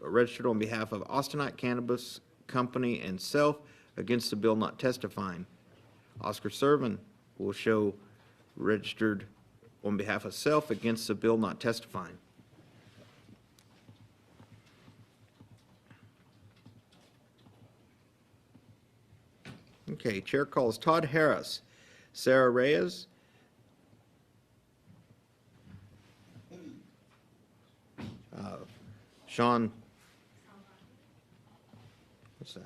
registered on behalf of Austinite Cannabis Company and self against the bill not testifying. Oscar Servan will show registered on behalf of self against the bill not testifying. Okay, chair calls Todd Harris, Sarah Reyes, Sean, what's that?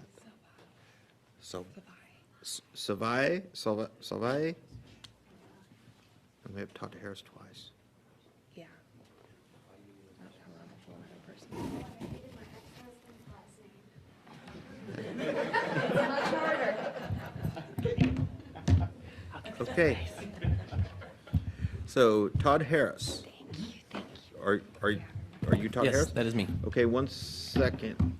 Savai. And we have Todd Harris twice. Yeah. Okay. So Todd Harris. Are you Todd Yes, Harris? that is me. Okay, 1 second.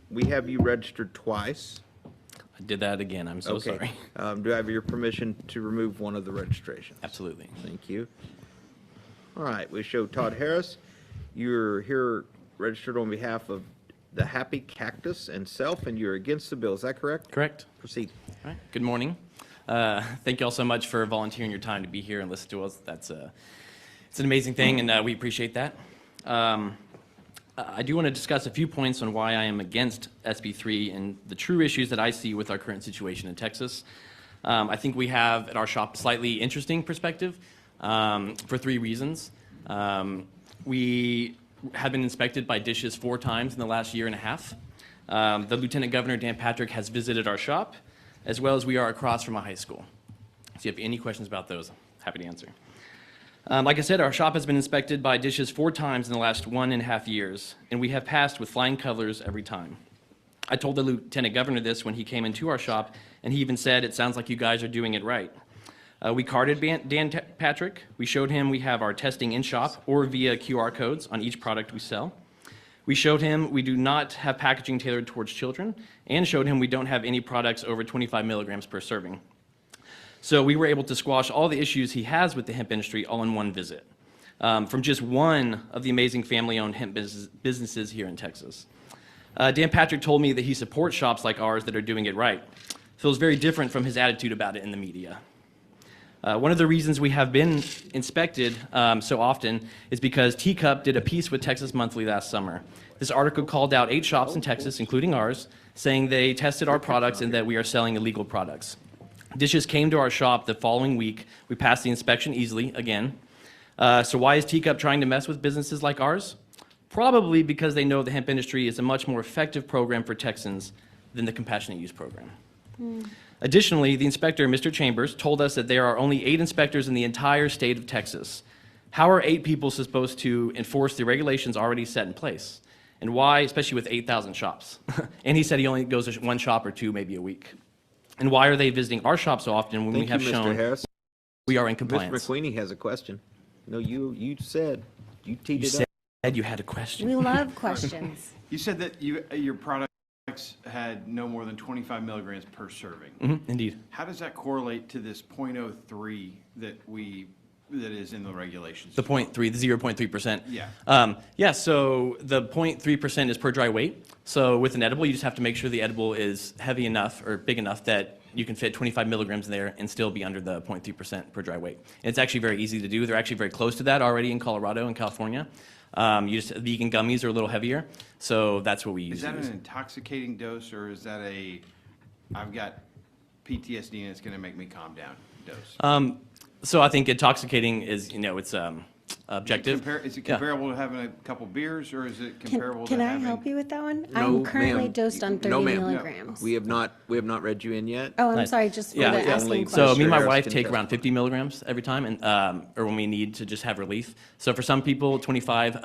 We have you registered twice. I did that again. I'm so Okay. sorry. Do I have your permission to remove one of the registrations? Absolutely. Thank you. All right, we show Todd Harris. You're here registered on behalf of the Happy Cactus and self, and you're against the bill. Is that correct? Correct. Proceed. All right. Good morning. Thank you all so much for volunteering your time to be here and listen to us. It's an amazing thing, and we appreciate that. I do want to discuss a few points on why I am against SB3 and the true issues that I see with our current situation in Texas. I think we have at our shop a slightly interesting perspective for 3 reasons. We have been inspected by dishes 4 times in the last year and a half. The Lieutenant Governor, Dan Patrick, has visited our shop, as well as we are across from a high school. So if you have any questions about those, I'm happy to answer. Like I said, our shop has been inspected by dishes 4 times in the last 1.5 years, and we have passed with flying colors every time. I told the Lieutenant Governor this when he came into our shop, and he even said, "It sounds like you guys are doing it right." We carded Dan Patrick. We showed him we have our testing in shop or via QR codes on each product we sell. We showed him we do not have packaging tailored towards children, and showed him we don't have any products over 25 milligrams per serving. So we were able to squash all the issues he has with the hemp industry all in one visit, from just one of the amazing family-owned hemp businesses here in Texas. Dan Patrick told me that he supports shops like ours that are doing it right. Feels very different from his attitude about it in the media. One of the reasons we have been inspected so often is because Teacup did a piece with Texas Monthly last summer. This article called out 8 shops in Texas, including ours, saying they tested our products and that we are selling illegal products. Dishes came to our shop the following week. We passed the inspection easily, again. So why is Teacup trying to mess with businesses like ours? Probably because they know the hemp industry is a much more effective program for Texans than the compassionate use program. Additionally, the inspector, Mr. Chambers, told us that there are only 8 inspectors in the entire state of Texas. How are 8 people supposed to enforce the regulations already set in place? And why, especially with 8,000 shops? And he said he only goes to 1 shop or 2 maybe a week. And why are they visiting our shop so often when we have shown Mr. Harris. we are in compliance? Mr. McQueenie has a question. No, you said, you teed You it up. said you had a question. We love questions. You said that your products had no more than 25 milligrams per serving. Indeed. How does that correlate to this 0.03 that is in the regulations? The 0.3%. Yeah. Yeah, so the 0.3% is per dry weight. So with an edible, you just have to make sure the edible is heavy enough or big enough that you can fit 25 milligrams in there and still be under the 0.3% per dry weight. And it's actually very easy to do. They're actually very close to that already in Colorado and California. Vegan gummies are a little heavier, so that's what we use. Is that an intoxicating dose, or is that I've got PTSD and it's going to make me calm down dose? So I think intoxicating is, it's objective. Is it Yeah. comparable to having a couple beers, or is it comparable to Can I having? help you with that one? No, I'm currently ma'am. dosed on 30 No, ma'am. milligrams. We have not read you in yet. Oh, I'm Nice. sorry, just for Yeah. the Only asking So question. me and my Harris wife can take test. around 50 milligrams every time, and or when we need to just have relief. So for some people, 25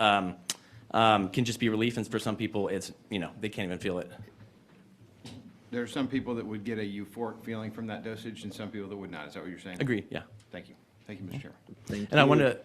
can just be relief, and for some people, it's they can't even feel it. There are some people that would get a euphoric feeling from that dosage, and some people that would not. Is that what you're saying? Agreed. Yeah. Thank you. Thank you, Mr. Chair. Thank And I you. wanted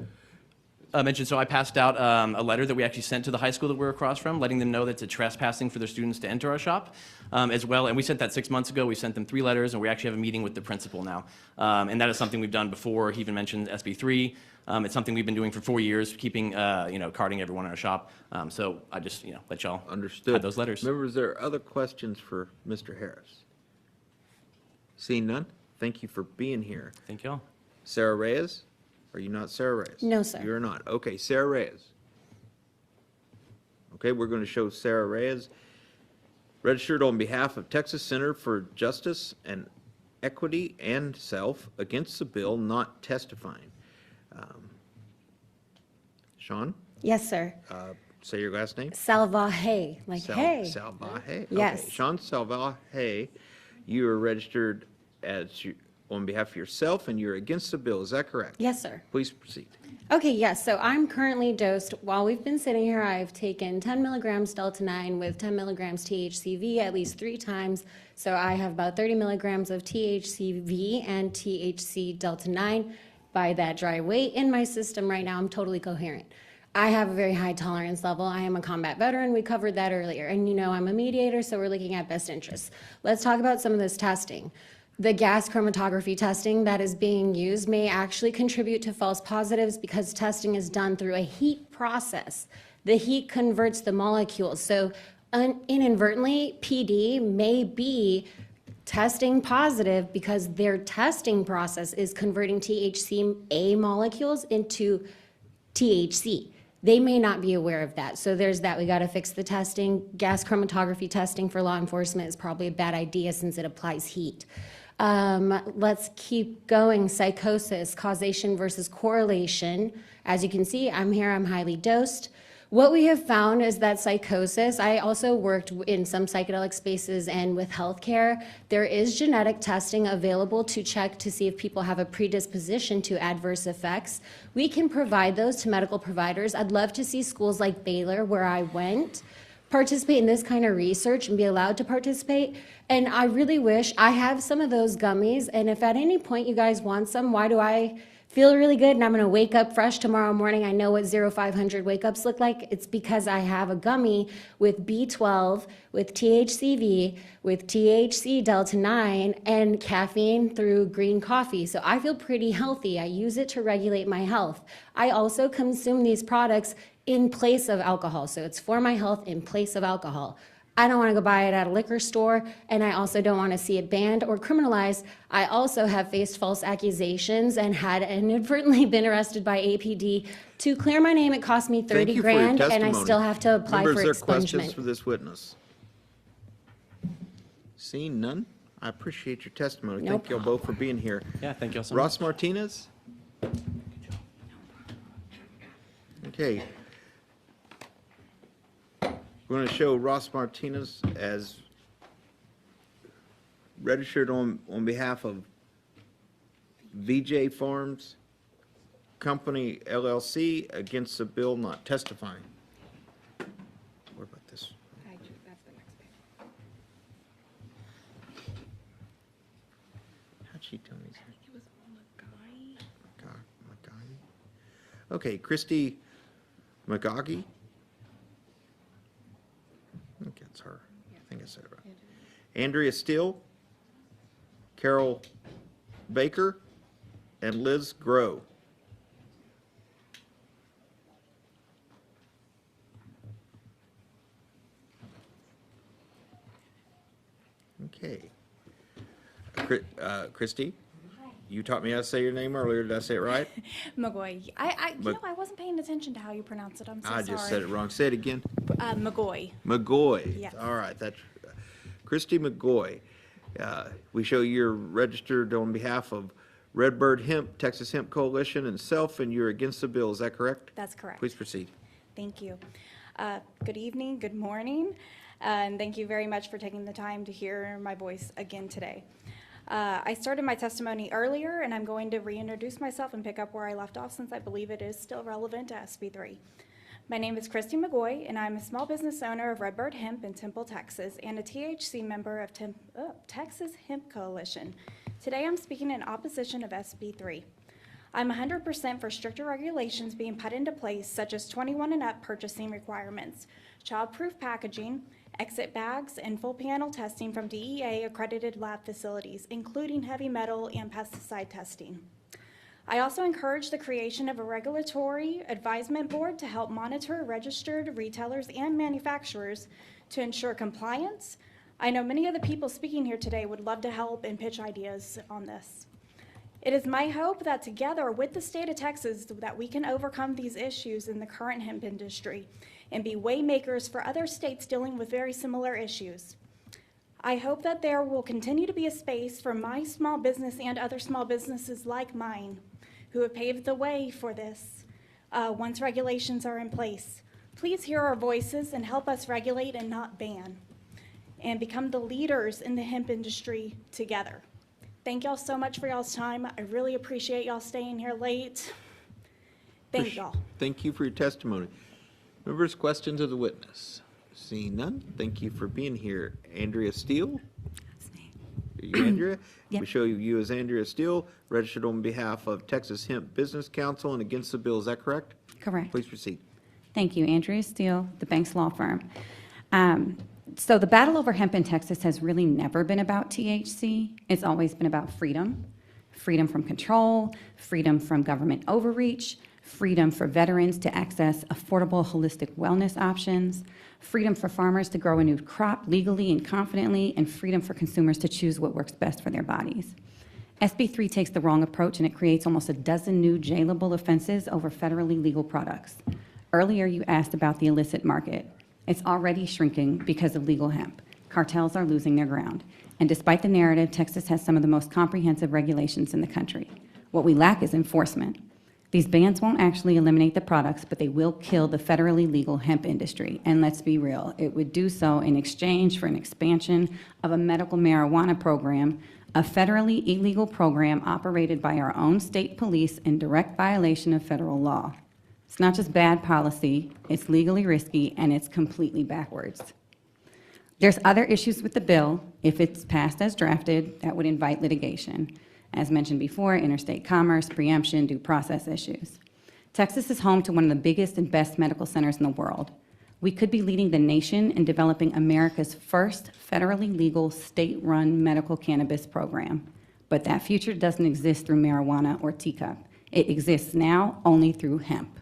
to mention, so I passed out a letter that we actually sent to the high school that we're across from, letting them know that it's a trespassing for their students to enter our shop as well. And we sent that 6 months ago. We sent them 3 letters, and we actually have a meeting with the principal now. And that is something we've done before. He even mentioned SB3. It's something we've been doing for 4 years, keeping, carding everyone in our shop. So I just, let y'all Understood. have those letters. Members, there are other questions for Mr. Harris? Seeing none, thank you for being here. Thank y'all. Sarah Reyes? Are you not Sarah Reyes? No, sir. You're not. Okay, Sarah Reyes. Okay, we're going to show Sarah Reyes, registered on behalf of Texas Center for Justice and Equity and Self against the bill, not testifying. Sean, Yes, sir. say your last name. Salvaje, like hey. Salvaje. Yes. Okay. Sean Salvaje, you are registered on behalf of yourself, and you're against the bill. Is that correct? Yes, sir. Please proceed. Okay, yes, so I'm currently dosed, while we've been sitting here, I've taken 10 milligrams Delta-9 with 10 milligrams THCV at least 3 times. So I have about 30 milligrams of THCV and THC Delta-9. By that dry weight in my system right now, I'm totally coherent. I have a very high tolerance level. I am a combat veteran. We covered that earlier. And I'm a mediator, so we're looking at best interests. Let's talk about some of this testing. The gas chromatography testing that is being used may actually contribute to false positives because testing is done through a heat process. The heat converts the molecules. So inadvertently, PD may be testing positive because their testing process is converting THC-A molecules into THC. They may not be aware of that. So there's that. We got to fix the testing. Gas chromatography testing for law enforcement is probably a bad idea since it applies heat. Let's keep going. Psychosis, causation versus correlation. As you can see, I'm here, I'm highly dosed. What we have found is that psychosis, I also worked in some psychedelic spaces and with healthcare, there is genetic testing available to check to see if people have a predisposition to adverse effects. We can provide those to medical providers. I'd love to see schools like Baylor, where I went, participate in this kind of research and be allowed to participate. And I really wish I have some of those gummies, and if at any point you guys want some, why do I feel really good and I'm going to wake up fresh tomorrow morning? I know what 0500 wake-ups look like. It's because I have a gummy with B12, with THCV, with THC Delta-9, and caffeine through green coffee. So I feel pretty healthy. I use it to regulate my health. I also consume these products in place of alcohol. So it's for my health in place of alcohol. I don't want to go buy it at a liquor store, and I also don't want to see it banned or criminalized. I also have faced false accusations and had inadvertently been arrested by APD. To clear my name, it cost me Thank $30 you for your grand, and I testimony. still have to apply Members, for there are questions expungement. for this witness? Seeing none, I appreciate your testimony. No Thank you all both for being here. Yeah, thank you all so Ross much. Martinez? Okay. We're going to show Ross Martinez as registered on behalf of VJ Farms Company LLC against the bill, not testifying. What about this? How'd she tell me? I think it was McGaggy. Okay, Christy McGaggy. I think it's her. I think I said it right. Andrea Steele, Carol Baker, and Liz Grow. Okay. Christy, you taught me how to say your name earlier. Did I say it right? McGoy. I wasn't paying attention to how you pronounce it. I'm so sorry. I just said it wrong. Say it again. McGoy. McGoy. Yes. All right, that's Christy McGoy. We show you're registered on behalf of Redbird Hemp, Texas Hemp Coalition, and self, and you're against the bill. Is that correct? That's correct. Please proceed. Thank you. Good evening, good morning, and thank you very much for taking the time to hear my voice again today. I started my testimony earlier, and I'm going to reintroduce myself and pick up where I left off since I believe it is still relevant to SB3. My name is Christy McGoy, and I'm a small business owner of Redbird Hemp in Temple, Texas, and a THC member of Texas Hemp Coalition. Today, I'm speaking in opposition of SB3. I'm 100% for stricter regulations being put into place, such as 21 and up purchasing requirements, child-proof packaging, exit bags, and full panel testing from DEA-accredited lab facilities, including heavy metal and pesticide testing. I also encourage the creation of a regulatory advisement board to help monitor registered retailers and manufacturers to ensure compliance. I know many of the people speaking here today would love to help and pitch ideas on this. It is my hope that together with the state of Texas that we can overcome these issues in the current hemp industry and be waymakers for other states dealing with very similar issues. I hope that there will continue to be a space for my small business and other small businesses like mine who have paved the way for this once regulations are in place. Please hear our voices and help us regulate and not ban, and become the leaders in the hemp industry together. Thank y'all so much for y'all's time. I really appreciate y'all staying here late. Thank y'all. Thank you for your testimony. Members, questions of the witness? Seeing none, thank you for being here. Andrea Steele? That's me. Are you Andrea? Yep. We show you as Andrea Steele, registered on behalf of Texas Hemp Business Council and against the bill. Is that correct? Correct. Please proceed. Thank you. Andrea Steele, the Banks Law Firm. So the battle over hemp in Texas has really never been about THC. It's always been about freedom. Freedom from control, freedom from government overreach, freedom for veterans to access affordable holistic wellness options, freedom for farmers to grow a new crop legally and confidently, and freedom for consumers to choose what works best for their bodies. SB3 takes the wrong approach, and it creates almost a dozen new jailable offenses over federally legal products. Earlier, you asked about the illicit market. It's already shrinking because of legal hemp. Cartels are losing their ground. And despite the narrative, Texas has some of the most comprehensive regulations in the country. What we lack is enforcement. These bans won't actually eliminate the products, but they will kill the federally legal hemp industry. And let's be real, it would do so in exchange for an expansion of a medical marijuana program, a federally illegal program operated by our own state police in direct violation of federal law. It's not just bad policy, it's legally risky, and it's completely backwards. There's other issues with the bill. If it's passed as drafted, that would invite litigation. As mentioned before, interstate commerce, preemption, due process issues. Texas is home to one of the biggest and best medical centers in the world. We could be leading the nation in developing America's first federally legal state-run medical cannabis program. But that future doesn't exist through marijuana or teacup. It exists now only through hemp.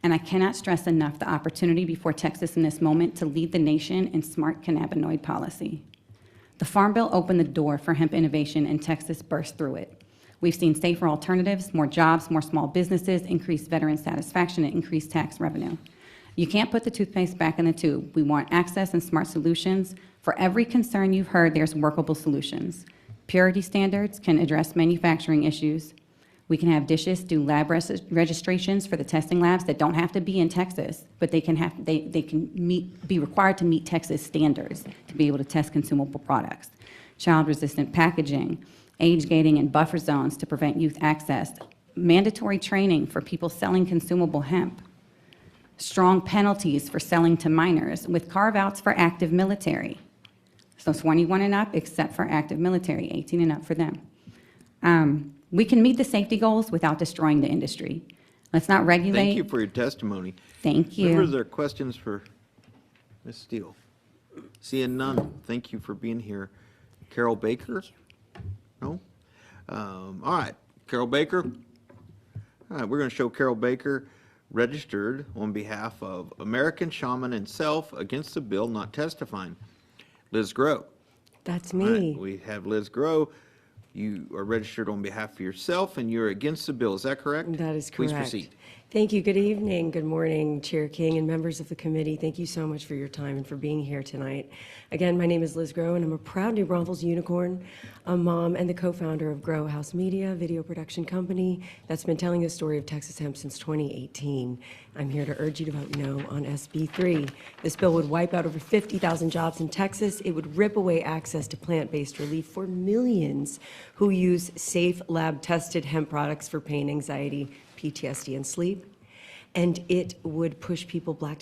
And I cannot stress enough the opportunity before Texas in this moment to lead the nation in smart cannabinoid policy. The Farm Bill opened the door for hemp innovation, and Texas burst through it. We've seen safer alternatives, more jobs, more small businesses, increased veteran satisfaction, and increased tax revenue. You can't put the toothpaste back in the tube. We want access and smart solutions. For every concern you've heard, there's workable solutions. Purity standards can address manufacturing issues. We can have dishes do lab registrations for the testing labs that don't have to be in Texas, but they can be required to meet Texas standards to be able to test consumable products. Child-resistant packaging, age gating and buffer zones to prevent youth access, mandatory training for people selling consumable hemp, strong penalties for selling to minors with carve-outs for active military. So 21 and up except for active military, 18 and up for them. We can meet the safety goals without destroying the industry. Let's not regulate. Thank you for your testimony. Thank you. Members, are there questions for Ms. Steele? Seeing none, thank you for being here. Carol Baker? No? All right, Carol Baker. All right, we're going to show Carol Baker registered on behalf of American Shaman and Self against the bill, not testifying. Liz Grow. That's All me. right, we have Liz Grow. You are registered on behalf of yourself, and you're against the bill. Is that correct? That is correct. Please proceed. Thank you. Good evening. Good morning, Chair King and members of the committee. Thank you so much for your time and for being here tonight. Again, my name is Liz Groh, and I'm a proud New Braunfels unicorn, a mom, and the co-founder of Grow House Media, a video production company that's been telling the story of Texas hemp since 2018. I'm here to urge you to vote no on SB 3. This bill would wipe out over 50,000 jobs in Texas. It would rip away access to plant-based relief for millions who use safe, lab-tested hemp products for pain, anxiety, PTSD, and sleep. And it would push people back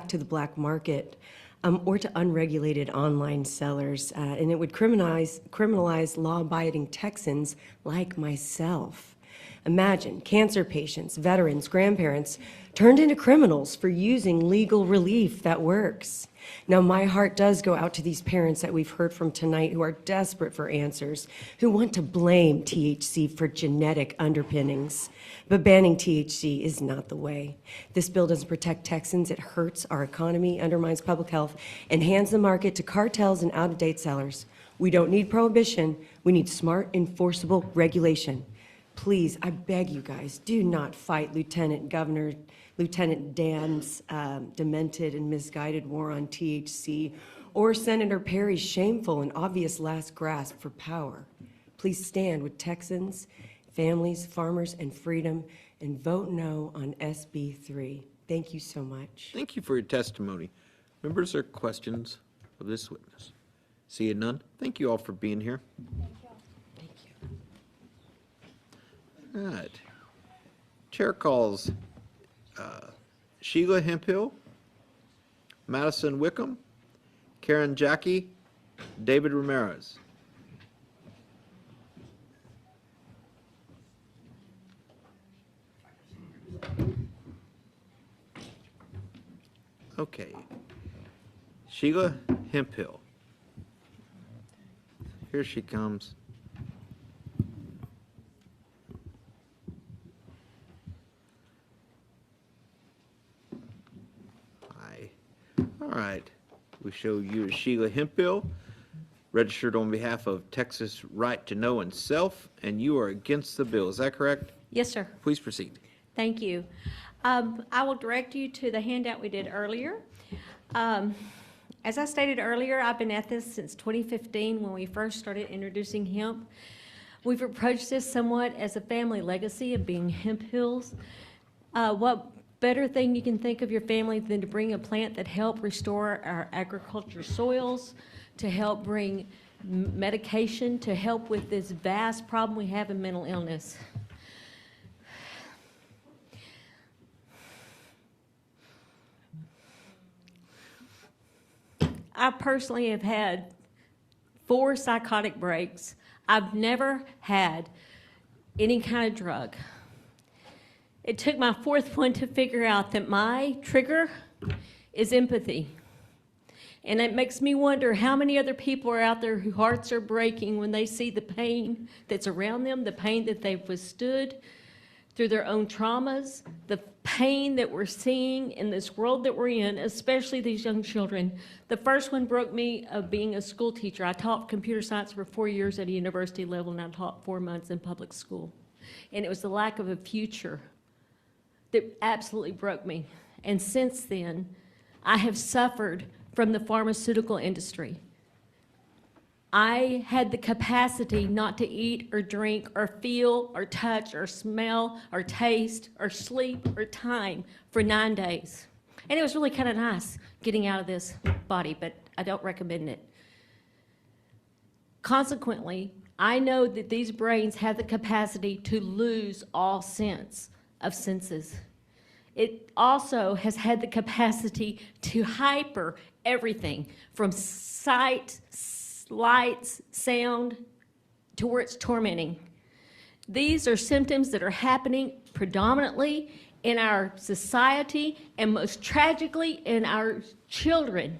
to the black market or to unregulated online sellers. And it would criminalize law-abiding Texans like myself. Imagine cancer patients, veterans, grandparents turned into criminals for using legal relief that works. Now, my heart does go out to these parents that we've heard from tonight who are desperate for answers, who want to blame THC for genetic underpinnings. But banning THC is not the way. This bill doesn't protect Texans. It hurts our economy, undermines public health, and hands the market to cartels and out-of-date sellers. We don't need prohibition. We need smart, enforceable regulation. Please, I beg you guys, do not fight Lieutenant Dan's demented and misguided war on THC or Senator Perry's shameful and obvious last grasp for power. Please stand with Texans, families, farmers, and freedom, and vote no on SB 3. Thank you so much. Thank you for your testimony. Members, are questions of this witness? Seeing none, thank you all for being here. Thank you. All right. Chair calls Sheila Hemphill, Madison Wickham, Karen Jackie, David Ramirez. Okay. Sheila Hemphill. Here she comes. All right, we show you Sheila Hemphill, registered on behalf of Texas Right to Know and Self, and you are against the bill. Is that correct? Yes, sir. Please proceed. Thank you. I will direct you to the handout we did earlier. As I stated earlier, I've been at this since 2015 when we first started introducing hemp. We've approached this somewhat as a family legacy of being hemp hills. What better thing you can think of your family than to bring a plant that help restore our agriculture soils, to help bring medication, to help with this vast problem we have in mental illness. I personally have had 4 psychotic breaks. I've never had any kind of drug. It took my 4th one to figure out that my trigger is empathy. And it makes me wonder how many other people are out there whose hearts are breaking when they see the pain that's around them, the pain that they've withstood through their own traumas, the pain that we're seeing in this world that we're in, especially these young children. The first one broke me of being a school teacher. I taught computer science for 4 years at a university level, and I taught 4 months in public school. And it was the lack of a future that absolutely broke me. And since then, I have suffered from the pharmaceutical industry. I had the capacity not to eat or drink or feel or touch or smell or taste or sleep or time for 9 days. And it was really kind of nice getting out of this body, but I don't recommend it. Consequently, I know that these brains have the capacity to lose all sense of senses. It also has had the capacity to hyper everything from sight, lights, sound, to where it's tormenting. These are symptoms that are happening predominantly in our society and most tragically in our children.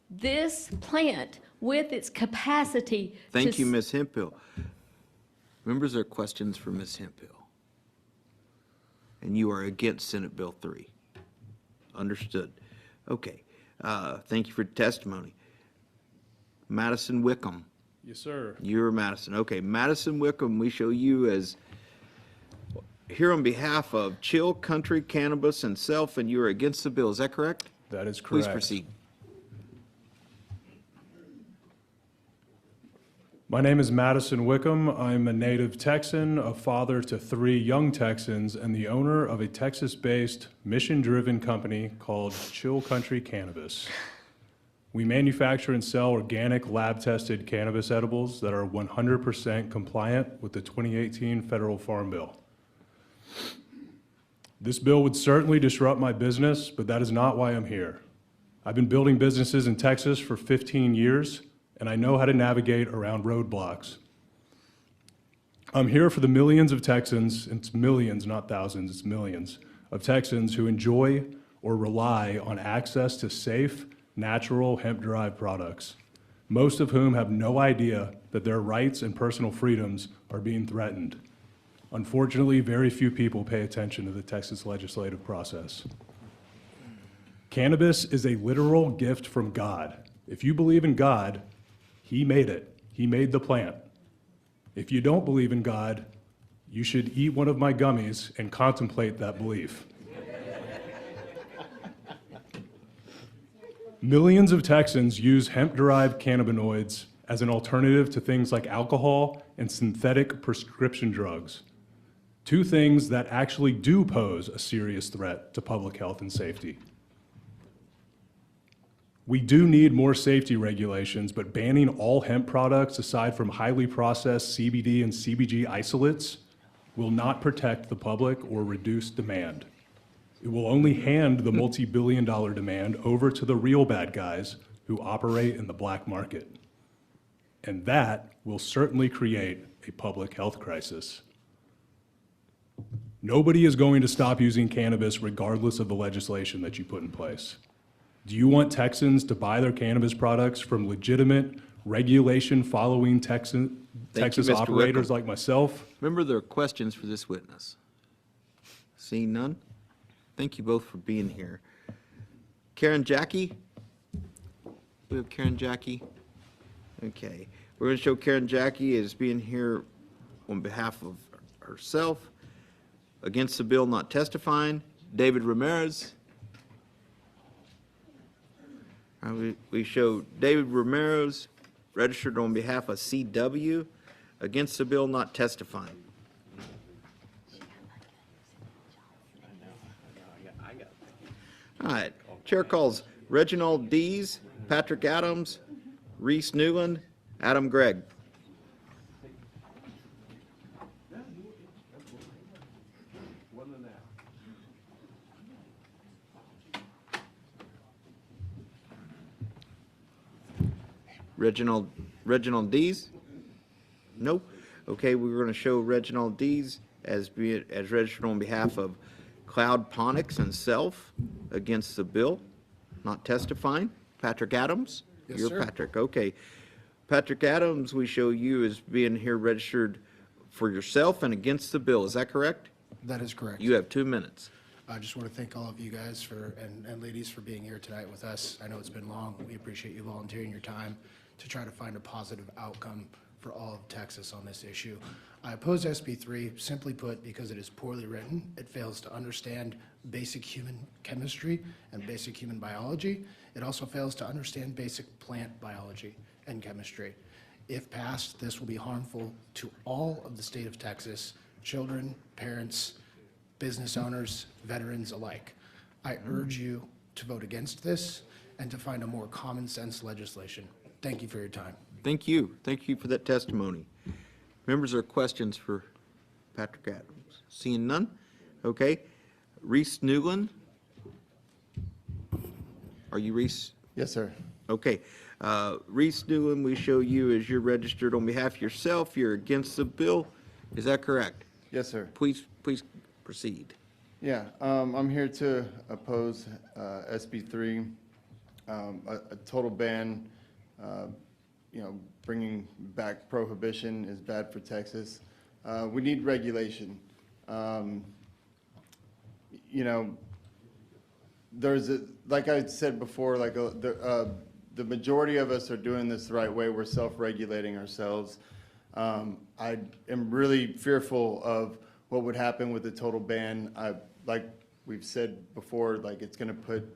This plant, with its capacity Thank you, Ms. Hemphill. Members, there are questions for Ms. Hemphill. And you are against Senate Bill 3. Understood. Okay. Thank you for your testimony. Madison Wickham. Yes, sir. You're Madison. Okay, Madison Wickham, we show you as here on behalf of Chill Country Cannabis and Self, and you are against the bill. Is that correct? That is Please correct. proceed. My name is Madison Wickham. I'm a native Texan, a father to 3 young Texans, and the owner of a Texas-based, mission-driven company called Chill Country Cannabis. We manufacture and sell organic, lab-tested cannabis edibles that are 100% compliant with the 2018 Federal Farm Bill. This bill would certainly disrupt my business, but that is not why I'm here. I've been building businesses in Texas for 15 years, and I know how to navigate around roadblocks. I'm here for the millions of Texans, and it's millions, not thousands, it's millions, of Texans who enjoy or rely on access to safe, natural hemp-derived products, most of whom have no idea that their rights and personal freedoms are being threatened. Unfortunately, very few people pay attention to the Texas legislative process. Cannabis is a literal gift from God. If you believe in God, He made it. He made the plant. If you don't believe in God, you should eat one of my gummies and contemplate that belief. Millions of Texans use hemp-derived cannabinoids as an alternative to things like alcohol and synthetic prescription drugs, 2 things that actually do pose a serious threat to public health and safety. We do need more safety regulations, but banning all hemp products aside from highly processed CBD and CBG isolates will not protect the public or reduce demand. It will only hand the multi-billion-dollar demand over to the real bad guys who operate in the black market. And that will certainly create a public health crisis. Nobody is going to stop using cannabis regardless of the legislation that you put in place. Do you want Texans to buy their cannabis products from legitimate, regulation-following Texas Mr. operators Wickham. like myself? Remember, there are questions for this witness. Seeing none? Thank you both for being here. Karen Jackie? We have Karen Jackie? Okay. We're going to show Karen Jackie as being here on behalf of herself. Against the bill, not testifying. David Ramirez? We show David Ramirez, registered on behalf of CW, against the bill, not testifying. All right. Chair calls Reginald Dees, Patrick Adams, Reese Newland, Adam Gregg. Reginald Dees? Nope. Okay, we're going to show Reginald Dees as registered on behalf of Cloud Ponics and Self against the bill, not testifying. Patrick Adams? Yes, You're sir. Patrick, okay. Patrick Adams, we show you as being here registered for yourself and against the bill. Is that correct? That is correct. You have 2 minutes. I just want to thank all of you guys and ladies for being here tonight with us. I know it's been long. We appreciate you volunteering your time to try to find a positive outcome for all of Texas on this issue. I oppose SB 3, simply put, because it is poorly written. It fails to understand basic human chemistry and basic human biology. It also fails to understand basic plant biology and chemistry. If passed, this will be harmful to all of the state of Texas, children, parents, business owners, veterans alike. I urge you to vote against this and to find a more common sense legislation. Thank you for your time. Thank you. Thank you for that testimony. Members, are questions for Patrick Adams? Seeing none? Okay. Reese Newland? Are you Reese? Yes, sir. Okay. Reese Newland, we show you as you're registered on behalf of yourself. You're against the bill. Is that correct? Yes, sir. Please proceed. Yeah, I'm here to oppose SB 3, a total ban. Bringing back prohibition is bad for Texas. We need regulation. There's like I said before, the majority of us are doing this the right way. We're self-regulating ourselves. I am really fearful of what would happen with the total ban. Like we've said before, like it's going to put,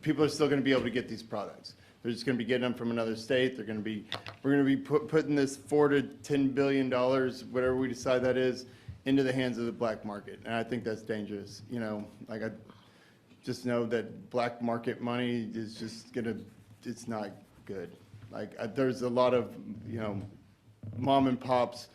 people are still going to be able to get these products. They're just going to be getting them from another state. We're going to be putting this $4 to $10 billion, whatever we decide that is, into the hands of the black market. And I think that's dangerous. You know, like I just know that black market money is just going to, it's not good. Like there's a lot of, you know, mom and pops,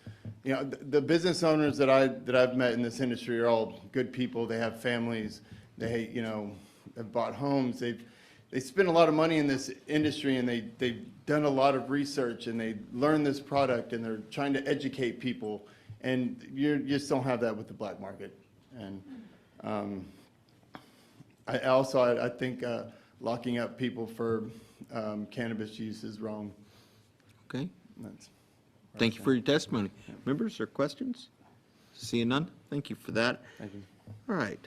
you know, the business owners that I've met in this industry are all good people. They have families. They, you know, have bought homes. They spend a lot of money in this industry, and they've done a lot of research, and they learn this product, and they're trying to educate people. And you just don't have that with the black market. And I think locking up people for cannabis use is wrong. Okay. Thank you for your testimony. Members or questions? Seeing none, thank you for that. Thank you. All right.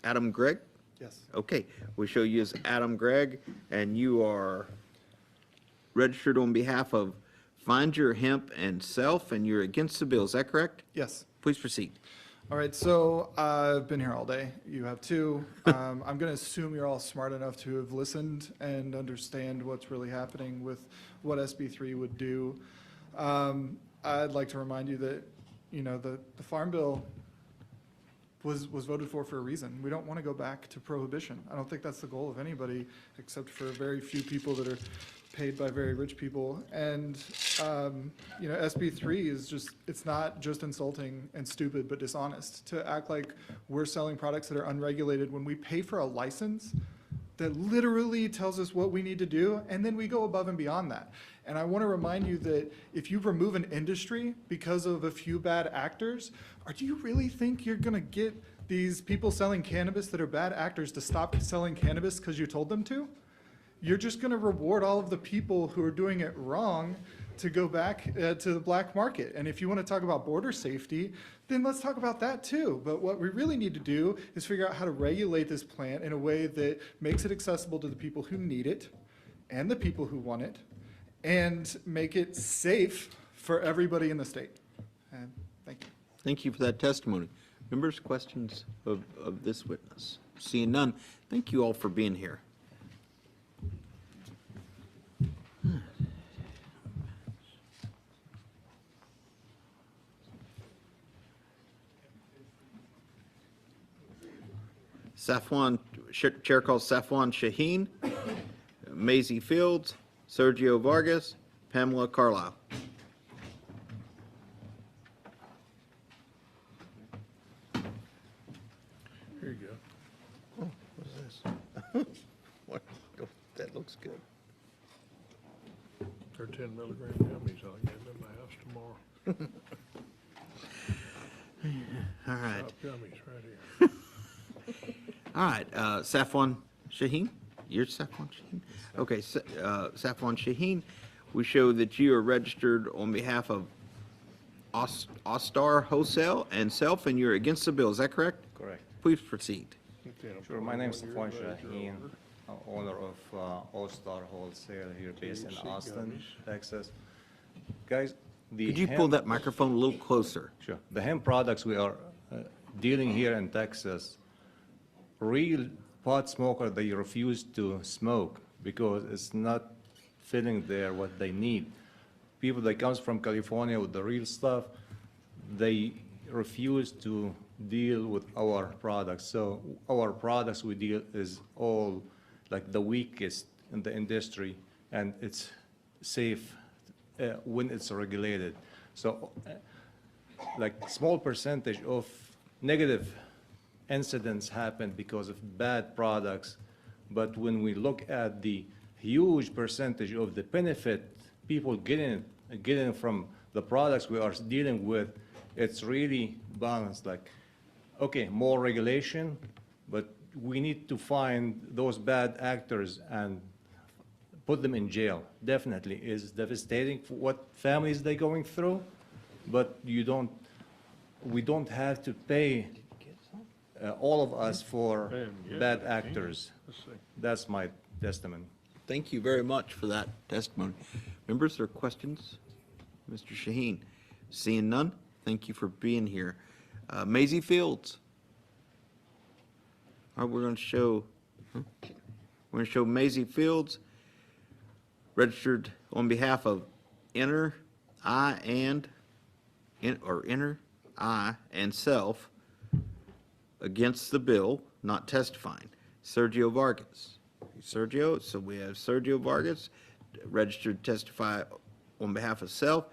Adam Gregg? Yes. Okay, we show you as Adam Gregg, and you are registered on behalf of Find Your Hemp and Self, and you're against the bill. Is that correct? Yes. Please proceed. All right, so I've been here all day. You have too. I'm going to assume you're all smart enough to have listened and understand what's really happening with what SB3 would do. I'd like to remind you that, you know, the Farm Bill was voted for a reason. We don't want to go back to prohibition. I don't think that's the goal of anybody, except for very few people that are paid by very rich people. And, you know, SB3 is just, it's not just insulting and stupid, but dishonest to act like we're selling products that are unregulated when we pay for a license that literally tells us what we need to do, and then we go above and beyond that. And I want to remind you that if you remove an industry because of a few bad actors, or do you really think you're going to get these people selling cannabis that are bad actors to stop selling cannabis because you told them to? You're just going to reward all of the people who are doing it wrong to go back to the black market. And if you want to talk about border safety, then let's talk about that too. But what we really need to do is figure out how to regulate this plant in a way that makes it accessible to the people who need it and the people who want it, and make it safe for everybody in the state. And thank you. Thank you for that testimony. Members, questions of this witness? Seeing none, thank you all for being here. Chair calls Safwan Shaheen, Maisie Fields, Sergio Vargas, Pamela Carlisle. Here you go. Oh, what's this? That looks good. They're 10 milligram gummies. I'll get them in my house tomorrow. All right. Top gummies right here. All right, Safwan Shaheen? You're Safwan Shaheen? Okay, Safwan Shaheen, we show that you are registered on behalf of Ostar Wholesale and Self, and you're against the bill. Is that correct? Correct. Please proceed. Sure. My name is Safwan Shaheen, owner of All Star Wholesale here based in Austin, Texas. Guys, Could you pull that microphone a little closer? Sure. The hemp products we are dealing here in Texas, real pot smoker, they refuse to smoke because it's not filling what they need. People that comes from California with the real stuff, they refuse to deal with our products. So our products we deal is all like the weakest in the industry, and it's safe when it's regulated. So like small percentage of negative incidents happen because of bad products, but when we look at the huge percentage of the benefit people getting from the products we are dealing with, it's really balanced. Like, okay, more regulation, but we need to find those bad actors and put them in jail. Definitely is devastating for what families they're going through, but we don't have to pay all of us for bad actors. That's my testimony. Thank you very much for that testimony. Members, there are questions? Mr. Shaheen, seeing none, thank you for being here. Maisie Fields. All right, we're going to show Maisie Fields, registered on behalf of Inner I and Self against the bill, not testifying. Sergio Vargas. Sergio, so we have Sergio Vargas, registered to testify on behalf of Self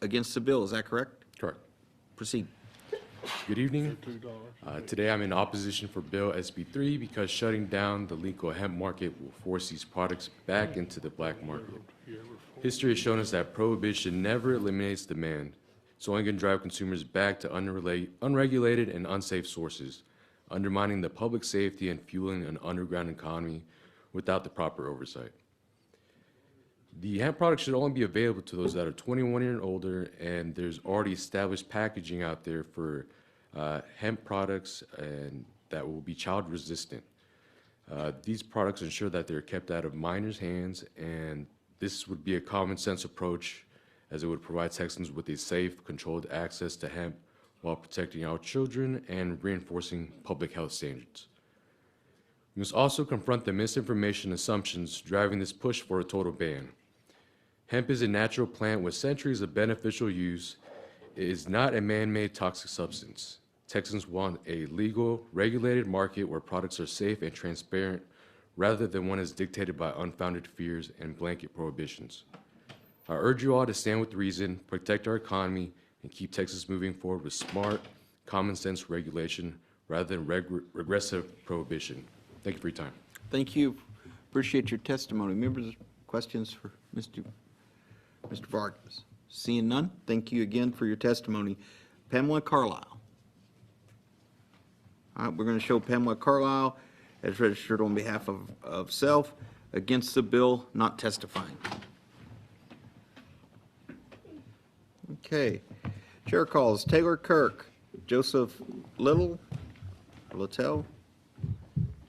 against the bill. Is that correct? Correct. Proceed. Good evening. Today I'm in opposition for Bill SB3 because shutting down the legal hemp market will force these products back into the black market. History has shown us that prohibition never eliminates demand. It's only going to drive consumers back to unregulated and unsafe sources, undermining the public safety and fueling an underground economy without the proper oversight. The hemp products should only be available to those that are 21 and older, and there's already established packaging out there for hemp products and that will be child resistant. These products ensure that they're kept out of minors' hands, and this would be a common sense approach as it would provide Texans with a safe, controlled access to hemp while protecting our children and reinforcing public health standards. We must also confront the misinformation assumptions driving this push for a total ban. Hemp is a natural plant with centuries of beneficial use. It is not a man-made toxic substance. Texans want a legal, regulated market where products are safe and transparent rather than one that's dictated by unfounded fears and blanket prohibitions. I urge you all to stand with reason, protect our economy, and keep Texas moving forward with smart, common sense regulation rather than regressive prohibition. Thank you for your time. Thank you. Appreciate your testimony. Members, questions for Mr. Vargas? Seeing none, thank you again for your testimony. Pamela Carlisle. All right, we're going to show Pamela Carlisle as registered on behalf of Self against the bill, not testifying. Okay. Chair calls Taylor Kirk, Joseph Littell,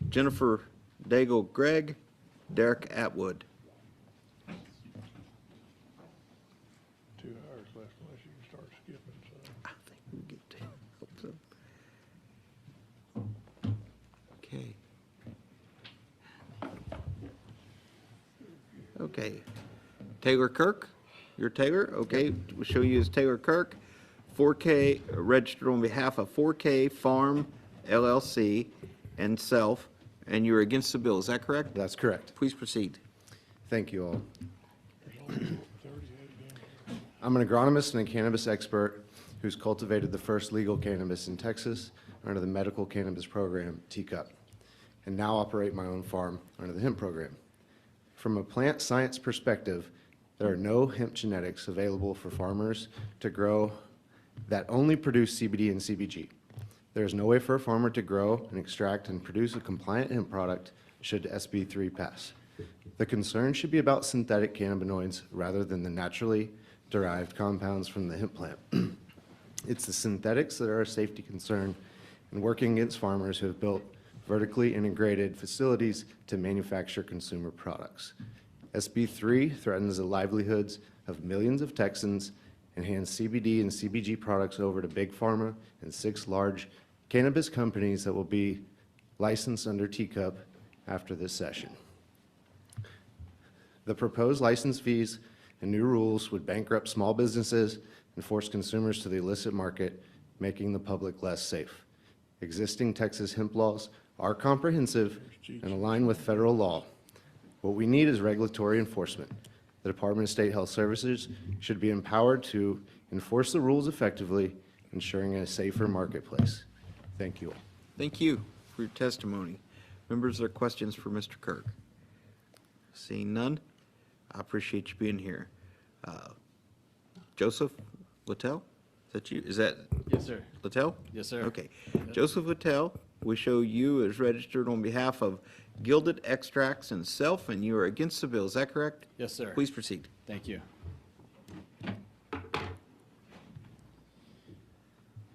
Jennifer Daigle Gregg, Derek Atwood. 2 hours left unless you can start skipping. So. I think we'll get to hope so. Okay. Okay. Taylor Kirk, you're Taylor? Okay, we'll show you as Taylor Kirk. 4K, registered on behalf of 4K Farm LLC and Self, and you're against the bill. Is that correct? That's correct. Please proceed. Thank you all. I'm an agronomist and a cannabis expert who's cultivated the first legal cannabis in Texas under the medical cannabis program, TCUP, and now operate my own farm under the hemp program. From a plant science perspective, there are no hemp genetics available for farmers to grow that only produce CBD and CBG. There is no way for a farmer to grow and extract and produce a compliant hemp product should SB3 pass. The concern should be about synthetic cannabinoids rather than the naturally derived compounds from the hemp plant. It's the synthetics that are a safety concern and working against farmers who have built vertically integrated facilities to manufacture consumer products. SB3 threatens the livelihoods of millions of Texans and hands CBD and CBG products over to Big Pharma and 6 large cannabis companies that will be licensed under TCUP after this session. The proposed license fees and new rules would bankrupt small businesses and force consumers to the illicit market, making the public less safe. Existing Texas hemp laws are comprehensive and align with federal law. What we need is regulatory enforcement. The Department of State Health Services should be empowered to enforce the rules effectively, ensuring a safer marketplace. Thank you all. Thank you for your testimony. Members, are questions for Mr. Kirk? Seeing none, I appreciate you being here. Joseph Littell, is that you? Is that? Yes, sir. Littell? Yes, sir. Okay. Joseph Littell, we show you as registered on behalf of Gilded Extracts and Self, and you are against the bill. Is that correct? Yes, sir. Please proceed. Thank you.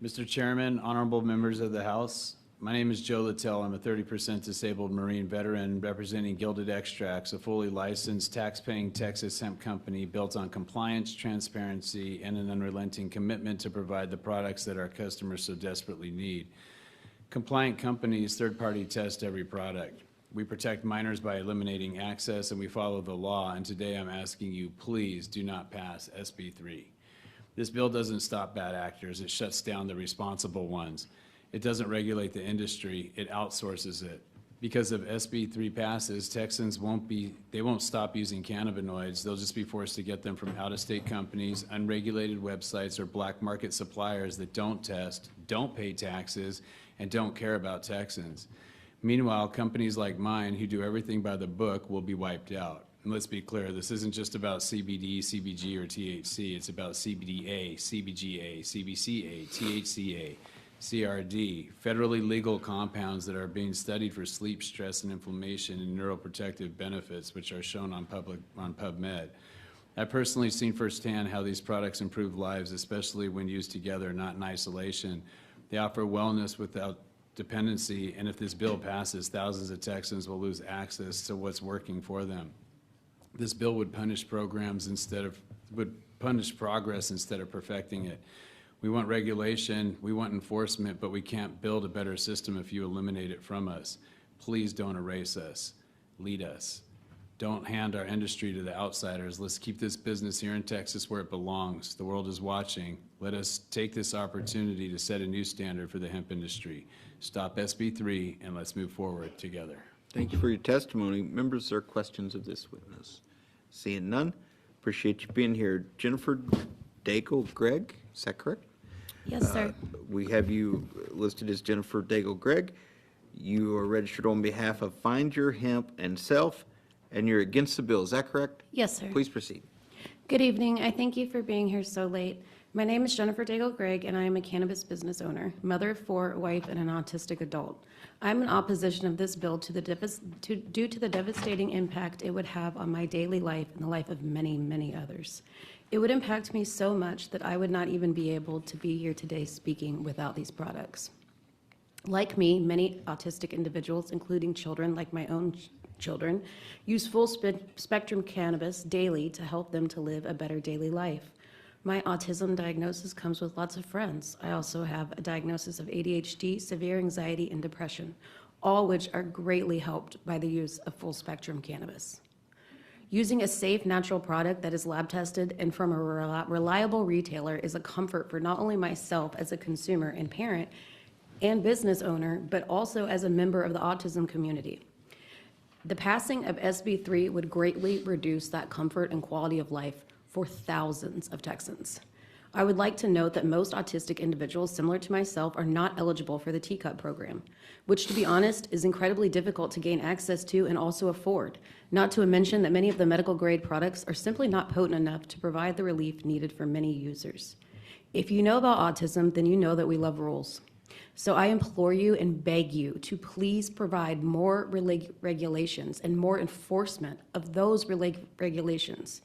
Mr. Chairman, honorable members of the House, My name is Joe Littell. I'm a 30% disabled Marine veteran representing Gilded Extracts, a fully licensed, tax-paying Texas hemp company built on compliance, transparency, and an unrelenting commitment to provide the products that our customers so desperately need. Compliant companies third-party test every product. We protect minors by eliminating access, and we follow the law. And today I'm asking you, please do not pass SB 3. This bill doesn't stop bad actors. It shuts down the responsible ones. It doesn't regulate the industry, it outsources it. Because if SB 3 passes, Texans won't stop using cannabinoids. They'll just be forced to get them from out-of-state companies, unregulated websites, or black market suppliers that don't test, don't pay taxes, and don't care about Texans. Meanwhile, companies like mine who do everything by the book will be wiped out. And let's be clear, this isn't just about CBD, CBG, or THC. It's about CBDA, CBGA, CBCA, THCA, CRD, federally legal compounds that are being studied for sleep, stress, and inflammation and neuroprotective benefits, which are shown on PubMed. I've personally seen firsthand how these products improve lives, especially when used together, not in isolation. They offer wellness without dependency, and if this bill passes, thousands of Texans will lose access to what's working for them. This bill would punish progress instead of perfecting it. We want regulation, we want enforcement, but we can't build a better system if you eliminate it from us. Please don't erase us. Lead us. Don't hand our industry to the outsiders. Let's keep this business here in Texas where it belongs. The world is watching. Let us take this opportunity to set a new standard for the hemp industry. Stop SB 3 and let's move forward together. Thank you for your testimony. Members, there are questions of this witness. Seeing none, appreciate you being here. Jennifer Daigle-Gregg, is that correct? Yes, sir. We have you listed as Jennifer Daigle-Gregg. You are registered on behalf of Find Your Hemp and Self, and you're against the bill. Is that correct? Yes, sir. Please proceed. Good evening. I thank you for being here so late. My name is Jennifer Daigle-Gregg, and I am a cannabis business owner, mother of 4, wife, and an autistic adult. I'm in opposition of this bill due to the devastating impact it would have on my daily life and the life of many, many others. It would impact me so much that I would not even be able to be here today speaking without these products. Like me, many autistic individuals, including children like my own children, use full spectrum cannabis daily to help them to live a better daily life. My autism diagnosis comes with lots of friends. I also have a diagnosis of ADHD, severe anxiety, and depression, all which are greatly helped by the use of full spectrum cannabis. Using a safe, natural product that is lab tested and from a reliable retailer is a comfort for not only myself as a consumer and parent and business owner, but also as a member of the autism community. The passing of SB 3 would greatly reduce that comfort and quality of life for thousands of Texans. I would like to note that most autistic individuals similar to myself are not eligible for the Teacup program, which, to be honest, is incredibly difficult to gain access to and also afford, not to mention that many of the medical grade products are simply not potent enough to provide the relief needed for many users. If you know about autism, then you know that we love rules. So I implore you and beg you to please provide more regulations and more enforcement of those regulations.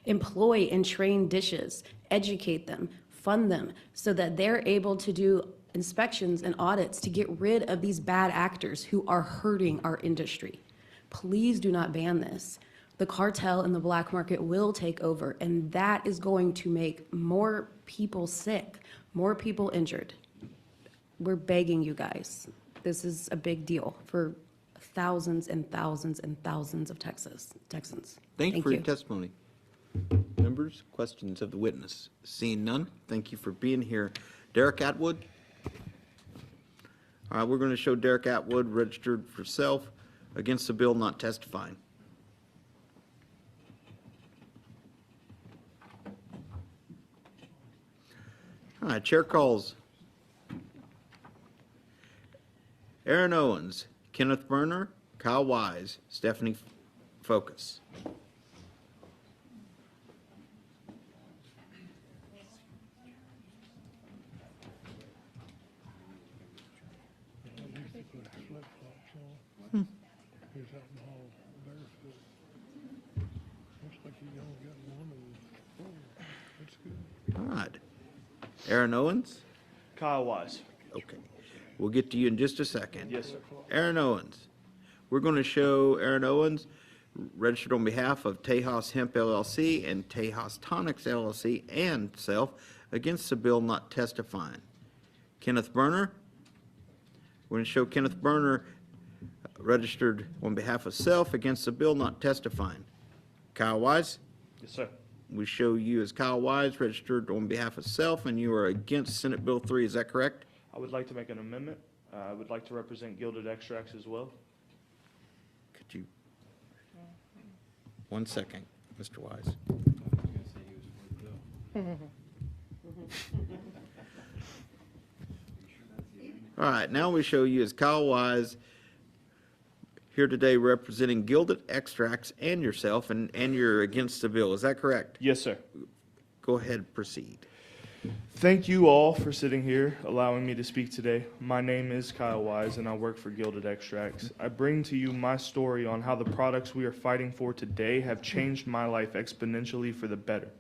Employ and train dishes, educate them, fund them, so that they're able to do inspections and audits to get rid of these bad actors who are hurting our industry. Please do not ban this. The cartel and the black market will take over, and that is going to make more people sick, more people injured. We're begging you guys. This is a big deal for thousands and thousands and thousands of Texans. Thank you for your testimony. Members, questions of the witness? Seeing none, thank you for being here. Derek Atwood. All right, we're going to show Derek Atwood registered for self, against the bill, not testifying. All right, chair calls Aaron Owens, Kenneth Berner, Kyle Wise, Stephanie Focus. He's out in the hall barefoot. Looks like he only got one of them. Oh, that's good. All right. Aaron Owens? Kyle Wise. Okay. We'll get to you in just a second. Yes, sir. Aaron Owens. We're going to show Aaron Owens, registered on behalf of Tejas Hemp LLC and Tejas Tonics LLC and self, against the bill not testifying. Kenneth Berner. We're going to show Kenneth Berner, registered on behalf of self, against the bill not testifying. Kyle Wise. Yes, sir. We show you as Kyle Wise, registered on behalf of self, and you are against Senate Bill 3. Is that correct? I would like to make an amendment. I would like to represent Gilded Extracts as well. Could you? 1 second, Mr. Wise. All right, now we show you as Kyle Wise, here today representing Gilded Extracts and yourself, and you're against the bill. Is that correct? Yes, sir. Go ahead, proceed. Thank you all for sitting here, allowing me to speak today. My name is Kyle Wise, and I work for Gilded Extracts. I bring to you my story on how the products we are fighting for today have changed my life exponentially for the better.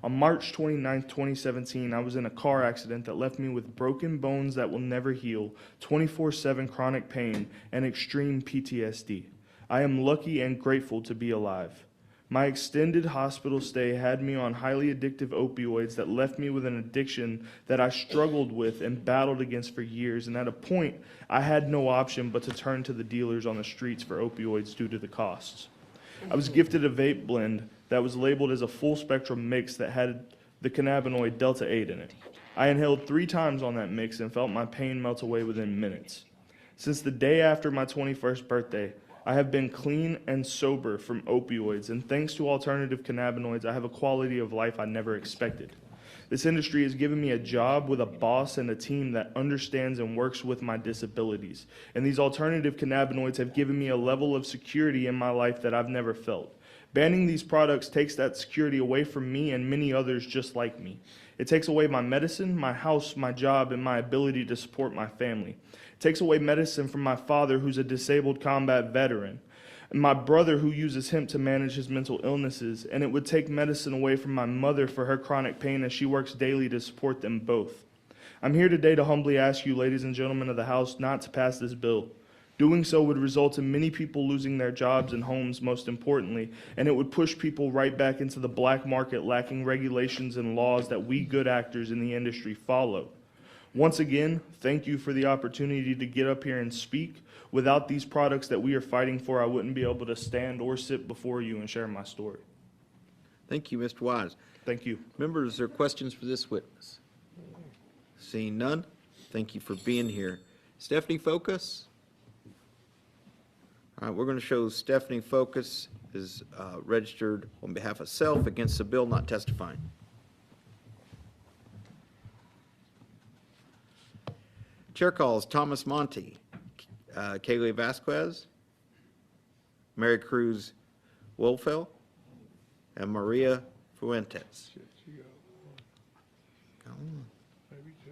On March 29, 2017, I was in a car accident that left me with broken bones that will never heal, 24/7 chronic pain, and extreme PTSD. I am lucky and grateful to be alive. My extended hospital stay had me on highly addictive opioids that left me with an addiction that I struggled with and battled against for years, and at a point, I had no option but to turn to the dealers on the streets for opioids due to the costs. I was gifted a vape blend that was labeled as a full-spectrum mix that had the cannabinoid Delta-8 in it. I inhaled 3 times on that mix and felt my pain melt away within minutes. Since the day after my 21st birthday, I have been clean and sober from opioids, and thanks to alternative cannabinoids, I have a quality of life I never expected. This industry has given me a job with a boss and a team that understands and works with my disabilities, and these alternative cannabinoids have given me a level of security in my life that I've never felt. Banning these products takes that security away from me and many others just like me. It takes away my medicine, my house, my job, and my ability to support my family. It takes away medicine from my father, who's a disabled combat veteran, and my brother, who uses hemp to manage his mental illnesses, and it would take medicine away from my mother for her chronic pain as she works daily to support them both. I'm here today to humbly ask you, ladies and gentlemen of the House, not to pass this bill. Doing so would result in many people losing their jobs and homes, most importantly, and it would push people right back into the black market, lacking regulations and laws that we good actors in the industry follow. Once again, thank you for the opportunity to get up here and speak. Without these products that we are fighting for, I wouldn't be able to stand or sit before you and share my story. Thank you, Mr. Wise. Thank you. Members, are there questions for this witness? Seeing none, thank you for being here. Stephanie Focus? All right, we're going to show Stephanie Focus is registered on behalf of self against the bill not testifying. Chair calls Thomas Monty, Kaylee Vasquez, Mary Cruz Wolfell, and Maria Fuentes. Come on. Maybe 2.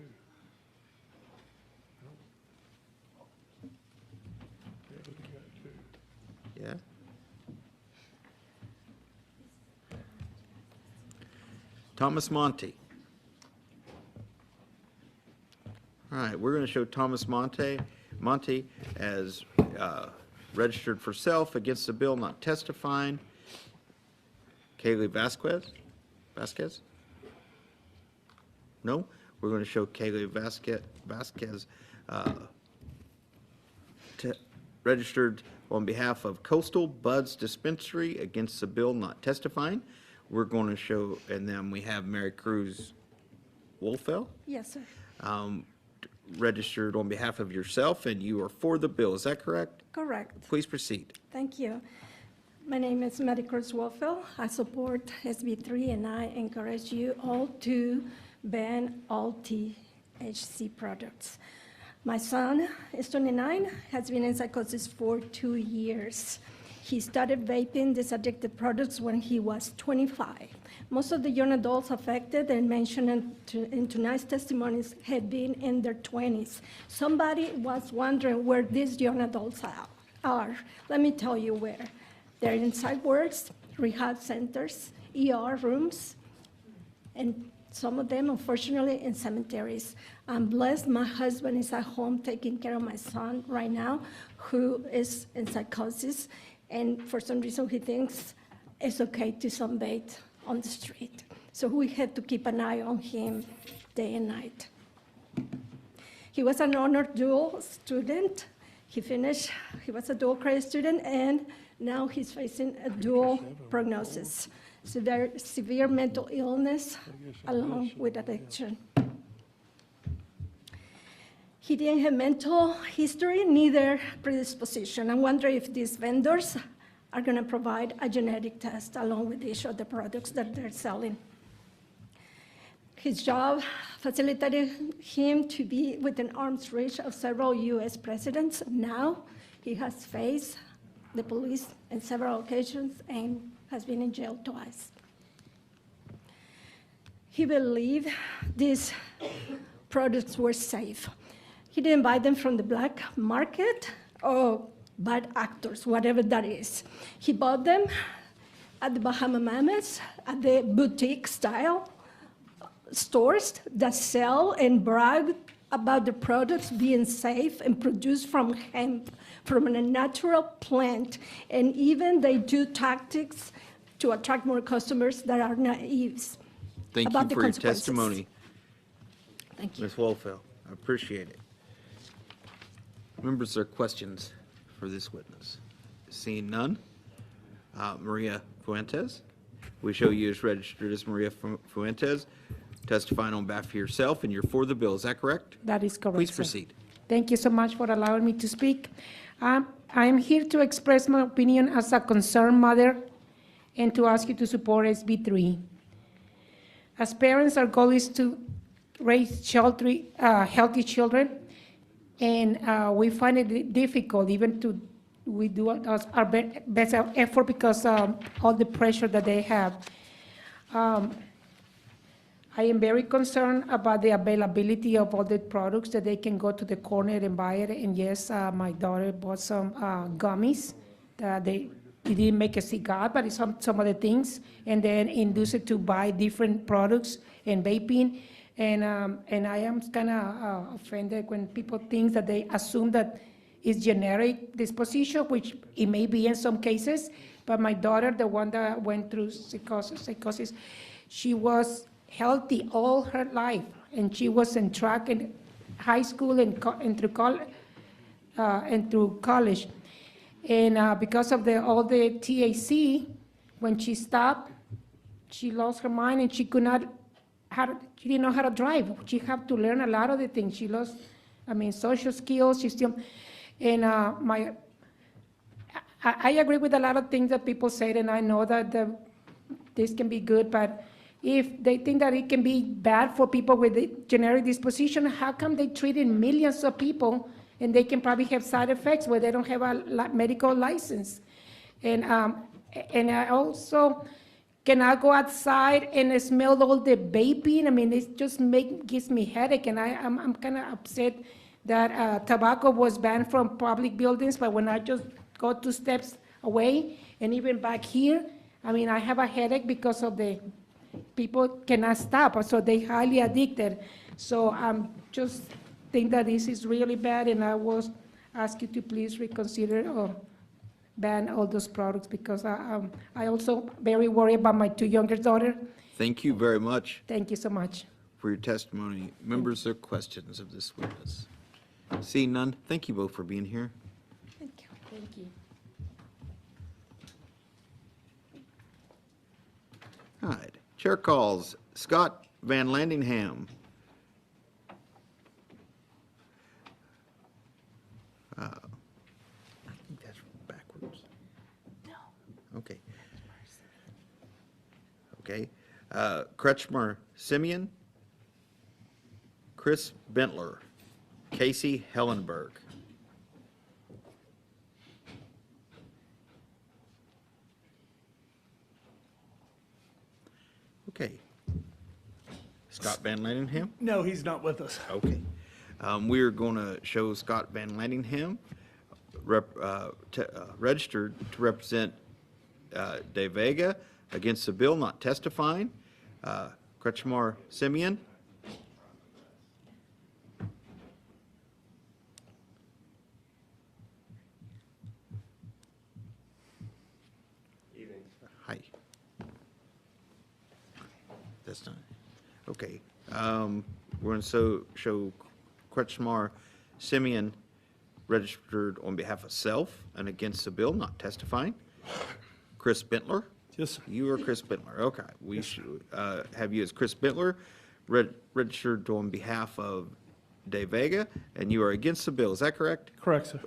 Yeah, we got 2. Yeah. Thomas Monty. All right, we're going to show Thomas Monty as registered for self against the bill not testifying. Kaylee Vasquez? No? We're going to show Kaylee Vasquez registered on behalf of Coastal Buds Dispensary against the bill not testifying. We're going to show, and then we have Mary Cruz Wolfell. Yes, sir. Registered on behalf of yourself, and you are for the bill. Is that correct? Correct. Please proceed. Thank you. My name is Mary Cruz Wolfell. I support SB3, and I encourage you all to ban all THC products. My son is 29, has been in psychosis for 2 years. He started vaping these addictive products when he was 25. Most of the young adults affected and mentioned in tonight's testimonies had been in their 20s. Somebody was wondering where these young adults are. Let me tell you where. They're in psych wards, rehab centers, ER rooms, and some of them, unfortunately, in cemeteries. I'm blessed my husband is at home taking care of my son right now, who is in psychosis, and for some reason he thinks it's okay to sunbathe on the street. So we have to keep an eye on him day and night. He was an honor dual student. He was a dual credit student, and now he's facing a dual prognosis, severe mental illness along with addiction. He didn't have mental history, neither predisposition. I wonder if these vendors are going to provide a genetic test along with each of the products that they're selling. His job facilitated him to be within arm's reach of several US presidents. Now he has faced the police on several occasions and has been in jail twice. He believed these products were safe. He didn't buy them from the black market or bad actors, whatever that is. He bought them at the Bahama Mamas, at the boutique style stores that sell and brag about the products being safe and produced from hemp, from a natural plant. And even they do tactics to attract more customers that are naive. Thank about you the for your consequences. testimony, Thank you. Ms. Wolfeld. I appreciate it. Members, there are questions for this witness? Seeing none. Maria Fuentes, we show you as registered as Maria Fuentes, testifying on behalf of yourself, and you're for the bill. Is that correct? That is correct, Please sir. proceed. Thank you so much for allowing me to speak. I am here to express my opinion as a concerned mother and to ask you to support SB 3. As parents, our goal is to raise healthy children, and we find it difficult even to, we do our best effort because all the pressure that they have. I am very concerned about the availability of all the products that they can go to the corner and buy it. And yes, my daughter bought some gummies that they didn't make a cigar, but it's some other things, and then induce it to buy different products and vaping. And I am kind of offended when people think that they assume that it's generic disposition, which it may be in some cases. But my daughter, the one that went through psychosis, she was healthy all her life, and she was in track in high school and through college. And because of all the THC, when she stopped, she lost her mind, and she didn't know how to drive. She had to learn a lot of the things. She lost, social skills. And I agree with a lot of things that people said, and I know that this can be good, but if they think that it can be bad for people with the generic disposition, how come they treated millions of people and they can probably have side effects where they don't have a medical license? And I also cannot go outside and smell all the vaping. It just gives me headache, and I'm kind of upset that tobacco was banned from public buildings, but when I just go 2 steps away and even back here, I have a headache because of the people cannot stop, so they're highly addicted. So just think that this is really bad, and I will ask you to please reconsider or ban all those products, because I also very worried about my 2 younger daughters. Thank you very much Thank you so much. for your testimony. Members, there are questions of this witness? Seeing none, thank you both for being here. Thank you. Thank you. All right. Chair calls Scott Van Landingham. I think that's backwards. No. Okay. Okay. Kretschmer Simeon, Chris Bentler, Casey Hellenberg. Okay. Scott Van Landingham? No, he's not with us. Okay. We're going to show Scott Van Landingham registered to represent De Vega against the bill, not testifying. Kretschmar Simeon. Hi. That's not, okay. We're going to show Kretschmar Simeon registered on behalf of self and against the bill, not testifying. Chris Bentler? Yes, sir. You are Chris Bentler, okay. We should have you as Chris Bentler, registered on behalf of De Vega, and you are against the bill, is that correct? Correct, sir.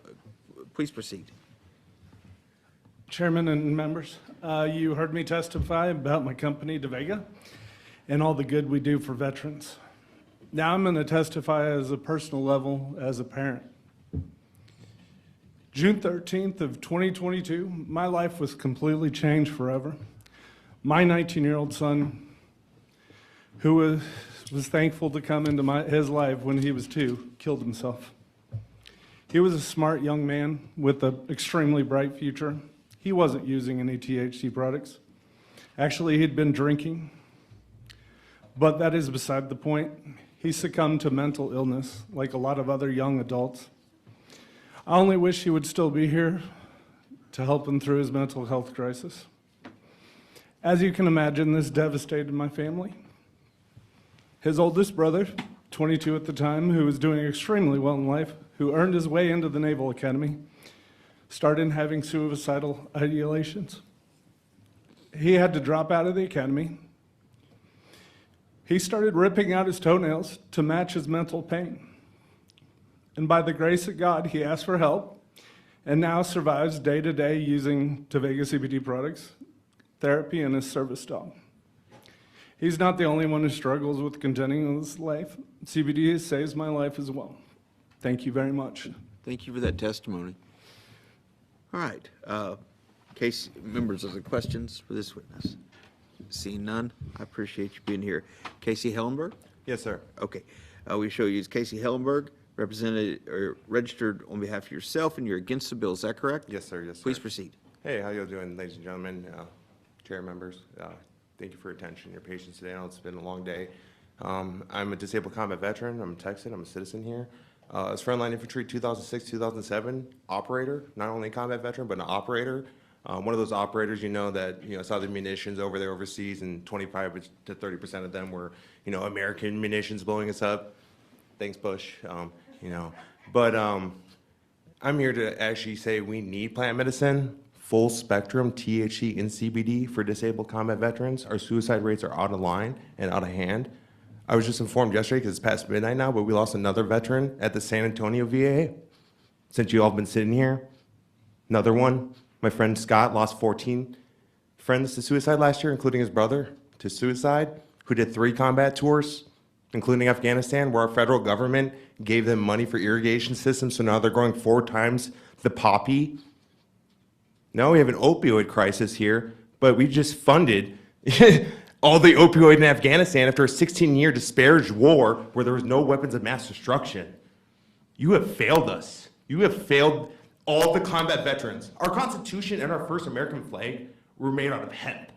Please proceed. Chairman and members, you heard me testify about my company, De Vega, and all the good we do for veterans. Now I'm going to testify as a personal level as a parent. June 13th of 2022, my life was completely changed forever. My 19-year-old son, who was thankful to come into his life when he was 2, killed himself. He was a smart young man with an extremely bright future. He wasn't using any THC products. Actually, he'd been drinking. But that is beside the point. He succumbed to mental illness, like a lot of other young adults. I only wish he would still be here to help him through his mental health crisis. As you can imagine, this devastated my family. His oldest brother, 22 at the time, who was doing extremely well in life, who earned his way into the Naval Academy, started having suicidal ideations. He had to drop out of the academy. He started ripping out his toenails to match his mental pain. And by the grace of God, he asked for help and now survives day to day using De Vega CBD products, therapy, and his service dog. He's not the only one who struggles with contending with his life. CBD saves my life as well. Thank you very much. Thank you for that testimony. All right. Case members, are there questions for this witness? Seeing none, I appreciate you being here. Casey Hellenberg? Yes, sir. Okay. We show you as Casey Hellenberg, represented or registered on behalf of yourself, and you're against the bill. Is that correct? Yes, sir. Yes, sir. Please proceed. Hey, how you doing, ladies and gentlemen, chair members? Thank you for your attention, your patience today. I know it's been a long day. I'm a disabled combat veteran. I'm a Texan. I'm a citizen here. I was frontline infantry 2006, 2007 operator, not only a combat veteran, but an operator. One of those operators, that, saw the munitions over there overseas, and 25 to 30% of them were, American munitions blowing us up. Thanks, Bush. But I'm here to actually say we need plant medicine, full spectrum THC and CBD for disabled combat veterans. Our suicide rates are out of line and out of hand. I was just informed yesterday, because it's past midnight now, but we lost another veteran at the San Antonio VA. Since you all have been sitting here, another one. My friend Scott lost 14 friends to suicide last year, including his brother to suicide, who did 3 combat tours, including Afghanistan, where our federal government gave them money for irrigation systems, so now they're growing 4 times the poppy. Now we have an opioid crisis here, but we just funded all the opioid in Afghanistan after a 16-year disparaged war where there was no weapons of mass destruction. You have failed us. You have failed all the combat veterans. Our Constitution and our first American flag were made out of hemp.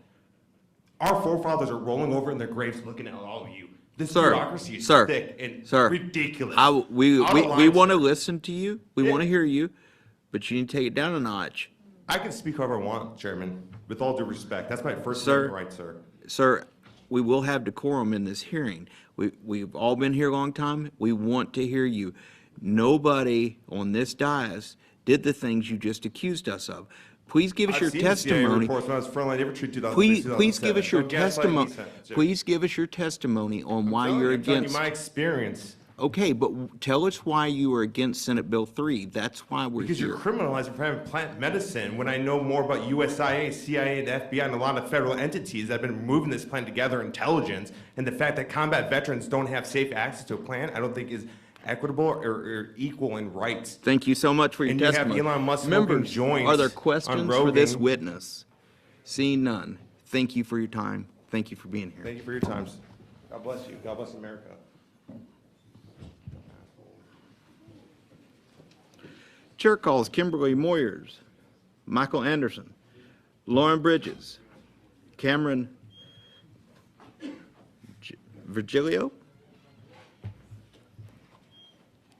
Our forefathers are rolling over in their graves looking at all of you. This bureaucracy is thick and ridiculous. We want to listen to you. We want to hear you, but you need to take it down a notch. I can speak however I want, Chairman, with all due respect. That's my first right, sir. Sir, we will have decorum in this hearing. We've all been here a long time. We want to hear you. Nobody on this dais did the things you just accused us of. Please give us your testimony. Please give us your testimony. Please give us your testimony on why you're against. My experience. Okay, but tell us why you are against Senate Bill 3. That's why we're because here. You're criminalizing private plant medicine when I know more about USIA, CIA, and FBI and a lot of federal entities that have been moving this plan together, intelligence, and the fact that combat veterans don't have safe access to a plan, I don't think is equitable or equal in rights. Thank you so much for your testimony. You have Elon Musk Members, joints are there questions for this witness? Seeing none, thank you for your time. Thank you for being here. Thank you for your time. God bless you. God bless America. Chair calls Kimberly Moyers, Michael Anderson, Lauren Bridges, Cameron Virgilio?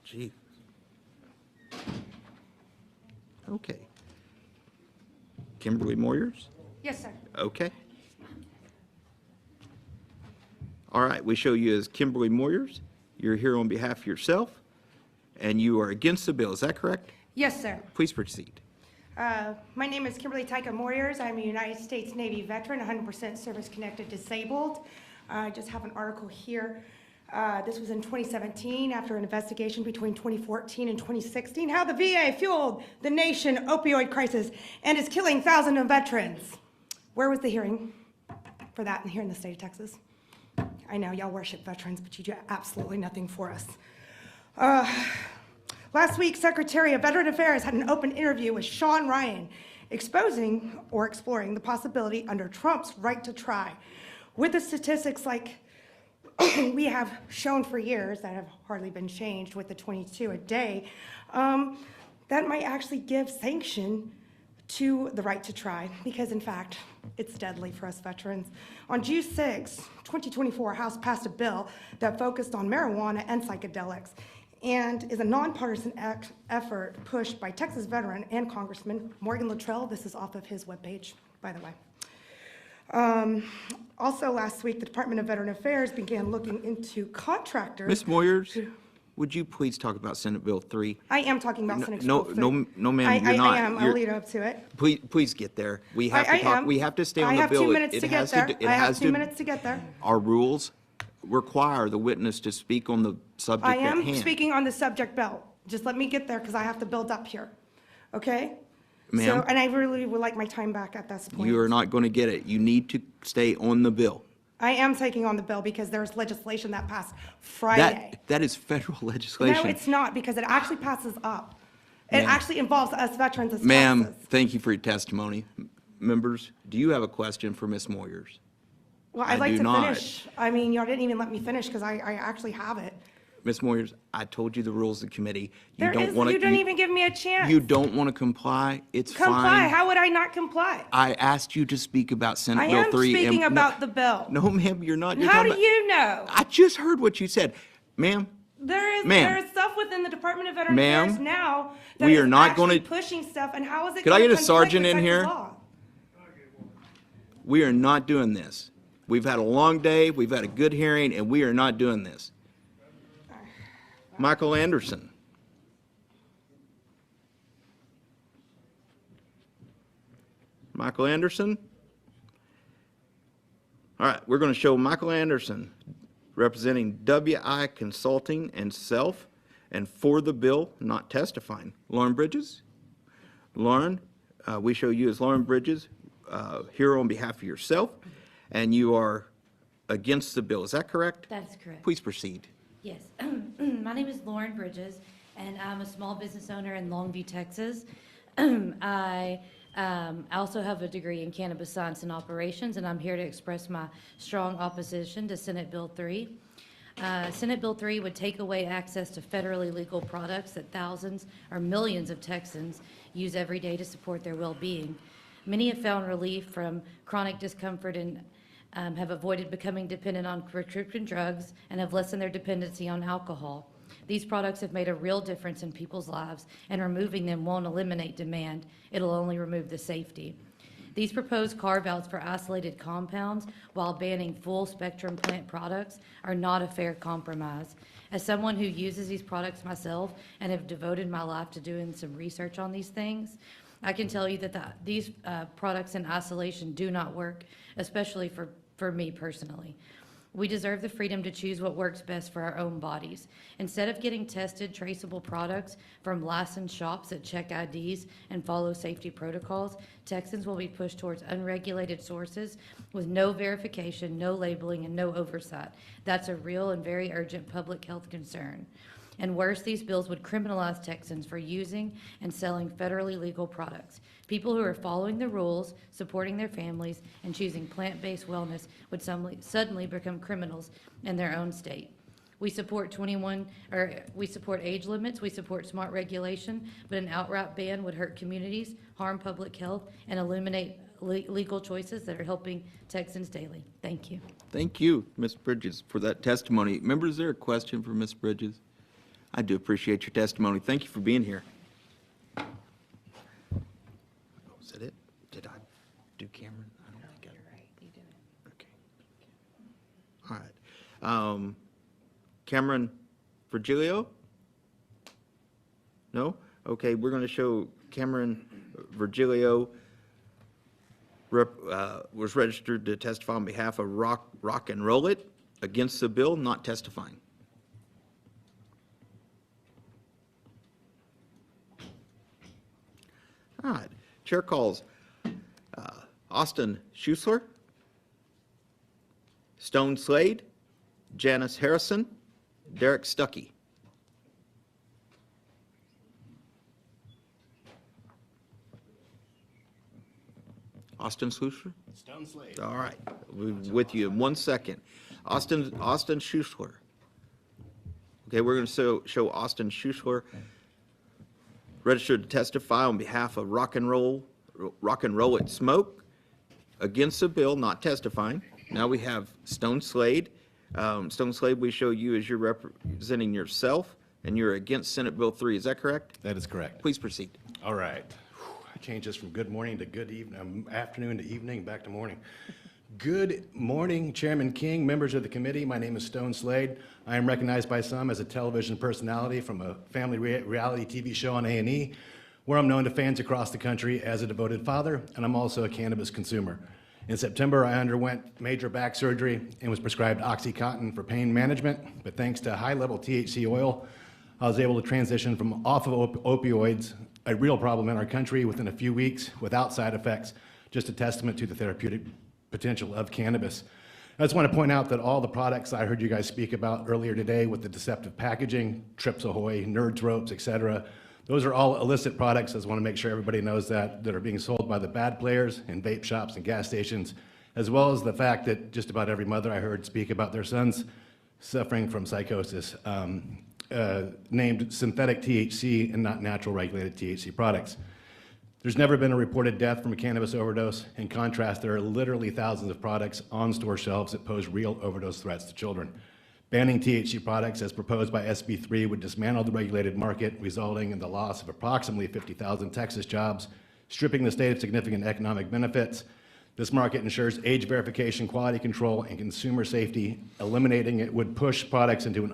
Gee. Okay. Kimberly Moyers? Yes, sir. Okay. All right, we show you as Kimberly Moyers. You're here on behalf of yourself, and you are against the bill. Is that correct? Yes, sir. Please proceed. My name is Kimberly Tyka Moyers. I'm a United States Navy veteran, 100% service-connected disabled. I just have an article here. This was in 2017 after an investigation between 2014 and 2016, how the VA fueled the nation opioid crisis and is killing thousands of veterans. Where was the hearing for that here in the state of Texas? I know y'all worship veterans, but you do absolutely nothing for us. Last week, Secretary of Veteran Affairs had an open interview with Sean Ryan, exposing or exploring the possibility under Trump's right to try. With the statistics like we have shown for years that have hardly been changed with the 22 a day, that might actually give sanction to the right to try, because in fact, it's deadly for us veterans. On June 6, 2024, House passed a bill that focused on marijuana and psychedelics and is a nonpartisan effort pushed by Texas veteran and Congressman Morgan Luttrell. This is off of his webpage, by the way. Also last week, the Department of Veteran Affairs began looking into contractors. Ms. Moyers, would you please talk about Senate Bill 3? I am talking about Senate No, Bill 3. no, ma'am, you're not. I am. I'll lead up to it. Please get there. We have I to talk. am. We have to stay on I the have bill. 2 minutes to get there. I have 2 to- minutes to get there. Our rules require the witness to speak on the subject I at hand. am speaking on the subject bill. Just let me get there because I have to build up here. Okay? Ma'am. So, and I really would like my time back at this point. You are not going to get it. You need to stay on the bill. I am taking on the bill because there's legislation that passed Friday. That is federal legislation. No, it's not, because it actually passes up. It actually involves us veterans as Ma'am, Texas. thank you for your testimony. Members, do you have a question for Ms. Moyers? Well, I I'd like do to not. finish. I mean, y'all didn't even let me finish because I actually have it. Ms. Moyers, I told you the rules of the committee. You You didn't even give me a chance. You don't want to comply. It's Comply. fine. How would I not comply? I asked you to speak about Senate I Bill am 3. speaking and- about the bill. No, ma'am, you're not. You're How talking do about- you know? I just heard what you said. Ma'am, There Ma'am. is stuff within the Department of Veteran Ma'am, Affairs now that we is are not actually gonna- pushing stuff, and how is it Could I gonna get a conflict sergeant with in Texas here? law? we are not doing this. We've had a long day, we've had a good hearing, and we are not doing this. Michael Anderson. Michael Anderson? All right, we're going to show Michael Anderson representing WI Consulting and Self, and for the bill, not testifying. Lauren Bridges? Lauren, we show you as Lauren Bridges, here on behalf of yourself, and you are against the bill. Is that correct? That is correct. Please proceed. Yes. My name is Lauren Bridges, and I'm a small business owner in Longview, Texas. I also have a degree in cannabis science and operations, and I'm here to express my strong opposition to Senate Bill 3. Senate Bill 3 would take away access to federally legal products that thousands or millions of Texans use every day to support their well-being. Many have found relief from chronic discomfort and have avoided becoming dependent on prescription drugs and have lessened their dependency on alcohol. These products have made a real difference in people's lives, and removing them won't eliminate demand. It'll only remove the safety. These proposed carve-outs for isolated compounds while banning full-spectrum plant products are not a fair compromise. As someone who uses these products myself and have devoted my life to doing some research on these things, I can tell you that these products in isolation do not work, especially for me personally. We deserve the freedom to choose what works best for our own bodies. Instead of getting tested traceable products from licensed shops that check IDs and follow safety protocols, Texans will be pushed towards unregulated sources with no verification, no labeling, and no oversight. That's a real and very urgent public health concern. And worse, these bills would criminalize Texans for using and selling federally legal products. People who are following the rules, supporting their families, and choosing plant-based wellness would suddenly become criminals in their own state. We support age limits, we support smart regulation, but an outright ban would hurt communities, harm public health, and eliminate legal choices that are helping Texans daily. Thank you. Thank you, Ms. Bridges, for that testimony. Members, is there a question for Ms. Bridges? I do appreciate your testimony. Thank you for being here. Oh, is that it? Did I do Cameron? I don't think I. You're right, you didn't. Okay. All right. Cameron Virgilio? No? Okay, we're going to show Cameron Virgilio was registered to testify on behalf of Rock and Roll It against the bill, not testifying. All right. Chair calls Austin Schuessler, Stone Slade, Janice Harrison, Derek Stuckey. Austin Schuessler? Stone Slade. All right. We're with you in 1 second. Austin Schuessler. Okay, we're going to show Austin Schuessler registered to testify on behalf of Rock and Roll It Smoke against the bill, not testifying. Now we have Stone Slade. Stone Slade, we show you as you're representing yourself, and you're against Senate Bill 3. Is that correct? That is correct. Please proceed. All right. I changed this from good morning to good evening, afternoon to evening, back to morning. Good morning, Chairman King, members of the committee. My name is Stone Slade. I am recognized by some as a television personality from a family reality TV show on A&E, where I'm known to fans across the country as a devoted father, and I'm also a cannabis consumer. In September, I underwent major back surgery and was prescribed OxyContin for pain management, but thanks to high-level THC oil, I was able to transition from off of opioids, a real problem in our country, within a few weeks without side effects, just a testament to the therapeutic potential of cannabis. I just want to point out that all the products I heard you guys speak about earlier today with the deceptive packaging, Trips Ahoy, Nerds Ropes, etc., those are all illicit products. I just want to make sure everybody knows that are being sold by the bad players in vape shops and gas stations, as well as the fact that just about every mother I heard speak about their sons suffering from psychosis, named synthetic THC and not natural regulated THC products. There's never been a reported death from a cannabis overdose. In contrast, there are literally thousands of products on store shelves that pose real overdose threats to children. Banning THC products, as proposed by SB 3, would dismantle the regulated market, resulting in the loss of approximately 50,000 Texas jobs, stripping the state of significant economic benefits. This market ensures age verification, quality control, and consumer safety. Eliminating it would push products into an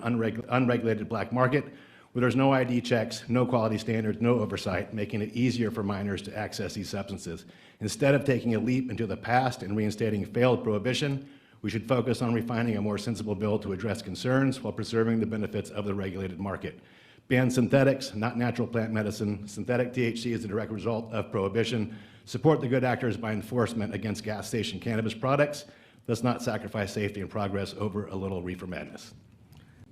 unregulated black market where there's no ID checks, no quality standards, no oversight, making it easier for minors to access these substances. Instead of taking a leap into the past and reinstating failed prohibition, we should focus on refining a more sensible bill to address concerns while preserving the benefits of the regulated market. Ban synthetics, not natural plant medicine. Synthetic THC is a direct result of prohibition. Support the good actors by enforcement against gas station cannabis products. Let's not sacrifice safety and progress over a little reefer madness.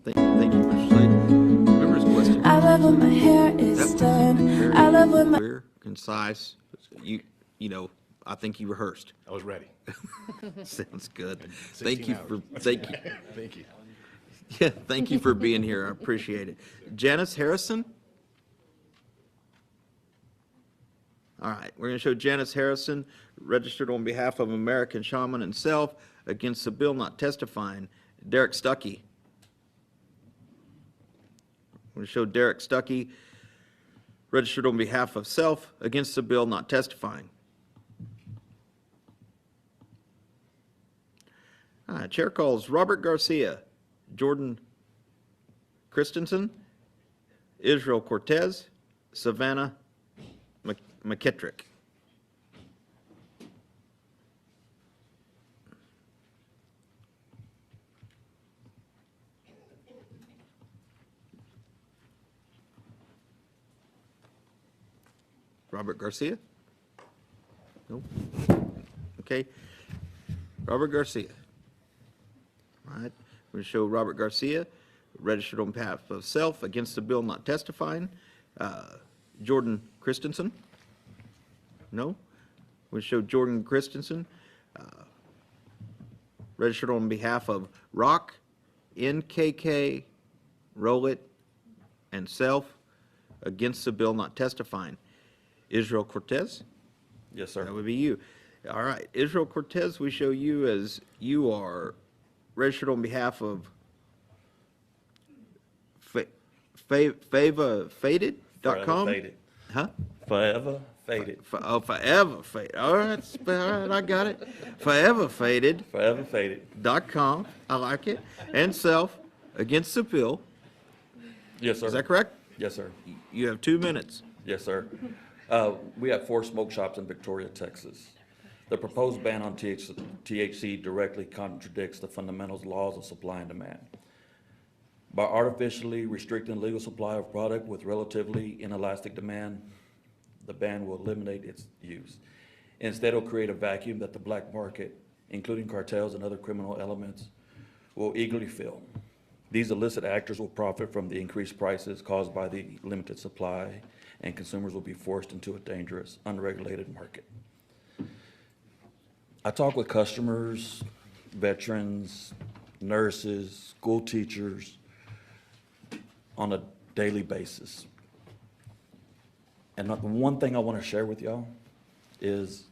Thank you, Mr. Slade. Members' questions? I love when my hair is done. I love when my Clear, concise. You know, I think you rehearsed. I was ready. Sounds good. 16 Thank you hours. thank you. Thank you. Yeah, thank you for being here. I appreciate it. Janice Harrison? All right, we're going to show Janice Harrison, registered on behalf of American Shaman and Self, against the bill, not testifying. Derek Stuckey. We're going to show Derek Stuckey, registered on behalf of Self, against the bill, not testifying. All right, chair calls Robert Garcia, Jordan Christensen, Israel Cortez, Savannah McKittrick. Robert Garcia? No? Okay. Robert Garcia. All right. We're going to show Robert Garcia, registered on behalf of Self, against the bill, not testifying. Jordan Christensen? No? We'll show Jordan Christensen, registered on behalf of Rock, NKK, Roll It, and Self, against the bill, not testifying. Israel Cortez? Yes, sir. That would be you. All right, Israel Cortez, we show you as you are registered on behalf of FavaFaded.com? Forever Faded. Huh? Forever Faded. Forever Faded. All right, I got it. Forever Faded. Forever Faded. .com. I like it. And self against the bill. Yes, sir. Is that correct? Yes, sir. You have 2 minutes. Yes, sir. We have 4 smoke shops in Victoria, Texas. The proposed ban on THC directly contradicts the fundamentals laws of supply and demand. By artificially restricting the legal supply of product with relatively inelastic demand, the ban will eliminate its use. Instead, it will create a vacuum that the black market, including cartels and other criminal elements, will eagerly fill. These illicit actors will profit from the increased prices caused by the limited supply, and consumers will be forced into a dangerous, unregulated market. I talk with customers, veterans, nurses, school teachers on a daily basis. And the one thing I want to share with y'all is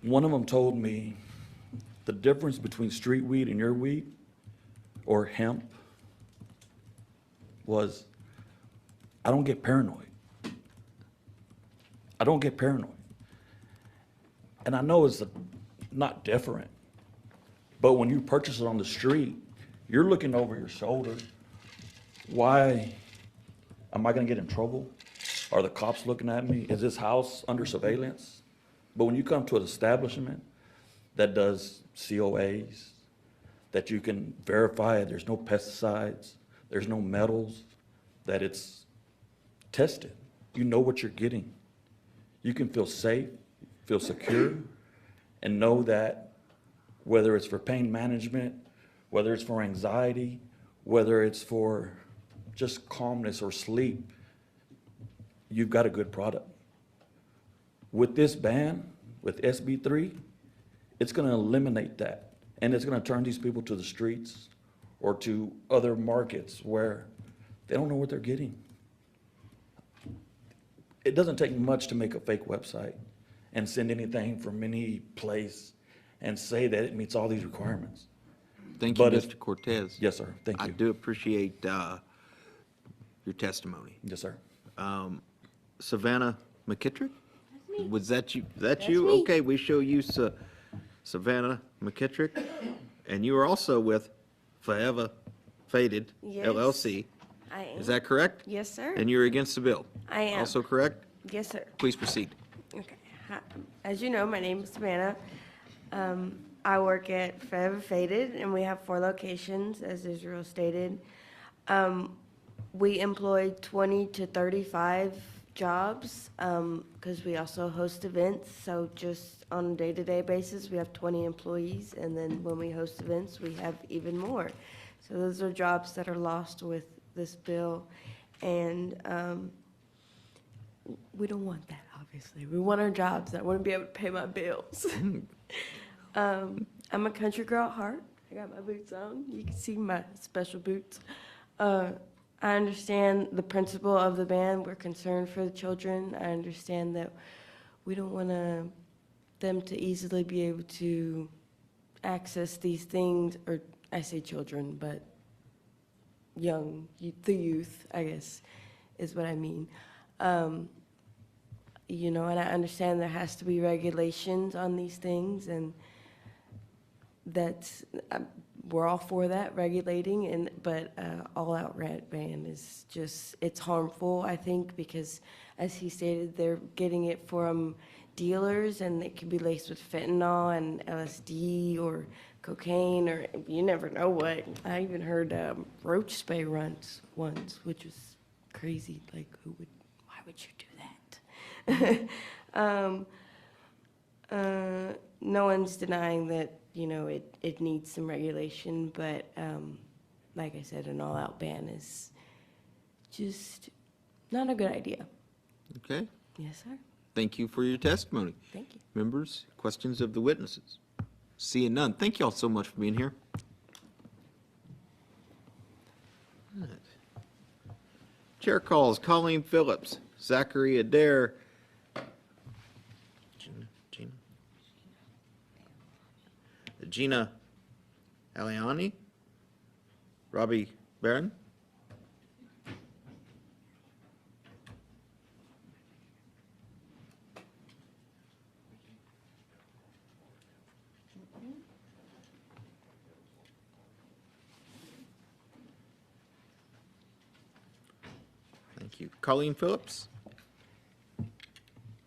one of them told me the difference between street weed and your weed or hemp was I don't get paranoid. I don't get paranoid. And I know it's not different, but when you purchase it on the street, you're looking over your shoulder. Why am I going to get in trouble? Are the cops looking at me? Is this house under surveillance? But when you come to an establishment that does COAs, that you can verify there's no pesticides, there's no metals, that it's tested, you know what you're getting. You can feel safe, feel secure, and know that whether it's for pain management, whether it's for anxiety, whether it's for just calmness or sleep, you've got a good product. With this ban, with SB3, it's going to eliminate that, and it's going to turn these people to the streets or to other markets where they don't know what they're getting. It doesn't take much to make a fake website and send anything from any place and say that it meets all these requirements. Thank you, But Mr. Cortez. Yes, sir. Thank I you. do appreciate your testimony. Yes, sir. Savannah McKittrick? Was that you? That's That's you? me. Okay, we show you Savannah McKittrick, and you are also with Forever Faded Yes, LLC. I am. Is that correct? Yes, sir. And you're against the bill? I am. Also correct? Yes, sir. Please proceed. Okay. Hi. As you know, my name is Savannah. I work at Forever Faded, and we have 4 locations, as Israel stated. We employ 20 to 35 jobs because we also host events. So just on a day-to-day basis, we have 20 employees, and then when we host events, we have even more. So those are jobs that are lost with this bill, and we don't want that, obviously. We want our jobs. I want to be able to pay my bills. I'm a country girl at heart. I got my boots on. You can see my special boots. I understand the principle of the ban. We're concerned for the children. I understand that we don't want them to easily be able to access these things, or I say children, but the youth, I guess, is what I mean. You know, and I understand there has to be regulations on these things, and that's, we're all for that, regulating, but all-out ban is just, it's harmful, I think, because as he stated, they're getting it from dealers, and it can be laced with fentanyl and LSD or cocaine, or you never know what. I even heard roach spray runs once, which was crazy. Like, why would you do that? No one's denying that, you know, it needs some regulation, but like I said, an all-out ban is just not a good idea. Okay. Yes, sir. Thank you for your testimony. Thank you. Members, questions of the witnesses? Seeing none, thank you all so much for being here. All right. Chair calls Colleen Phillips, Zachary Adair, Gina. Gina Aliani. Robbie Barron. Thank you. Colleen Phillips.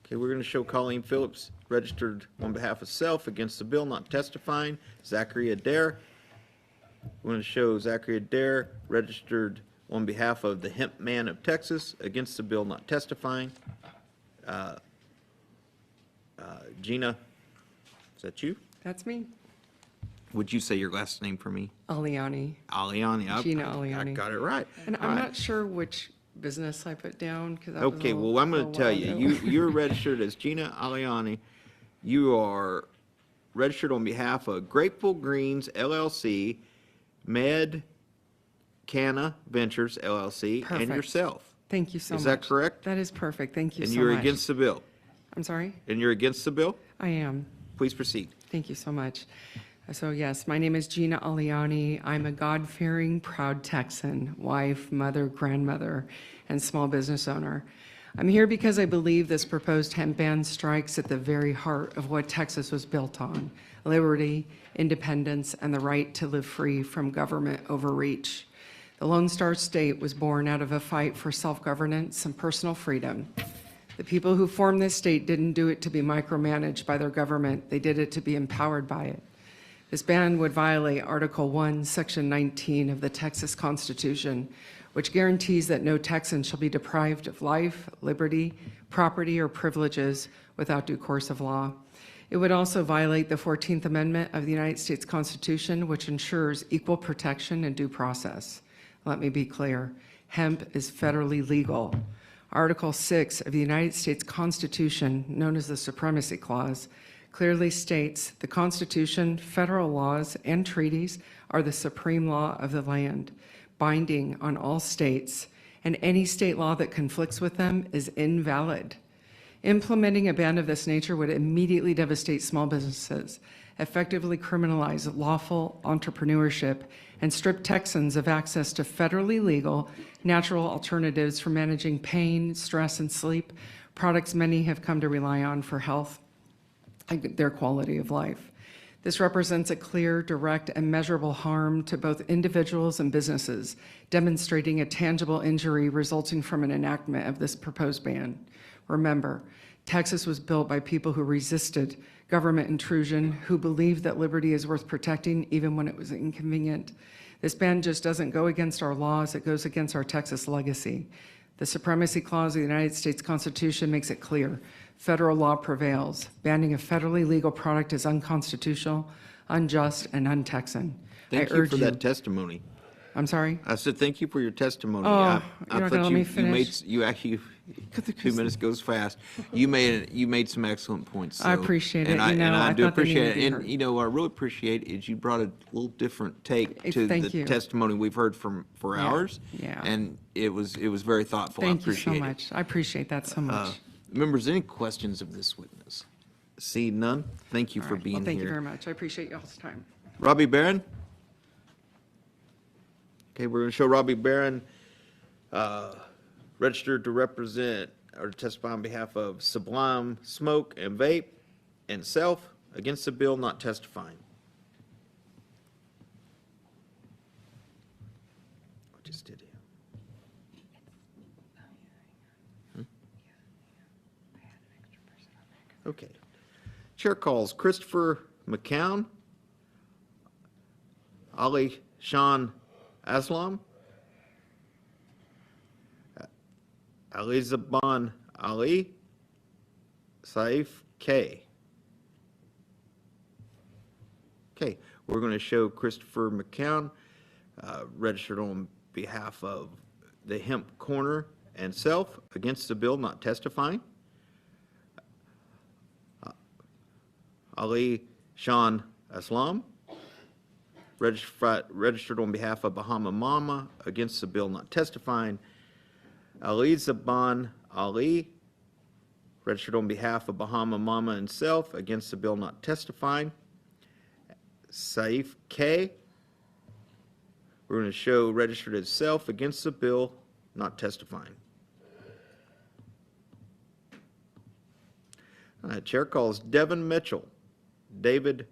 Okay, we're going to show Colleen Phillips registered on behalf of self against the bill, not testifying. Zachary Adair. We're going to show Zachary Adair registered on behalf of the Hemp Man of Texas against the bill, not testifying. Gina, is that you? That's me, Would you say your last name for me? Aliani. Aliani. Gina I Aliani. got it right. And All I'm right. not sure which business I put down because Okay, well, I'm going to tell you, you're registered as Gina Aliani. You are registered on behalf of Grateful Greens LLC, Med Canna Ventures LLC, and Perfect. yourself. Thank you so much. Is that correct? That is perfect. Thank you And so you're much. against the bill? I'm sorry? And you're against the bill? I am. Please proceed. Thank you so much. So yes, my name is Gina Aliani. I'm a God-fearing, proud Texan, wife, mother, grandmother, and small business owner. I'm here because I believe this proposed hemp ban strikes at the very heart of what Texas was built on: liberty, independence, and the right to live free from government overreach. The Lone Star State was born out of a fight for self-governance and personal freedom. The people who formed this state didn't do it to be micromanaged by their government. They did it to be empowered by it. This ban would violate Article 1, Section 19 of the Texas Constitution, which guarantees that no Texan shall be deprived of life, liberty, property, or privileges without due course of law. It would also violate the 14th Amendment of the United States Constitution, which ensures equal protection and due process. Let me be clear. Hemp is federally legal. Article 6 of the United States Constitution, known as the Supremacy Clause, clearly states the Constitution, federal laws, and treaties are the supreme law of the land, binding on all states, and any state law that conflicts with them is invalid. Implementing a ban of this nature would immediately devastate small businesses, effectively criminalize lawful entrepreneurship, and strip Texans of access to federally legal natural alternatives for managing pain, stress, and sleep, products many have come to rely on for health and their quality of life. This represents a clear, direct, and measurable harm to both individuals and businesses, demonstrating a tangible injury resulting from an enactment of this proposed ban. Remember, Texas was built by people who resisted government intrusion, who believed that liberty is worth protecting even when it was inconvenient. This ban just doesn't go against our laws, it goes against our Texas legacy. The Supremacy Clause of the United States Constitution makes it clear. Federal law prevails. Banning a federally legal product is unconstitutional, unjust, and un-Texan. Thank you for that testimony. I'm sorry? I said thank you for your testimony. Oh, I you're not thought gonna let me finish? you actually 2 minutes goes fast. You made some excellent points. I so- appreciate it. and I, You know, and I I do thought they needed appreciate to be it. heard. And you know, what I really appreciate is you brought a little different take to Thank the you. testimony we've heard for Yeah, hours. yeah. And it was very thoughtful. I Thank you appreciate so it. much. I appreciate that so much. Members, any questions of this witness? See none. Thank you All for right. being Well, thank here. you very much. I appreciate y'all's time. Robbie Barron? Okay, we're going to show Robbie Barron, registered to represent or to testify on behalf of Sublime Smoke and Vape and self against the bill, not testifying. What just did he? Okay. Chair calls Christopher McCown, Ali Sean Aslam, Alizaban Ali, Saif K. Okay, we're going to show Christopher McCown, registered on behalf of the Hemp Corner and self against the bill, not testifying. Ali Sean Aslam, registered on behalf of Bahama Mama against the bill, not testifying. Ali Zaban Ali, registered on behalf of Bahama Mama and self, against the bill, not testifying. Saif K. We're going to show registered as self, against the bill, not testifying. Chair calls Devin Mitchell, David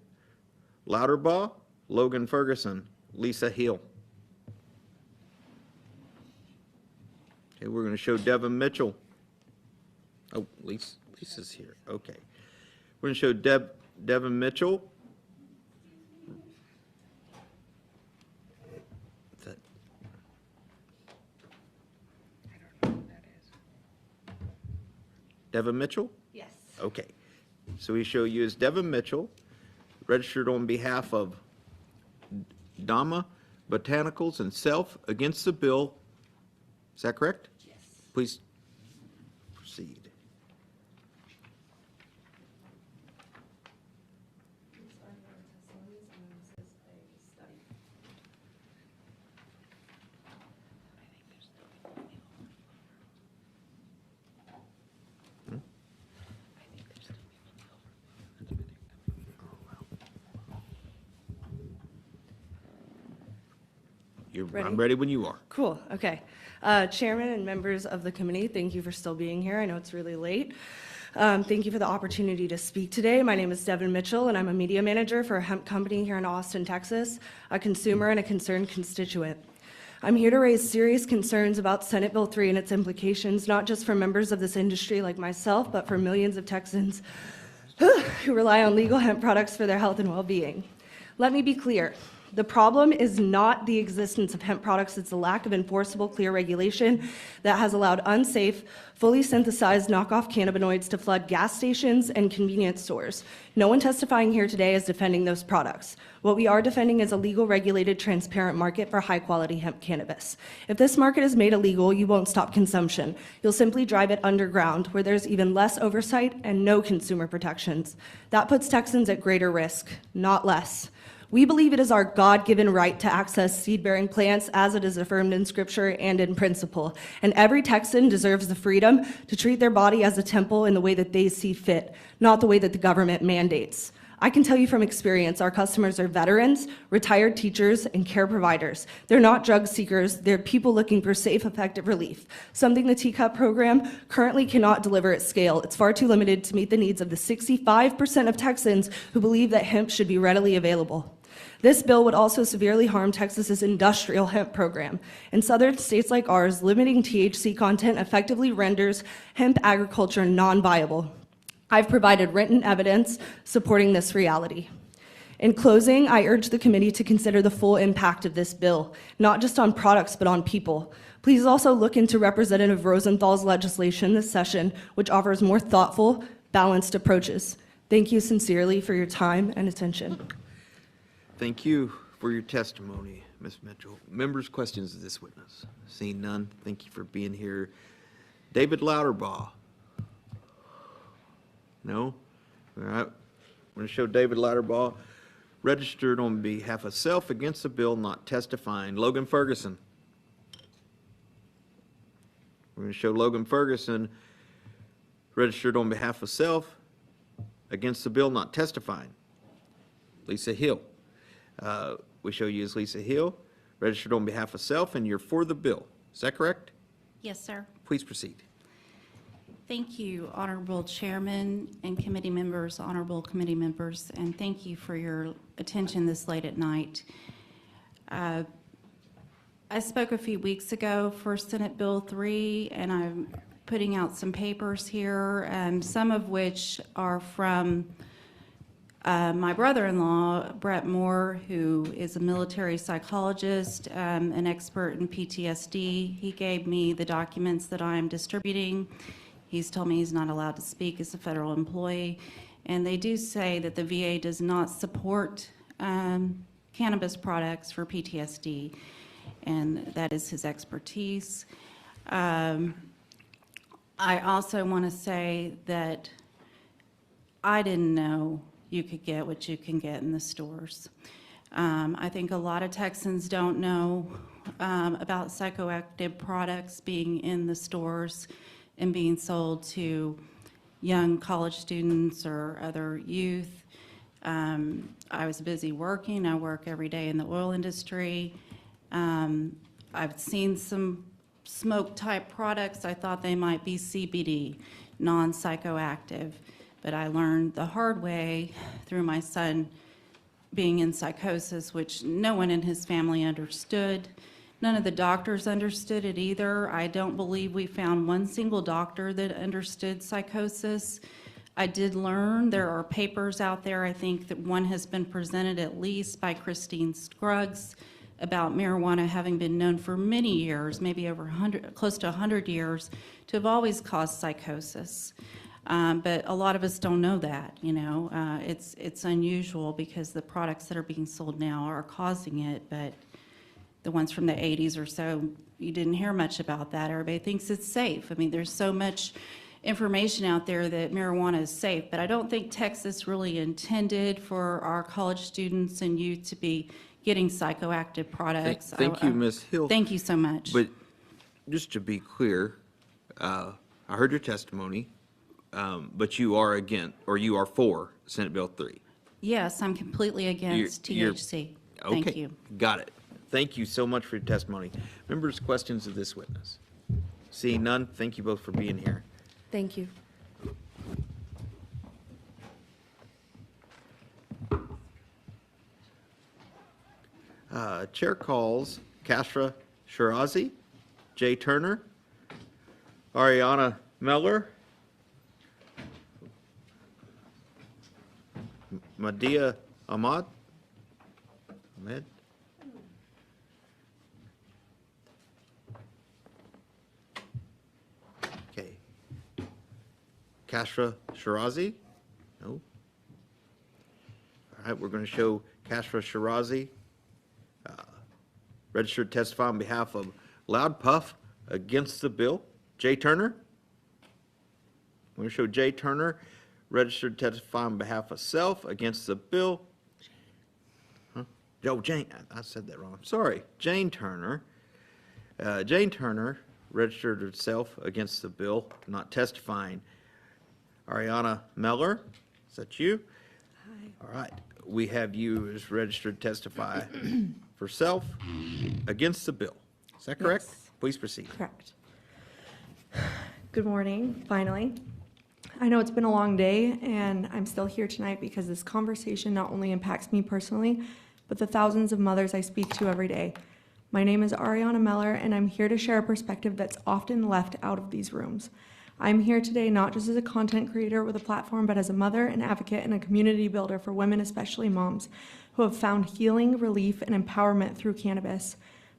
Louderbaugh, Logan Ferguson, Lisa Hill. Okay, we're going to show Devin Mitchell. Oh, Lisa's here. Okay. We're going to show Devin Mitchell. Devin Mitchell? Yes. Okay. So we show you as Devin Mitchell, registered on behalf of Dama Botanicals and self, against the bill. Is that correct? Yes. Please proceed. I'm ready when you are. Cool, okay. Chairman and members of the committee, thank you for still being here. I know it's really late. Thank you for the opportunity to speak today. My name is Devin Mitchell, and I'm a media manager for a hemp company here in Austin, Texas, a consumer and a concerned constituent. I'm here to raise serious concerns about Senate Bill 3 and its implications, not just for members of this industry like myself, but for millions of Texans who rely on legal hemp products for their health and well-being. Let me be clear. The problem is not the existence of hemp products, it's the lack of enforceable, clear regulation that has allowed unsafe, fully synthesized knockoff cannabinoids to flood gas stations and convenience stores. No one testifying here today is defending those products. What we are defending is a legal, regulated, transparent market for high-quality hemp cannabis. If this market is made illegal, you won't stop consumption. You'll simply drive it underground, where there's even less oversight and no consumer protections. That puts Texans at greater risk, not less. We believe it is our God-given right to access seed-bearing plants as it is affirmed in Scripture and in principle. And every Texan deserves the freedom to treat their body as a temple in the way that they see fit, not the way that the government mandates. I can tell you from experience, our customers are veterans, retired teachers, and care providers. They're not drug seekers, they're people looking for safe, effective relief, something the Teacup program currently cannot deliver at scale. It's far too limited to meet the needs of the 65% of Texans who believe that hemp should be readily available. This bill would also severely harm Texas's industrial hemp program. In southern states like ours, limiting THC content effectively renders hemp agriculture non-viable. I've provided written evidence supporting this reality. In closing, I urge the committee to consider the full impact of this bill, not just on products, but on people. Please also look into Representative Rosenthal's legislation this session, which offers more thoughtful, balanced approaches. Thank you sincerely for your time and attention. Thank you for your testimony, Ms. Mitchell. Members' questions of this witness? Seeing none, thank you for being here. David Louderbaugh? No? All right. I'm going to show David Louderbaugh, registered on behalf of self, against the bill, not testifying. Logan Ferguson? We're going to show Logan Ferguson, registered on behalf of self, against the bill, not testifying. Lisa Hill? We show you as Lisa Hill, registered on behalf of self, and you're for the bill. Is that correct? Yes, sir. Please proceed. Thank you, Honorable Chairman and committee members, honorable committee members, and thank you for your attention this late at night. I spoke a few weeks ago for Senate Bill 3, and I'm putting out some papers here, some of which are from my brother-in-law, Brett Moore, who is a military psychologist, an expert in PTSD. He gave me the documents that I am distributing. He's told me he's not allowed to speak as a federal employee. And they do say that the VA does not support cannabis products for PTSD, and that is his expertise. I also want to say that I didn't know you could get what you can get in the stores. I think a lot of Texans don't know about psychoactive products being in the stores and being sold to young college students or other youth. I was busy working. I work every day in the oil industry. I've seen some smoke-type products. I thought they might be CBD, non-psychoactive, but I learned the hard way through my son being in psychosis, which no one in his family understood. None of the doctors understood it either. I don't believe we found one single doctor that understood psychosis. I did learn there are papers out there, I think that one has been presented at least by Christine Scruggs, about marijuana having been known for many years, maybe over 100, close to 100 years, to have always caused psychosis. But a lot of us don't know that, you know. It's unusual because the products that are being sold now are causing it, but the ones from the 80s or so, you didn't hear much about that. Everybody thinks it's safe. I mean, there's so much information out there that marijuana is safe, but I don't think Texas really intended for our college students and youth to be getting psychoactive products. Thank you, Ms. Hill. Thank you so much. But just to be clear, I heard your testimony, but you are against, or you are for Senate Bill 3. Yes, I'm completely against THC. Thank Okay, you. got it. Thank you so much for your testimony. Members, questions of this witness? Seeing none, thank you both for being here. Thank you. Chair calls Kashra Shirazi, Jay Turner, Ariana Meller, Madia Ahmad, okay, Kashra Shirazi, no. All right, we're going to show Kashra Shirazi, registered to testify on behalf of Loud Puff against the bill. Jay Turner. I'm going to show Jay Turner, registered to testify on behalf of self against the bill. Huh? Oh, Jane, I said that wrong. Sorry. Jane Turner. Jane Turner, registered herself against the bill, not testifying. Ariana Meller, is that you? Hi. All right. We have you as registered to testify for self against the bill. Is that correct? Yes. Please proceed. Correct. Good morning, finally. I know it's been a long day, and I'm still here tonight because this conversation not only impacts me personally, but the thousands of mothers I speak to every day. My name is Ariana Meller, and I'm here to share a perspective that's often left out of these rooms. I'm here today not just as a content creator with a platform, but as a mother, an advocate, and a community builder for women, especially moms, who have found healing, relief, and empowerment through cannabis.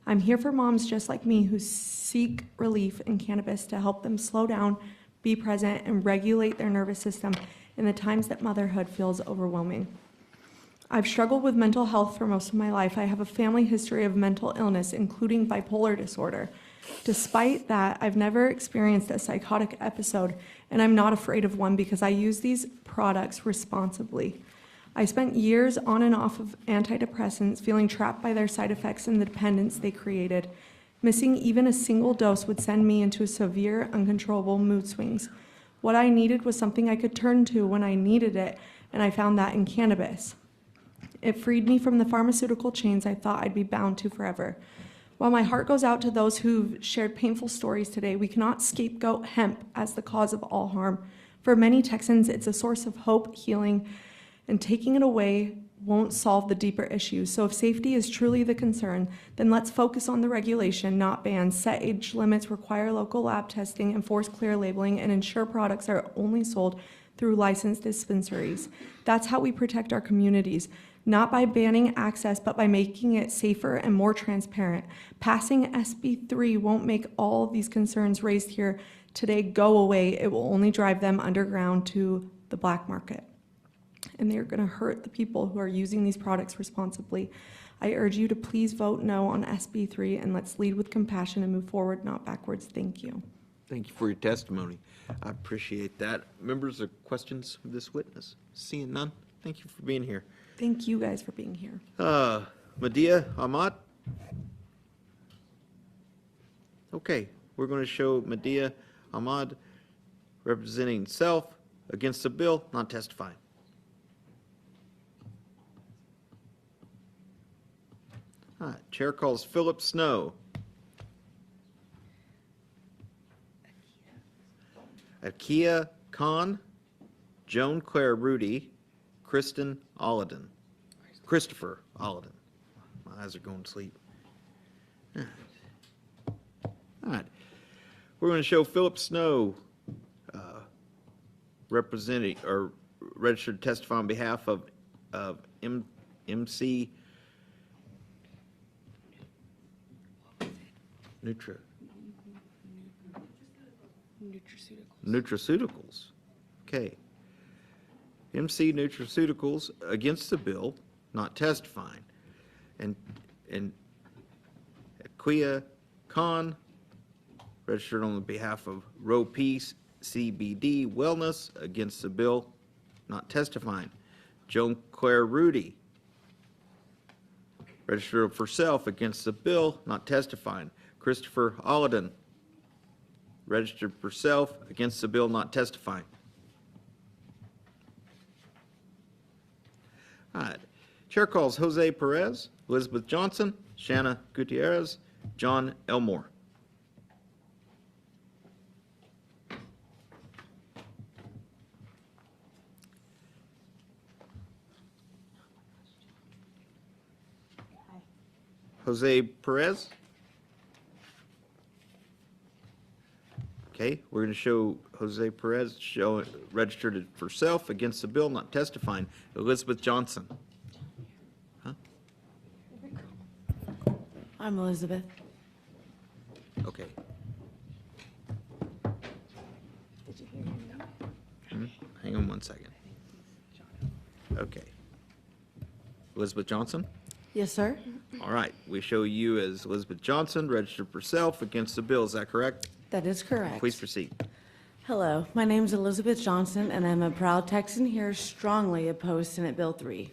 I'm here for moms just like me who seek relief in cannabis to help them slow down, be present, and regulate their nervous system in the times that motherhood feels overwhelming. I've struggled with mental health for most of my life. I have a family history of mental illness, including bipolar disorder. Despite that, I've never experienced a psychotic episode, and I'm not afraid of one because I use these products responsibly. I spent years on and off of antidepressants, feeling trapped by their side effects and the dependence they created. Missing even a single dose would send me into severe, uncontrollable mood swings. What I needed was something I could turn to when I needed it, and I found that in cannabis. It freed me from the pharmaceutical chains I thought I'd be bound to forever. While my heart goes out to those who've shared painful stories today, we cannot scapegoat hemp as the cause of all harm. For many Texans, it's a source of hope, healing, and taking it away won't solve the deeper issues. So if safety is truly the concern, then let's focus on the regulation, not bans, set age limits, require local lab testing, enforce clear labeling, and ensure products are only sold through licensed dispensaries. That's how we protect our communities. Not by banning access, but by making it safer and more transparent. Passing SB 3 won't make all of these concerns raised here today go away. It will only drive them underground to the black market. And they're going to hurt the people who are using these products responsibly. I urge you to please vote no on SB 3, and let's lead with compassion and move forward, not backwards. Thank you. Thank you for your testimony. I appreciate that. Members, are questions of this witness? Seeing none, thank you for being here. Thank you guys for being here. Madia Ahmad? Okay, we're going to show Madia Ahmad representing self against the bill, not testifying. All right, Chair calls Philip Snow. Akia Khan, Joan Claire Rudy, Christopher Olladin. My eyes are going to sleep. All right. We're going to show Philip Snow representing or registered to testify on behalf of MC Nutraceuticals. Okay. MC Nutraceuticals against the bill, not testifying. And Akia Khan, registered on behalf of Row Peace CBD Wellness against the bill, not testifying. Joan Claire Rudy, registered for self against the bill, not testifying. Christopher Olladin, registered for self against the bill, not testifying. All right. Chair calls Jose Perez, Elizabeth Johnson, Shanna Gutierrez, John Elmore. Jose Perez. Okay, we're going to show Jose Perez registered for self against the bill, not testifying. Elizabeth Johnson. Huh? I'm Elizabeth. Okay. Hang on one second. Okay. Elizabeth Johnson? Yes, sir. All right, we show you as Elizabeth Johnson, registered for self against the bill. Is that correct? That is correct. Please proceed. Hello, my name is Elizabeth Johnson, and I'm a proud Texan here strongly opposed Senate Bill 3.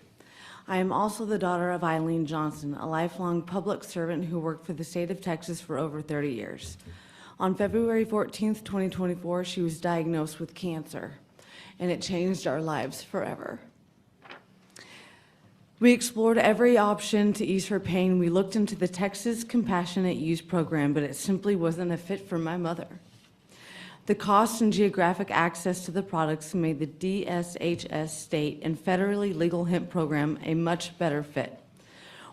I am also the daughter of Eileen Johnson, a lifelong public servant who worked for the state of Texas for over 30 years. On February 14th, 2024, she was diagnosed with cancer, and it changed our lives forever. We explored every option to ease her pain. We looked into the Texas Compassionate Use Program, but it simply wasn't a fit for my mother. The cost and geographic access to the products made the DSHS state and federally legal hemp program a much better fit.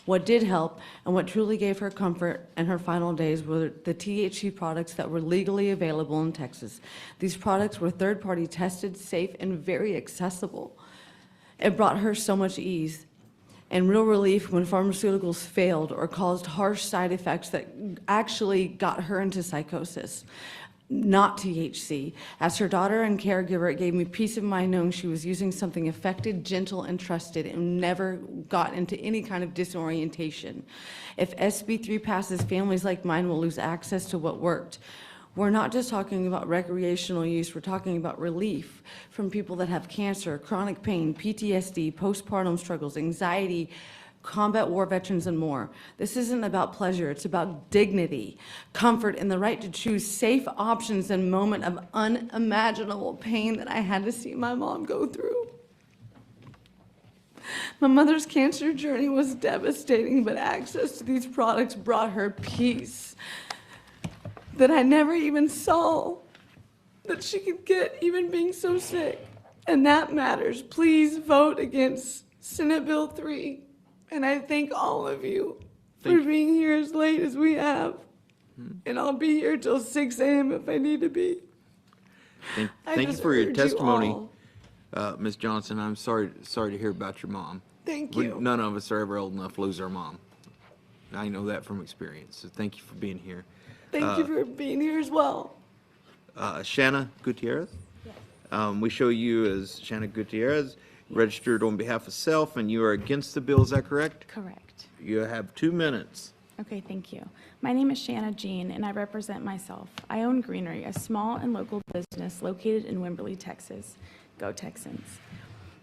What did help and what truly gave her comfort in her final days were the THC products that were legally available in Texas. These products were third-party tested, safe, and very accessible. It brought her so much ease and real relief when pharmaceuticals failed or caused harsh side effects that actually got her into psychosis. Not THC. As her daughter and caregiver, it gave me peace of mind knowing she was using something effective, gentle, and trusted, and never got into any kind of disorientation. If SB 3 passes, families like mine will lose access to what worked. We're not just talking about recreational use, we're talking about relief from people that have cancer, chronic pain, PTSD, postpartum struggles, anxiety, combat war veterans, and more. This isn't about pleasure, it's about dignity, comfort, and the right to choose safe options in a moment of unimaginable pain that I had to see my mom go through. My mother's cancer journey was devastating, but access to these products brought her peace that I never even saw that she could get, even being so sick. And that matters. Please vote against Senate Bill 3. And I thank all of you for being here as late as we have. And I'll be here till 6 a.m. if I need to be. Thank you for your testimony, Ms. Johnson. I'm sorry to hear about your mom. Thank you. None of us are ever old enough to lose our mom. I know that from experience. So thank you for being here. Thank you for being here as well. Shanna Gutierrez? Yes. We show you as Shanna Gutierrez, registered on behalf of self, and you are against the bill, is that correct? Correct. You have 2 minutes. Okay, thank you. My name is Shanna Jean, and I represent myself. I own Greenery, a small and local business located in Wimberley, Texas. Go Texans.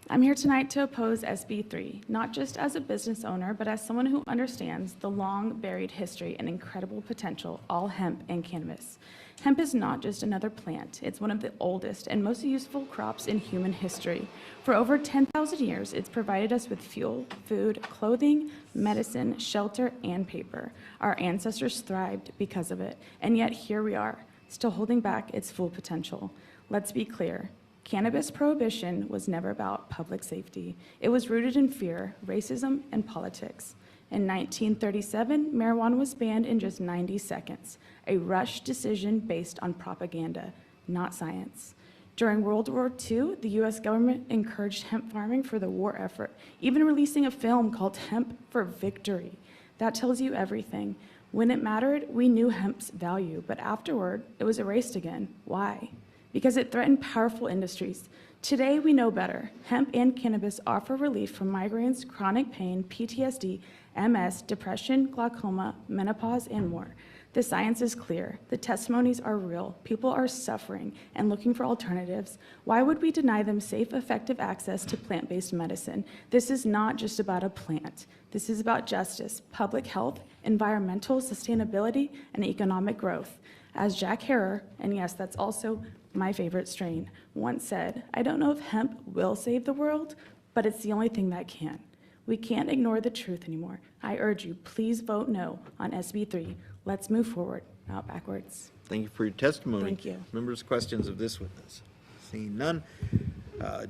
I'm here tonight to oppose SB 3, not just as a business owner, but as someone who understands the long buried history and incredible potential all hemp and cannabis Hemp is not just another plant. It's one of the oldest and most useful crops in human history. For over 10,000 years, it's provided us with fuel, food, clothing, medicine, shelter, and paper. Our ancestors thrived because of it, and yet here we are, still holding back its full potential. Let's be clear. Cannabis prohibition was never about public safety. It was rooted in fear, racism, and politics. In 1937, marijuana was banned in just 90 seconds, a rushed decision based on propaganda, not science. During World War II, the US government encouraged hemp farming for the war effort, even releasing a film called Hemp for Victory. That tells you everything. When it mattered, we knew hemp's value, but afterward, it was erased again. Why? Because it threatened powerful industries. Today, we know better. Hemp and cannabis offer relief from migraines, chronic pain, PTSD, MS, depression, glaucoma, menopause, and more. The science is clear. The testimonies are real. People are suffering and looking for alternatives. Why would we deny them safe, effective access to plant-based medicine? This is not just about a plant. This is about justice, public health, environmental sustainability, and economic growth. As Jack Herer, and yes, that's also my favorite strain, once said, I don't know if hemp will save the world, but it's the only thing that can. We can't ignore the truth anymore. I urge you, please vote no on SB 3. Let's move forward, not backwards. Thank you for your testimony. Thank you. Members, questions of this witness? Seeing none.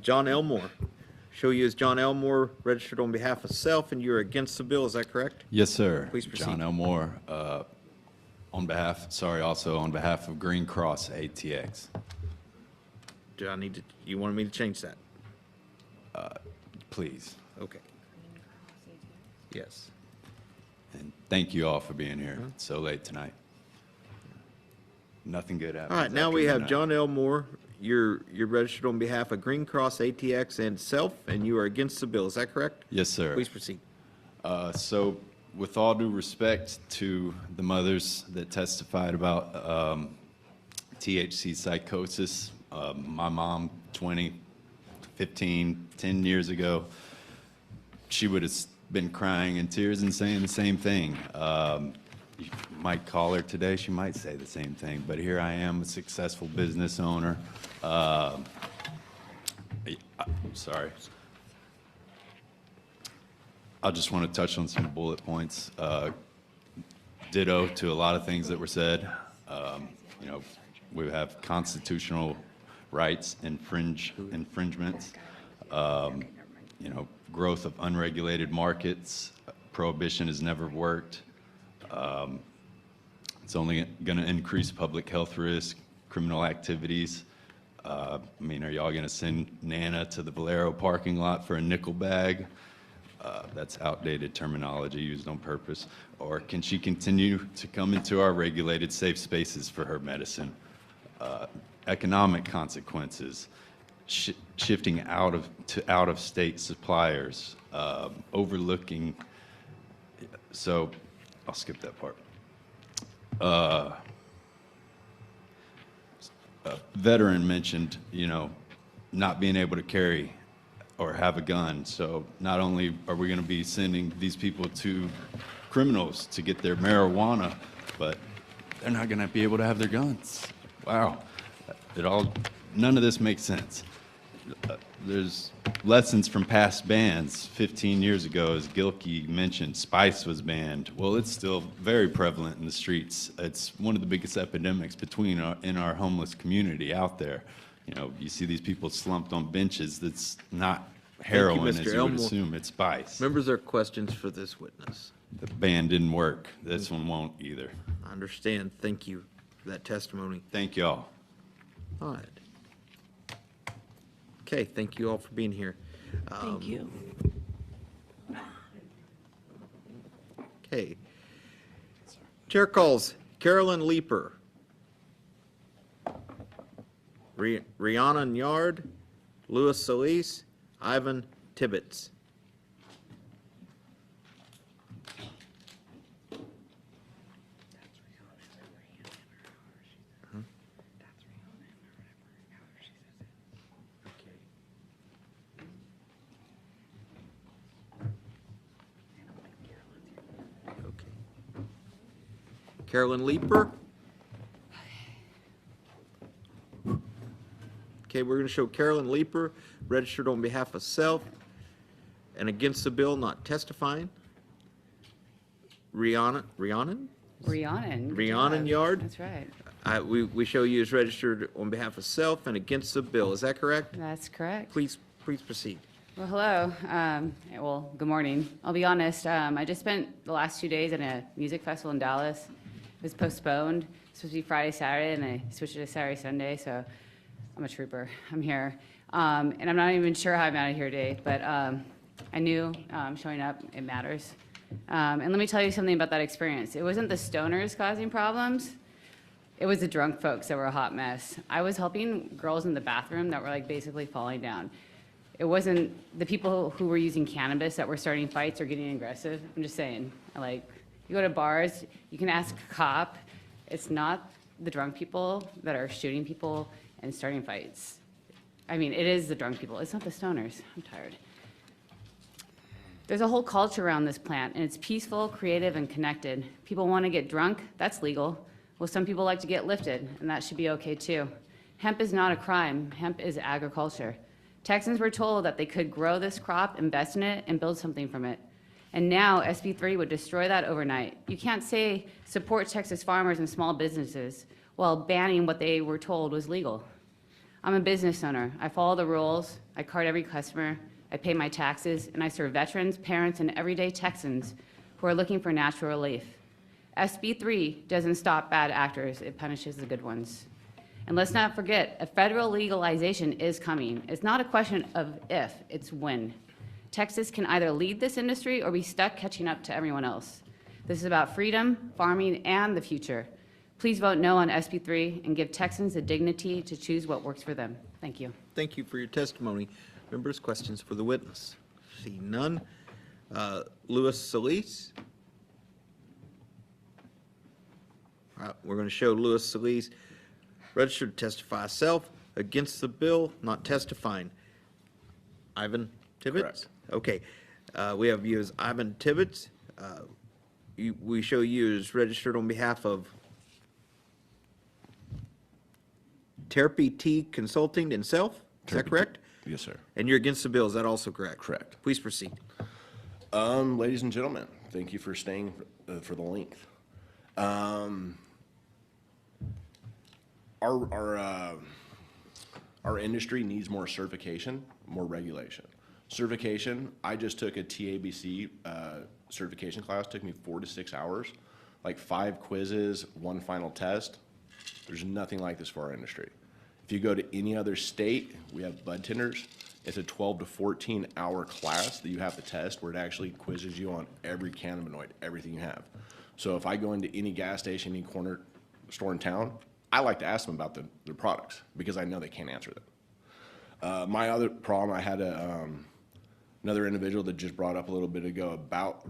John Elmore. Show you as John Elmore, registered on behalf of self, and you're against the bill, is that correct? Yes, sir. Please proceed. John Elmore, also on behalf of Green Cross ATX. Do I need to, you wanted me to change that? Please. Okay. Yes. And thank you all for being here so late tonight. Nothing good happens. All right, now after we have midnight. John Elmore. You're registered on behalf of Green Cross ATX and self, and you are against the bill, is that correct? Yes, sir. Please proceed. So with all due respect to the mothers that testified about THC psychosis, my mom, 10 years ago, she would have been crying in tears and saying the same thing. You might call her today, she might say the same thing, but here I am, a successful business owner. Sorry. I just want to touch on some bullet points. Ditto to a lot of things that were said. You know, we have constitutional rights infringements. You know, growth of unregulated markets. Prohibition has never worked. It's only going to increase public health risk, criminal activities. I mean, are y'all going to send Nana to the Valero parking lot for a nickel bag? That's outdated terminology used on purpose. Or can she continue to come into our regulated safe spaces for her medicine? Economic consequences, shifting out of state suppliers, overlooking. So I'll skip that part. A veteran mentioned, you know, not being able to carry or have a gun. So not only are we going to be sending these people to criminals to get their marijuana, but they're not going to be able to have their guns. Wow. None of this makes sense. There's lessons from past bans. 15 years ago, as Gilkey mentioned, spice was banned. Well, it's still very prevalent in the streets. It's one of the biggest epidemics in our homeless community out there. You know, you see these people slumped on benches. That's not heroin, as you would assume. It's spice. Members, are questions for this witness? The ban didn't work. This one won't either. I understand. Thank you for that testimony. Thank you all. All right. Okay, thank you all for being here. Thank you. Okay. Chair calls Carolyn Leeper, Rihanna Nyard, Louis Solis, Ivan Tibbetts. Carolyn Leeper. Okay, we're going to show Carolyn Leeper, registered on behalf of self and against the bill, not testifying. Rhiannon? Rhiannon. Good Rhiannon job. Yard. That's right. We show you as registered on behalf of self and against the bill. Is that correct? That's correct. Please proceed. Well, hello. Well, good morning. I'll be honest. I just spent the last 2 days at a music festival in Dallas. It was postponed. It was supposed to be Friday, Saturday, and I switched it to Saturday, Sunday. So I'm a trooper. I'm here, and I'm not even sure how I'm out of here today. But I knew showing up, it matters. And let me tell you something about that experience. It wasn't the stoners causing problems. It was the drunk folks that were a hot mess. I was helping girls in the bathroom that were like basically falling down. It wasn't the people who were using cannabis that were starting fights or getting aggressive. I'm just saying, like, you go to bars, you can ask a cop. It's not the drunk people that are shooting people and starting fights. I mean, it is the drunk people. It's not the stoners. I'm tired. There's a whole culture around this plant, and it's peaceful, creative, and connected. People want to get drunk. That's legal. Well, some people like to get lifted, and that should be okay too. Hemp is not a crime. Hemp is agriculture. Texans were told that they could grow this crop, invest in it, and build something from it. And now SB 3 would destroy that overnight. You can't say support Texas farmers and small businesses while banning what they were told was legal. I'm a business owner. I follow the rules. I card every customer. I pay my taxes, and I serve veterans, parents, and everyday Texans who are looking for natural relief. SB 3 doesn't stop bad actors. It punishes the good ones. And let's not forget, a federal legalization is coming. It's not a question of if, it's when. Texas can either lead this industry or be stuck catching up to everyone else. This is about freedom, farming, and the future. Please vote no on SB 3 and give Texans the dignity to choose what works for them. Thank you. Thank you for your testimony. Members, questions for the witness? See none. Louis Solis. All right, we're going to show Louis Solis, registered to testify self, against the bill, not testifying. Ivan Tibbetts? Correct. Okay. We have you as Ivan Tibbetts. We show you as registered on behalf of Therapy T Consulting and Self. Is that correct? Yes, sir. And you're against the bill. Is that also correct? Correct. Please proceed. Ladies and gentlemen, thank you for staying for the length. Our industry needs more certification, more regulation. Certification, I just took a TABC certification class, took me 4 to 6 hours, like 5 quizzes, 1 final test. There's nothing like this for our industry. If you go to any other state, we have bud tenders. It's a 12 to 14 hour class that you have to test where it actually quizzes you on every cannabinoid, everything you have. So if I go into any gas station, any corner store in town, I like to ask them about their products because I know they can't answer them. My other problem, I had another individual that just brought up a little bit ago about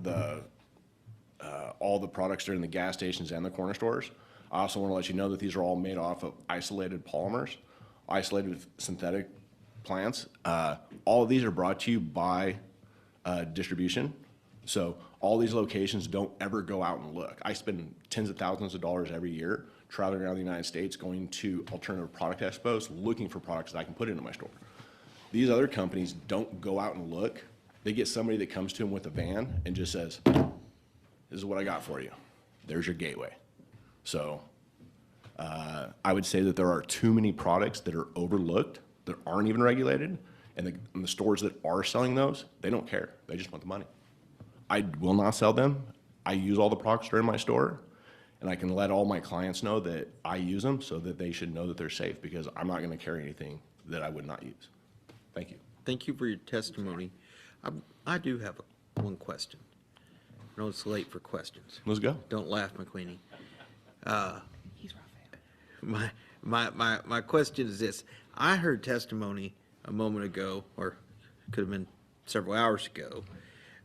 all the products that are in the gas stations and the corner stores. I also want to let you know that these are all made off of isolated polymers, isolated synthetic plants. All of these are brought to you by distribution. So all these locations don't ever go out and look. I spend tens of thousands of dollars every year traveling around the United States, going to alternative product expos, looking for products that I can put into my store. These other companies don't go out and look. They get somebody that comes to them with a van and just says, this is what I got for you. There's your gateway. So I would say that there are too many products that are overlooked, that aren't even regulated, and the stores that are selling those, they don't care. They just want the money. I will not sell them. I use all the products that are in my store, and I can let all my clients know that I use them so that they should know that they're safe, because I'm not going to carry anything that I would not use. Thank you. Thank you for your testimony. I do have one question. I know it's late for questions. Let's go. Don't laugh, McQueenie. My question is this. I heard testimony a moment ago, or could have been several hours ago,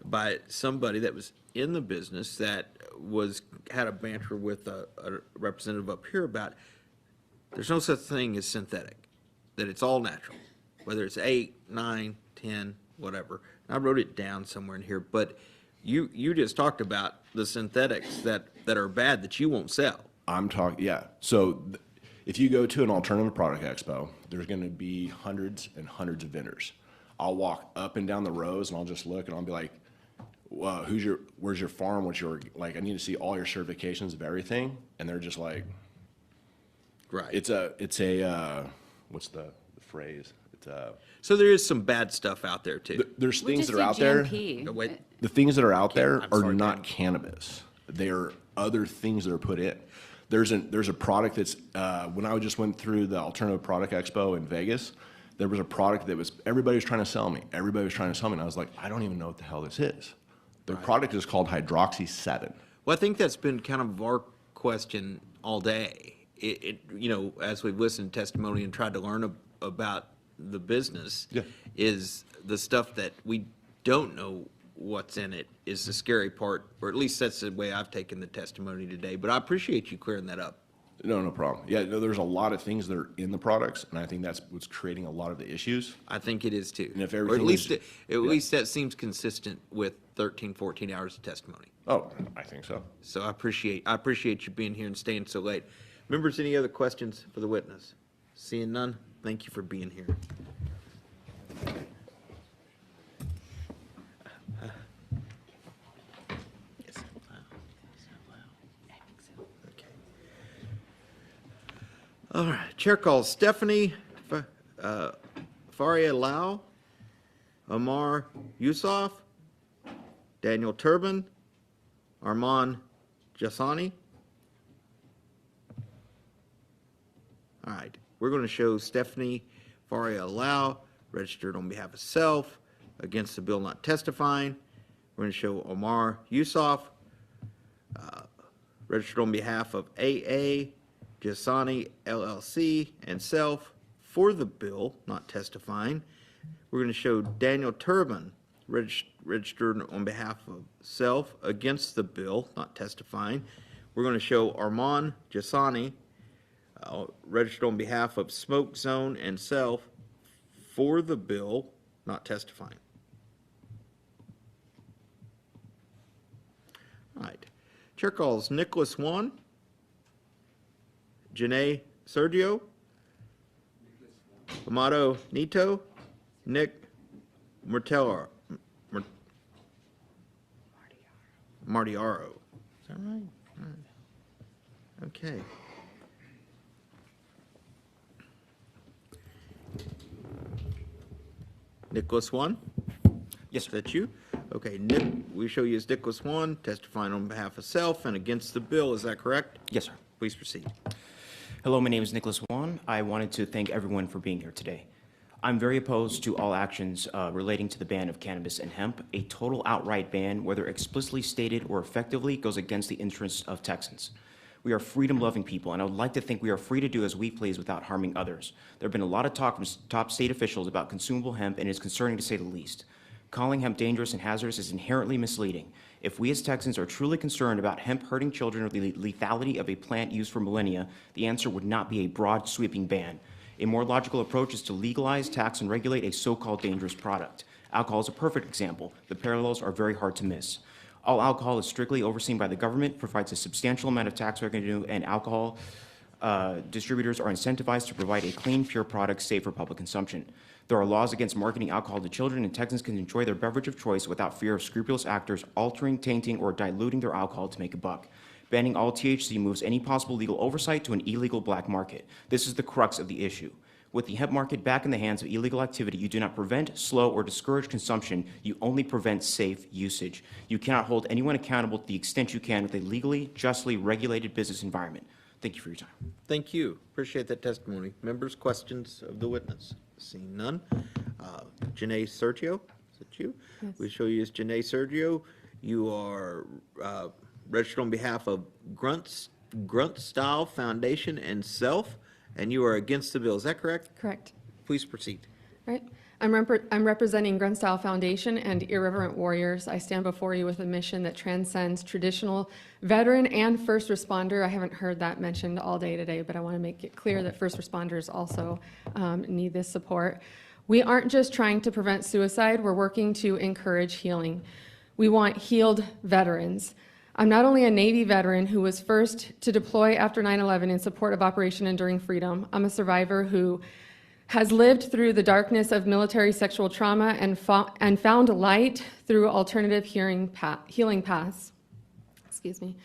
by somebody that was in the business that had a banter with a representative up here about there's no such thing as synthetic, that it's all natural, whether it's 8, 9, 10, whatever. And I wrote it down somewhere in here, but you just talked about the synthetics that are bad that you won't sell. I'm talking, yeah. So If you go to an alternative product expo, there's going to be hundreds and hundreds of vendors. I'll walk up and down the rows, and I'll just look, and I'll be like, well, where's your farm? What's your, like, I need to see all your certifications of everything. And they're just like, right. It's a what's the phrase? So there is some bad stuff out there too. There's We'll things just that are do out there. GMP. Wait. The things that are out there I'm are sorry, not Dan. cannabis. They are other things that are put in. There's a product that's, when I just went through the Alternative Product Expo in Vegas, there was a product that was, everybody was trying to sell me. Everybody was trying to sell me, and I was like, I don't even know what the hell this is. The product is called Hydroxy 7. Well, I think that's been kind of our question all day. You know, as we've listened to testimony and tried to learn about the business, is the stuff that we don't know what's in it is the scary part, or at least that's the way I've taken the testimony today. But I appreciate you clearing that up. No problem. Yeah, no, there's a lot of things that are in the products, and I think that's what's creating a lot of the issues. I think it is too. And if Or everything at least, is- at least that seems consistent with 13, 14 hours of testimony. Oh, I think so. So I appreciate you being here and staying so late. Members, any other questions for the witness? Seeing none, thank you for being here. All right, chair calls Stephanie Faria Lau, Amar Yusuf, Daniel Turbin, Armand Jassani. All right, we're going to show Stephanie Faria Lau, registered on behalf of self, against the bill not testifying. We're going to show Omar Yusuf, registered on behalf of AA, Jassani LLC, and self, for the bill not testifying. We're going to show Daniel Turbin, registered on behalf of self, against the bill not testifying. We're going to show Armand Jassani, registered on behalf of Smoke Zone and self, for the bill not testifying. All right. Chair calls Nicholas Juan, Janae Sergio, Amato Nito, Nick Martiaro. Martiaro. Is that right? All right. Okay. Nicholas Juan? Yes, sir. Is that you? Okay, Nick, we show you as Nicholas Juan, testifying on behalf of self and against the bill. Is that correct? Yes, sir. Please proceed. Hello, my name is Nicholas Juan. I wanted to thank everyone for being here today. I'm very opposed to all actions relating to the ban of cannabis and hemp. A total outright ban, whether explicitly stated or effectively, goes against the interests of Texans. We are freedom-loving people, and I would like to think we are free to do as we please without harming others. There have been a lot of talk from top state officials about consumable hemp, and it is concerning to say the least. Calling hemp dangerous and hazardous is inherently misleading. If we as Texans are truly concerned about hemp hurting children or the lethality of a plant used for millennia, the answer would not be a broad, sweeping ban. A more logical approach is to legalize, tax, and regulate a so-called dangerous product. Alcohol is a perfect example. The parallels are very hard to miss. All alcohol is strictly overseen by the government, provides a substantial amount of tax revenue, and alcohol distributors are incentivized to provide a clean, pure product safe for public consumption. There are laws against marketing alcohol to children, and Texans can enjoy their beverage of choice without fear of scrupulous actors altering, tainting, or diluting their alcohol to make a buck. Banning all THC moves any possible legal oversight to an illegal black market. This is the crux of the issue. With the hemp market back in the hands of illegal activity, you do not prevent, slow, or discourage consumption. You only prevent safe usage. You cannot hold anyone accountable to the extent you can with a legally, justly regulated business environment. Thank you for your time. Thank you. Appreciate that testimony. Members, questions of the witness? Seeing none. Janae Sergio, is that you? Yes. We show you as Janae Sergio. You are registered on behalf of Grunt Style Foundation and Self, and you are against the bill. Is that correct? Correct. Please proceed. Right. I'm representing Grunt Style Foundation and Irreverent Warriors. I stand before you with a mission that transcends traditional veteran and first responder. I haven't heard that mentioned all day today, but I want to make it clear that first responders also need this support. We aren't just trying to prevent suicide, we're working to encourage healing. We want healed veterans. I'm not only a Navy veteran who was first to deploy after 9/11 in support of Operation Enduring Freedom, I'm a survivor who has lived through the darkness of military sexual trauma and found light through alternative healing paths. Excuse me.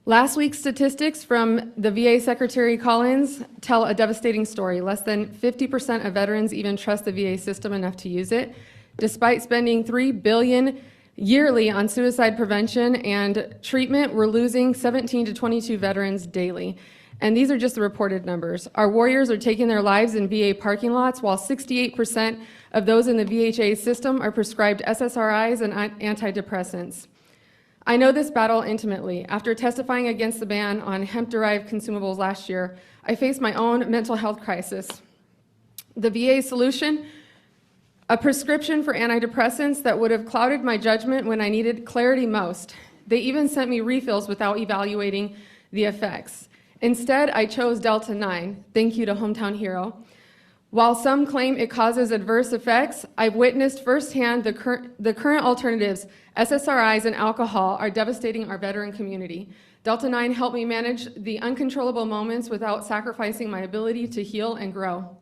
Last week's statistics from the VA Secretary Collins tell a devastating story. Less than 50% of veterans even trust the VA system enough to use it. Despite spending $3 billion yearly on suicide prevention and treatment, we're losing 17 to 22 veterans daily. And these are just the reported numbers. Our warriors are taking their lives in VA parking lots, while 68% of those in the VHA system are prescribed SSRIs and antidepressants. I know this battle intimately. After testifying against the ban on hemp-derived consumables last year, I faced my own mental health crisis. The VA solution: a prescription for antidepressants that would have clouded my judgment when I needed clarity most. They even sent me refills without evaluating the effects. Instead, I chose Delta 9, thank you to Hometown Hero. While some claim it causes adverse effects, I've witnessed firsthand the current alternatives, SSRIs and alcohol, are devastating our veteran community. Delta 9 helped me manage the uncontrollable moments without sacrificing my ability to heal and grow.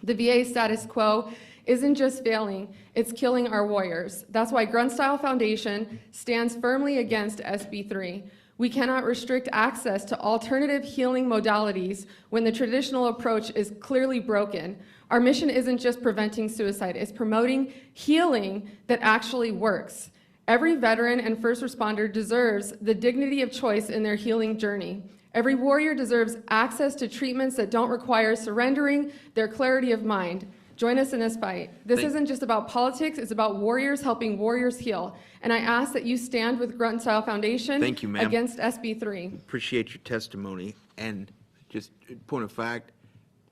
The VA status quo isn't just failing, it's killing our warriors. That's why Grunstyle Foundation stands firmly against SB3. We cannot restrict access to alternative healing modalities when the traditional approach is clearly broken. Our mission isn't just preventing suicide, it's promoting healing that actually works. Every veteran and first responder deserves the dignity of choice in their healing journey. Every warrior deserves access to treatments that don't require surrendering their clarity of mind. Join us in this fight. This isn't just about politics, it's about warriors helping warriors heal. And I ask that you stand with Grunstyle Foundation Thank you, ma'am. against SB3. Appreciate your testimony. And just point of fact,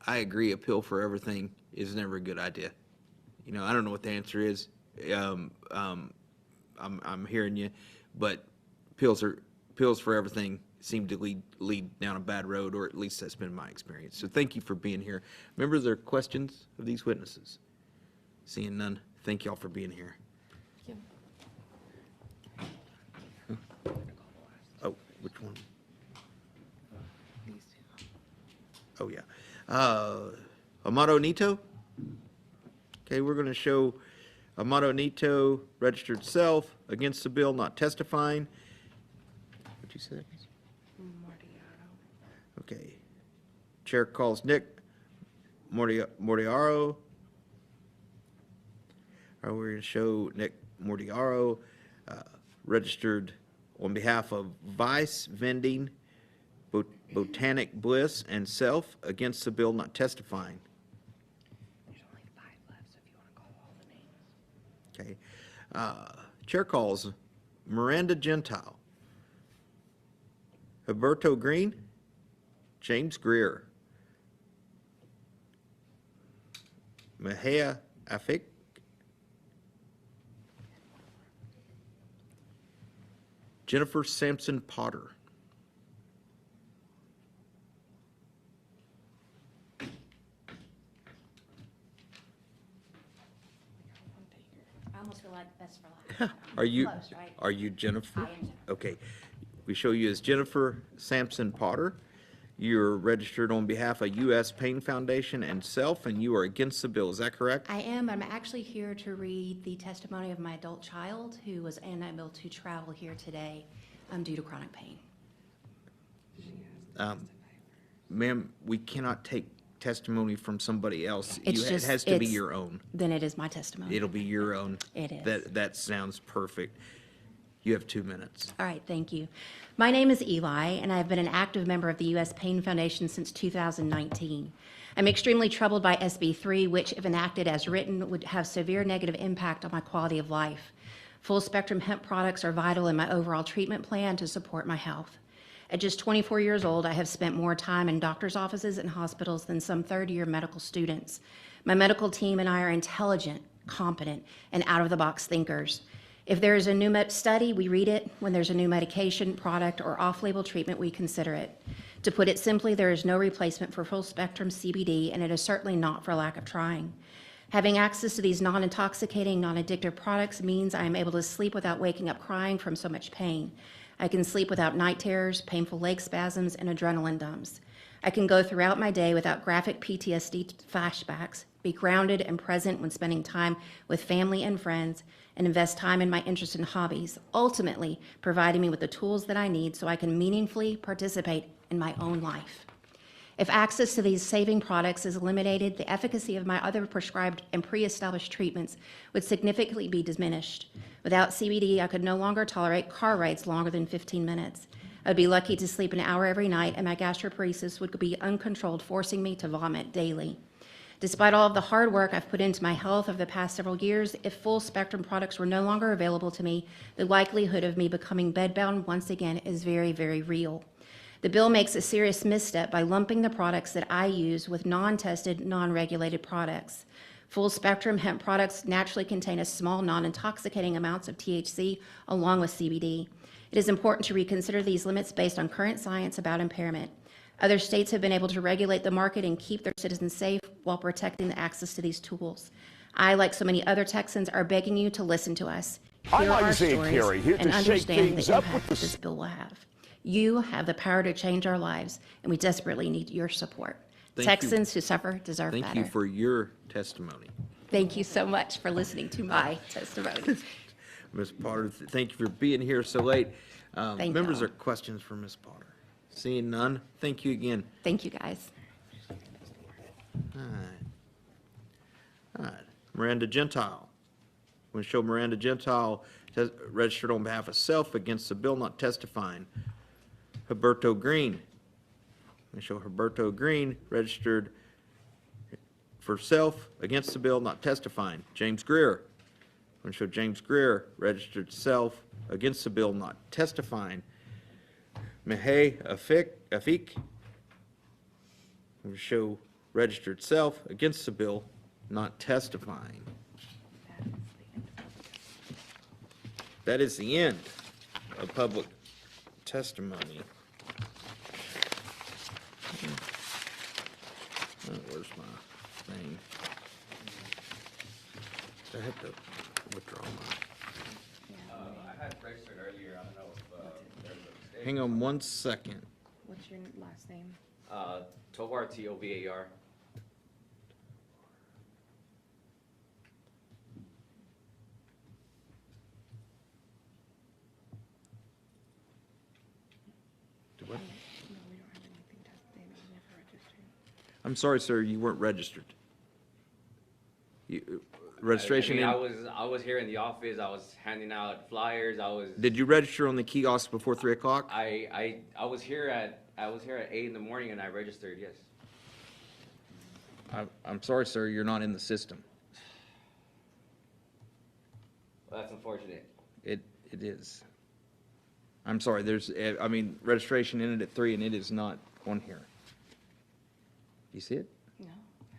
I agree, a pill for everything is never a good idea. You know, I don't know what the answer is. I'm hearing you, but pills for everything seem to lead down a bad road, or at least that's been my experience. So thank you for being here. Members, are there questions of these witnesses? Seeing none, thank y'all for being here. Oh, which one? Oh, yeah. Amato Nito? Okay, we're going to show Amato Nito, registered self, against the bill, not testifying. What'd you say that is? Okay. Chair calls Nick Mordiaro. We're going to show Nick Mordiaro, registered on behalf of Vice Vending, Botanic Bliss, and self, against the bill, not testifying. There's only 5 left, so if you want to call all the names. Okay. Chair calls Miranda Gentile, Alberto Green, James Greer, Mahia Afik, Jennifer Sampson Potter. I almost feel like best for last. Are you, Close, right? are you Jennifer? I am Jennifer. Okay. We show you as Jennifer Sampson Potter. You're registered on behalf of U.S. Pain Foundation and self, and you are against the bill. Is that correct? I am. I'm actually here to read the testimony of my adult child who was unable to travel here today due to chronic pain. Ma'am, we cannot take testimony from somebody else. It's It just- has to be it's- your own. Then it is my testimony. It'll be your own. It is. That sounds perfect. You have 2 minutes. All right, thank you. My name is Eli, and I've been an active member of the U.S. Pain Foundation since 2019. I'm extremely troubled by SB3, which, if enacted as written, would have severe negative impact on my quality of life. Full-spectrum hemp products are vital in my overall treatment plan to support my health. At just 24 years old, I have spent more time in doctor's offices and hospitals than some third-year medical students. My medical team and I are intelligent, competent, and out-of-the-box thinkers. If there is a new study, we read it. When there's a new medication, product, or off-label treatment, we consider it. To put it simply, there is no replacement for full-spectrum CBD, and it is certainly not for lack of trying. Having access to these non-intoxicating, non-addictive products means I am able to sleep without waking up crying from so much pain. I can sleep without night terrors, painful leg spasms, and adrenaline dumps. I can go throughout my day without graphic PTSD flashbacks, be grounded and present when spending time with family and friends, and invest time in my interest in hobbies, ultimately providing me with the tools that I need so I can meaningfully participate in my own life. If access to these saving products is eliminated, the efficacy of my other prescribed and pre-established treatments would significantly be diminished. Without CBD, I could no longer tolerate car rides longer than 15 minutes. I would be lucky to sleep an hour every night, and my gastroparesis would be uncontrolled, forcing me to vomit daily. Despite all of the hard work I've put into my health over the past several years, if full-spectrum products were no longer available to me, the likelihood of me becoming bedbound once again is very, very real. The bill makes a serious misstep by lumping the products that I use with non-tested, non-regulated products. Full-spectrum hemp products naturally contain a small, non-intoxicating amounts of THC along with CBD. It is important to reconsider these limits based on current science about impairment. Other states have been able to regulate the market and keep their citizens safe while protecting the access to these tools. I, like so many other Texans, are begging you to listen to us, hear our stories, and understand the impact that this bill will have. You have the power to change our lives, and we desperately need your support. Texans who suffer deserve better. Thank you for your testimony. Thank you so much for listening to my testimony. Ms. Potter, thank you for being here so late. Thank Members y'all. or questions for Ms. Potter? Seeing none, thank you again. Thank you, guys. All right. Miranda Gentile. I'm going to show Miranda Gentile registered on behalf of self against the bill, not testifying. Huberto Green. I'm going to show Huberto Green registered for self against the bill, not testifying. James Greer. I'm going to show James Greer registered self against the bill, not testifying. Mihai Afik. I'm going to show registered self against the bill, not testifying. That is the end of public testimony. Oh, where's my thing? I have to withdraw my. I had registered earlier. I don't know if there's a mistake. Hang on one second. What's your last name? Tovar, Tovar. What? I'm sorry, sir, you weren't registered. Registration. I was here in the office. I was handing out flyers. Did you register on the kiosk before 3 o'clock? I was here at 8 in the morning and I registered. Yes. I'm sorry, sir, you're not in the system. Well, that's unfortunate. It is. I'm sorry, registration ended at 3 and it is not on here. You see it? No,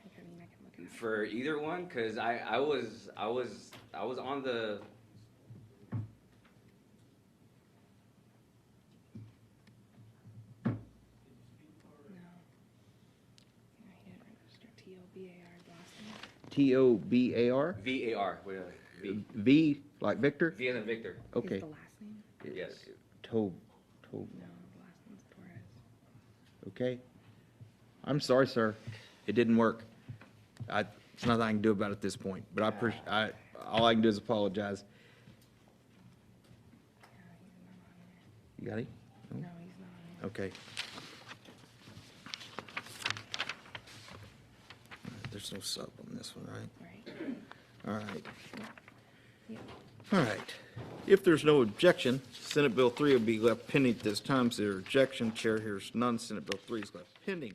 I can look at it. For either one, because I was on the. Tobar? VAR. V like Victor? V as in Victor. Okay. Yes. Okay. I'm sorry, sir. It didn't work. There's nothing I can do about it at this point, but all I can do is apologize. You got it? No, he's not. Okay. There's no sub on this one, right? All right. All right. If there's no objection, Senate Bill 3 will be left pending at this time. Is there objection? Chair hears none. Senate Bill 3 is left pending.